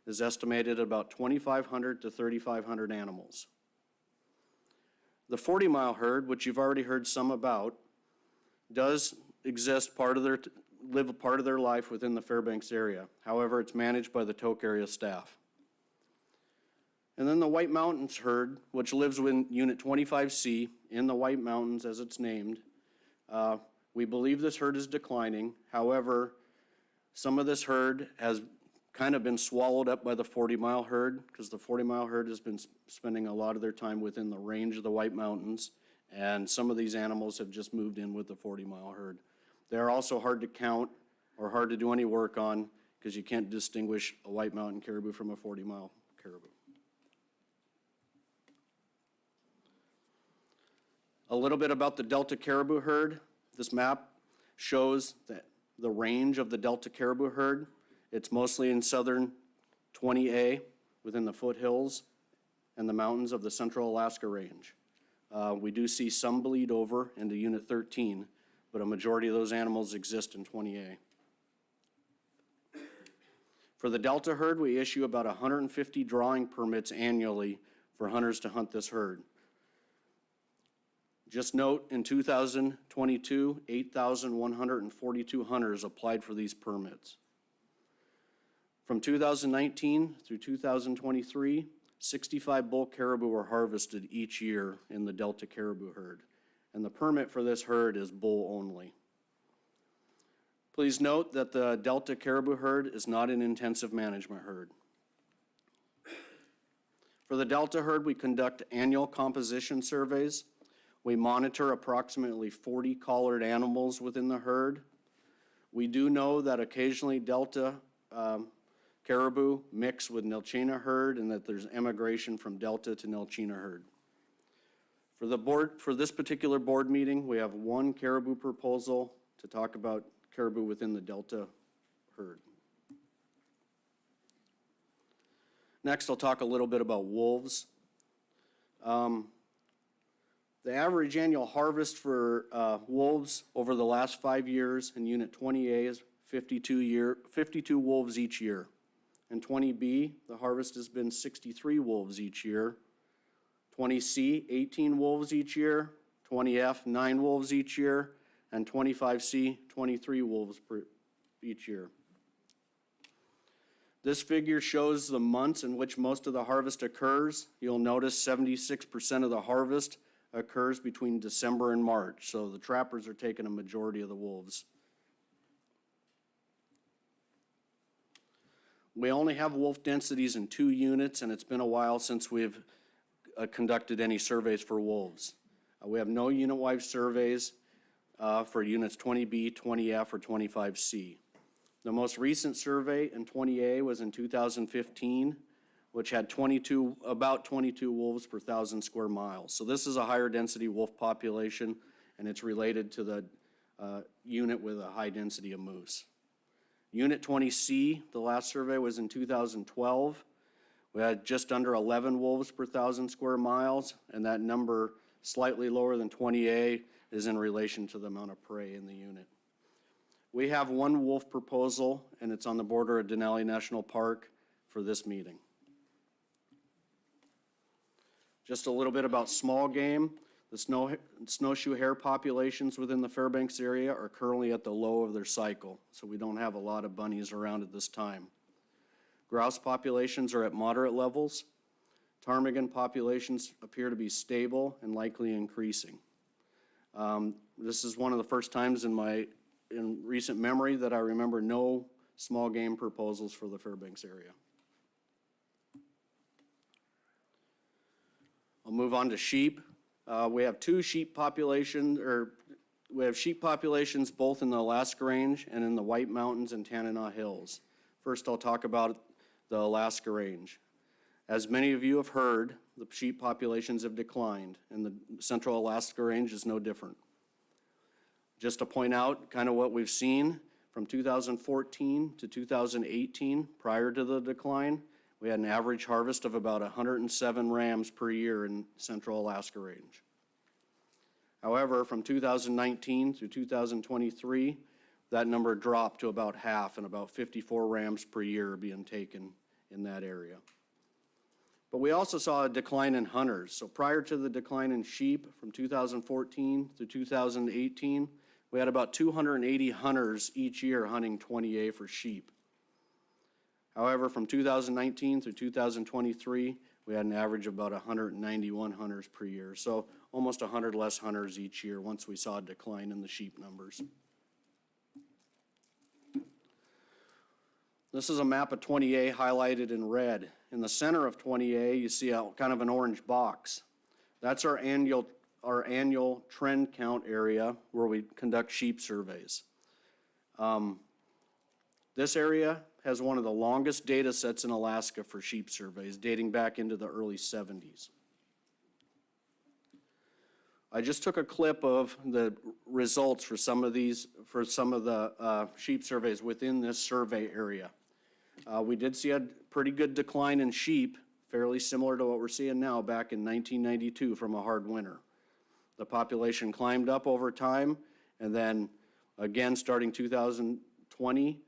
is estimated at about 2,500 to 3,500 animals. The 40-mile herd, which you've already heard some about, does exist live a part of their life within the Fairbanks area. However, it's managed by the Tok area staff. And then the White Mountains herd, which lives within Unit 25C in the White Mountains as it's named. We believe this herd is declining. However, some of this herd has kind of been swallowed up by the 40-mile herd, because the 40-mile herd has been spending a lot of their time within the range of the White Mountains, and some of these animals have just moved in with the 40-mile herd. They're also hard to count or hard to do any work on, because you can't distinguish a White Mountain caribou from a 40-mile caribou. A little bit about the Delta caribou herd. This map shows that the range of the Delta caribou herd. It's mostly in southern 20A within the foothills and the mountains of the Central Alaska Range. We do see some bleed over into Unit 13, but a majority of those animals exist in 20A. For the Delta herd, we issue about 150 drawing permits annually for hunters to hunt this herd. Just note, in 2022, 8,142 hunters applied for these permits. From 2019 through 2023, 65 bull caribou were harvested each year in the Delta caribou herd, and the permit for this herd is bull only. Please note that the Delta caribou herd is not an intensive management herd. For the Delta herd, we conduct annual composition surveys. We monitor approximately 40 collared animals within the herd. We do know that occasionally Delta caribou mix with Nilchina herd, and that there's emigration from Delta to Nilchina herd. For this particular board meeting, we have one caribou proposal to talk about caribou within the Delta herd. Next, I'll talk a little bit about wolves. The average annual harvest for wolves over the last 5 years in Unit 20A is 52 wolves each year. In 20B, the harvest has been 63 wolves each year. 20C, 18 wolves each year. 20F, 9 wolves each year. And 25C, 23 wolves each year. This figure shows the months in which most of the harvest occurs. You'll notice 76% of the harvest occurs between December and March, so the trappers are taking a majority of the wolves. We only have wolf densities in 2 units, and it's been a while since we've conducted any surveys for wolves. We have no unit-wide surveys for units 20B, 20F, or 25C. The most recent survey in 20A was in 2015, which had about 22 wolves per 1,000 square miles. So this is a higher density wolf population, and it's related to the unit with a high density of moose. Unit 20C, the last survey was in 2012. We had just under 11 wolves per 1,000 square miles, and that number, slightly lower than 20A, is in relation to the amount of prey in the unit. We have one wolf proposal, and it's on the border of Denali National Park for this meeting. Just a little bit about small game. The snowshoe hare populations within the Fairbanks area are currently at the low of their cycle, so we don't have a lot of bunnies around at this time. Grouse populations are at moderate levels. Ptarmigan populations appear to be stable and likely increasing. This is one of the first times in recent memory that I remember no small game proposals for the Fairbanks area. I'll move on to sheep. We have sheep populations both in the Alaska Range and in the White Mountains and Tanana Hills. First, I'll talk about the Alaska Range. As many of you have heard, the sheep populations have declined, and the Central Alaska Range is no different. Just to point out kind of what we've seen from 2014 to 2018, prior to the decline, we had an average harvest of about 107 rams per year in Central Alaska Range. However, from 2019 through 2023, that number dropped to about half, and about 54 rams per year are being taken in that area. But we also saw a decline in hunters. So prior to the decline in sheep from 2014 through 2018, we had about 280 hunters each year hunting 20A for sheep. However, from 2019 through 2023, we had an average of about 191 hunters per year. So almost 100 less hunters each year once we saw a decline in the sheep numbers. This is a map of 20A highlighted in red. In the center of 20A, you see a kind of an orange box. That's our annual trend count area where we conduct sheep surveys. This area has one of the longest data sets in Alaska for sheep surveys, dating back into the early 70s. I just took a clip of the results for some of the sheep surveys within this survey area. We did see a pretty good decline in sheep, fairly similar to what we're seeing now back in 1992 from a hard winter. The population climbed up over time, and then again, starting 2020,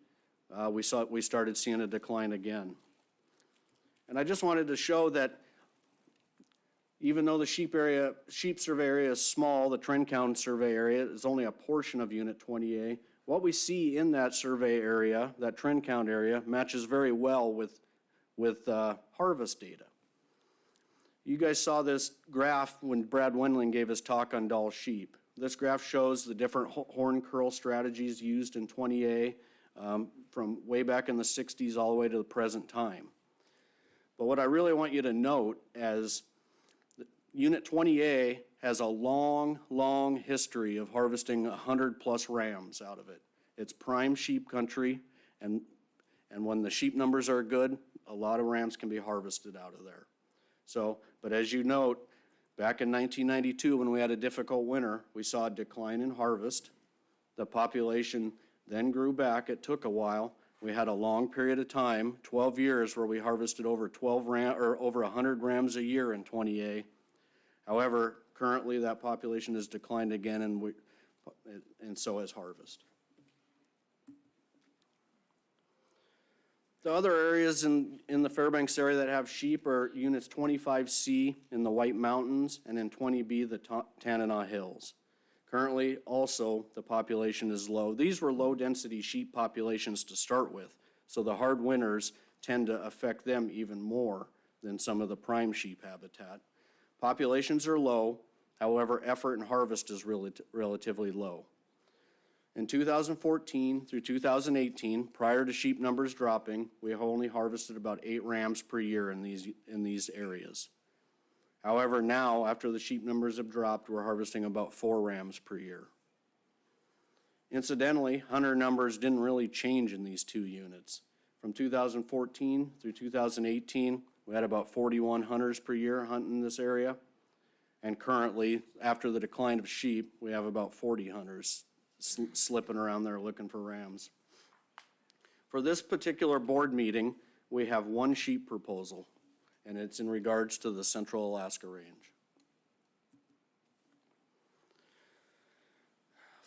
we started seeing a decline again. And I just wanted to show that even though the sheep survey area is small, the trend count survey area is only a portion of Unit 20A. What we see in that survey area, that trend count area, matches very well with harvest data. You guys saw this graph when Brad Wendling gave his talk on Dall sheep. This graph shows the different horn curl strategies used in 20A from way back in the 60s all the way to the present time. But what I really want you to note is Unit 20A has a long, long history of harvesting 100+ rams out of it. It's prime sheep country, and when the sheep numbers are good, a lot of rams can be harvested out of there. So, but as you note, back in 1992, when we had a difficult winter, we saw a decline in harvest. The population then grew back. It took a while. We had a long period of time, 12 years, where we harvested over 100 rams a year in 20A. However, currently that population has declined again, and so has harvest. The other areas in the Fairbanks area that have sheep are units 25C in the White Mountains and in 20B, the Tanana Hills. Currently, also, the population is low. These were low-density sheep populations to start with, so the hard winters tend to affect them even more than some of the prime sheep habitat. Populations are low, however, effort and harvest is relatively low. In 2014 through 2018, prior to sheep numbers dropping, we only harvested about 8 rams per year in these areas. However, now, after the sheep numbers have dropped, we're harvesting about 4 rams per year. Incidentally, hunter numbers didn't really change in these two units. From 2014 through 2018, we had about 41 hunters per year hunting this area. And currently, after the decline of sheep, we have about 40 hunters slipping around there looking for rams. For this particular board meeting, we have one sheep proposal, and it's in regards to the Central Alaska Range.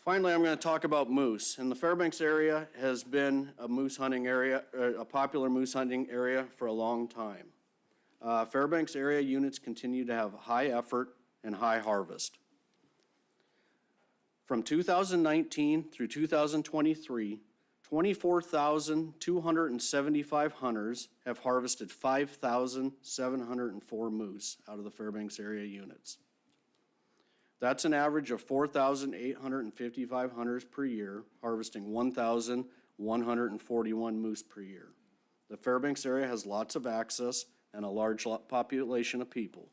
Finally, I'm going to talk about moose. And the Fairbanks area has been a moose hunting area, a popular moose hunting area for a long time. Fairbanks area units continue to have high effort and high harvest. From 2019 through 2023, 24,275 hunters have harvested 5,704 moose out of the Fairbanks area units. That's an average of 4,855 hunters per year, harvesting 1,141 moose per year. The Fairbanks area has lots of access and a large population of people.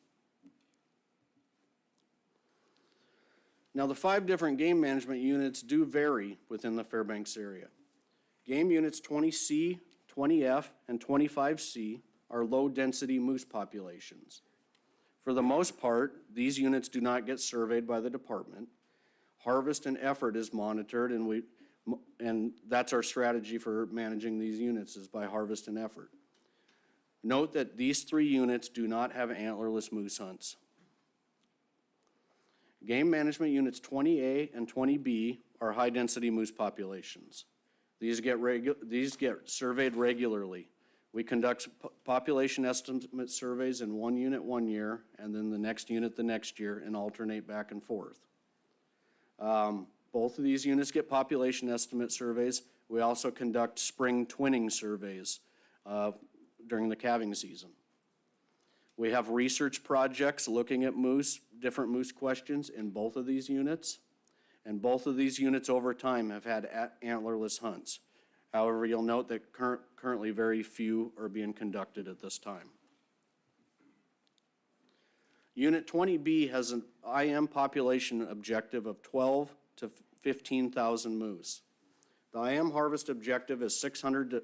Now, the 5 different game management units do vary within the Fairbanks area. Game units 20C, 20F, and 25C are low-density moose populations. For the most part, these units do not get surveyed by the department. Harvest and effort is monitored, and that's our strategy for managing these units, is by harvest and effort. Note that these 3 units do not have antlerless moose hunts. Game management units 20A and 20B are high-density moose populations. These get surveyed regularly. We conduct population estimate surveys in one unit one year, and then the next unit the next year, and alternate back and forth. Both of these units get population estimate surveys. We also conduct spring twinning surveys during the calving season. We have research projects looking at moose, different moose questions in both of these units. And both of these units over time have had antlerless hunts. However, you'll note that currently very few are being conducted at this time. Unit 20B has an IM population objective of 12 to 15,000 moose. The IM harvest objective is 600 to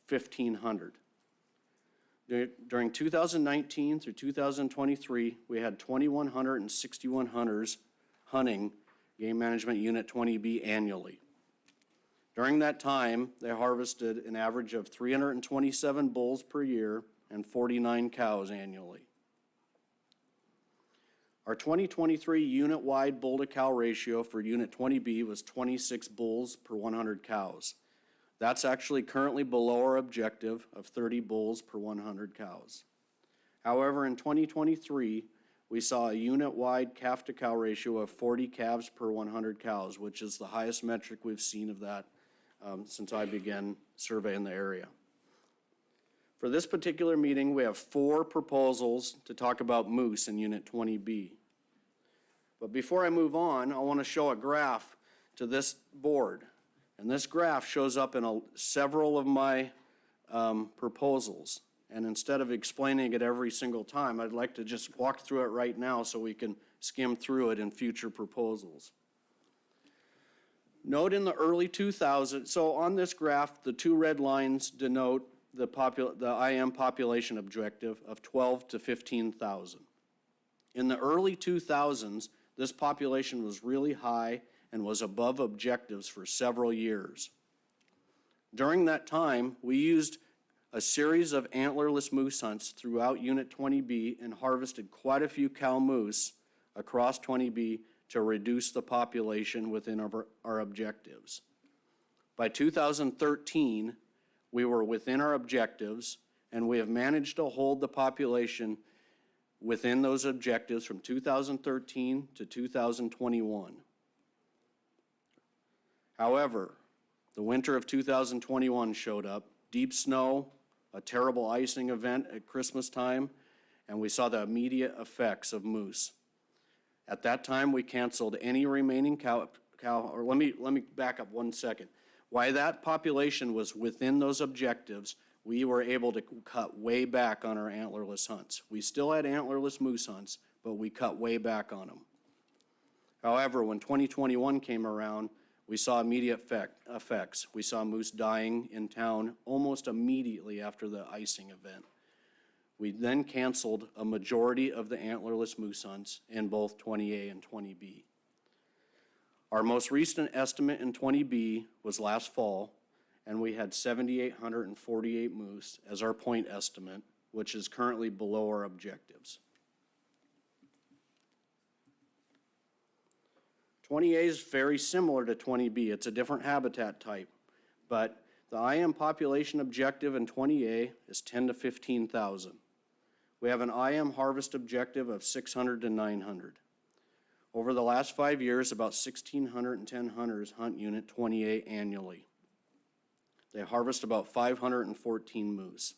1,500. During 2019 through 2023, we had 2,161 hunters hunting Game Management Unit 20B annually. During that time, they harvested an average of 327 bulls per year and 49 cows annually. Our 2023 unit-wide bull-to-cow ratio for Unit 20B was 26 bulls per 100 cows. That's actually currently below our objective of 30 bulls per 100 cows. However, in 2023, we saw a unit-wide calf-to-cow ratio of 40 calves per 100 cows, which is the highest metric we've seen of that since I began surveying the area. For this particular meeting, we have 4 proposals to talk about moose in Unit 20B. But before I move on, I want to show a graph to this board. And this graph shows up in several of my proposals. And instead of explaining it every single time, I'd like to just walk through it right now so we can skim through it in future proposals. Note in the early 2000s, so on this graph, the 2 red lines denote the IM population objective of 12 to 15,000. In the early 2000s, this population was really high and was above objectives for several years. During that time, we used a series of antlerless moose hunts throughout Unit 20B and harvested quite a few cow moose across 20B to reduce the population within our objectives. By 2013, we were within our objectives, and we have managed to hold the population within those objectives from 2013 to 2021. However, the winter of 2021 showed up, deep snow, a terrible icing event at Christmas time, and we saw the immediate effects of moose. At that time, we canceled any remaining or let me back up 1 second. Why that population was within those objectives, we were able to cut way back on our antlerless hunts. We still had antlerless moose hunts, but we cut way back on them. However, when 2021 came around, we saw immediate effects. We saw moose dying in town almost immediately after the icing event. We then canceled a majority of the antlerless moose hunts in both 20A and 20B. Our most recent estimate in 20B was last fall, and we had 7,848 moose as our point estimate, which is currently below our objectives. 20A is very similar to 20B. It's a different habitat type, but the IM population objective in 20A is 10 to 15,000. We have an IM harvest objective of 600 to 900. Over the last 5 years, about 1,610 hunters hunt Unit 20A annually. They harvest about 514 moose.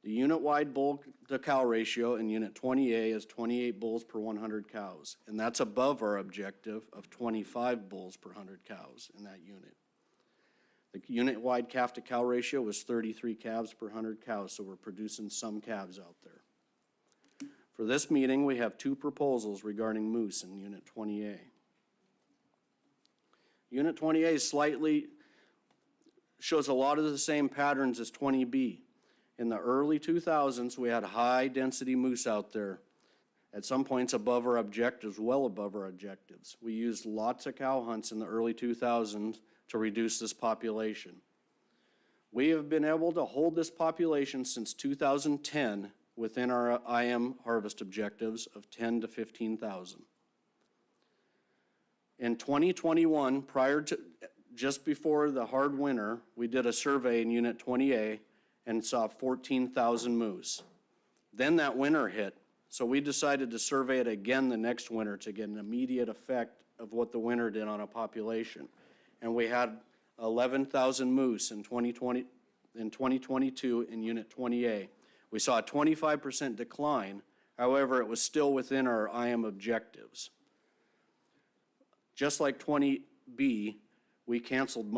The unit-wide bull-to-cow ratio in Unit 20A is 28 bulls per 100 cows, and that's above our objective of 25 bulls per 100 cows in that unit. The unit-wide calf-to-cow ratio was 33 calves per 100 cows, so we're producing some calves out there. For this meeting, we have 2 proposals regarding moose in Unit 20A. Unit 20A shows a lot of the same patterns as 20B. In the early 2000s, we had high-density moose out there, at some points above our objectives, well above our objectives. We used lots of cow hunts in the early 2000s to reduce this population. We have been able to hold this population since 2010 within our IM harvest objectives of 10 to 15,000. In 2021, just before the hard winter, we did a survey in Unit 20A and saw 14,000 moose. Then that winter hit, so we decided to survey it again the next winter to get an immediate effect of what the winter did on a population. And we had 11,000 moose in 2022 in Unit 20A. We saw a 25% decline, however, it was still within our IM objectives. Just like 20B, we canceled,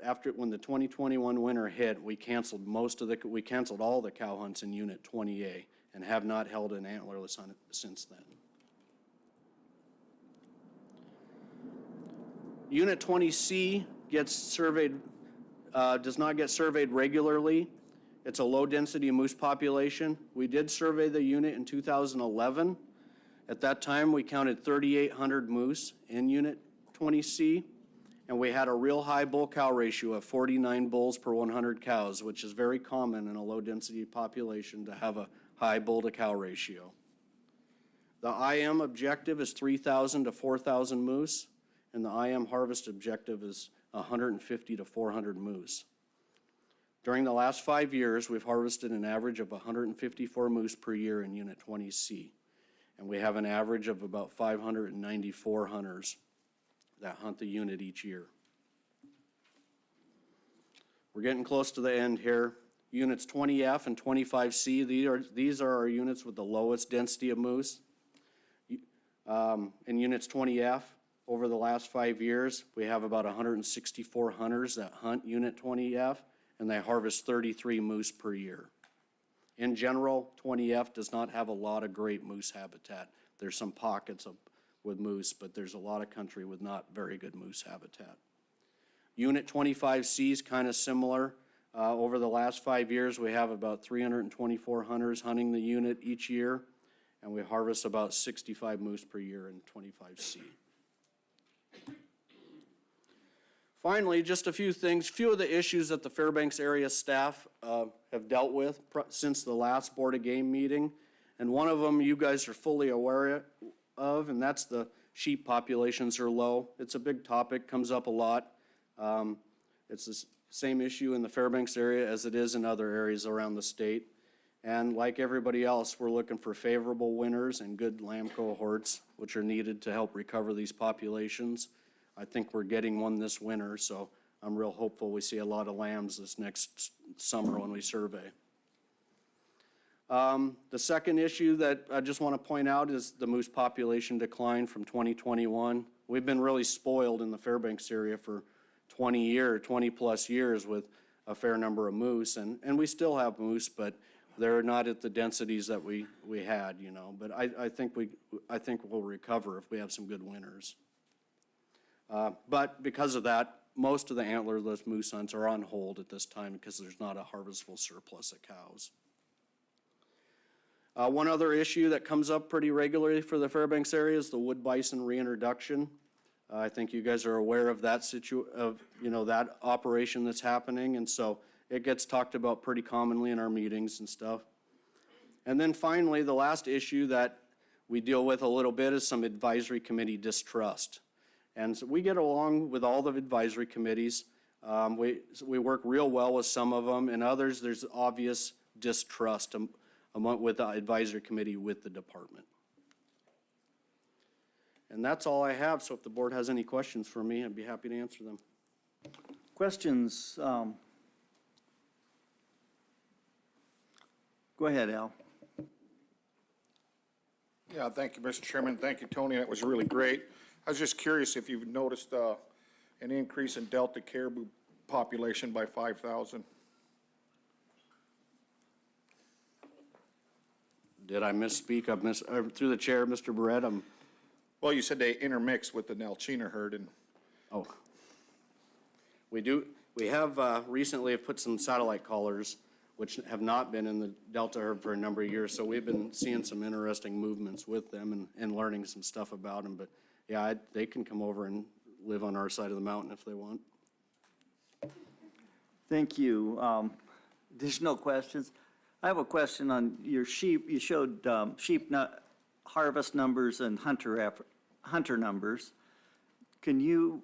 after, when the 2021 winter hit, we canceled we canceled all the cow hunts in Unit 20A and have not held an antlerless hunt since then. Unit 20C gets surveyed, does not get surveyed regularly. It's a low-density moose population. We did survey the unit in 2011. At that time, we counted 3,800 moose in Unit 20C, and we had a real high bull-cow ratio of 49 bulls per 100 cows, which is very common in a low-density population to have a high bull-to-cow ratio. The IM objective is 3,000 to 4,000 moose, and the IM harvest objective is 150 to 400 moose. During the last 5 years, we've harvested an average of 154 moose per year in Unit 20C, and we have an average of about 594 hunters that hunt the unit each year. We're getting close to the end here. Units 20F and 25C, these are our units with the lowest density of moose. In Units 20F, over the last 5 years, we have about 164 hunters that hunt Unit 20F, and they harvest 33 moose per year. In general, 20F does not have a lot of great moose habitat. There's some pockets with moose, but there's a lot of country with not very good moose habitat. Unit 25C is kind of similar. Over the last 5 years, we have about 324 hunters hunting the unit each year, and we harvest about 65 moose per year in 25C. Finally, just a few things, few of the issues that the Fairbanks area staff have dealt with since the last Board of Game meeting. And one of them you guys are fully aware of, and that's the sheep populations are low. It's a big topic, comes up a lot. It's the same issue in the Fairbanks area as it is in other areas around the state. And like everybody else, we're looking for favorable winters and good lamb cohorts, which are needed to help recover these populations. I think we're getting one this winter, so I'm real hopeful we see a lot of lambs this next summer when we survey. The second issue that I just want to point out is the moose population decline from 2021. We've been really spoiled in the Fairbanks area for 20 plus years with a fair number of moose, and we still have moose, but they're not at the densities that we had, you know. But I think we'll recover if we have some good winters. But because of that, most of the antlerless moose hunts are on hold at this time because there's not a harvestable surplus of cows. One other issue that comes up pretty regularly for the Fairbanks area is the wood bison reintroduction. I think you guys are aware of that that operation that's happening, and so it gets talked about pretty commonly in our meetings and stuff. And then finally, the last issue that we deal with a little bit is some advisory committee distrust. And so we get along with all the advisory committees. We work real well with some of them, and others there's obvious distrust with the advisory committee with the department. And that's all I have, so if the board has any questions for me, I'd be happy to answer them. Questions? Go ahead, Al. Yeah, thank you, Mr. Chairman. Thank you, Tony. That was really great. I was just curious if you've noticed an increase in Delta caribou population by 5,000. Did I misspeak? Through the chair, Mr. Barrett, Well, you said they intermix with the Nalchina herd, and oh, we have recently put some satellite collars, which have not been in the Delta herd for a number of years, so we've been seeing some interesting movements with them and learning some stuff about them. But yeah, they can come over and live on our side of the mountain if they want. Thank you. Additional questions? I have a question on your sheep. You showed sheep harvest numbers and hunter numbers. Do you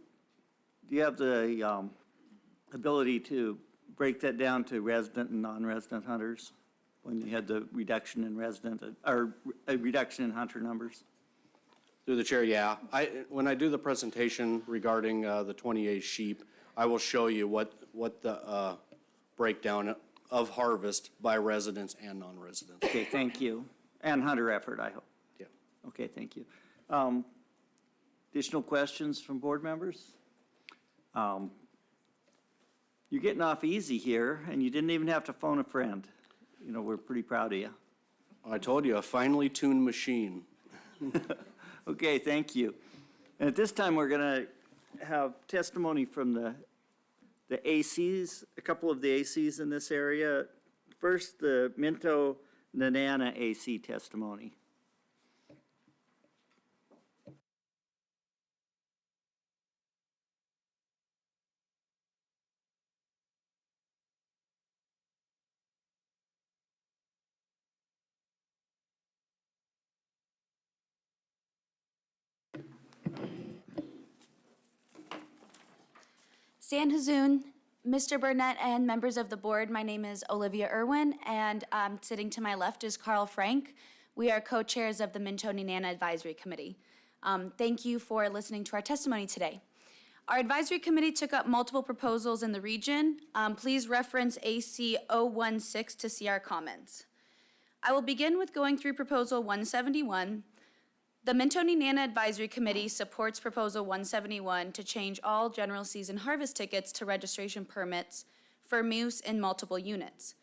have the ability to break that down to resident and non-resident hunters when you had the reduction in a reduction in hunter numbers? Through the chair, yeah. When I do the presentation regarding the 28 sheep, I will show you what the breakdown of harvest by residents and non-residents. Okay, thank you. And hunter effort, I hope. Yeah. Okay, thank you. Additional questions from board members? You're getting off easy here, and you didn't even have to phone a friend. You know, we're pretty proud of you. I told you, a finely tuned machine. Okay, thank you. And at this time, we're going to have testimony from the ACs, a couple of the ACs in this area. First, the Minto Nenana AC testimony. San Hazoon, Mr. Burnett, and members of the board, my name is Olivia Irwin, and sitting to my left is Carl Frank. We are co-chairs of the Minto Nenana Advisory Committee. Thank you for listening to our testimony today. Our advisory committee took up multiple proposals in the region. Please reference AC 016 to see our comments. I will begin with going through Proposal 171. The Minto Nenana Advisory Committee supports Proposal 171 to change all general season harvest tickets to registration permits for moose in multiple units.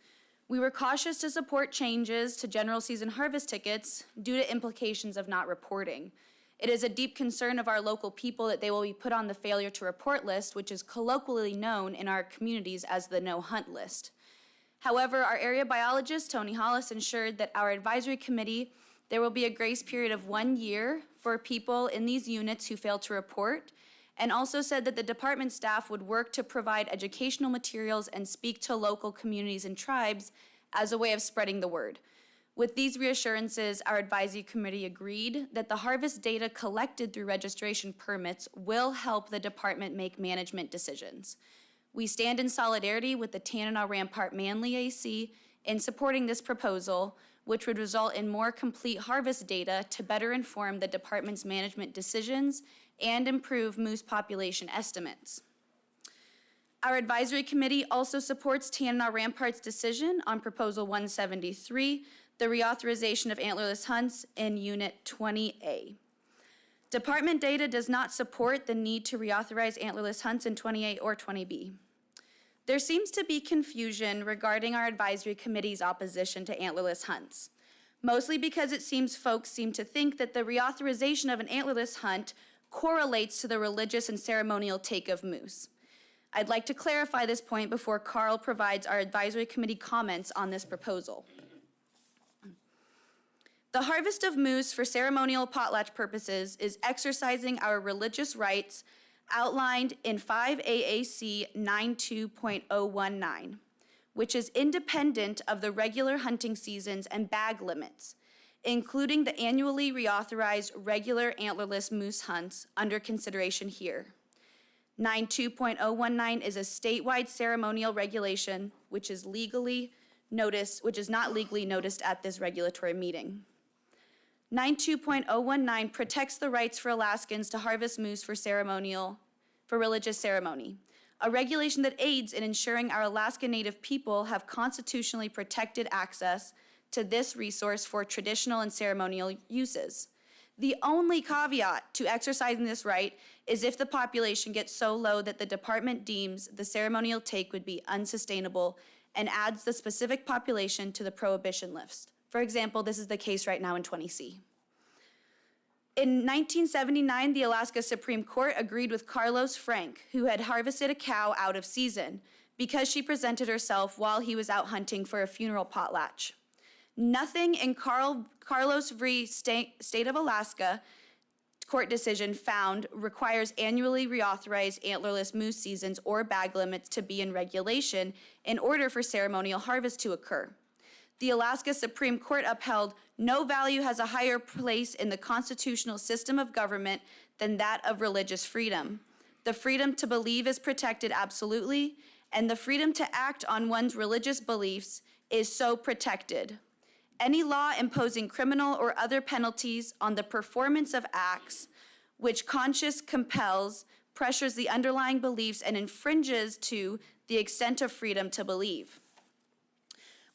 We were cautious to support changes to general season harvest tickets due to implications of not reporting. It is a deep concern of our local people that they will be put on the failure to report list, which is colloquially known in our communities as the no hunt list. However, our area biologist, Tony Hollis, ensured that our advisory committee there will be a grace period of 1 year for people in these units who fail to report, and also said that the department staff would work to provide educational materials and speak to local communities and tribes as a way of spreading the word. With these reassurances, our advisory committee agreed that the harvest data collected through registration permits will help the department make management decisions. We stand in solidarity with the Tanana Rampart Manly AC in supporting this proposal, which would result in more complete harvest data to better inform the department's management decisions and improve moose population estimates. Our advisory committee also supports Tanana Rampart's decision on Proposal 173, the reauthorization of antlerless hunts in Unit 20A. Department data does not support the need to reauthorize antlerless hunts in 20A or 20B. There seems to be confusion regarding our advisory committee's opposition to antlerless hunts, mostly because it seems folks seem to think that the reauthorization of an antlerless hunt correlates to the religious and ceremonial take of moose. I'd like to clarify this point before Carl provides our advisory committee comments on this proposal. The harvest of moose for ceremonial potlatch purposes is exercising our religious rights outlined in 5 AAC 92.019, which is independent of the regular hunting seasons and bag limits, including the annually reauthorized regular antlerless moose hunts under consideration here. 92.019 is a statewide ceremonial regulation which is not legally noticed at this regulatory meeting. 92.019 protects the rights for Alaskans to harvest moose for religious ceremony, a regulation that aids in ensuring our Alaska Native people have constitutionally protected access to this resource for traditional and ceremonial uses. The only caveat to exercising this right is if the population gets so low that the department deems the ceremonial take would be unsustainable and adds the specific population to the prohibition list. For example, this is the case right now in 20C. In 1979, the Alaska Supreme Court agreed with Carlos Frank, who had harvested a cow out of season because she presented herself while he was out hunting for a funeral potlatch. Nothing in Carlos v. State of Alaska court decision found requires annually reauthorized antlerless moose seasons or bag limits to be in regulation in order for ceremonial harvest to occur. The Alaska Supreme Court upheld no value has a higher place in the constitutional system of government than that of religious freedom. The freedom to believe is protected absolutely, and the freedom to act on one's religious beliefs is so protected. Any law imposing criminal or other penalties on the performance of acts which conscience compels pressures the underlying beliefs and infringes to the extent of freedom to believe.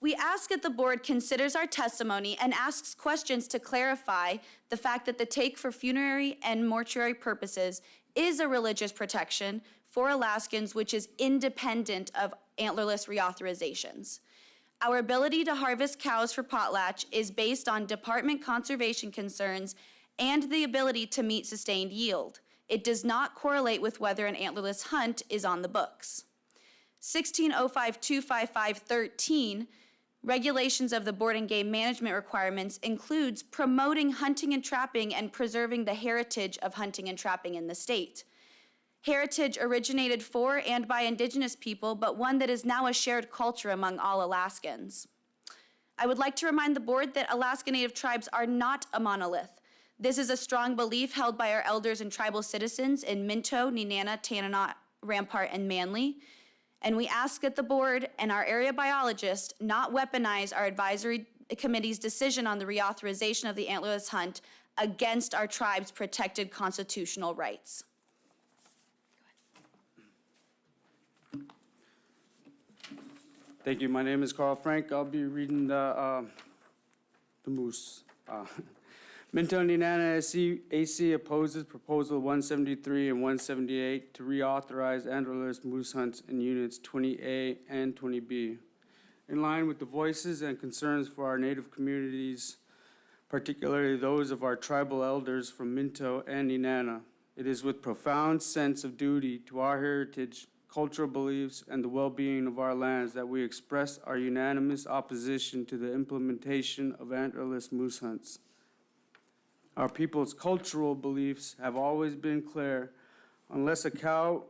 We ask that the board considers our testimony and asks questions to clarify the fact that the take for funerary and mortuary purposes is a religious protection for Alaskans, which is independent of antlerless reauthorizations. Our ability to harvest cows for potlatch is based on department conservation concerns and the ability to meet sustained yield. It does not correlate with whether an antlerless hunt is on the books. 1605-255-13, regulations of the board and game management requirements, includes promoting hunting and trapping and preserving the heritage of hunting and trapping in the state. Heritage originated for and by Indigenous people, but one that is now a shared culture among all Alaskans. I would like to remind the board that Alaska Native tribes are not a monolith. This is a strong belief held by our elders and tribal citizens in Minto, Nenana, Tanana, Rampart, and Manly. And we ask that the board and our area biologist not weaponize our advisory committee's decision on the reauthorization of the antlerless hunt against our tribe's protected constitutional rights. Thank you. My name is Carl Frank. I'll be reading the moose. Minto Nenana AC opposes Proposal 173 and 178 to reauthorize antlerless moose hunts in Units 20A and 20B. In line with the voices and concerns for our Native communities, particularly those of our tribal elders from Minto and Nenana, it is with profound sense of duty to our heritage, cultural beliefs, and the well-being of our lands that we express our unanimous opposition to the implementation of antlerless moose hunts. Our people's cultural beliefs have always been clear. Unless a cow,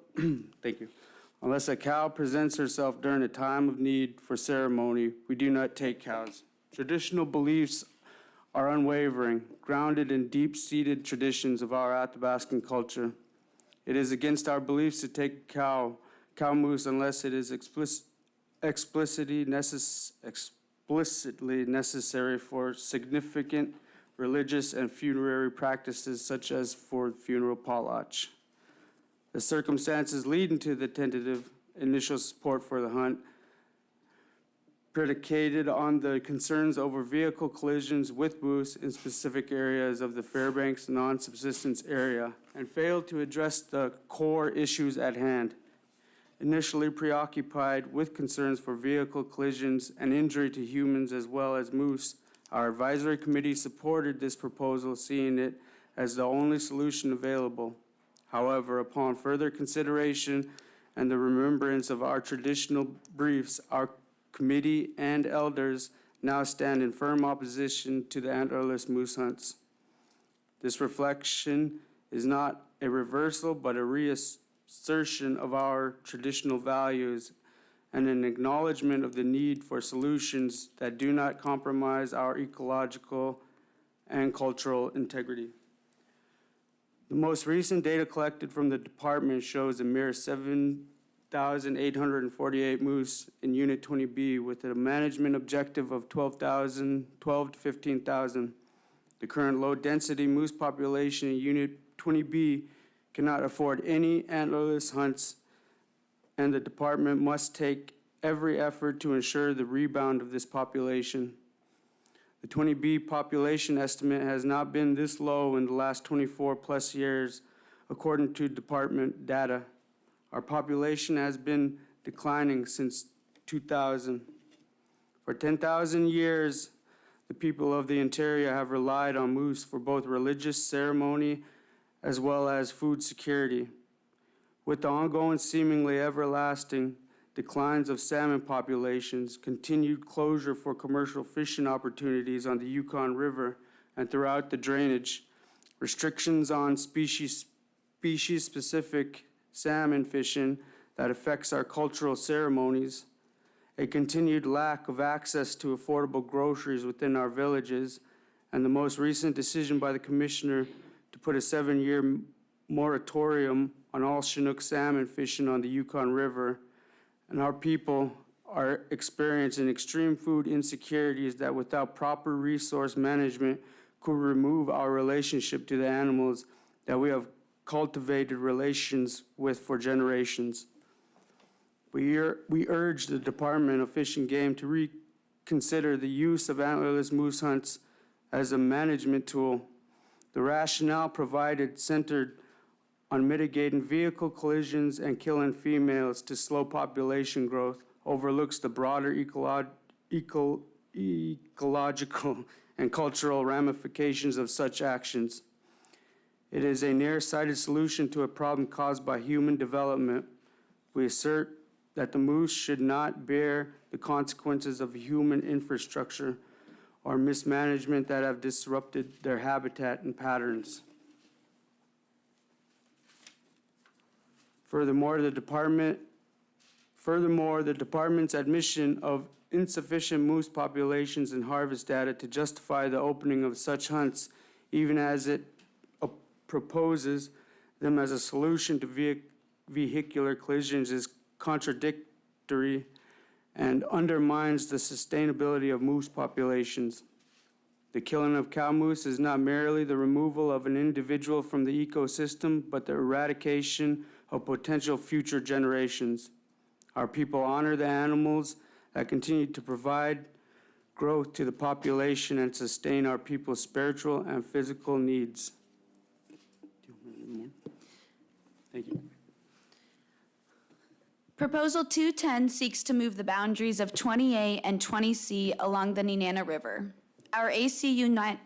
unless a cow presents herself during a time of need for ceremony, we do not take cows. Traditional beliefs are unwavering, grounded in deep-seated traditions of our Athabascan culture. It is against our beliefs to take cow moose unless it is explicitly necessary for significant religious and funerary practices such as for funeral potlatch. The circumstances leading to the tentative initial support for the hunt predicated on the concerns over vehicle collisions with moose in specific areas of the Fairbanks non-subsistence area and failed to address the core issues at hand. Initially preoccupied with concerns for vehicle collisions and injury to humans as well as moose, our advisory committee supported this proposal, seeing it as the only solution available. However, upon further consideration and the remembrance of our traditional beliefs, our committee and elders now stand in firm opposition to the antlerless moose hunts. This reflection is not a reversal, but a reassertion of our traditional values and an acknowledgement of the need for solutions that do not compromise our ecological and cultural integrity. The most recent data collected from the department shows a mere 7,848 moose in Unit 20B with a management objective of 12 to 15,000. The current low-density moose population in Unit 20B cannot afford any antlerless hunts, and the department must take every effort to ensure the rebound of this population. The 20B population estimate has not been this low in the last 24-plus years, according to department data. Our population has been declining since 2000. For 10,000 years, the people of the interior have relied on moose for both religious ceremony as well as food security. With the ongoing, seemingly everlasting declines of salmon populations, continued closure for commercial fishing opportunities on the Yukon River and throughout the drainage, restrictions on species-specific salmon fishing that affects our cultural ceremonies, a continued lack of access to affordable groceries within our villages, and the most recent decision by the commissioner to put a 7-year moratorium on all Chinook salmon fishing on the Yukon River, and our people are experiencing extreme food insecurities that without proper resource management could remove our relationship to the animals that we have cultivated relations with for generations. We urge the Department of Fish and Game to reconsider the use of antlerless moose hunts as a management tool. The rationale provided centered on mitigating vehicle collisions and killing females to slow population growth overlooks the broader ecological and cultural ramifications of such actions. It is a nearsighted solution to a problem caused by human development. We assert that the moose should not bear the consequences of human infrastructure or mismanagement that have disrupted their habitat and patterns. Furthermore, the department's admission of insufficient moose populations and harvest data to justify the opening of such hunts, even as it proposes them as a solution to vehicular collisions, is contradictory and undermines the sustainability of moose populations. The killing of cow moose is not merely the removal of an individual from the ecosystem, but the eradication of potential future generations. Our people honor the animals that continue to provide growth to the population and sustain our people's spiritual and physical needs. Thank you. Proposal 210 seeks to move the boundaries of 20A and 20C along the Nenana River. Our AC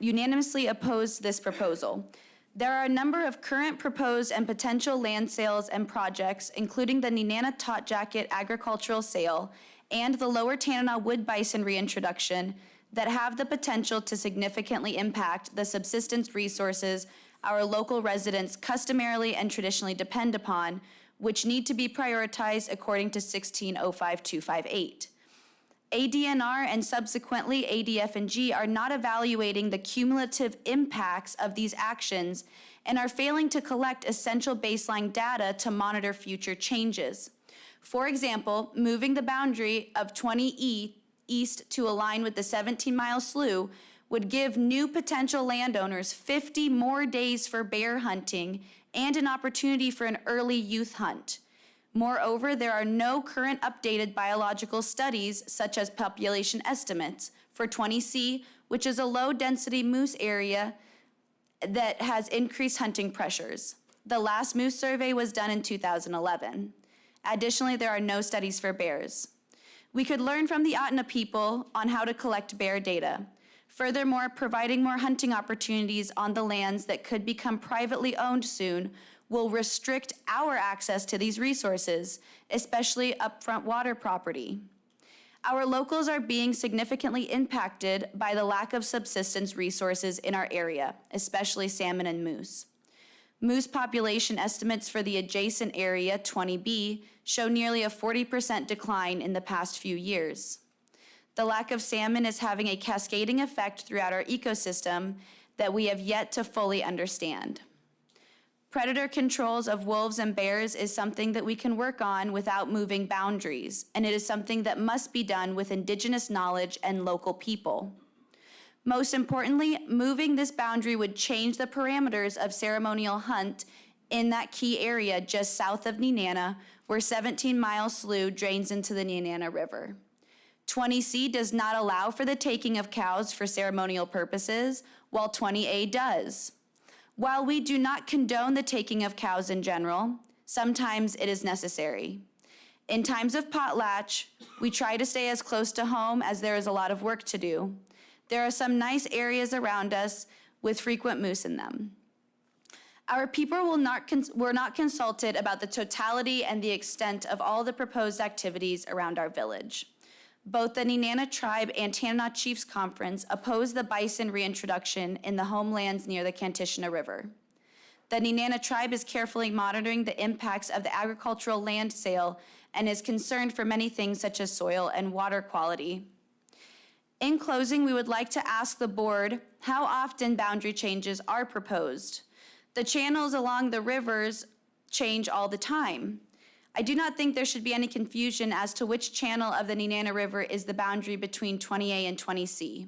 unanimously opposed this proposal. There are a number of current proposed and potential land sales and projects, including the Nenana Taut Jacket agricultural sale and the Lower Tanana wood bison reintroduction, that have the potential to significantly impact the subsistence resources our local residents customarily and traditionally depend upon, which need to be prioritized according to 1605258. ADNR and subsequently ADF&G are not evaluating the cumulative impacts of these actions and are failing to collect essential baseline data to monitor future changes. For example, moving the boundary of 20E east to align with the 17-mile slough would give new potential landowners 50 more days for bear hunting and an opportunity for an early youth hunt. Moreover, there are no current updated biological studies, such as population estimates, for 20C, which is a low-density moose area that has increased hunting pressures. The last moose survey was done in 2011. Additionally, there are no studies for bears. We could learn from the Atana people on how to collect bear data. Furthermore, providing more hunting opportunities on the lands that could become privately owned soon will restrict our access to these resources, especially upfront water property. Our locals are being significantly impacted by the lack of subsistence resources in our area, especially salmon and moose. Moose population estimates for the adjacent area, 20B, show nearly a 40% decline in the past few years. The lack of salmon is having a cascading effect throughout our ecosystem that we have yet to fully understand. Predator controls of wolves and bears is something that we can work on without moving boundaries, and it is something that must be done with indigenous knowledge and local people. Most importantly, moving this boundary would change the parameters of ceremonial hunt in that key area just south of Nenana, where 17-mile slough drains into the Nenana River. 20C does not allow for the taking of cows for ceremonial purposes, while 20A does. While we do not condone the taking of cows in general, sometimes it is necessary. In times of potlatch, we try to stay as close to home as there is a lot of work to do. There are some nice areas around us with frequent moose in them. Our people were not consulted about the totality and the extent of all the proposed activities around our village. Both the Nenana Tribe and Tanana Chiefs Conference opposed the bison reintroduction in the homelands near the Kantishna River. The Nenana Tribe is carefully monitoring the impacts of the agricultural land sale and is concerned for many things such as soil and water quality. In closing, we would like to ask the board how often boundary changes are proposed. The channels along the rivers change all the time. I do not think there should be any confusion as to which channel of the Nenana River is the boundary between 20A and 20C.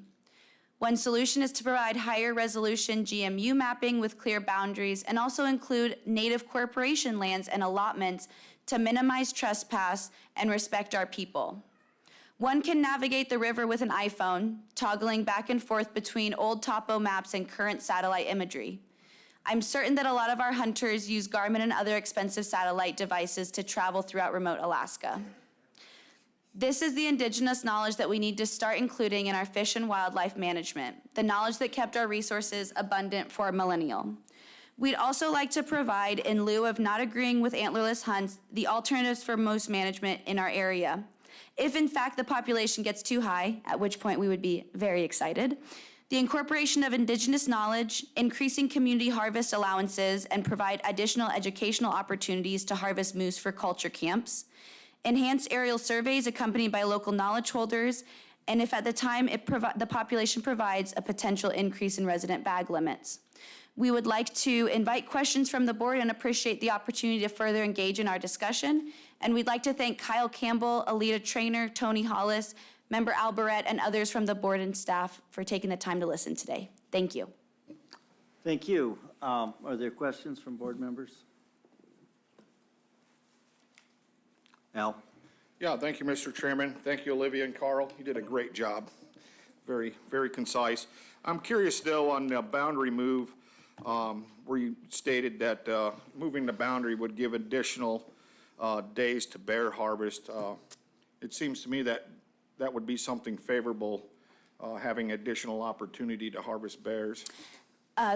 One solution is to provide higher resolution GMU mapping with clear boundaries and also include native corporation lands and allotments to minimize trespass and respect our people. One can navigate the river with an iPhone, toggling back and forth between old topo maps and current satellite imagery. I'm certain that a lot of our hunters use Garmin and other expensive satellite devices to travel throughout remote Alaska. This is the indigenous knowledge that we need to start including in our fish and wildlife management, the knowledge that kept our resources abundant for a millennial. We'd also like to provide, in lieu of not agreeing with antlerless hunts, the alternatives for moose management in our area. If in fact the population gets too high, at which point we would be very excited, the incorporation of indigenous knowledge, increasing community harvest allowances, and provide additional educational opportunities to harvest moose for culture camps, enhance aerial surveys accompanied by local knowledge holders, and if at the time the population provides, a potential increase in resident bag limits. We would like to invite questions from the board and appreciate the opportunity to further engage in our discussion. And we'd like to thank Kyle Campbell, Alita Trainer, Tony Hollis, Member Albaret, and others from the board and staff for taking the time to listen today. Thank you. Thank you. Are there questions from board members? Al? Yeah, thank you, Mr. Chairman. Thank you, Olivia and Carl. You did a great job. Very, very concise. I'm curious, though, on the boundary move, where you stated that moving the boundary would give additional days to bear harvest. It seems to me that that would be something favorable, having additional opportunity to harvest bears.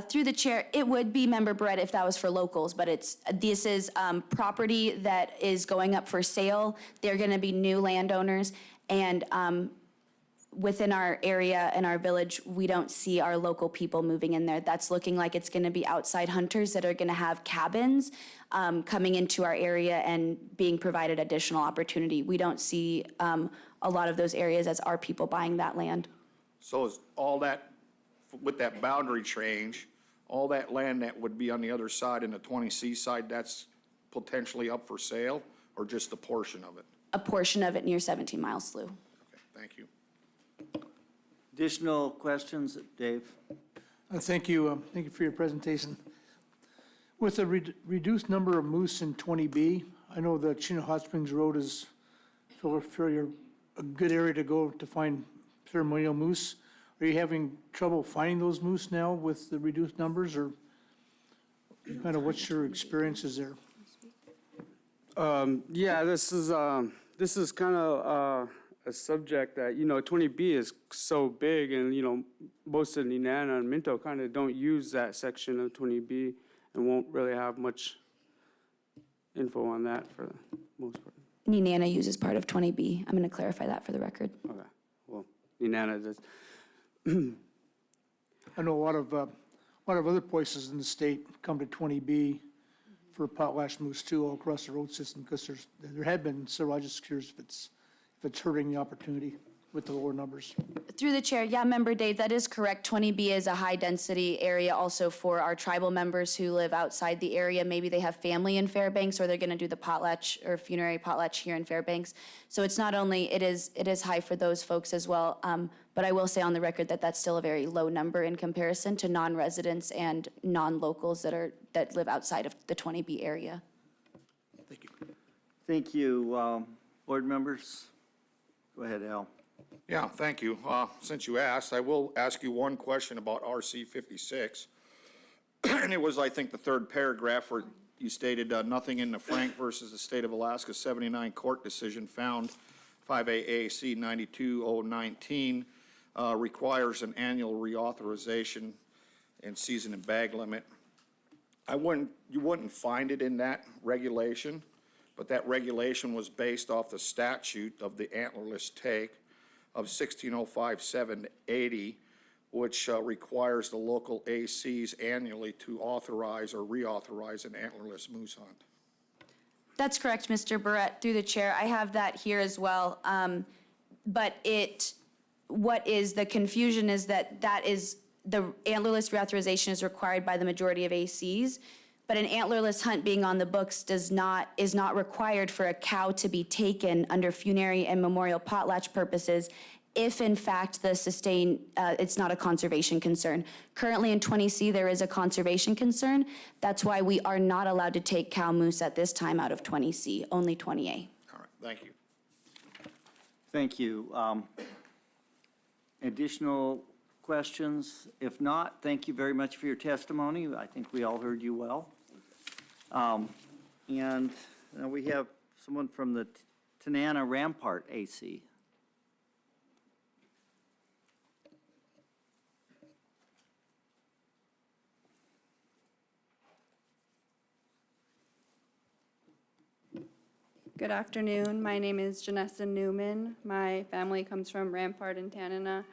Through the chair, it would be Member Barrett if that was for locals, but this is property that is going up for sale. They're going to be new landowners, and within our area and our village, we don't see our local people moving in there. That's looking like it's going to be outside hunters that are going to have cabins coming into our area and being provided additional opportunity. We don't see a lot of those areas as our people buying that land. So is all that, with that boundary change, all that land that would be on the other side, in the 20C side, that's potentially up for sale, or just a portion of it? A portion of it near 17 Mile Slough. Okay, thank you. Additional questions, Dave? Thank you. Thank you for your presentation. With the reduced number of moose in 20B, I know the Chino Hot Springs Road is fairly a good area to go to find ceremonial moose. Are you having trouble finding those moose now with the reduced numbers, or kind of what's your experiences there? Yeah, this is kind of a subject that, 20B is so big, and, most of Nenana and Minto kind of don't use that section of 20B and won't really have much info on that for the most part. Nenana uses part of 20B. I'm going to clarify that for the record. Okay, well, Nenana does. I know a lot of other places in the state come to 20B for potlatch moose too, all across the road system, because there had been several. I'm just curious if it's hurting the opportunity with the lower numbers. Through the chair, yeah, Member Dave, that is correct. 20B is a high-density area also for our tribal members who live outside the area. Maybe they have family in Fairbanks, or they're going to do the potlatch or funerary potlatch here in Fairbanks. So it's not only, it is high for those folks as well, but I will say on the record that that's still a very low number in comparison to non-residents and non-locals that live outside of the 20B area. Thank you. Thank you. Board members? Go ahead, Al. Yeah, thank you. Since you asked, I will ask you one question about RC 56. And it was, I think, the third paragraph where you stated nothing in the Frank versus the State of Alaska 79 court decision found 5AAC 92019 requires an annual reauthorization and season and bag limit. You wouldn't find it in that regulation, but that regulation was based off the statute of the antlerless take of 1605-780, which requires the local ACs annually to authorize or reauthorize an antlerless moose hunt. That's correct, Mr. Barrett, through the chair. I have that here as well. But what is the confusion is that is the antlerless reauthorization is required by the majority of ACs, but an antlerless hunt being on the books is not required for a cow to be taken under funerary and memorial potlatch purposes if in fact it's not a conservation concern. Currently in 20C, there is a conservation concern. That's why we are not allowed to take cow moose at this time out of 20C, only 20A. All right, thank you. Thank you. Additional questions? If not, thank you very much for your testimony. I think we all heard you well. And now we have someone from the Tanana Rampart AC. Good afternoon. My name is Janessa Newman. My family comes from Rampart and Tanana,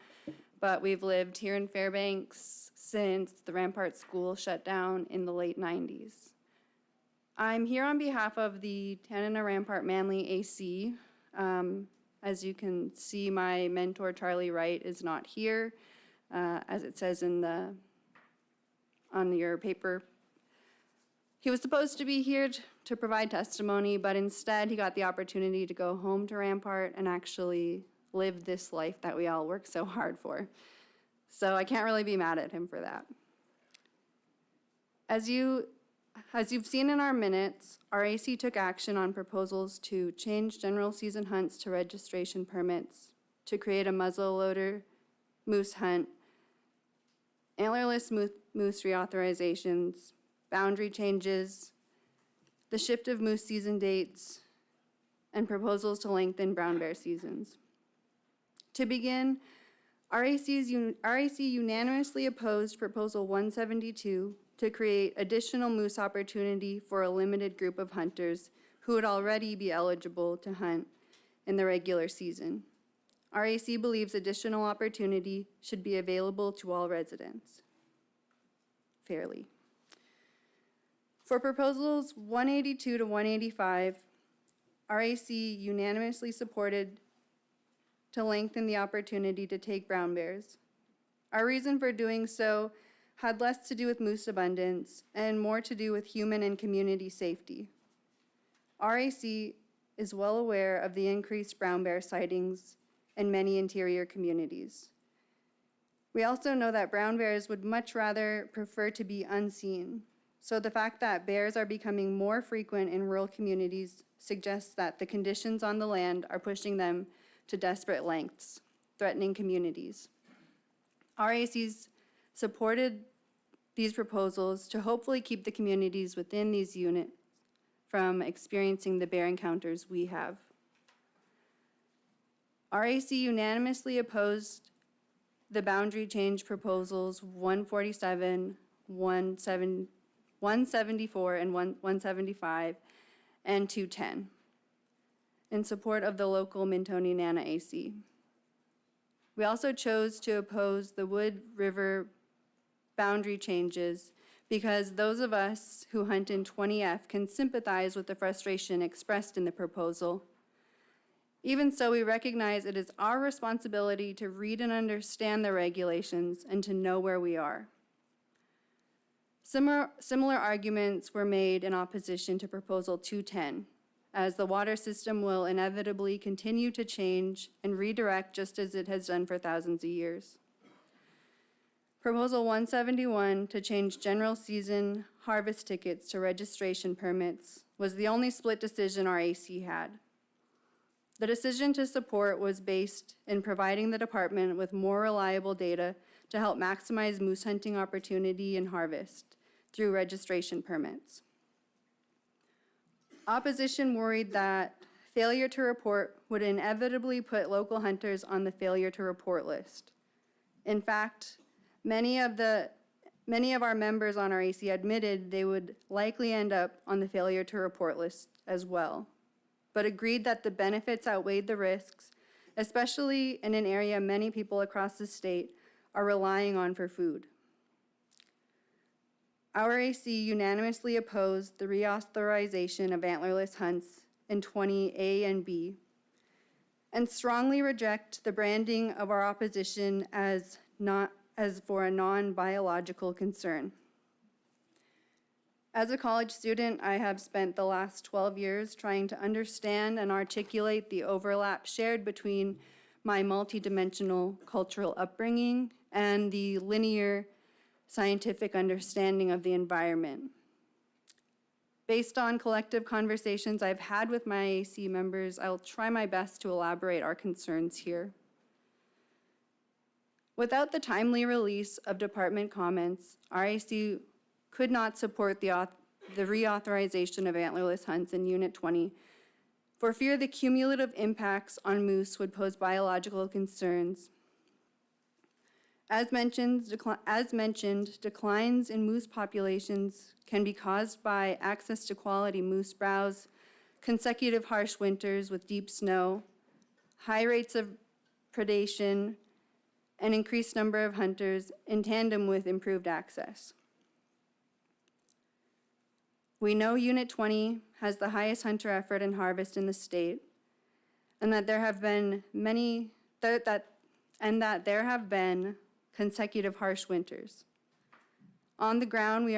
but we've lived here in Fairbanks since the Rampart School shut down in the late 90s. I'm here on behalf of the Tanana Rampart Manly AC. As you can see, my mentor, Charlie Wright, is not here, as it says on your paper. He was supposed to be here to provide testimony, but instead he got the opportunity to go home to Rampart and actually live this life that we all work so hard for. So I can't really be mad at him for that. As you've seen in our minutes, our AC took action on proposals to change general season hunts to registration permits, to create a muzzleloader moose hunt, antlerless moose reauthorizations, boundary changes, the shift of moose season dates, and proposals to lengthen brown bear seasons. To begin, RAC unanimously opposed Proposal 172 to create additional moose opportunity for a limited group of hunters who would already be eligible to hunt in the regular season. RAC believes additional opportunity should be available to all residents fairly. For proposals 182 to 185, RAC unanimously supported to lengthen the opportunity to take brown bears. Our reason for doing so had less to do with moose abundance and more to do with human and community safety. RAC is well aware of the increased brown bear sightings in many interior communities. We also know that brown bears would much rather prefer to be unseen. So the fact that bears are becoming more frequent in rural communities suggests that the conditions on the land are pushing them to desperate lengths, threatening communities. RACs supported these proposals to hopefully keep the communities within these units from experiencing the bear encounters we have. RAC unanimously opposed the boundary change proposals 147, 174, and 175, and 210 in support of the local Minto-Nenana AC. We also chose to oppose the Wood River boundary changes because those of us who hunt in 20F can sympathize with the frustration expressed in the proposal. Even so, we recognize it is our responsibility to read and understand the regulations and to know where we are. Similar arguments were made in opposition to Proposal 210, as the water system will inevitably continue to change and redirect just as it has done for thousands of years. Proposal 171 to change general season harvest tickets to registration permits was the only split decision our AC had. The decision to support was based in providing the department with more reliable data to help maximize moose hunting opportunity and harvest through registration permits. Opposition worried that failure to report would inevitably put local hunters on the failure to report list. In fact, many of our members on our AC admitted they would likely end up on the failure to report list as well, but agreed that the benefits outweighed the risks, especially in an area many people across the state are relying on for food. Our AC unanimously opposed the reauthorization of antlerless hunts in 20A and B, and strongly reject the branding of our opposition as for a non-biological concern. As a college student, I have spent the last 12 years trying to understand and articulate the overlap shared between my multidimensional cultural upbringing and the linear scientific understanding of the environment. Based on collective conversations I've had with my AC members, I'll try my best to elaborate our concerns here. Without the timely release of department comments, RAC could not support the reauthorization of antlerless hunts in Unit 20 for fear the cumulative impacts on moose would pose biological concerns. As mentioned, declines in moose populations can be caused by access to quality moose browse, consecutive harsh winters with deep snow, high rates of predation, and increased number of hunters in tandem with improved access. We know Unit 20 has the highest hunter effort and harvest in the state, and that there have been consecutive harsh winters. On the ground, we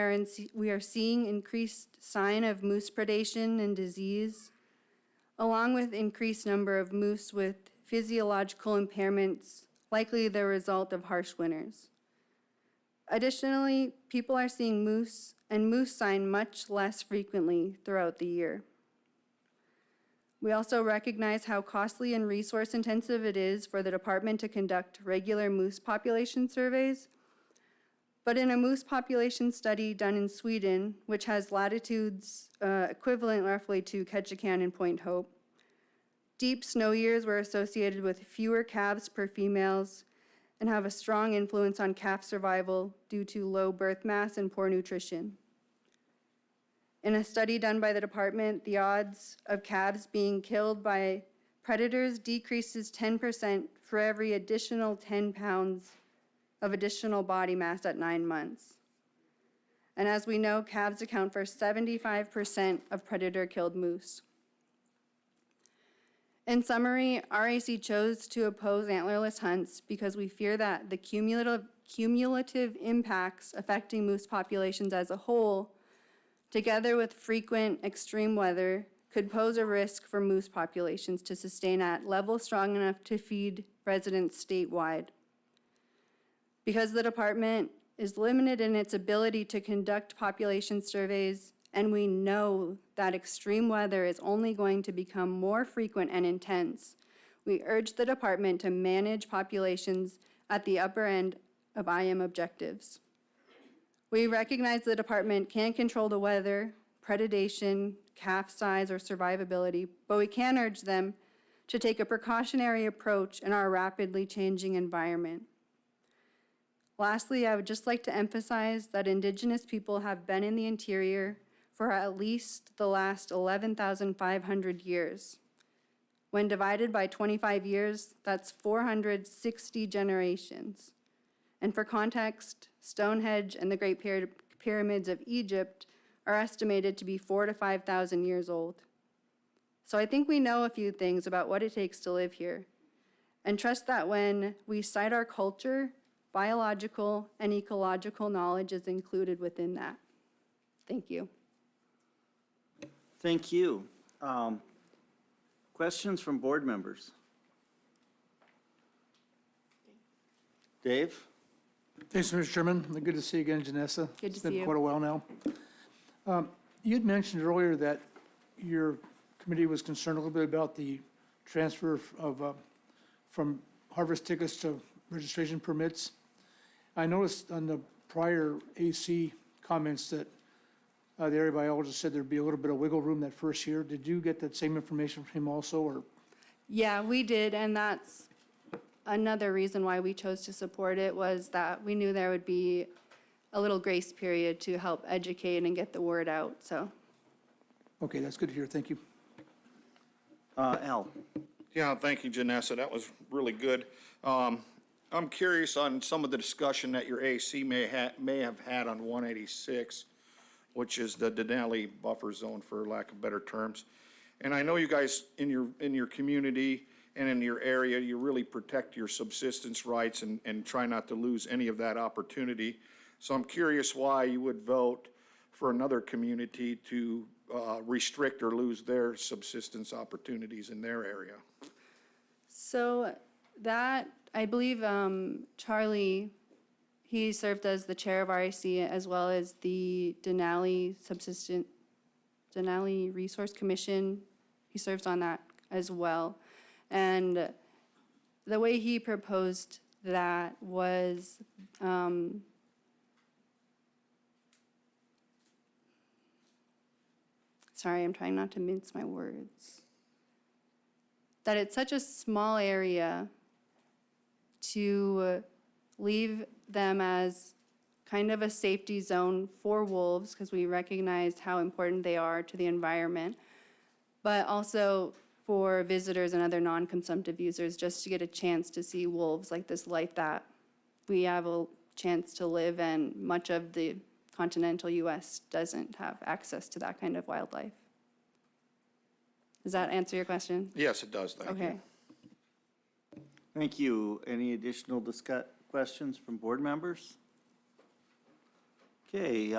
are seeing increased sign of moose predation and disease, along with increased number of moose with physiological impairments, likely the result of harsh winters. Additionally, people are seeing moose and moose sign much less frequently throughout the year. We also recognize how costly and resource intensive it is for the department to conduct regular moose population surveys. But in a moose population study done in Sweden, which has latitudes equivalent roughly to Ketchikan and Point Hope, deep snow years were associated with fewer calves per females and have a strong influence on calf survival due to low birth mass and poor nutrition. In a study done by the department, the odds of calves being killed by predators decreases 10% for every additional 10 pounds of additional body mass at 9 months. And as we know, calves account for 75% of predator-killed moose. In summary, RAC chose to oppose antlerless hunts because we fear that the cumulative impacts affecting moose populations as a whole, together with frequent extreme weather, could pose a risk for moose populations to sustain at levels strong enough to feed residents statewide. Because the department is limited in its ability to conduct population surveys, and we know that extreme weather is only going to become more frequent and intense, we urge the department to manage populations at the upper end of IM objectives. We recognize the department can't control the weather, predation, calf size, or survivability, but we can urge them to take a precautionary approach in our rapidly changing environment. Lastly, I would just like to emphasize that Indigenous people have been in the interior for at least the last 11,500 years. When divided by 25 years, that's 460 generations. And for context, Stonehenge and the Great Pyramids of Egypt are estimated to be 4,000 to 5,000 years old. So I think we know a few things about what it takes to live here, and trust that when we cite our culture, biological and ecological knowledge is included within that. Thank you. Thank you. Questions from board members? Dave? Thanks, Mr. Chairman. Good to see you again, Janessa. Good to see It's been you. quite a while now. You had mentioned earlier that your committee was concerned a little bit about the transfer of, from harvest tickets to registration permits. I noticed on the prior AC comments that the area biologist said there'd be a little bit of wiggle room that first year. Did you get that same information from him also, or? Yeah, we did, and that's another reason why we chose to support it, was that we knew there would be a little grace period to help educate and get the word out, so. Okay, that's good to hear. Thank you. Al? Yeah, thank you, Janessa. That was really good. I'm curious on some of the discussion that your AC may have had on 186, which is the Denali buffer zone, for lack of better terms. And I know you guys in your community and in your area, you really protect your subsistence rights and try not to lose any of that opportunity. So I'm curious why you would vote for another community to restrict or lose their subsistence opportunities in their area. So that, I believe Charlie, he served as the chair of RAC as well as the Denali Resource Commission. He serves on that as well. And the way he proposed that was, sorry, I'm trying not to mince my words. That it's such a small area to leave them as kind of a safety zone for wolves, because we recognize how important they are to the environment, but also for visitors and other non-consumptive users, just to get a chance to see wolves like this life that we have a chance to live, and much of the continental US doesn't have access to that kind of wildlife. Does that answer your question? Yes, it does, thank you. Okay. Thank you. Any additional questions from board members? Okay,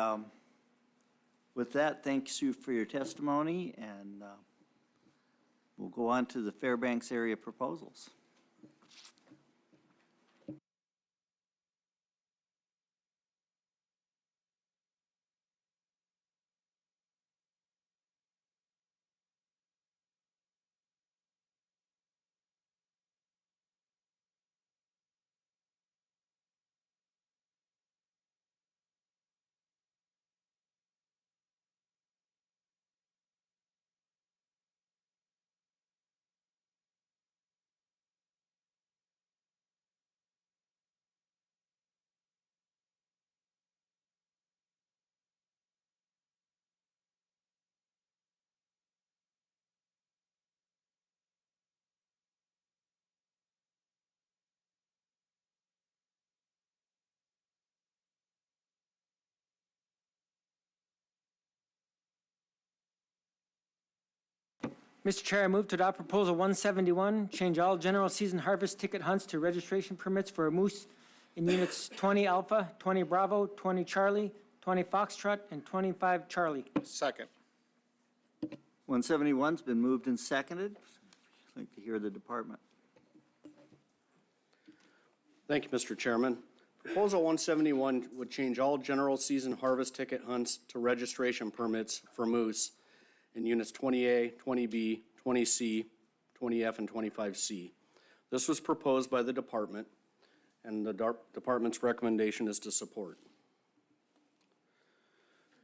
with that, thanks you for your testimony, and we'll go on to the Fairbanks area proposals. Mr. Chair, I move to adopt Proposal 171, change all general season harvest ticket hunts to registration permits for moose in units 20 Alpha, 20 Bravo, 20 Charlie, 20 Foxtrot, and 25 Charlie. Second. 171's been moved and seconded. I'd like to hear the department. Thank you, Mr. Chairman. Proposal 171 would change all general season harvest ticket hunts to registration permits for moose in units 20A, 20B, 20C, 20F, and 25C. This was proposed by the department, and the department's recommendation is to support.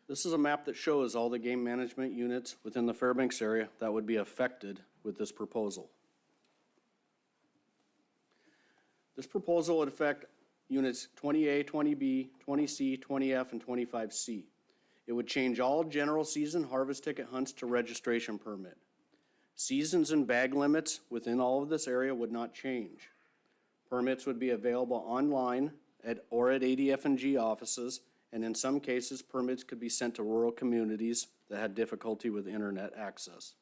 This is a map that shows all the game management units within the Fairbanks area that would be affected with this proposal. This proposal would affect units 20A, 20B, 20C, 20F, and 25C. It would change all general season harvest ticket hunts to registration permit. Seasons and bag limits within all of this area would not change. Permits would be available online or at ADF&G offices, and in some cases, permits could be sent to rural communities that had difficulty with internet access.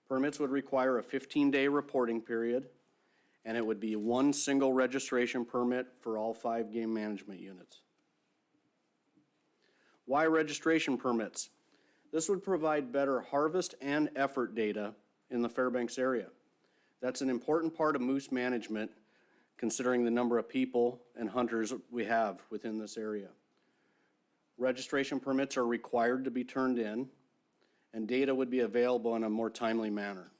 Permits would require a 15-day reporting period, and it would be one single registration permit for all 5 game management units. Why registration permits? This would provide better harvest and effort data in the Fairbanks area. That's an important part of moose management, considering the number of people and hunters we have within this area. Registration permits are required to be turned in, and data would be available in a more timely manner.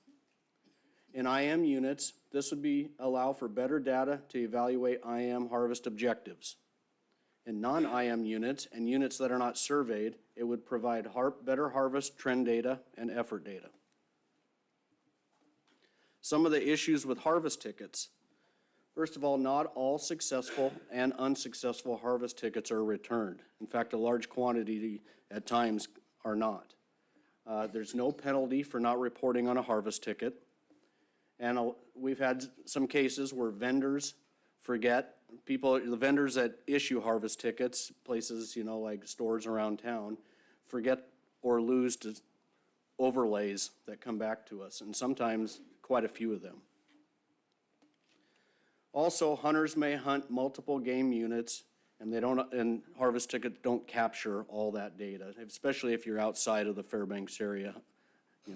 In IM units, this would allow for better data to evaluate IM harvest objectives. In non-IM units and units that are not surveyed, it would provide better harvest trend data and effort data. Some of the issues with harvest tickets. First of all, not all successful and unsuccessful harvest tickets are returned. In fact, a large quantity at times are not. There's no penalty for not reporting on a harvest ticket. And we've had some cases where vendors forget, the vendors that issue harvest tickets, places, like stores around town, forget or lose to overlays that come back to us, and sometimes quite a few of them. Also, hunters may hunt multiple game units, and harvest tickets don't capture all that data, especially if you're outside of the Fairbanks area.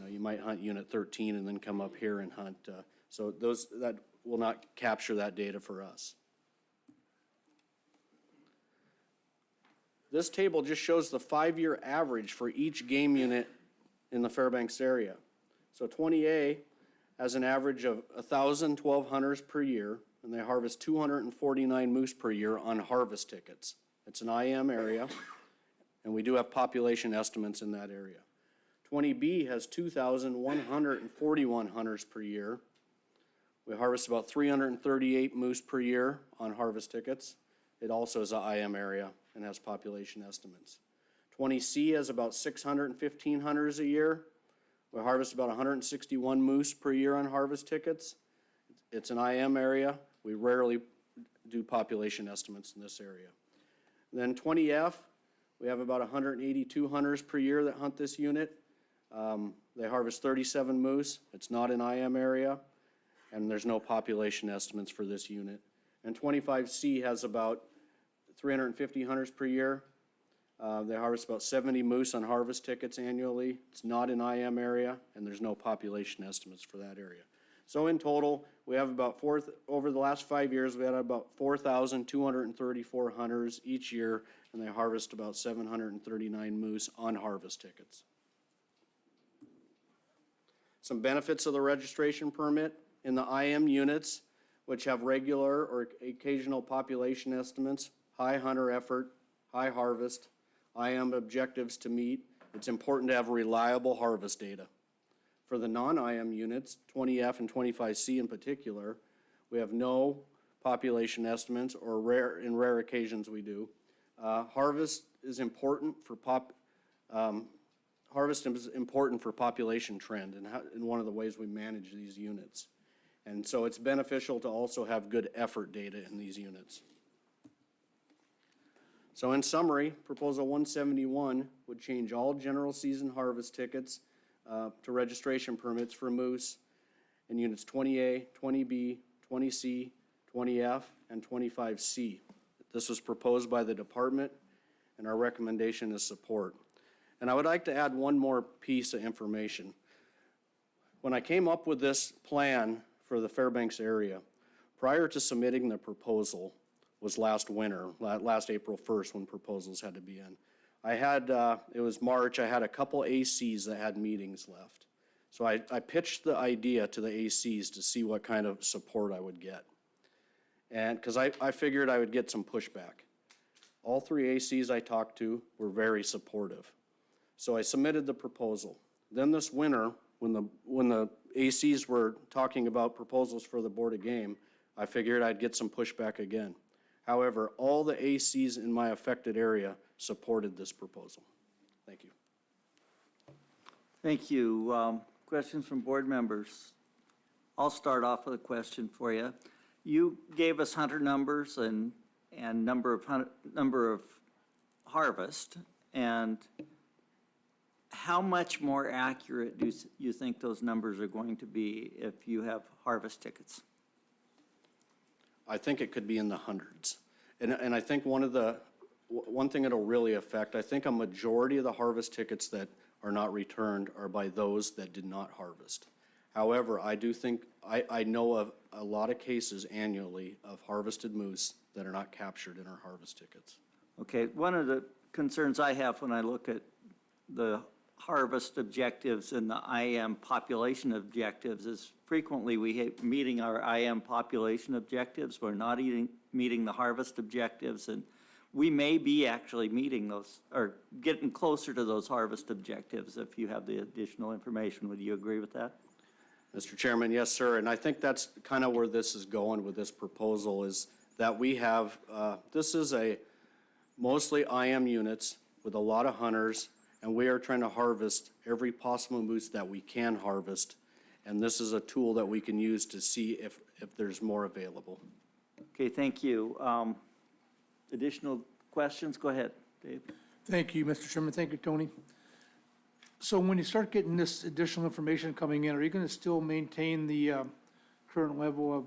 You might hunt unit 13 and then come up here and hunt. So that will not capture that data for us. This table just shows the 5-year average for each game unit in the Fairbanks area. So 20A has an average of 1,012 hunters per year, and they harvest 249 moose per year on harvest tickets. It's an IM area, and we do have population estimates in that area. 20B has 2,141 hunters per year. We harvest about 338 moose per year on harvest tickets. It also is an IM area and has population estimates. 20C has about 615 hunters a year. We harvest about 161 moose per year on harvest tickets. It's an IM area. We rarely do population estimates in this area. And then 20F, we have about 182 hunters per year that hunt this unit. They harvest 37 moose. It's not an IM area, and there's no population estimates for this unit. And 25C has about 350 hunters per year. They harvest about 70 moose on harvest tickets annually. It's not an IM area, and there's no population estimates for that area. So in total, we have about over the last 5 years, we had about 4,234 hunters each year, and they harvest about 739 moose on harvest tickets. Some benefits of the registration permit: in the IM units, which have regular or occasional population estimates, high hunter effort, high harvest, IM objectives to meet, it's important to have reliable harvest data. For the non-IM units, 20F and 25C in particular, we have no population estimates, or in rare occasions we do. Harvest is important for population trend and one of the ways we manage these units. And so it's beneficial to also have good effort data in these units. So in summary, Proposal 171 would change all general season harvest tickets to registration permits for moose in units 20A, 20B, 20C, 20F, and 25C. This was proposed by the department, and our recommendation is support. And I would like to add one more piece of information. When I came up with this plan for the Fairbanks area, prior to submitting the proposal, was last winter, last April 1st, when proposals had to be in. It was March, I had a couple ACs that had meetings left. So I pitched the idea to the ACs to see what kind of support I would get. And because I figured I would get some pushback. All three ACs I talked to were very supportive. So I submitted the proposal. Then this winter, when the ACs were talking about proposals for the Board of Game, I figured I'd get some pushback again. However, all the ACs in my affected area supported this proposal. Thank you. Thank you. Questions from board members? I'll start off with a question for you. You gave us hunter numbers and number of harvest, and how much more accurate do you think those numbers are going to be if you have harvest tickets? I think it could be in the hundreds. And I think one thing it'll really affect, I think a majority of the harvest tickets that are not returned are by those that did not harvest. However, I do think, I know of a lot of cases annually of harvested moose that are not captured in our harvest tickets. Okay, one of the concerns I have when I look at the harvest objectives and the IM population objectives is frequently meeting our IM population objectives, we're not meeting the harvest objectives, and we may be actually meeting those, or getting closer to those harvest objectives if you have the additional information. Would you agree with that? Mr. Chairman, yes, sir. And I think that's kind of where this is going with this proposal, is that we have, this is mostly IM units with a lot of hunters, and we are trying to harvest every possible moose that we can harvest. And this is a tool that we can use to see if there's more available. Okay, thank you. Additional questions? Go ahead, Dave. Thank you, Mr. Chairman. Thank you, Tony. So when you start getting this additional information coming in, are you going to still maintain the current level of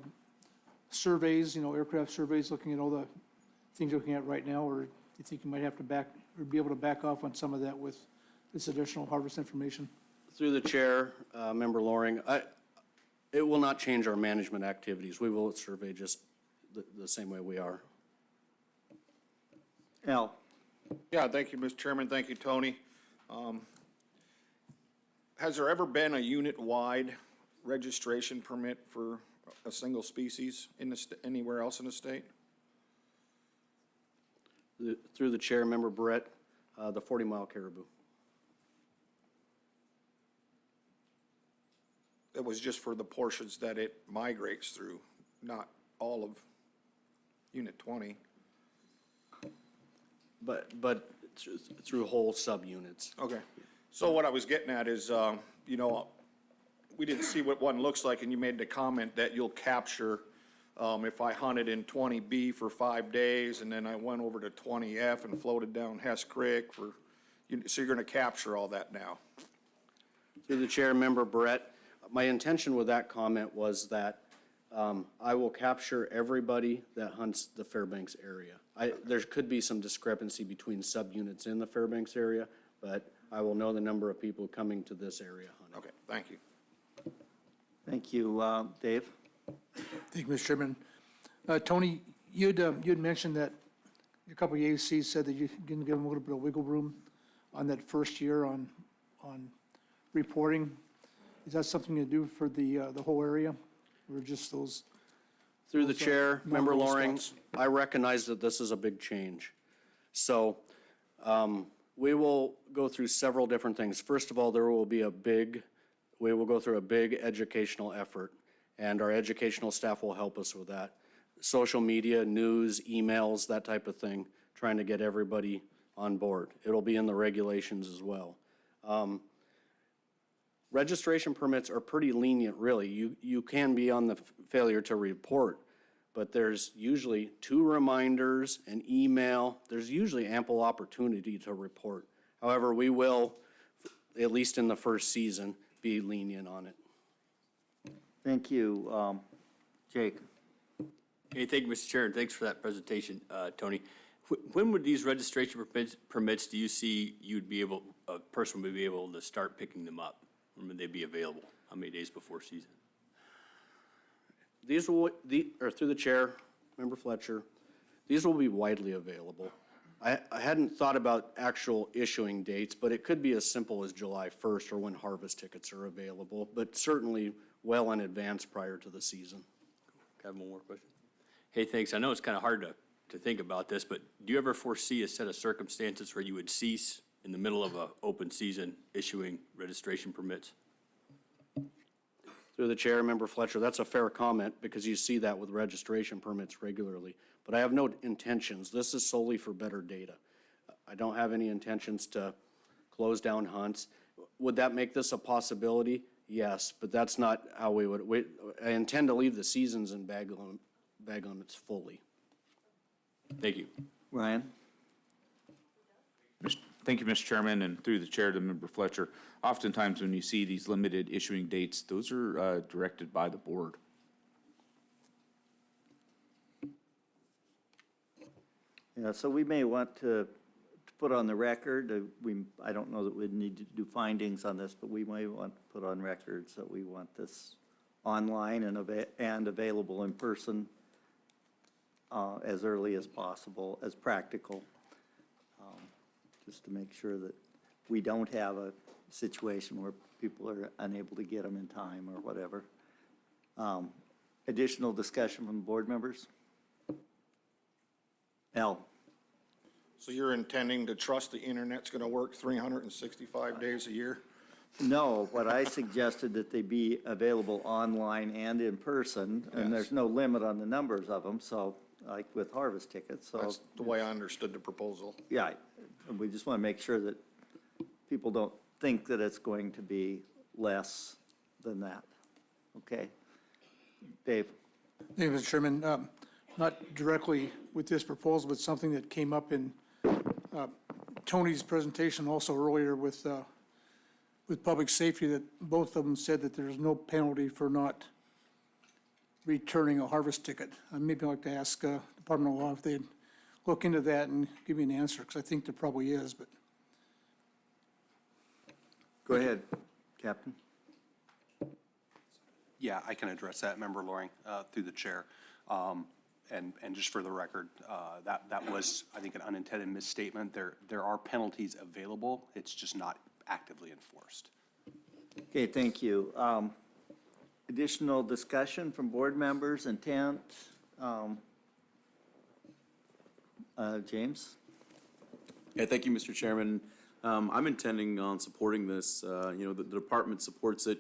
surveys, aircraft surveys, looking at all the things you're looking at right now, or do you think you might have to be able to back off on some of that with this additional harvest information? Through the chair, Member Loring, it will not change our management activities. We will survey just the same way we are. Al. Yeah, thank you, Mr. Chairman. Thank you, Tony. Has there ever been a unit-wide registration permit for a single species in anywhere else in the state? Through the chair, Member Brett, the 40-mile caribou. It was just for the portions that it migrates through, not all of Unit 20. But through whole subunits. Okay. So what I was getting at is, you know, we didn't see what one looks like, and you made the comment that you'll capture, if I hunted in 20B for 5 days, and then I went over to 20F and floated down Hess Creek for, so you're gonna capture all that now? Through the chair, Member Brett, my intention with that comment was that I will capture everybody that hunts the Fairbanks area. There could be some discrepancy between subunits in the Fairbanks area, but I will know the number of people coming to this area hunting. Okay, thank you. Thank you. Dave? Thank you, Mr. Chairman. Tony, you'd mentioned that a couple of ACs said that you can give them a little bit of wiggle room on that first year on reporting. Is that something to do for the whole area, or just those? Through the chair, Member non-rural Loring, spots? I recognize that this is a big change. So we will go through several different things. First of all, we will go through a big educational effort, and our educational staff will help us with that. Social media, news, emails, that type of thing, trying to get everybody on board. It'll be in the regulations as well. Registration permits are pretty lenient, really. You can be on the failure to report, but there's usually 2 reminders, an email. There's usually ample opportunity to report. However, we will, at least in the first season, be lenient on it. Thank you. Jake? Hey, thank you, Mr. Chair, and thanks for that presentation, Tony. When would these registration permits, do you see a person would be able to start picking them up? When would they be available? How many days before season? These will, through the chair, Member Fletcher, these will be widely available. I hadn't thought about actual issuing dates, but it could be as simple as July 1st or when harvest tickets are available, but certainly well in advance prior to the season. Can I have one more question? Hey, thanks. I know it's kind of hard to think about this, but do you ever foresee a set of circumstances where you would cease in the middle of an open season issuing registration permits? Through the chair, Member Fletcher, that's a fair comment because you see that with registration permits regularly. But I have no intentions. This is solely for better data. I don't have any intentions to close down hunts. Would that make this a possibility? Yes, but that's not how we would. I intend to leave the seasons in bag limits fully. Thank you. Ryan? Thank you, Mr. Chairman, and through the chair to Member Fletcher. Oftentimes when you see these limited issuing dates, those are directed by the board. Yeah, so we may want to put on the record, I don't know that we'd need to do findings on this, but we may want to put on records that we want this online and available in person as early as possible, as practical, just to make sure that we don't have a situation where people are unable to get them in time or whatever. Additional discussion from board members? Al? So you're intending to trust the internet's gonna work 365 days a year? No, what I suggested that they be available online and in person, and Yes. there's no limit on the numbers of them, so, like with harvest tickets, so. That's the way I understood the proposal. Yeah, and we just want to make sure that people don't think that it's going to be less than that. Okay? Dave? Thank you, Mr. Chairman. Not directly with this proposal, but something that came up in Tony's presentation also earlier with public safety, that both of them said that there's no penalty for not returning a harvest ticket. Maybe I'd like to ask Department of Law if they'd look into that and give me an answer, because I think there probably is, but. Go ahead, Captain. Yeah, I can address that, Member Loring, through the chair. And just for the record, that was, I think, an unintended misstatement. There are penalties available. It's just not actively enforced. Okay, thank you. Additional discussion from board members, intent? James? Yeah, thank you, Mr. Chairman. I'm intending on supporting this. The department supports it.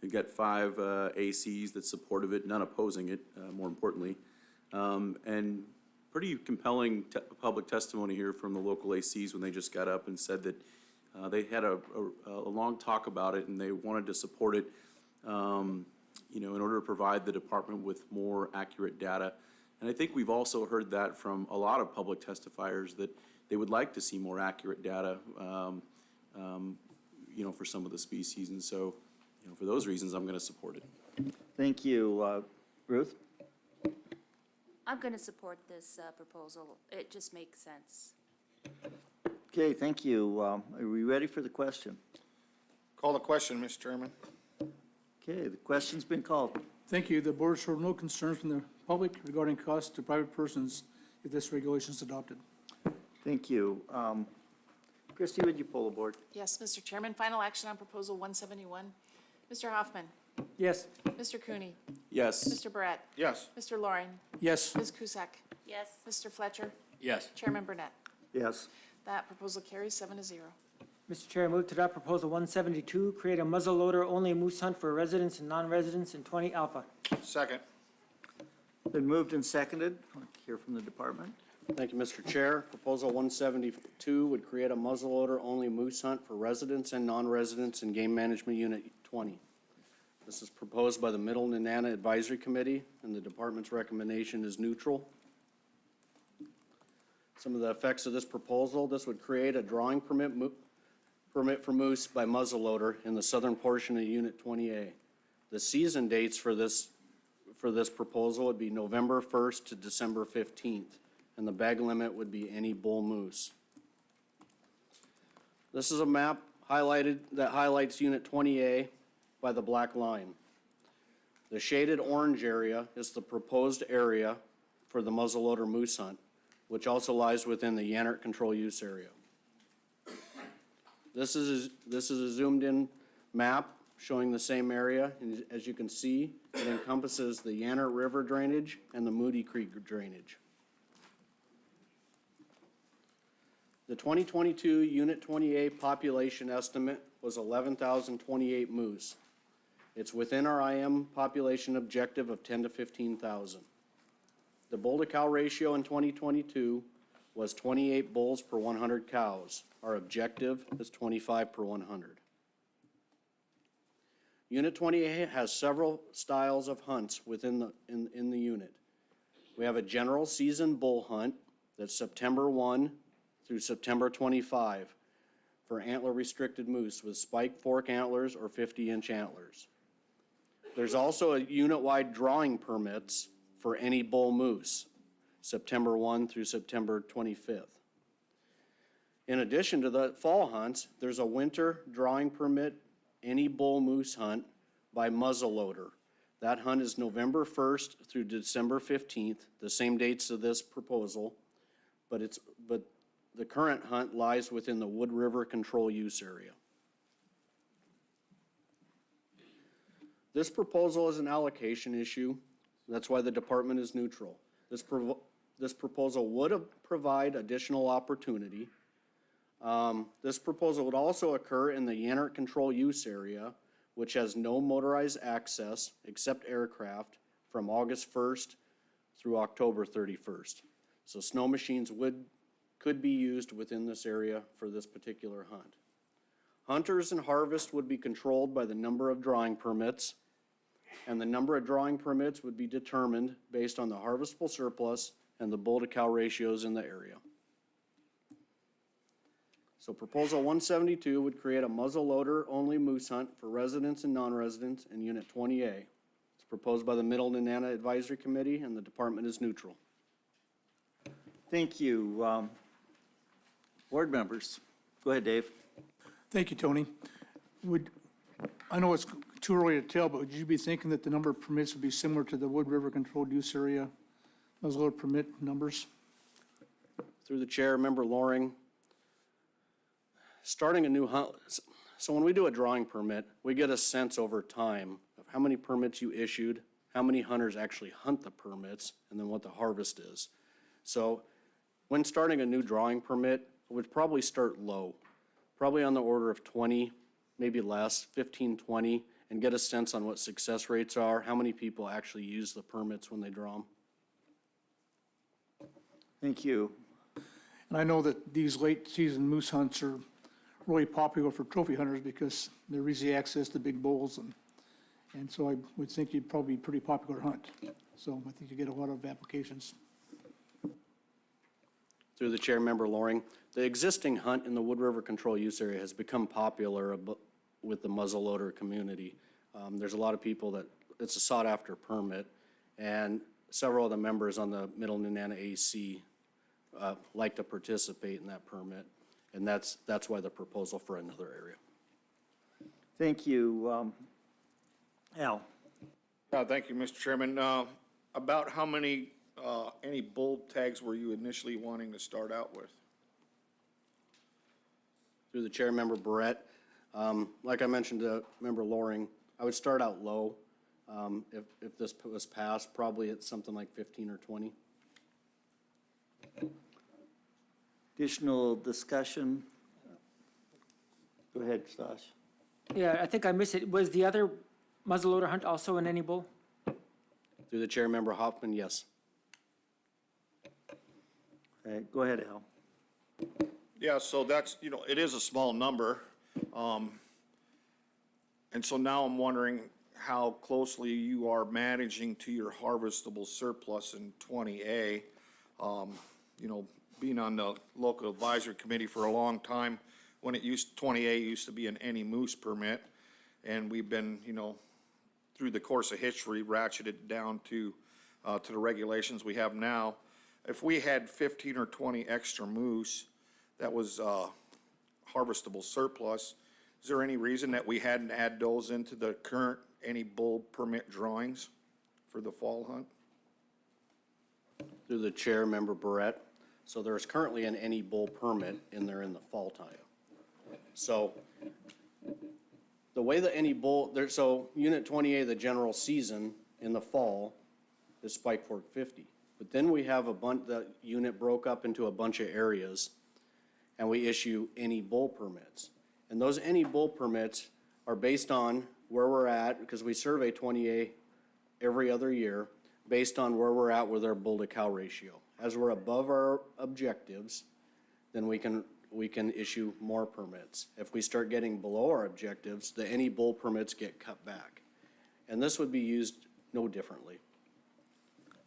We've got 5 ACs that support of it, none opposing it, more importantly. And pretty compelling public testimony here from the local ACs when they just got up and said that they had a long talk about it and they wanted to support it, in order to provide the department with more accurate data. And I think we've also heard that from a lot of public testifiers that they would like to see more accurate data, for some of the species. And so, for those reasons, I'm going to support it. Thank you. Ruth? I'm going to support this proposal. It just makes sense. Okay, thank you. Are we ready for the question? Call the question, Mr. Chairman. Okay, the question's been called. Thank you. The board showed no concerns from the public regarding costs to private persons if this regulation is adopted. Thank you. Christie, would you pull the board? Yes, Mr. Chairman, final action on Proposal 171. Mr. Hoffman. Yes. Mr. Cooney. Yes. Mr. Barrett. Yes. Mr. Loring. Yes. Ms. Cusack. Yes. Mr. Fletcher. Yes. Chairman Burnett. Yes. That proposal carries 7-0. Mr. Chair, I move to adopt Proposal 172, create a muzzleloader-only moose hunt for residents and non-residents in 20 Alpha. Second. Been moved and seconded. I'll hear from the department. Thank you, Mr. Chair. Proposal 172 would create a muzzleloader-only moose hunt for residents and non-residents in Game Management Unit 20. This is proposed by the Middle Nenana Advisory Committee, and the department's recommendation is neutral. Some of the effects of this proposal: this would create a drawing permit for moose by muzzleloader in the southern portion of Unit 20A. The season dates for this proposal would be November 1st to December 15th, and the bag limit would be any bull moose. This is a map that highlights Unit 20A by the black line. The shaded orange area is the proposed area for the muzzleloader moose hunt, which also lies within the Yannert Control Use Area. This is a zoomed-in map showing the same area, and as you can see, it encompasses the Yannert River drainage and the Moody Creek drainage. The 2022 Unit 20A population estimate was 11,028 moose. It's within our IM population objective of 10 to 15,000. The bull-to-cow ratio in 2022 was 28 bulls per 100 cows. Our objective is 25 per 100. Unit 20A has several styles of hunts within the unit. We have a general season bull hunt that's September 1 through September 25 for antler-restricted moose with spiked fork antlers or 50-inch antlers. There's also a unit-wide drawing permits for any bull moose, September 1 through September 25th. In addition to the fall hunts, there's a winter drawing permit, any bull moose hunt by muzzleloader. That hunt is November 1st through December 15th, the same dates of this proposal, but the current hunt lies within the Wood River Control Use Area. This proposal is an allocation issue. That's why the department is neutral. This proposal would provide additional opportunity. This proposal would also occur in the Yannert Control Use Area, which has no motorized access except aircraft from August 1st through October 31st. So snow machines could be used within this area for this particular hunt. Hunters and harvest would be controlled by the number of drawing permits, and the number of drawing permits would be determined based on the harvestable surplus and the bull-to-cow ratios in the area. So Proposal 172 would create a muzzleloader-only moose hunt for residents and non-residents in Unit 20A. It's proposed by the Middle Nenana Advisory Committee, and the department is neutral. Thank you. Board members. Go ahead, Dave. Thank you, Tony. I know it's too early to tell, but would you be thinking that the number of permits would be similar to the Wood River Controlled Use Area, those little permit numbers? Through the chair, Member Loring, starting a new hunt, so when we do a drawing permit, we get a sense over time of how many permits you issued, how many hunters actually hunt the permits, and then what the harvest is. So when starting a new drawing permit, I would probably start low, probably on the order of 20, maybe less, 15, 20, and get a sense on what success rates are, how many people actually use the permits when they draw them. Thank you. And I know that these late-season moose hunts are really popular for trophy hunters because they're easy access to big bulls, and so I would think you'd probably be a pretty popular hunt. So I think you get a lot of applications. Through the chair, Member Loring, the existing hunt in the Wood River Control Use Area has become popular with the muzzleloader community. There's a lot of people that, it's a sought-after permit, and several of the members on the Middle Nenana AC like to participate in that permit, and that's why the proposal for another area. Thank you. Al? Thank you, Mr. Chairman. About how many, any bull tags were you initially wanting to start out with? Through the chair, Member Barrett, like I mentioned to Member Loring, I would start out low. If this was passed, probably at something like 15 or 20. Additional discussion? Go ahead, Stash. Yeah, I think I missed it. Was the other muzzleloader hunt also in any bull? Through the chair, Member Hoffman, yes. Okay, go ahead, Al. Yeah, so that's, it is a small number. And so now I'm wondering how closely you are managing to your harvestable surplus in 20A. Being on the local advisory committee for a long time, when 20A used to be an any moose permit, and we've been, through the course of history, ratcheted down to the regulations we have now. If we had 15 or 20 extra moose, that was harvestable surplus, is there any reason that we hadn't add those into the current any bull permit drawings for the fall hunt? Through the chair, Member Barrett. So there is currently an any bull permit in there in the fall time. So the way the any bull, so Unit 20A, the general season in the fall is Spike Fork 50. But then we have the unit broke up into a bunch of areas, and we issue any bull permits. And those any bull permits are based on where we're at, because we survey 20A every other year, based on where we're at with our bull to cow ratio. As we're above our objectives, then we can issue more permits. If we start getting below our objectives, the any bull permits get cut back. And this would be used no differently.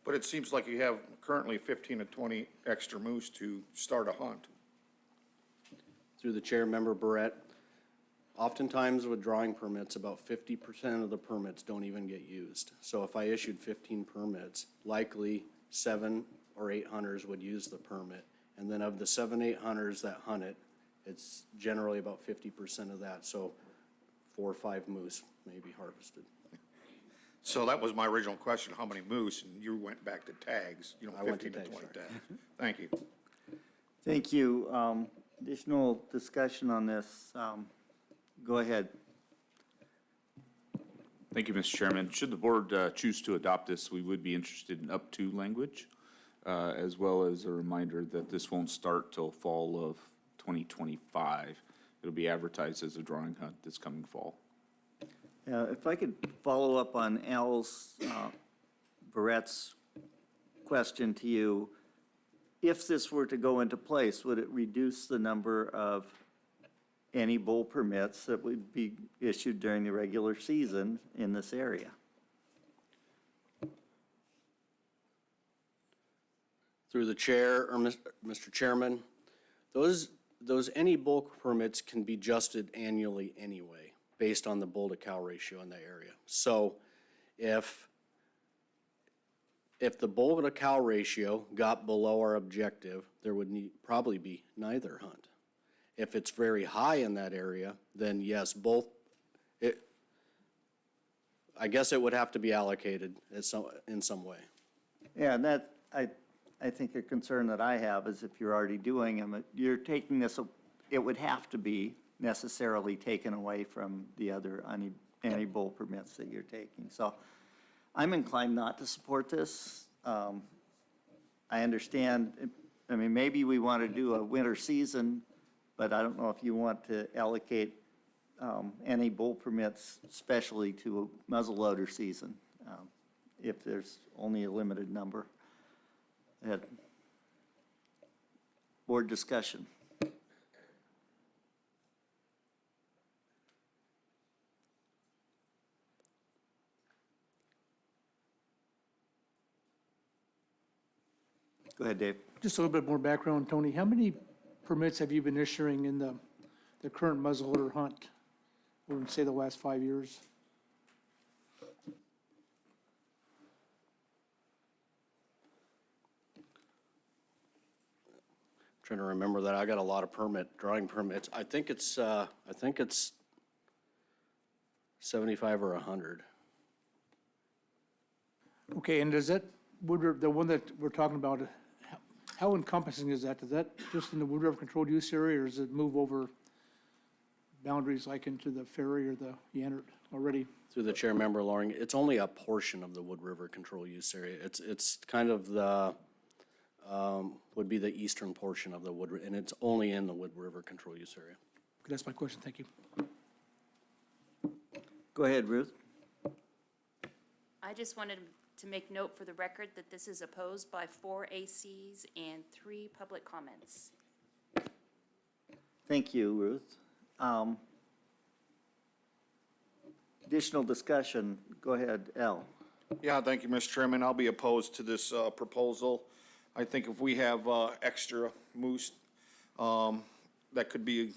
But it seems like you have currently 15 to 20 extra moose to start a hunt. Through the chair, Member Barrett, oftentimes with drawing permits, about 50% of the permits don't even get used. So if I issued 15 permits, likely 7 or 8 hunters would use the permit. And then of the 7, 8 hunters that hunt it, it's generally about 50% of that. So 4 or 5 moose may be harvested. So that was my original question, how many moose, and you went back to tags, I went to 15 to tags, 20 sorry. tags. Thank you. Thank you. Additional discussion on this? Go ahead. Thank you, Mr. Chairman. Should the board choose to adopt this, we would be interested in up to language, as well as a reminder that this won't start till fall of 2025. It'll be advertised as a drawing hunt this coming fall. If I could follow up on Al's, Barrett's question to you. If this were to go into place, would it reduce the number of any bull permits that would be issued during the regular season in this area? Through the chair, or Mr. Chairman, those any bull permits can be adjusted annually anyway, based on the bull to cow ratio in the area. So if the bull to cow ratio got below our objective, there would probably be neither hunt. If it's very high in that area, then yes, I guess it would have to be allocated in some way. Yeah, and that, I think a concern that I have is if you're already doing them, you're taking this, it would have to be necessarily taken away from the other any bull permits that you're taking. So I'm inclined not to support this. I understand, I mean, maybe we want to do a winter season, but I don't know if you want to allocate any bull permits specially to a muzzleloader season, if there's only a limited number. Board discussion. Go ahead, Dave. Just a little bit more background, Tony. How many permits have you been issuing in the current muzzleloader hunt? I would say the last 5 years. Trying to remember that. I got a lot of drawing permits. I think it's 75 or 100. Okay, and does that Wood River, the one that we're talking about, how encompassing is that? Is that just in the Wood River controlled use area, or does it move over boundaries like into the Ferry or the Yannert already? Through the chair, Member Loring, it's only a portion of the Wood River control use area. It's kind of the, would be the eastern portion of the Wood, and it's only in the Wood River control use area. That's my question, thank you. Go ahead, Ruth. I just wanted to make note for the record that this is opposed by 4 ACs and 3 public comments. Thank you, Ruth. Additional discussion, go ahead, Al. Yeah, thank you, Mr. Chairman. I'll be opposed to this proposal. I think if we have extra moose that could be,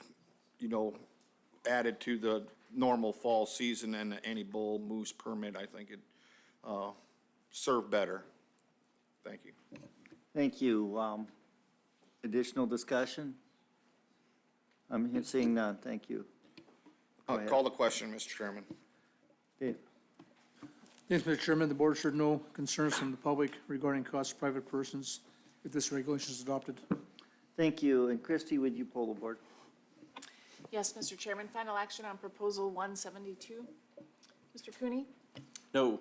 added to the normal fall season and any bull moose permit, I think it serve better. Thank you. Thank you. Additional discussion? I'm seeing none, thank you. Go ahead. Call the question, Mr. Chairman. Dave. Yes, Mr. Chairman, the board should know concerns from the public regarding costs of private persons if this regulation is adopted. Thank you. And Christie, would you poll the board? Yes, Mr. Chairman, final action on proposal 172. Mr. Cooney? No.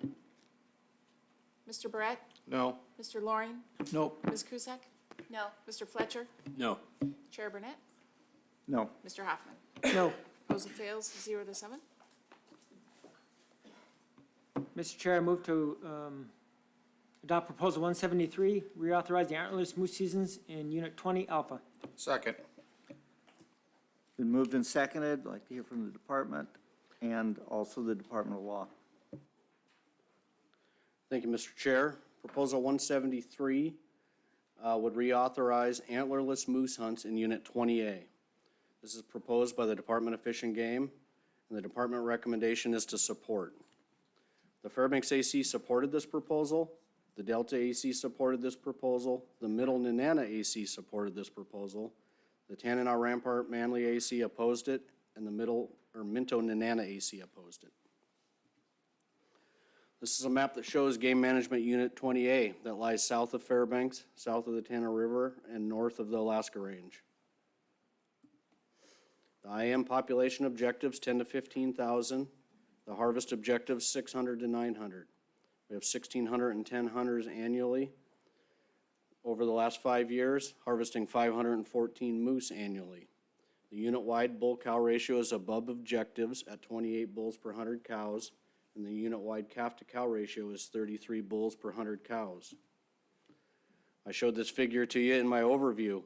Mr. Barrett? No. Mr. Loring? No. Ms. Cusack? No. Mr. Fletcher? No. Chair Burnett? No. Mr. Hoffman? No. Proposal fails 0-7. Mr. Chair, I move to adopt Proposal 173, reauthorize the antlerless moose seasons in Unit 20 Alpha. Second. Been moved and seconded. I'd like to hear from the department and also the Department of Law. Thank you, Mr. Chair. Proposal 173 would reauthorize antlerless moose hunts in Unit 20A. This is proposed by the Department of Fish and Game, and the department recommendation is to support. The Fairbanks AC supported this proposal, the Delta AC supported this proposal, the Middle Nenana AC supported this proposal, the Tanana Rampart Manly AC opposed it, and the Minto Nenana AC opposed it. This is a map that shows Game Management Unit 20A that lies south of Fairbanks, south of the Tanana River, and north of the Alaska Range. The IM population objectives 10 to 15,000. The harvest objectives 600 to 900. We have 1,610 hunters annually. Over the last 5 years, harvesting 514 moose annually. The unit-wide bull-cow ratio is above objectives at 28 bulls per 100 cows, and the unit-wide calf-to-cow ratio is 33 bulls per 100 cows. I showed this figure to you in my overview.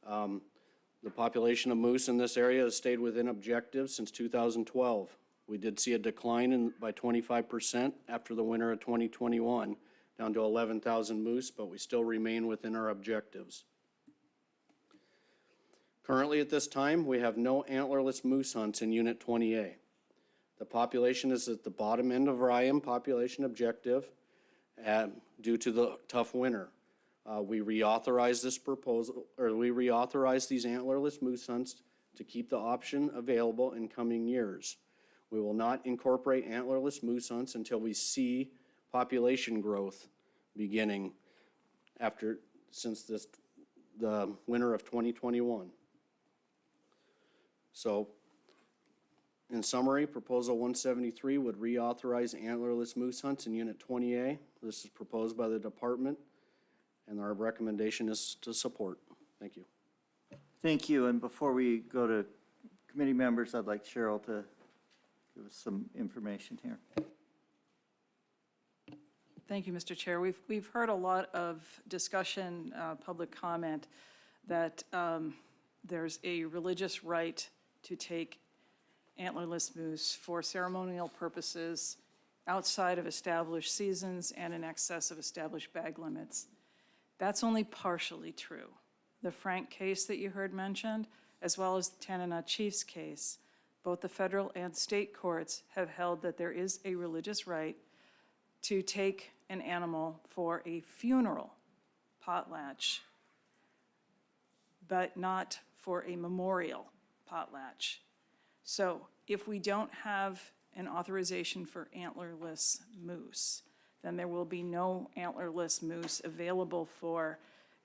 The population of moose in this area has stayed within objectives since 2012. We did see a decline by 25% after the winter of 2021, down to 11,000 moose, but we still remain within our objectives. Currently at this time, we have no antlerless moose hunts in Unit 20A. The population is at the bottom end of our IM population objective due to the tough winter. We reauthorize this proposal, or we reauthorize these antlerless moose hunts to keep the option available in coming years. We will not incorporate antlerless moose hunts until we see population growth beginning since the winter of 2021. So In summary, Proposal 173 would reauthorize antlerless moose hunts in Unit 20A. This is proposed by the department, and our recommendation is to support. Thank you. Thank you, and before we go to committee members, I'd like Cheryl to give us some information here. Thank you, Mr. Chair. We've heard a lot of discussion, public comment, that there's a religious right to take antlerless moose for ceremonial purposes outside of established seasons and in excess of established bag limits. That's only partially true. The Frank case that you heard mentioned, as well as the Tanana Chiefs case, both the federal and state courts have held that there is a religious right to take an animal for a funeral potlatch, but not for a memorial potlatch. So if we don't have an authorization for antlerless moose, then there will be no antlerless moose available for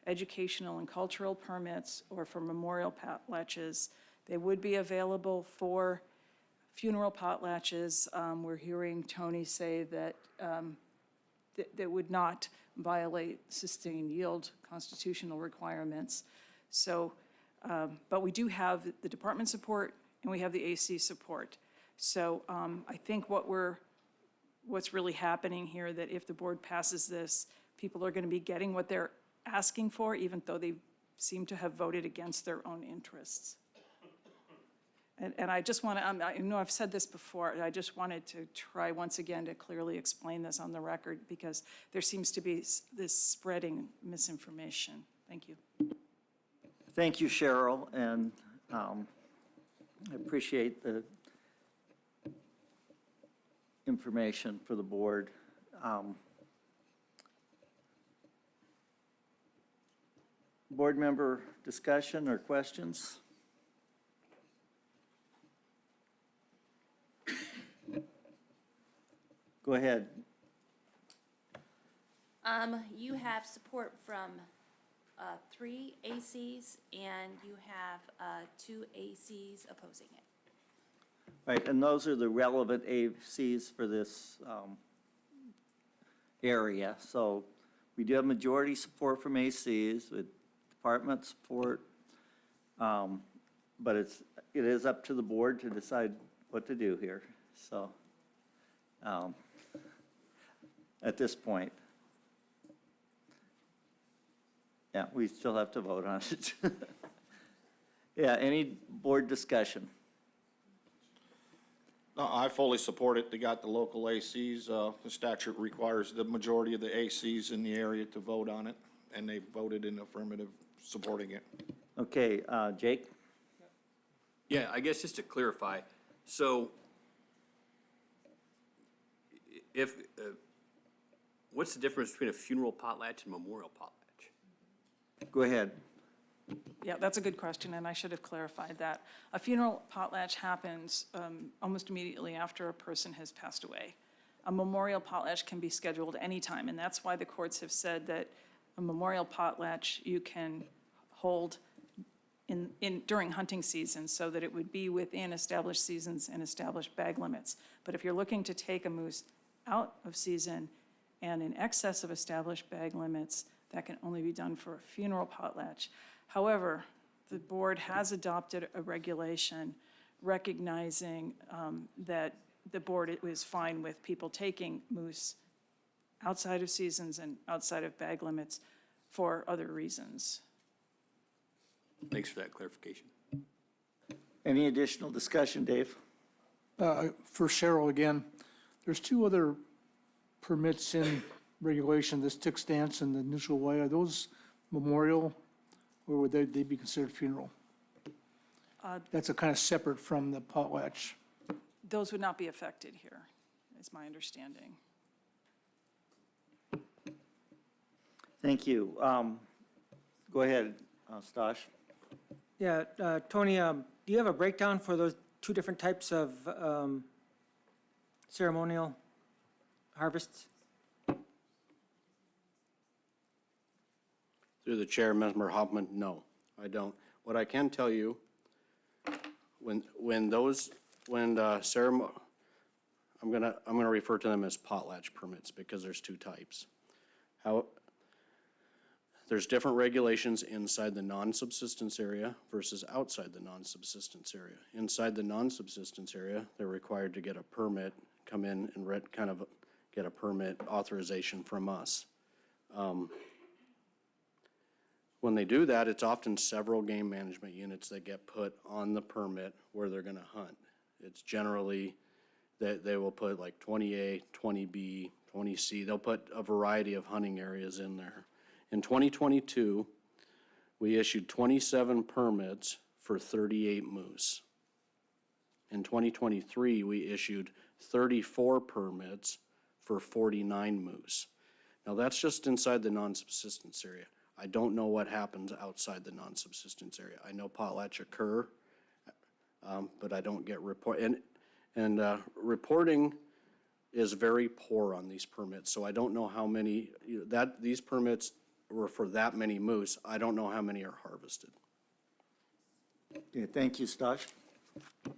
educational and cultural permits or for memorial potlatches. They would be available for funeral potlatches. We're hearing Tony say that that would not violate sustained yield constitutional requirements. So, but we do have the department support and we have the AC support. So I think what's really happening here, that if the board passes this, people are going to be getting what they're asking for, even though they seem to have voted against their own interests. And I just want to, I know I've said this before, I just wanted to try once again to clearly explain this on the record, because there seems to be this spreading misinformation. Thank you. Thank you, Cheryl, and I appreciate the information for the board. Board member discussion or questions? Go ahead. You have support from 3 ACs, and you have 2 ACs opposing it. Right, and those are the relevant ACs for this area. So we do have majority support from ACs with department support, but it is up to the board to decide what to do here. So at this point, yeah, we still have to vote on it. Yeah, any board discussion? I fully support it. They got the local ACs. The statute requires the majority of the ACs in the area to vote on it, and they voted in affirmative supporting it. Okay, Jake? Yeah, I guess just to clarify, so if, what's the difference between a funeral potlatch and memorial potlatch? Go ahead. Yeah, that's a good question, and I should have clarified that. A funeral potlatch happens almost immediately after a person has passed away. A memorial potlatch can be scheduled anytime, and that's why the courts have said that a memorial potlatch you can hold during hunting season, so that it would be within established seasons and established bag limits. But if you're looking to take a moose out of season and in excess of established bag limits, that can only be done for a funeral potlatch. However, the board has adopted a regulation recognizing that the board is fine with people taking moose outside of seasons and outside of bag limits for other reasons. Thanks for that clarification. Any additional discussion, Dave? For Cheryl again, there's 2 other permits in regulation, the stick stance and the neutral way. Are those memorial, or would they be considered funeral? That's a kind of separate from the potlatch. Those would not be affected here, is my understanding. Thank you. Go ahead, Stosh. Yeah, Tony, do you have a breakdown for those 2 different types of ceremonial harvests? Through the chair, Member Hoffman, no, I don't. What I can tell you, when those I'm gonna refer to them as potlatch permits because there's two types. There's different regulations inside the non-subsistence area versus outside the non-subsistence area. Inside the non-subsistence area, they're required to get a permit, come in and get a permit authorization from us. When they do that, it's often several game management units that get put on the permit where they're gonna hunt. It's generally that they will put like 20A, 20B, 20C. They'll put a variety of hunting areas in there. In 2022, we issued 27 permits for 38 moose. In 2023, we issued 34 permits for 49 moose. Now, that's just inside the non-subsistence area. I don't know what happens outside the non-subsistence area. I know potlatch occur, but I don't get report. And reporting is very poor on these permits, so I don't know how many, these permits were for that many moose. I don't know how many are harvested. Okay, thank you, Stosh.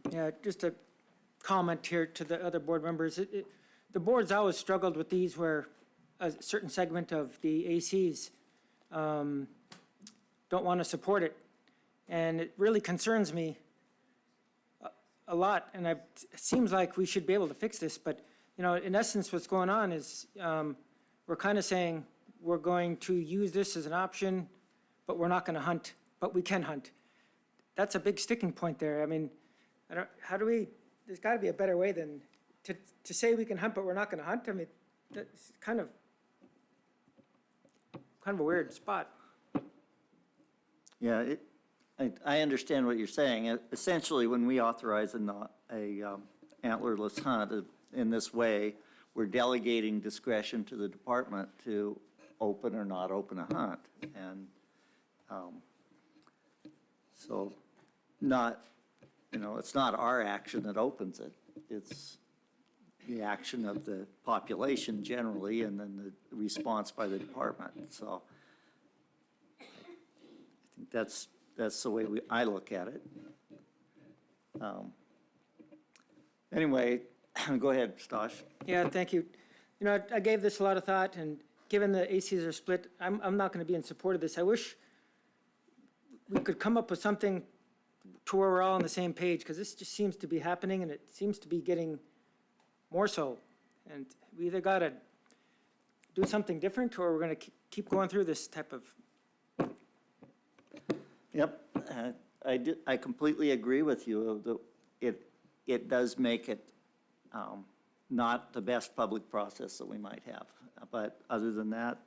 Yeah, just a comment here to the other board members. The board's always struggled with these where a certain segment of the ACs don't want to support it. And it really concerns me a lot, and it seems like we should be able to fix this, but, you know, in essence, what's going on is we're kind of saying we're going to use this as an option, but we're not going to hunt, but we can hunt. That's a big sticking point there. I mean, how do we, there's got to be a better way than to say we can hunt, but we're not going to hunt. I mean, that's kind of a weird spot. Yeah, I understand what you're saying. Essentially, when we authorize a antlerless hunt in this way, we're delegating discretion to the department to open or not open a hunt. And so not, you know, it's not our action that opens it. It's the action of the population generally, and then the response by the department. So I think that's the way I look at it. Anyway, go ahead, Stosh. Yeah, thank you. You know, I gave this a lot of thought, and given the ACs are split, I'm not going to be in support of this. I wish we could come up with something to where we're all on the same page, because this just seems to be happening, and it seems to be getting more so. And we either got to do something different, or we're going to keep going through this type of. Yep, I completely agree with you. It does make it not the best public process that we might have. But other than that,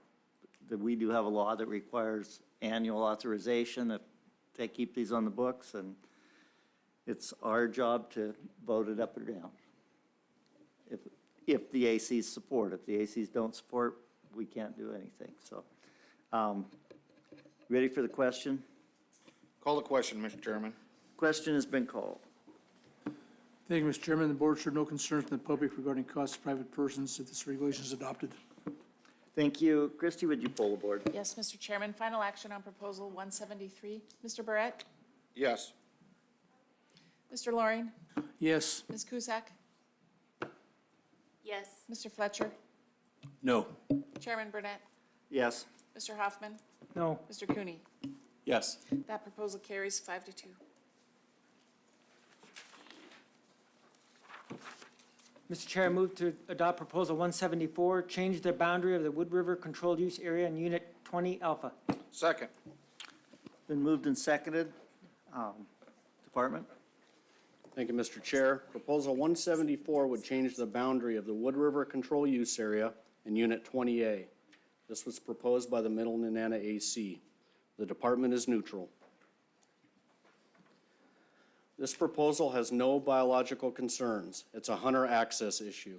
we do have a law that requires annual authorization if they keep these on the books, and it's our job to vote it up or down. If the ACs support. If the ACs don't support, we can't do anything. So, ready for the question? Call the question, Mr. Chairman. Question has been called. Thank you, Mr. Chairman. The board showed no concerns from the public regarding costs of private persons if this regulation is adopted. Thank you. Christie, would you poll the board? Yes, Mr. Chairman. Final action on Proposal 173. Mr. Barrett? Yes. Mr. Loring? Yes. Ms. Cusack? Yes. Mr. Fletcher? No. Chairman Burnett? Yes. Mr. Hoffman? No. Mr. Cooney? Yes. That proposal carries 5-2. Mr. Chair, I move to adopt Proposal 174, change the boundary of the Wood River Controlled Use Area in Unit 20 Alpha. Second. Been moved and seconded. Department? Thank you, Mr. Chair. Proposal 174 would change the boundary of the Wood River Control Use Area in Unit 20A. This was proposed by the Middle Nenana AC. The department is neutral. This proposal has no biological concerns. It's a hunter access issue.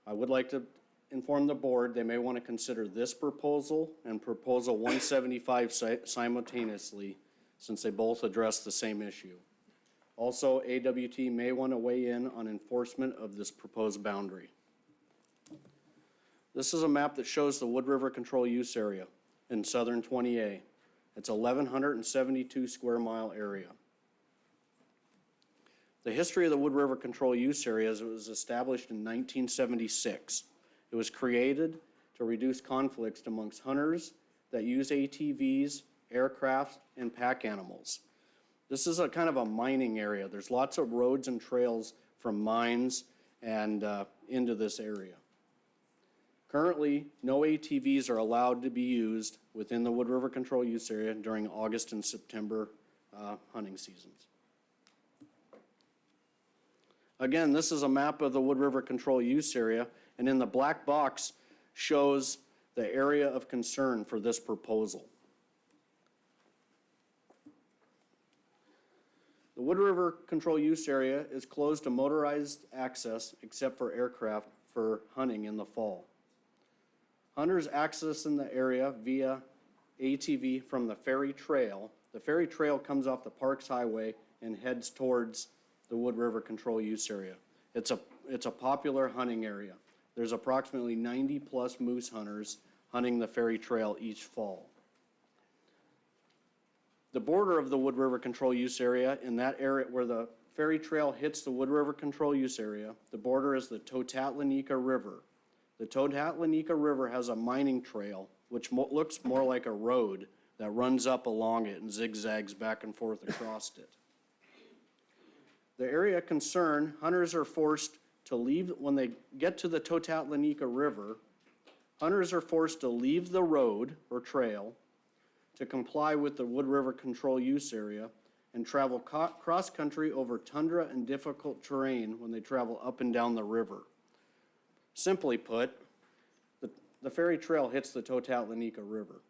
I would like to inform the board they may want to consider this proposal and Proposal 175 simultaneously, since they both address the same issue. Also, AWT may want to weigh in on enforcement of this proposed boundary. This is a map that shows the Wood River Control Use Area in southern 20A. It's a 1,172 square mile area. The history of the Wood River Control Use Area is it was established in 1976. It was created to reduce conflicts amongst hunters that use ATVs, aircraft, and pack animals. This is a kind of a mining area. There's lots of roads and trails from mines and into this area. Currently, no ATVs are allowed to be used within the Wood River Control Use Area during August and September hunting seasons. Again, this is a map of the Wood River Control Use Area, and in the black box shows the area of concern for this proposal. The Wood River Control Use Area is closed to motorized access except for aircraft for hunting in the fall. Hunters access in the area via ATV from the Ferry Trail. The Ferry Trail comes off the Parks Highway and heads towards the Wood River Control Use Area. It's a popular hunting area. There's approximately 90+ moose hunters hunting the Ferry Trail each fall. The border of the Wood River Control Use Area, in that area where the Ferry Trail hits the Wood River Control Use Area, the border is the Totatlanica River. The Totatlanica River has a mining trail, which looks more like a road that runs up along it and zigzags back and forth across it. The area of concern, hunters are forced to leave, when they get to the Totatlanica River, hunters are forced to leave the road or trail to comply with the Wood River Control Use Area and travel cross-country over tundra and difficult terrain when they travel up and down the river. Simply put, the Ferry Trail hits the Totatlanica River.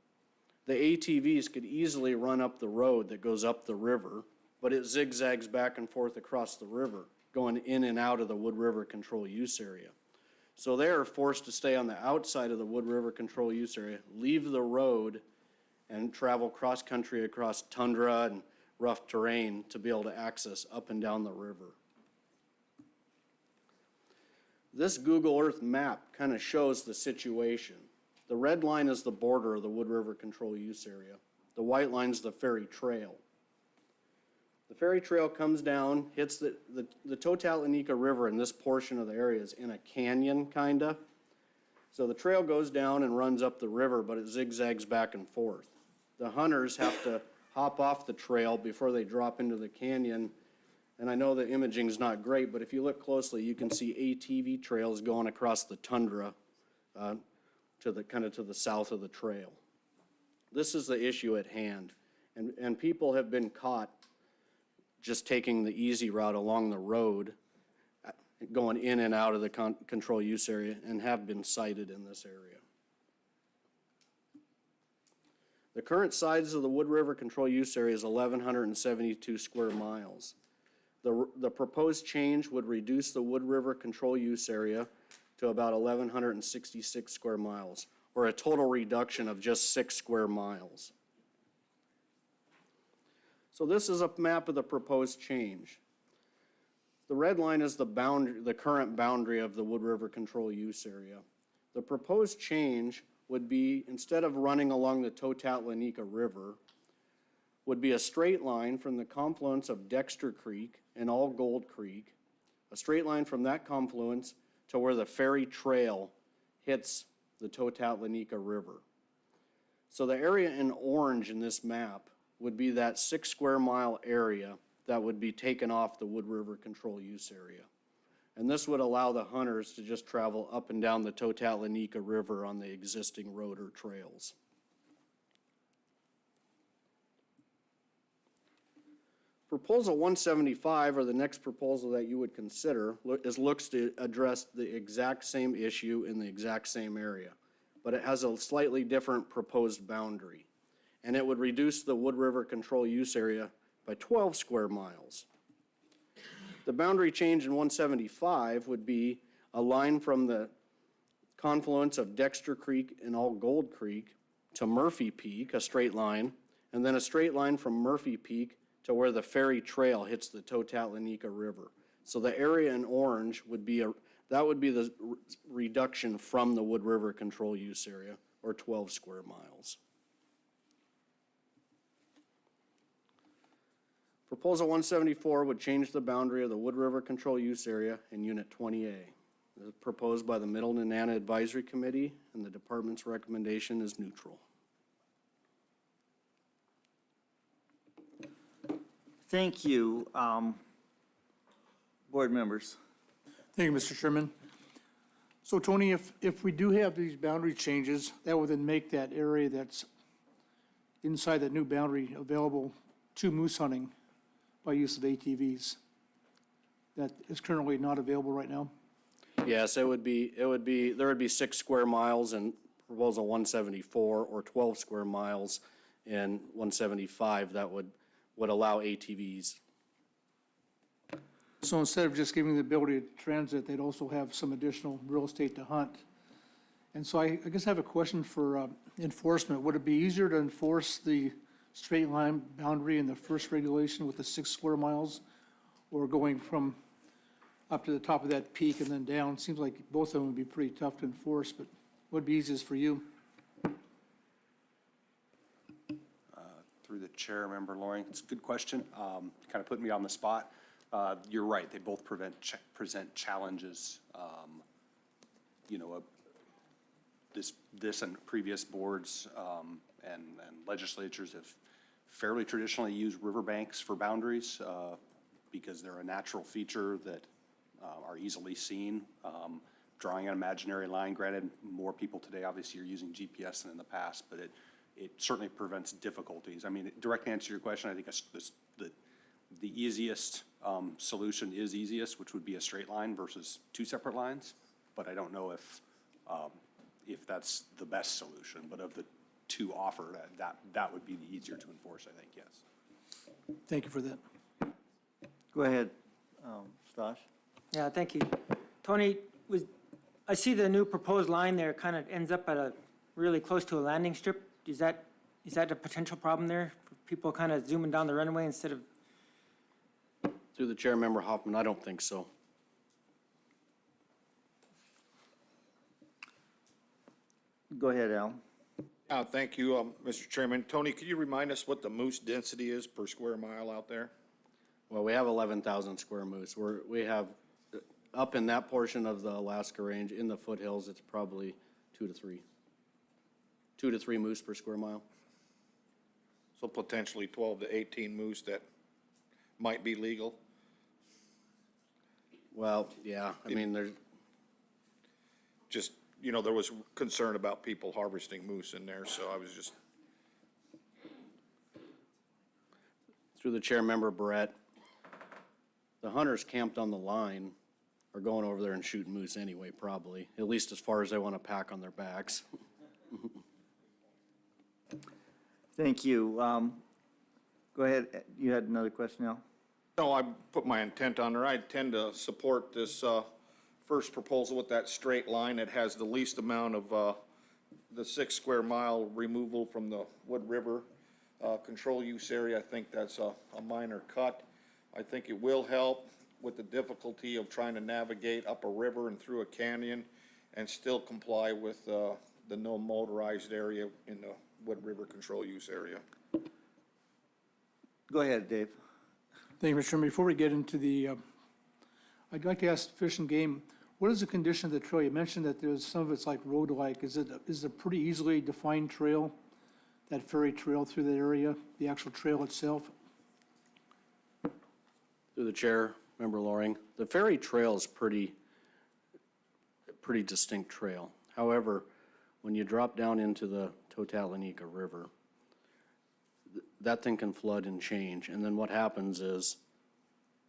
The ATVs could easily run up the road that goes up the river, but it zigzags back and forth across the river, going in and out of the Wood River Control Use Area. So they are forced to stay on the outside of the Wood River Control Use Area, leave the road, and travel cross-country across tundra and rough terrain to be able to access up and down the river. This Google Earth map kind of shows the situation. The red line is the border of the Wood River Control Use Area. The white line is the Ferry Trail. The Ferry Trail comes down, hits the Totatlanica River in this portion of the area is in a canyon, kinda. So the trail goes down and runs up the river, but it zigzags back and forth. The hunters have to hop off the trail before they drop into the canyon. And I know the imaging's not great, but if you look closely, you can see ATV trails going across the tundra to the south of the trail. This is the issue at hand. And people have been caught just taking the easy route along the road, going in and out of the control use area, and have been cited in this area. The current size of the Wood River Control Use Area is 1,172 square miles. The proposed change would reduce the Wood River Control Use Area to about 1,166 square miles, or a total reduction of just 6 square miles. So this is a map of the proposed change. The red line is the current boundary of the Wood River Control Use Area. The proposed change would be, instead of running along the Totatlanica River, would be a straight line from the confluence of Dexter Creek and All Gold Creek, a straight line from that confluence to where the Ferry Trail hits the Totatlanica River. So the area in orange in this map would be that 6 square mile area that would be taken off the Wood River Control Use Area. And this would allow the hunters to just travel up and down the Totatlanica River on the existing road or trails. Proposal 175, or the next proposal that you would consider, looks to address the exact same issue in the exact same area, but it has a slightly different proposed boundary. And it would reduce the Wood River Control Use Area by 12 square miles. The boundary change in 175 would be a line from the confluence of Dexter Creek and All Gold Creek to Murphy Peak, a straight line, and then a straight line from Murphy Peak to where the Ferry Trail hits the Totatlanica River. So the area in orange would be the reduction from the Wood River Control Use Area, or 12 square miles. Proposal 174 would change the boundary of the Wood River Control Use Area in Unit 20A. This is proposed by the Middle Nenana Advisory Committee, and the department's recommendation is neutral. Thank you. Board members. Thank you, Mr. Chairman. So Tony, if we do have these boundary changes, that would then make that area that's inside that new boundary available to moose hunting by use of ATVs. That is currently not available right now? Yes, there would be 6 square miles in proposal 174 or 12 square miles in 175 that would allow ATVs. So instead of just giving the ability to transit, they'd also have some additional real estate to hunt. And so I guess I have a question for enforcement. Would it be easier to enforce the straight line boundary in the first regulation with the 6 square miles, or going from up to the top of that peak and then down? Seems like both of them would be pretty tough to enforce, but what would be easiest for you? Through the chair, Member Loring, it's a good question. Kind of put me on the spot. You're right, they both present challenges. This and previous boards and legislatures have fairly traditionally used riverbanks for boundaries because they're a natural feature that are easily seen. Drawing an imaginary line, granted, more people today obviously are using GPS than in the past, but it certainly prevents difficulties. I mean, direct answer to your question, I think the easiest solution is easiest, which would be a straight line versus 2 separate lines. But I don't know if that's the best solution. But of the 2 offered, that would be the easier to enforce, I think, yes. Thank you for that. Go ahead, Stosh. Yeah, thank you. Tony, I see the new proposed line there kind of ends up at really close to a landing strip. Is that a potential problem there? For people kind of zooming down the runway instead of? Through the chair, Member Hoffman, I don't think so. Go ahead, Al. Thank you, Mr. Chairman. Tony, could you remind us what the moose density is per square mile out there? Well, we have 11,000 square moose. We have, up in that portion of the Alaska Range, in the foothills, it's probably 2 to 3. 2 to 3 moose per square mile. So potentially 12 to 18 moose that might be legal? Well, yeah, I mean, there's just, there was concern about people harvesting moose in there, so I was just. Through the chair, Member Barrett, the hunters camped on the line are going over there and shooting moose anyway, probably, at least as far as they want to pack on their backs. Thank you. Go ahead. You had another question, Al? No, I put my intent on there. I tend to support this first proposal with that straight line. It has the least amount of the 6 square mile removal from the Wood River control use area. I think that's a minor cut. I think it will help with the difficulty of trying to navigate up a river and through a canyon and still comply with the no motorized area in the Wood River control use area. Go ahead, Dave. Thank you, Mr. Chairman. Before we get into I'd like to ask Fish and Game, what is the condition of the trail? You mentioned that there's some of it's like road-like. Is it a pretty easily defined trail, that ferry trail through that area, the actual trail itself? Through the chair, Member Loring, the ferry trail is pretty distinct trail. However, when you drop down into the Totalanika River, that thing can flood and change. And then what happens is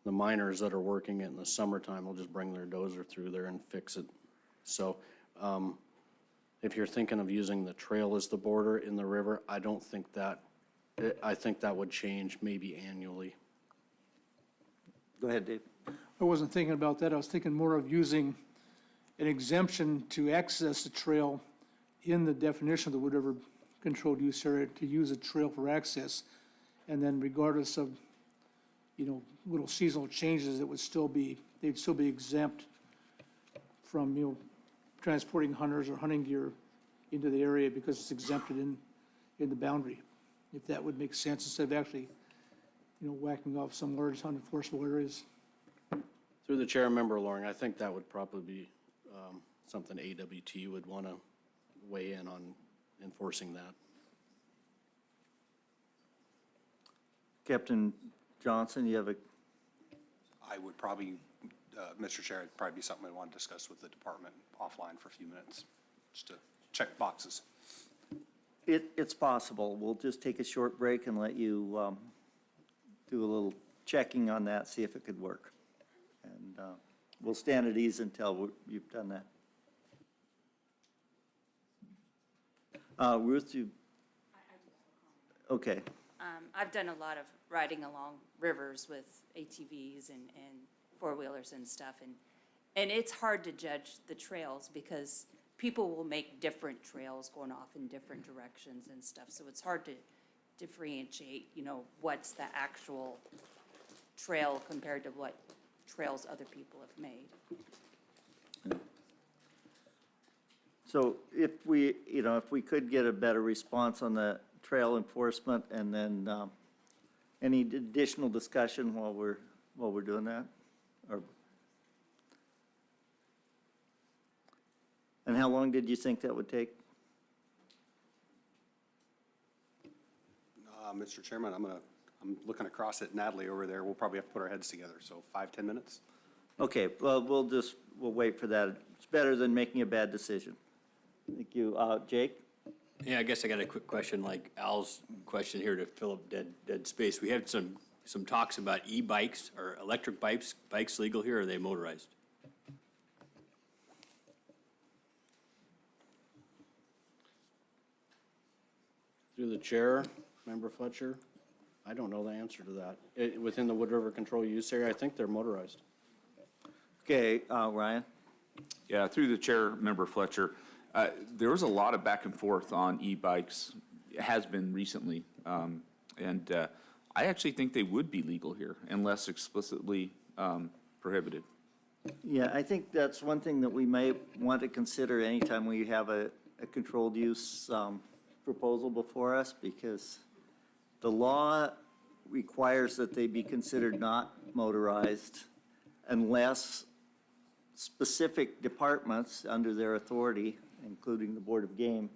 the miners that are working it in the summertime will just bring their dozer through there and fix it. So if you're thinking of using the trail as the border in the river, I think that would change maybe annually. Go ahead, Dave. I wasn't thinking about that. I was thinking more of using an exemption to access the trail in the definition of the Wood River controlled use area, to use a trail for access. And then regardless of, little seasonal changes, they'd still be exempt from, transporting hunters or hunting gear into the area because it's exempted in the boundary. If that would make sense, instead of actually, whacking off some large unenforceable areas. Through the chair, Member Loring, I think that would probably be something AWT would want to weigh in on enforcing that. Captain Johnson, you have a, I would probably, Mr. Chair, it'd probably be something I want to discuss with the department offline for a few minutes, just to check boxes. it's possible. We'll just take a short break and let you do a little checking on that, see if it could work. And we'll stand at ease until you've done that. Ruth, you? Okay. I've done a lot of riding along rivers with ATVs and four-wheelers and stuff, and it's hard to judge the trails because people will make different trails going off in different directions and stuff, so it's hard to differentiate, what's the actual trail compared to what trails other people have made. So if we could get a better response on the trail enforcement and then any additional discussion while we're doing that? And how long did you think that would take? Mr. Chairman, I'm looking across at Natalie over there. We'll probably have to put our heads together, so 5-10 minutes. Okay, well, we'll wait for that. It's better than making a bad decision. Thank you. Jake? Yeah, I guess I got a quick question, like Al's question here to fill up dead space. We had some talks about e-bikes or electric bikes legal here, or are they motorized? Through the chair, Member Fletcher, I don't know the answer to that. Within the Wood River Control Use Area, I think they're motorized. Okay, Ryan? Yeah, through the chair, Member Fletcher, there was a lot of back and forth on e-bikes, has been recently. And I actually think they would be legal here unless explicitly prohibited. Yeah, I think that's one thing that we may want to consider anytime we have a controlled use proposal before us, because the law requires that they be considered not motorized unless specific departments under their authority, including the Board of Game,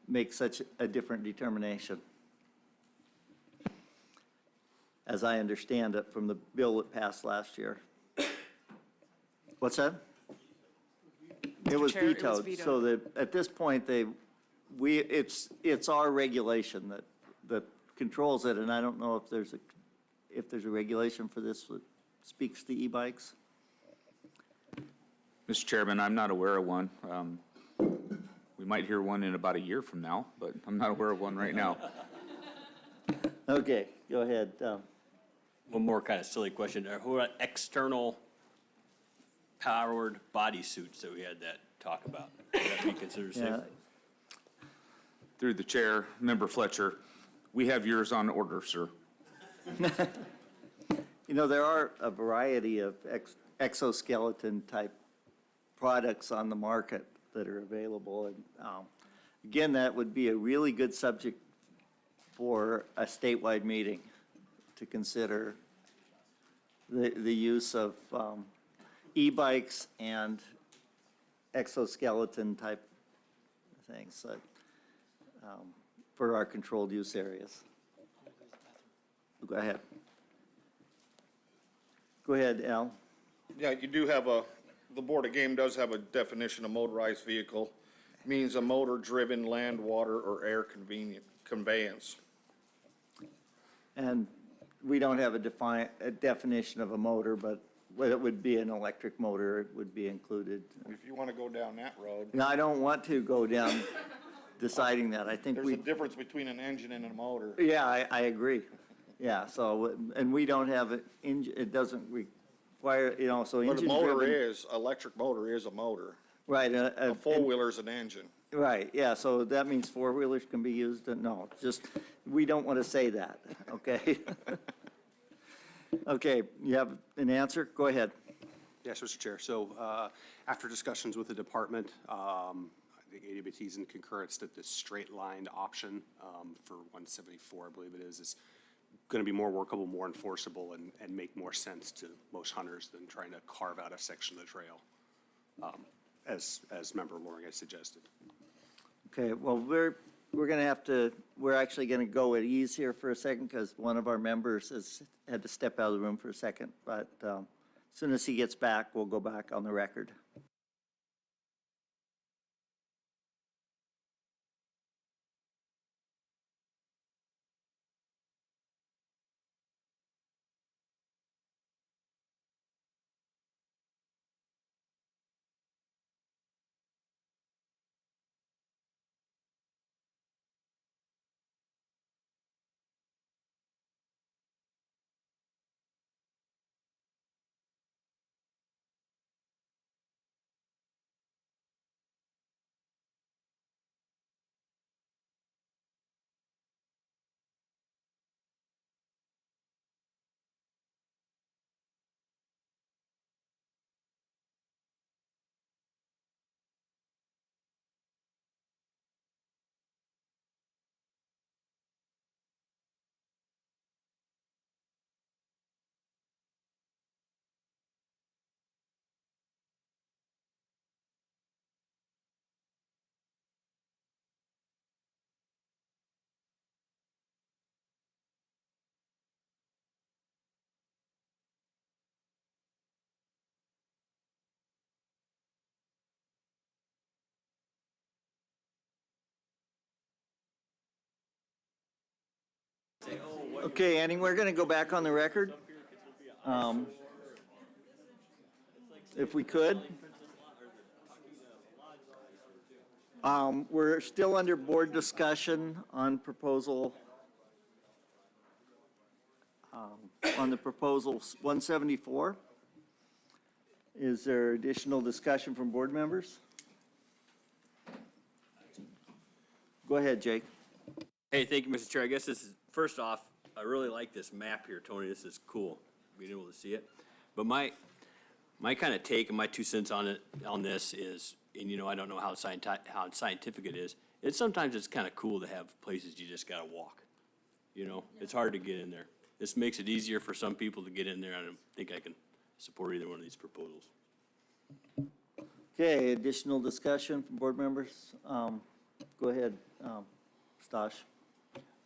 make such a different determination. As I understand it from the bill that passed last year. What's that? It was Chair, it was vetoed, vetoed. so that at this point, it's our regulation that controls it, and I don't know if there's a regulation for this that speaks to e-bikes. Mr. Chairman, I'm not aware of one. We might hear one in about a year from now, but I'm not aware of one right now. Okay, go ahead. One more kind of silly question. Who are external powered bodysuits that we had that talk about? Would that be considered safe? Yeah. Through the chair, Member Fletcher, we have yours on order, sir. There are a variety of exoskeleton type products on the market that are available. And again, that would be a really good subject for a statewide meeting to consider the use of e-bikes and exoskeleton type things for our controlled use areas. Go ahead. Go ahead, Al. Yeah, you do have the Board of Game does have a definition of motorized vehicle. Means a motor-driven land, water, or air conveyance. And we don't have a definition of a motor, but it would be an electric motor, it would be included. If you want to go down that road. No, I don't want to go down deciding that. I think There's a difference between an engine and a motor. Yeah, I agree. Yeah, so, and we don't have it doesn't require, so But a engine motor driven. is, electric motor is a motor. Right. A four-wheeler is an engine. Right, yeah, so that means four-wheelers can be used, no, just, we don't want to say that, okay? Okay, you have an answer? Go ahead. Yes, Mr. Chair. So after discussions with the department, I think AWT is in concurrence that the straight-lined option for 174, I believe it is going to be more workable, more enforceable, and make more sense to most hunters than trying to carve out a section of the trail, as Member Loring has suggested. Okay, well, we're going to have to, we're actually going to go at ease here for a second because one of our members has had to step out of the room for a second. But as soon as he gets back, we'll go back on the record. Okay, Annie, we're going to go back on the record. If we could. We're still under board discussion on proposal, on the proposal 174. Is there additional discussion from board members? Go ahead, Jake. Hey, thank you, Mr. Chair. I guess this is, first off, I really like this map here, Tony. This is cool, being able to see it. But my kind of take and my 2 cents on it, on this is, and I don't know how scientific it is, sometimes it's kind of cool to have places you just got to walk. It's hard to get in there. This makes it easier for some people to get in there. I don't think I can support either one of these proposals. Okay, additional discussion from board members? Go ahead, Stosh.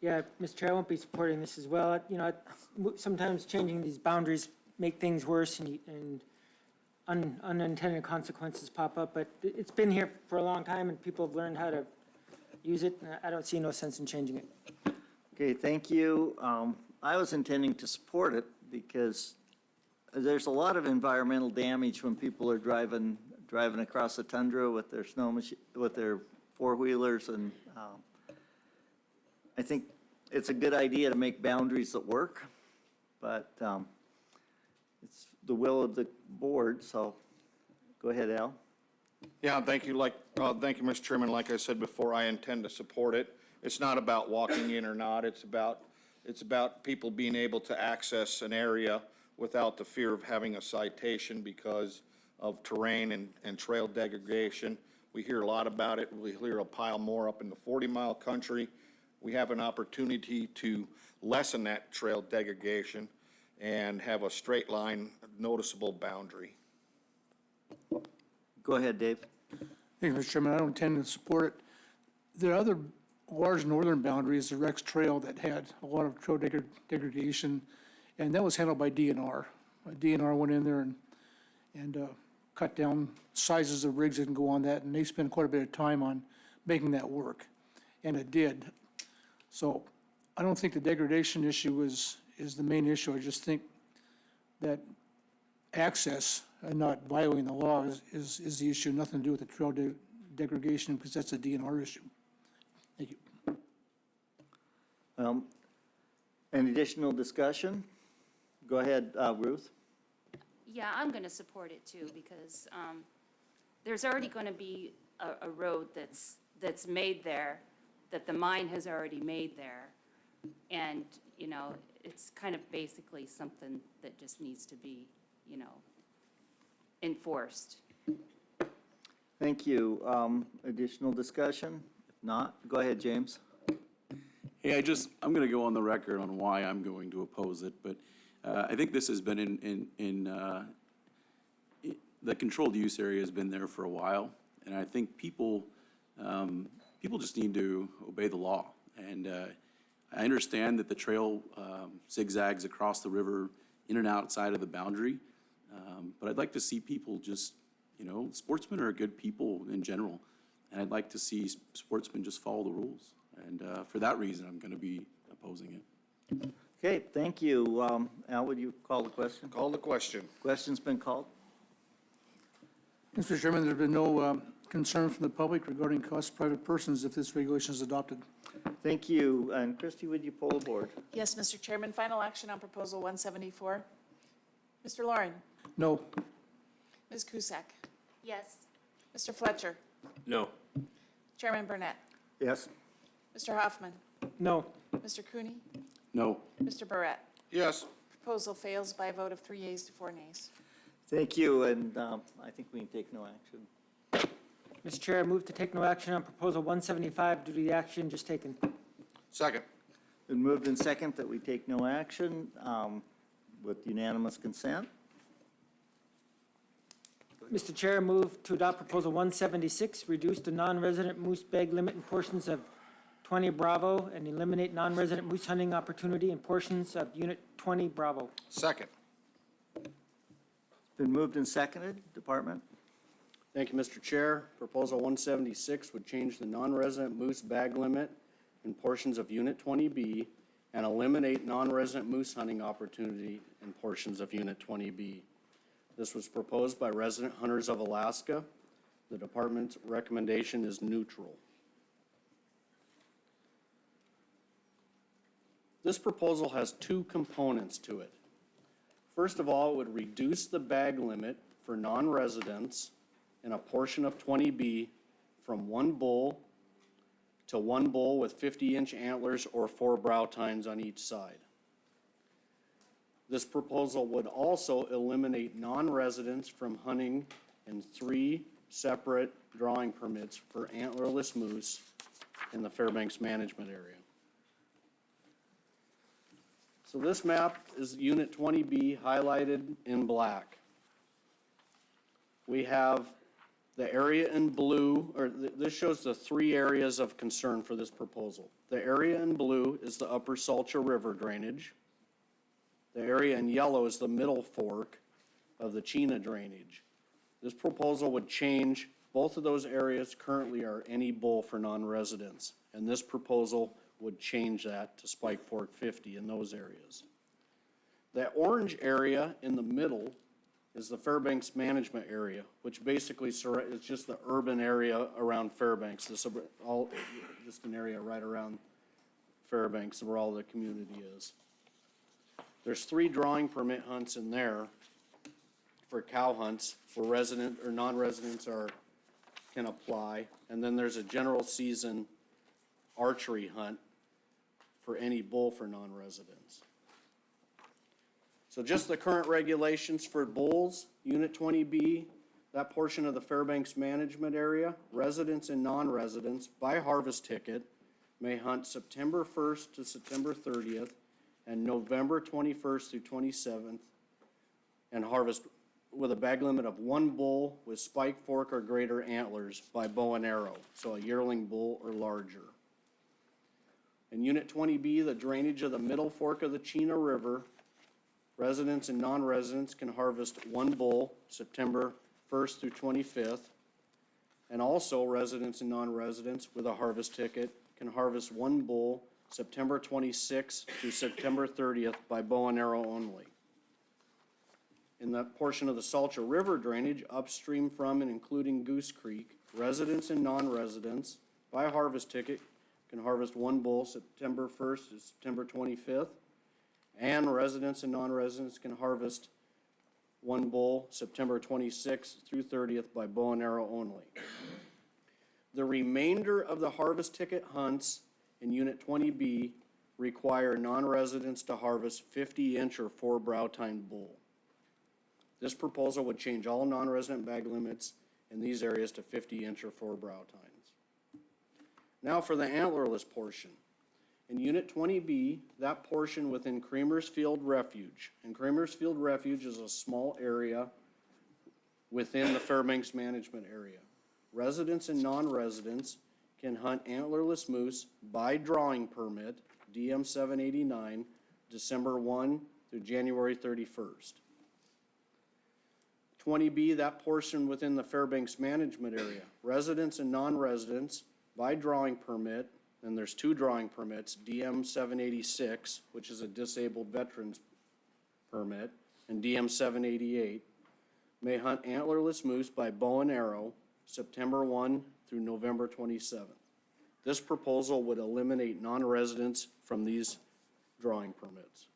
Yeah, Mr. Chair, I won't be supporting this as well. Sometimes changing these boundaries make things worse and unintended consequences pop up, but it's been here for a long time and people have learned how to use it. And I don't see no sense in changing it. Okay, thank you. I was intending to support it because there's a lot of environmental damage when people are driving across the tundra with their with their four-wheelers, and I think it's a good idea to make boundaries that work, but it's the will of the board, so go ahead, Al. Yeah, thank you. Thank you, Mr. Chairman. Like I said before, I intend to support it. It's not about walking in or not. It's about people being able to access an area without the fear of having a citation because of terrain and trail degradation. We hear a lot about it. We hear a pile more up in the 40-mile country. We have an opportunity to lessen that trail degradation and have a straight line, noticeable boundary. Go ahead, Dave. Thank you, Mr. Chairman. I don't intend to support it. The other large northern boundary is the Rex Trail that had a lot of trail degradation, and that was handled by DNR. DNR went in there and cut down sizes of rigs that can go on that, and they spent quite a bit of time on making that work, and it did. So I don't think the degradation issue is the main issue. I just think that access and not violating the law is the issue, nothing to do with the trail degradation, because that's a DNR issue. Thank you. Any additional discussion? Go ahead, Ruth. Yeah, I'm going to support it too, because there's already going to be a road that's made there, that the mine has already made there. And, it's kind of basically something that just needs to be, enforced. Thank you. Additional discussion? If not, go ahead, James. Yeah, I'm going to go on the record on why I'm going to oppose it, but I think this has been the controlled use area has been there for a while, and I think people just need to obey the law. And I understand that the trail zigzags across the river in and outside of the boundary, but I'd like to see people just, sportsmen are good people in general, and I'd like to see sportsmen just follow the rules. And for that reason, I'm going to be opposing it. Okay, thank you. Al, would you call the question? Call the question. Question's been called. Mr. Chairman, there's been no concern from the public regarding costs to private persons if this regulation is adopted. Thank you. And Christie, would you poll the board? Yes, Mr. Chairman, final action on Proposal 174. Mr. Lauren? No. Ms. Cusack? Yes. Mr. Fletcher? No. Chairman Burnett? Yes. Mr. Hoffman? No. Mr. Cooney? No. Mr. Barrett? Yes. Proposal fails by a vote of 3 yeas to 4 nays. Thank you, and I think we can take no action. Mr. Chair, I move to take no action on Proposal 175 due to the action just taken. Second. Been moved in second that we take no action with unanimous consent. Mr. Chair, I move to adopt Proposal 176, reduce the non-resident moose bag limit in portions of 20 Bravo and eliminate non-resident moose hunting opportunity in portions of Unit 20 Bravo. Second. Been moved and seconded. Department? Thank you, Mr. Chair. Proposal 176 would change the non-resident moose bag limit in portions of Unit 20B and eliminate non-resident moose hunting opportunity in portions of Unit 20B. This was proposed by Resident Hunters of Alaska. The department's recommendation is neutral. This proposal has two components to it. First of all, it would reduce the bag limit for non-residents in a portion of 20B from 1 bull to 1 bull with 50-inch antlers or 4 brow tines on each side. This proposal would also eliminate non-residents from hunting in 3 separate drawing permits for antlerless moose in the Fairbanks Management Area. So this map is Unit 20B highlighted in black. We have the area in blue, or this shows the 3 areas of concern for this proposal. The area in blue is the Upper Salcha River drainage. The area in yellow is the middle fork of the Chena drainage. This proposal would change both of those areas currently are any bull for non-residents, and this proposal would change that to Spike Fork 50 in those areas. That orange area in the middle is the Fairbanks Management Area, which basically is just the urban area around Fairbanks. This is all just an area right around Fairbanks where all the community is. There's 3 drawing permit hunts in there for cow hunts where resident or non-residents can apply. And then there's a general season archery hunt for any bull for non-residents. So just the current regulations for bulls, Unit 20B, that portion of the Fairbanks Management Area, residents and non-residents by harvest ticket may hunt September 1st to September 30th and November 21st through 27th and harvest with a bag limit of 1 bull with spike fork or greater antlers by bow and arrow, so a yearling bull or larger. In Unit 20B, the drainage of the middle fork of the Chena River, residents and non-residents can harvest 1 bull September 1st through 25th, and also residents and non-residents with a harvest ticket can harvest 1 bull September 26th through September 30th by bow and arrow only. In that portion of the Salcha River drainage upstream from and including Goose Creek, residents and non-residents by harvest ticket can harvest 1 bull September 1st to September 25th, and residents and non-residents can harvest 1 bull September 26th through 30th by bow and arrow only. The remainder of the harvest ticket hunts in Unit 20B require non-residents to harvest 50-inch or 4 brow tine bull. This proposal would change all non-resident bag limits in these areas to 50-inch or 4 brow tines. Now for the antlerless portion. In Unit 20B, that portion within Creamer's Field Refuge, and Creamer's Field Refuge is a small area within the Fairbanks Management Area. Residents and non-residents can hunt antlerless moose by drawing permit, DM 789, December 1 through January 31st. 20B, that portion within the Fairbanks Management Area. Residents and non-residents by drawing permit, and there's 2 drawing permits, DM 786, which is a disabled veterans permit, and DM 788, may hunt antlerless moose by bow and arrow September 1 through November 27th. This proposal would eliminate non-residents from these drawing permits.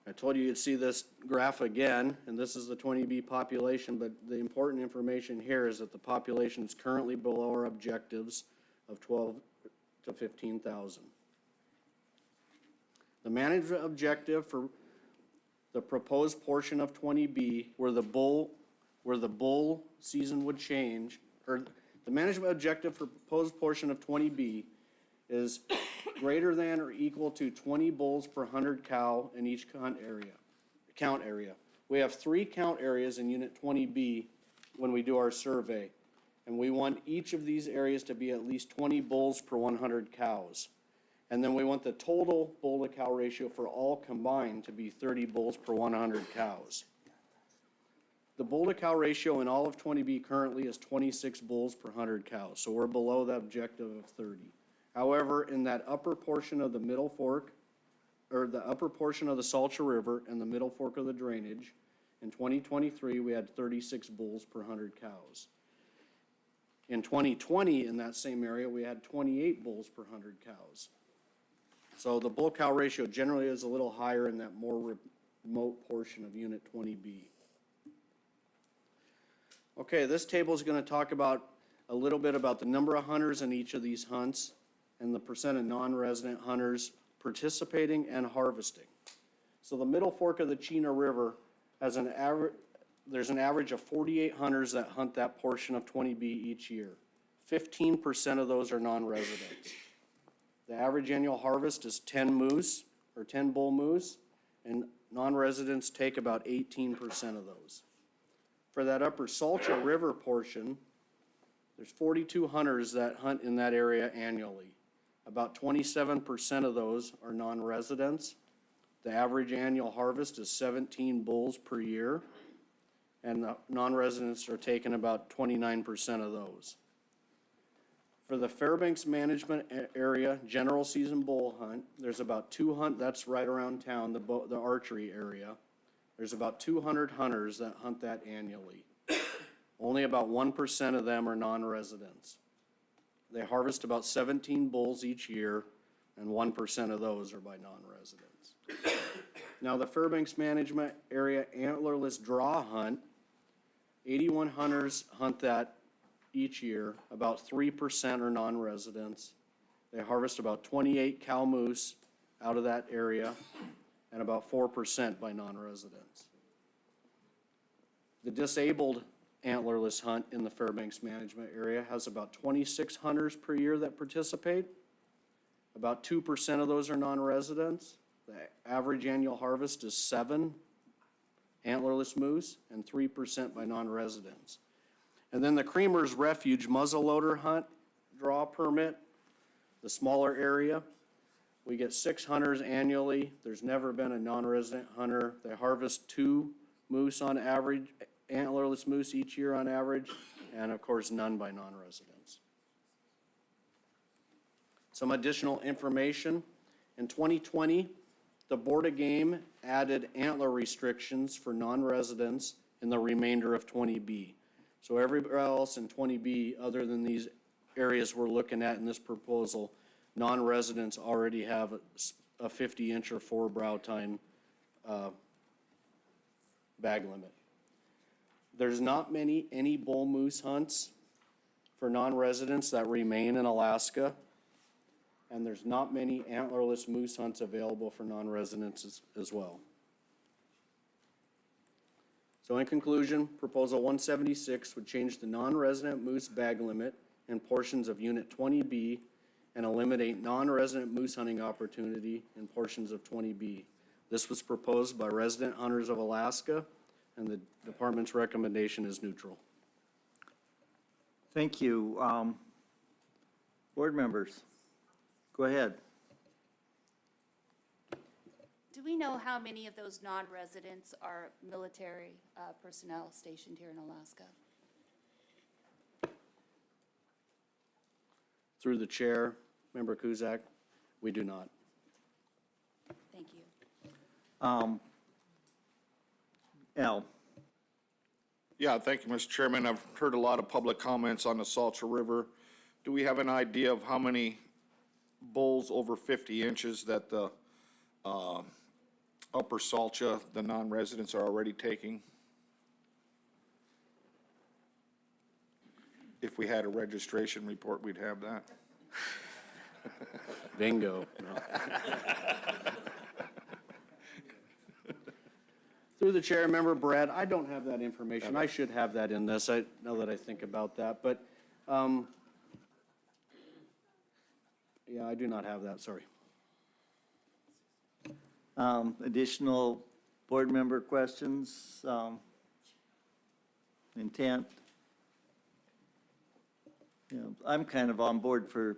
I told you you'd see this graph again, and this is the 20B population, but the important information here is that the population is currently below our objectives of 12 to 15,000. The management objective for the proposed portion of 20B where the bull season would change, or the management objective for proposed portion of 20B is greater than or equal to 20 bulls per 100 cow in each count area. We have 3 count areas in Unit 20B when we do our survey, and we want each of these areas to be at least 20 bulls per 100 cows. And then we want the total bull to cow ratio for all combined to be 30 bulls per 100 cows. The bull to cow ratio in all of 20B currently is 26 bulls per 100 cows, so we're below the objective of 30. However, in that upper portion of the Middle Fork, or the upper portion of the Salcha River and the Middle Fork of the drainage, in 2023, we had 36 bulls per 100 cows. In 2020, in that same area, we had 28 bulls per 100 cows. So the bull-cow ratio generally is a little higher in that more remote portion of Unit 20B. Okay, this table is going to talk about a little bit about the number of hunters in each of these hunts and the percent of non-resident hunters participating and harvesting. So the Middle Fork of the Chena River has an average, there's an average of 48 hunters that hunt that portion of 20B each year. 15% of those are non-residents. The average annual harvest is 10 moose, or 10 bull moose, and non-residents take about 18% of those. For that upper Salcha River portion, there's 42 hunters that hunt in that area annually. About 27% of those are non-residents. The average annual harvest is 17 bulls per year, and the non-residents are taking about 29% of those. For the Fairbanks Management Area General Season Bull Hunt, there's about 200, that's right around town, the archery area. There's about 200 hunters that hunt that annually. Only about 1% of them are non-residents. They harvest about 17 bulls each year, and 1% of those are by non-residents. Now, the Fairbanks Management Area Antlerless Draw Hunt, 81 hunters hunt that each year. About 3% are non-residents. They harvest about 28 cow moose out of that area, and about 4% by non-residents. The disabled antlerless hunt in the Fairbanks Management Area has about 26 hunters per year that participate. About 2% of those are non-residents. The average annual harvest is 7 antlerless moose and 3% by non-residents. And then the Creamer's Refuge muzzleloader hunt draw permit, the smaller area. We get 6 hunters annually. There's never been a non-resident hunter. They harvest 2 moose on average, antlerless moose each year on average, and of course none by non-residents. Some additional information. In 2020, the Board of Game added antler restrictions for non-residents in the remainder of 20B. So everywhere else in 20B, other than these areas we're looking at in this proposal, non-residents already have a 50-inch or 4 brow tine bag limit. There's not any bull moose hunts for non-residents that remain in Alaska, and there's not many antlerless moose hunts available for non-residents as well. So in conclusion, Proposal 176 would change the non-resident moose bag limit in portions of Unit 20B and eliminate non-resident moose hunting opportunity in portions of 20B. This was proposed by Resident Hunters of Alaska, and the department's recommendation is neutral. Thank you. Board members, go ahead. Do we know how many of those non-residents are military personnel stationed here in Alaska? Through the chair, Member Kuzak, we do not. Thank you. Al? Yeah, thank you, Mr. Chairman. I've heard a lot of public comments on the Salcha River. Do we have an idea of how many bulls over 50 inches that the upper Salcha, the non-residents, are already taking? If we had a registration report, we'd have that. Bingo. No. Through the chair, Member Brad, I don't have that information. I should have that in this, now that I think about that, but, yeah, I do not have that, sorry. Additional board member questions? Intent? Yeah, I'm kind of on board for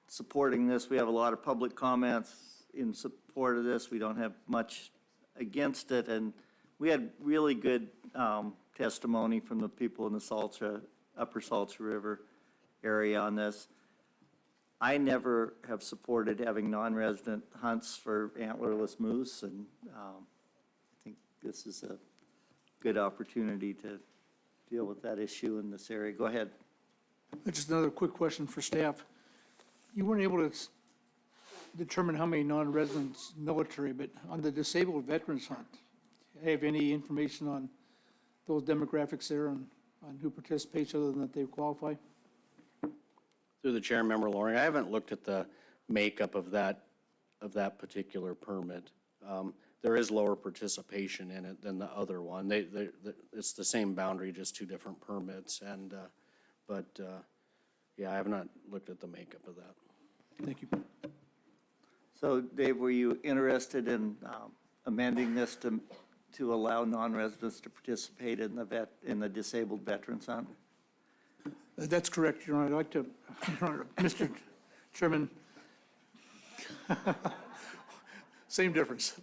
supporting this. We have a lot of public comments in support of this. We don't have much against it, and we had really good testimony from the people in the Salcha, Upper Salcha River area on this. I never have supported having non-resident hunts for antlerless moose, and I think this is a good opportunity to deal with that issue in this area. Go ahead. Just another quick question for staff. You weren't able to determine how many non-residents military, but on the disabled veterans hunt, have any information on those demographics there on who participates other than that they qualify? Through the chair, Member Loring, I haven't looked at the makeup of that particular permit. There is lower participation in it than the other one. It's the same boundary, just two different permits, and, yeah, I have not looked at the makeup of that. Thank you. So Dave, were you interested in amending this to allow non-residents to participate in the disabled veterans hunt? That's correct, Your Honor. I'd like to, Your Honor, Mr. Chairman, same difference.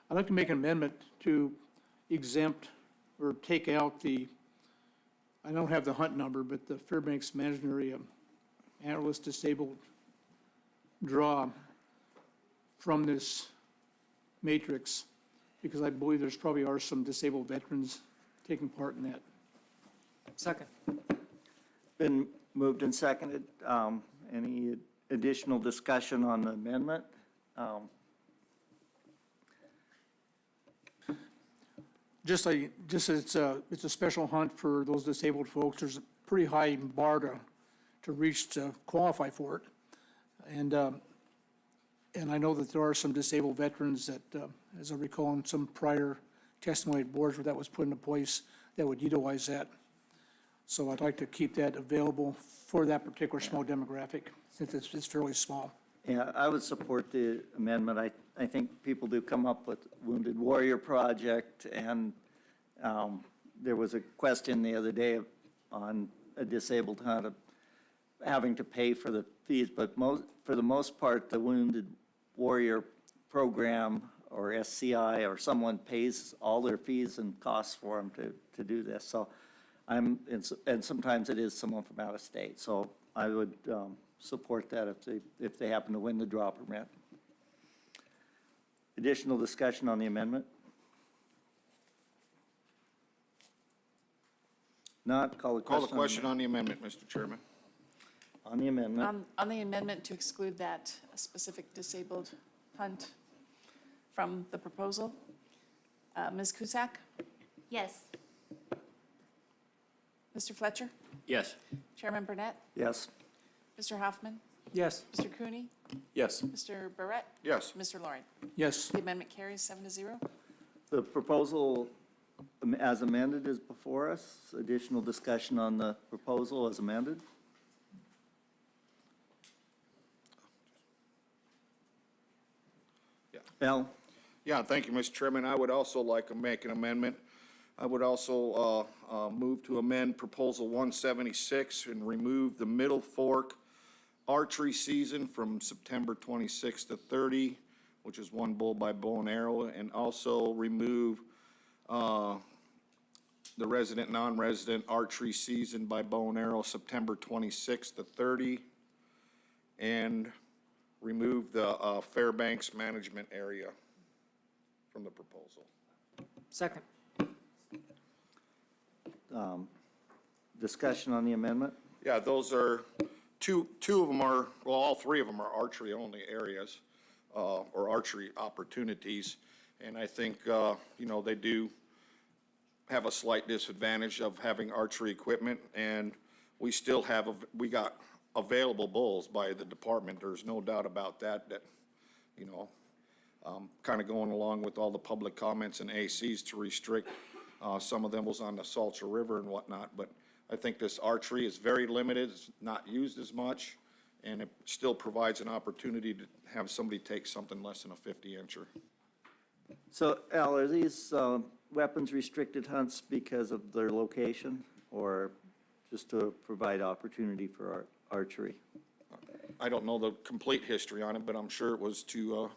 I'd like to make an amendment to exempt or take out I don't have the hunt number, but the Fairbanks Management Area antlerless disabled draw from this matrix, because I believe there's probably are some disabled veterans taking part in that. Second. Been moved and seconded. Any additional discussion on the amendment? Just it's a special hunt for those disabled folks. There's a pretty high bar to reach to qualify for it. And I know that there are some disabled veterans that, as I recall in some prior testimony at boards where that was put into place, that would utilize that. So I'd like to keep that available for that particular small demographic, since it's fairly small. Yeah, I would support the amendment. I think people do come up with Wounded Warrior Project, and there was a question the other day on a disabled hunt of having to pay for the fees, but for the most part, the Wounded Warrior Program or SCI or someone pays all their fees and costs for them to do this. So and sometimes it is someone from out of state. So I would support that if they happen to win the draw permit. Additional discussion on the amendment? Not, call the question. Call the question on the amendment, Mr. Chairman. On the amendment. On the amendment to exclude that specific disabled hunt from the proposal, Ms. Cusack? Yes. Mr. Fletcher? Yes. Chairman Burnett? Yes. Mr. Hoffman? Yes. Mr. Cooney? Yes. Mr. Barrett? Yes. Mr. Loring? Yes. The amendment carries 7-0. The proposal as amended is before us. Additional discussion on the proposal as amended. Al? Yeah, thank you, Mr. Chairman. I would also like to make an amendment. I would also move to amend Proposal 176 and remove the Middle Fork archery season from September 26th to 30, which is one bull by bow and arrow, and also remove the resident, non-resident archery season by bow and arrow September 26th to 30, and remove the Fairbanks management area from the proposal. Second. Discussion on the amendment? Yeah, those are, two of them are, well, all three of them are archery-only areas, or archery opportunities. And I think, you know, they do have a slight disadvantage of having archery equipment, and we still have, we got available bulls by the department. There's no doubt about that, you know, kind of going along with all the public comments and ACs to restrict some of them was on the Salter River and whatnot, but I think this archery is very limited, it's not used as much, and it still provides an opportunity to have somebody take something less than a 50-incher. So Al, are these weapons restricted hunts because of their location or just to provide opportunity for archery? I don't know the complete history on it, but I'm sure it was to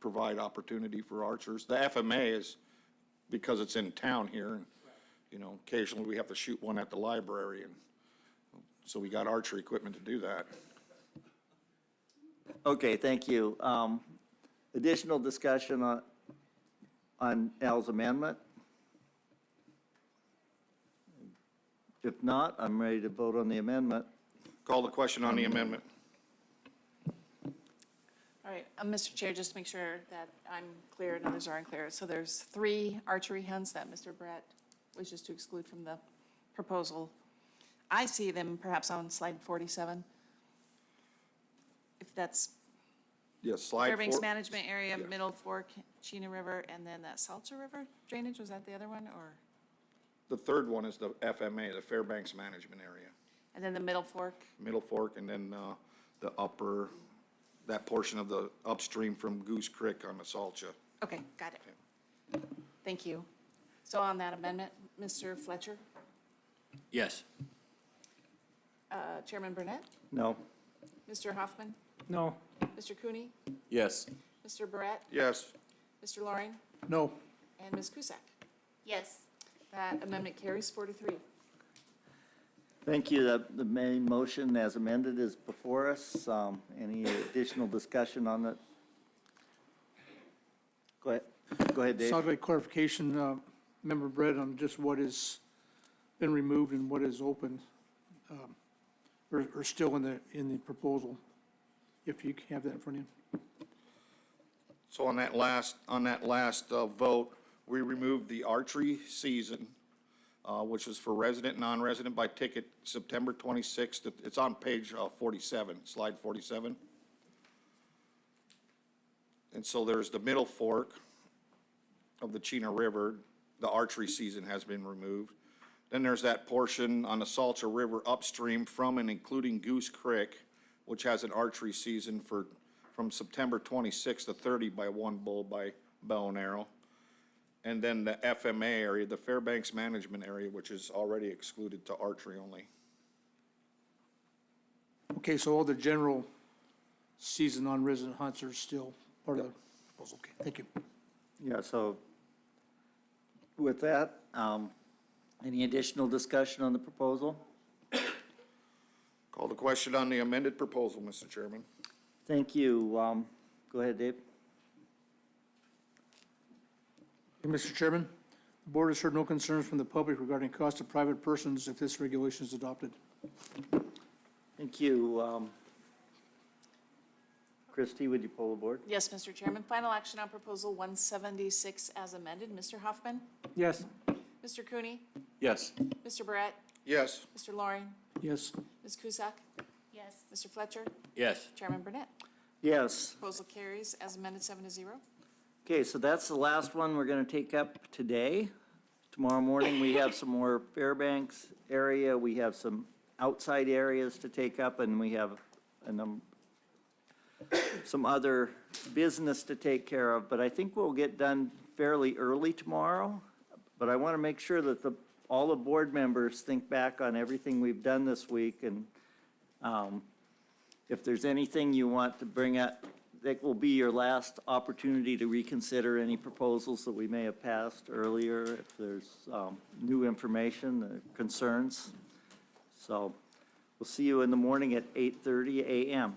provide opportunity for archers. The FMA is because it's in town here, and, you know, occasionally we have to shoot one at the library, and so we got archery equipment to do that. Okay, thank you. Additional discussion on Al's amendment? If not, I'm ready to vote on the amendment. Call the question on the amendment. All right, Mr. Chair, just to make sure that I'm clear and others are unclear. So there's 3 archery hunts that Mr. Brett wishes to exclude from the proposal. I see them perhaps on slide 47. If that's Yes, slide 4. Fairbanks Management Area, Yes. Middle Fork, Chena River, and then that Salter River drainage, was that the other one, or? The third one is the FMA, the Fairbanks Management Area. And then the Middle Fork? Middle Fork, and then the upper, that portion of the upstream from Goose Creek on the Salcha. Okay, got it. Thank you. So on that amendment, Mr. Fletcher, Yes. Chairman Burnett, No? Mr. Hoffman, No. Mr. Cooney, Yes. Mr. Barrett, Yes. Mr. Loring, No. and Ms. Cusack. Yes. That amendment carries 4-3. Thank you. The main motion as amended is before us. Any additional discussion on it? Go ahead. Go ahead, Dave. Sounds like clarification, Member Brett, on just what has been removed and what is open, or still in the proposal, if you have that in front of you. So on that last vote, we removed the archery season, which is for resident, non-resident by ticket, September 26th. It's on page 47, slide 47. And so there's the Middle Fork of the Chena River. The archery season has been removed. Then there's that portion on the Salter River upstream from and including Goose Creek, which has an archery season from September 26th to 30 by one bull by bow and arrow. And then the FMA area, the Fairbanks Management Area, which is already excluded to archery only. Okay, so all the general season non-resident hunts are still part of the proposal. Okay, thank you. Yeah, so with that, any additional discussion on the proposal? Call the question on the amended proposal, Mr. Chairman. Thank you. Go ahead, Dave. Mr. Chairman, the board has heard no concerns from the public regarding cost of private persons if this regulation is adopted. Thank you. Christie, would you poll the board? Yes, Mr. Chairman. Final action on Proposal 176 as amended. Mr. Hoffman, Yes. Mr. Cooney, Yes. Mr. Barrett, Yes. Mr. Loring, Yes. Ms. Cusack, Yes. Mr. Fletcher, Yes. Chairman Burnett. Yes. Proposal carries as amended 7-0. Okay, so that's the last one we're going to take up today. Tomorrow morning, we have some more Fairbanks area, we have some outside areas to take up, and we have some other business to take care of, but I think we'll get done fairly early tomorrow. But I want to make sure that all the board members think back on everything we've done this week, and if there's anything you want to bring up, that will be your last opportunity to reconsider any proposals that we may have passed earlier, if there's new information or concerns. So we'll see you in the morning at 8:30 a.m.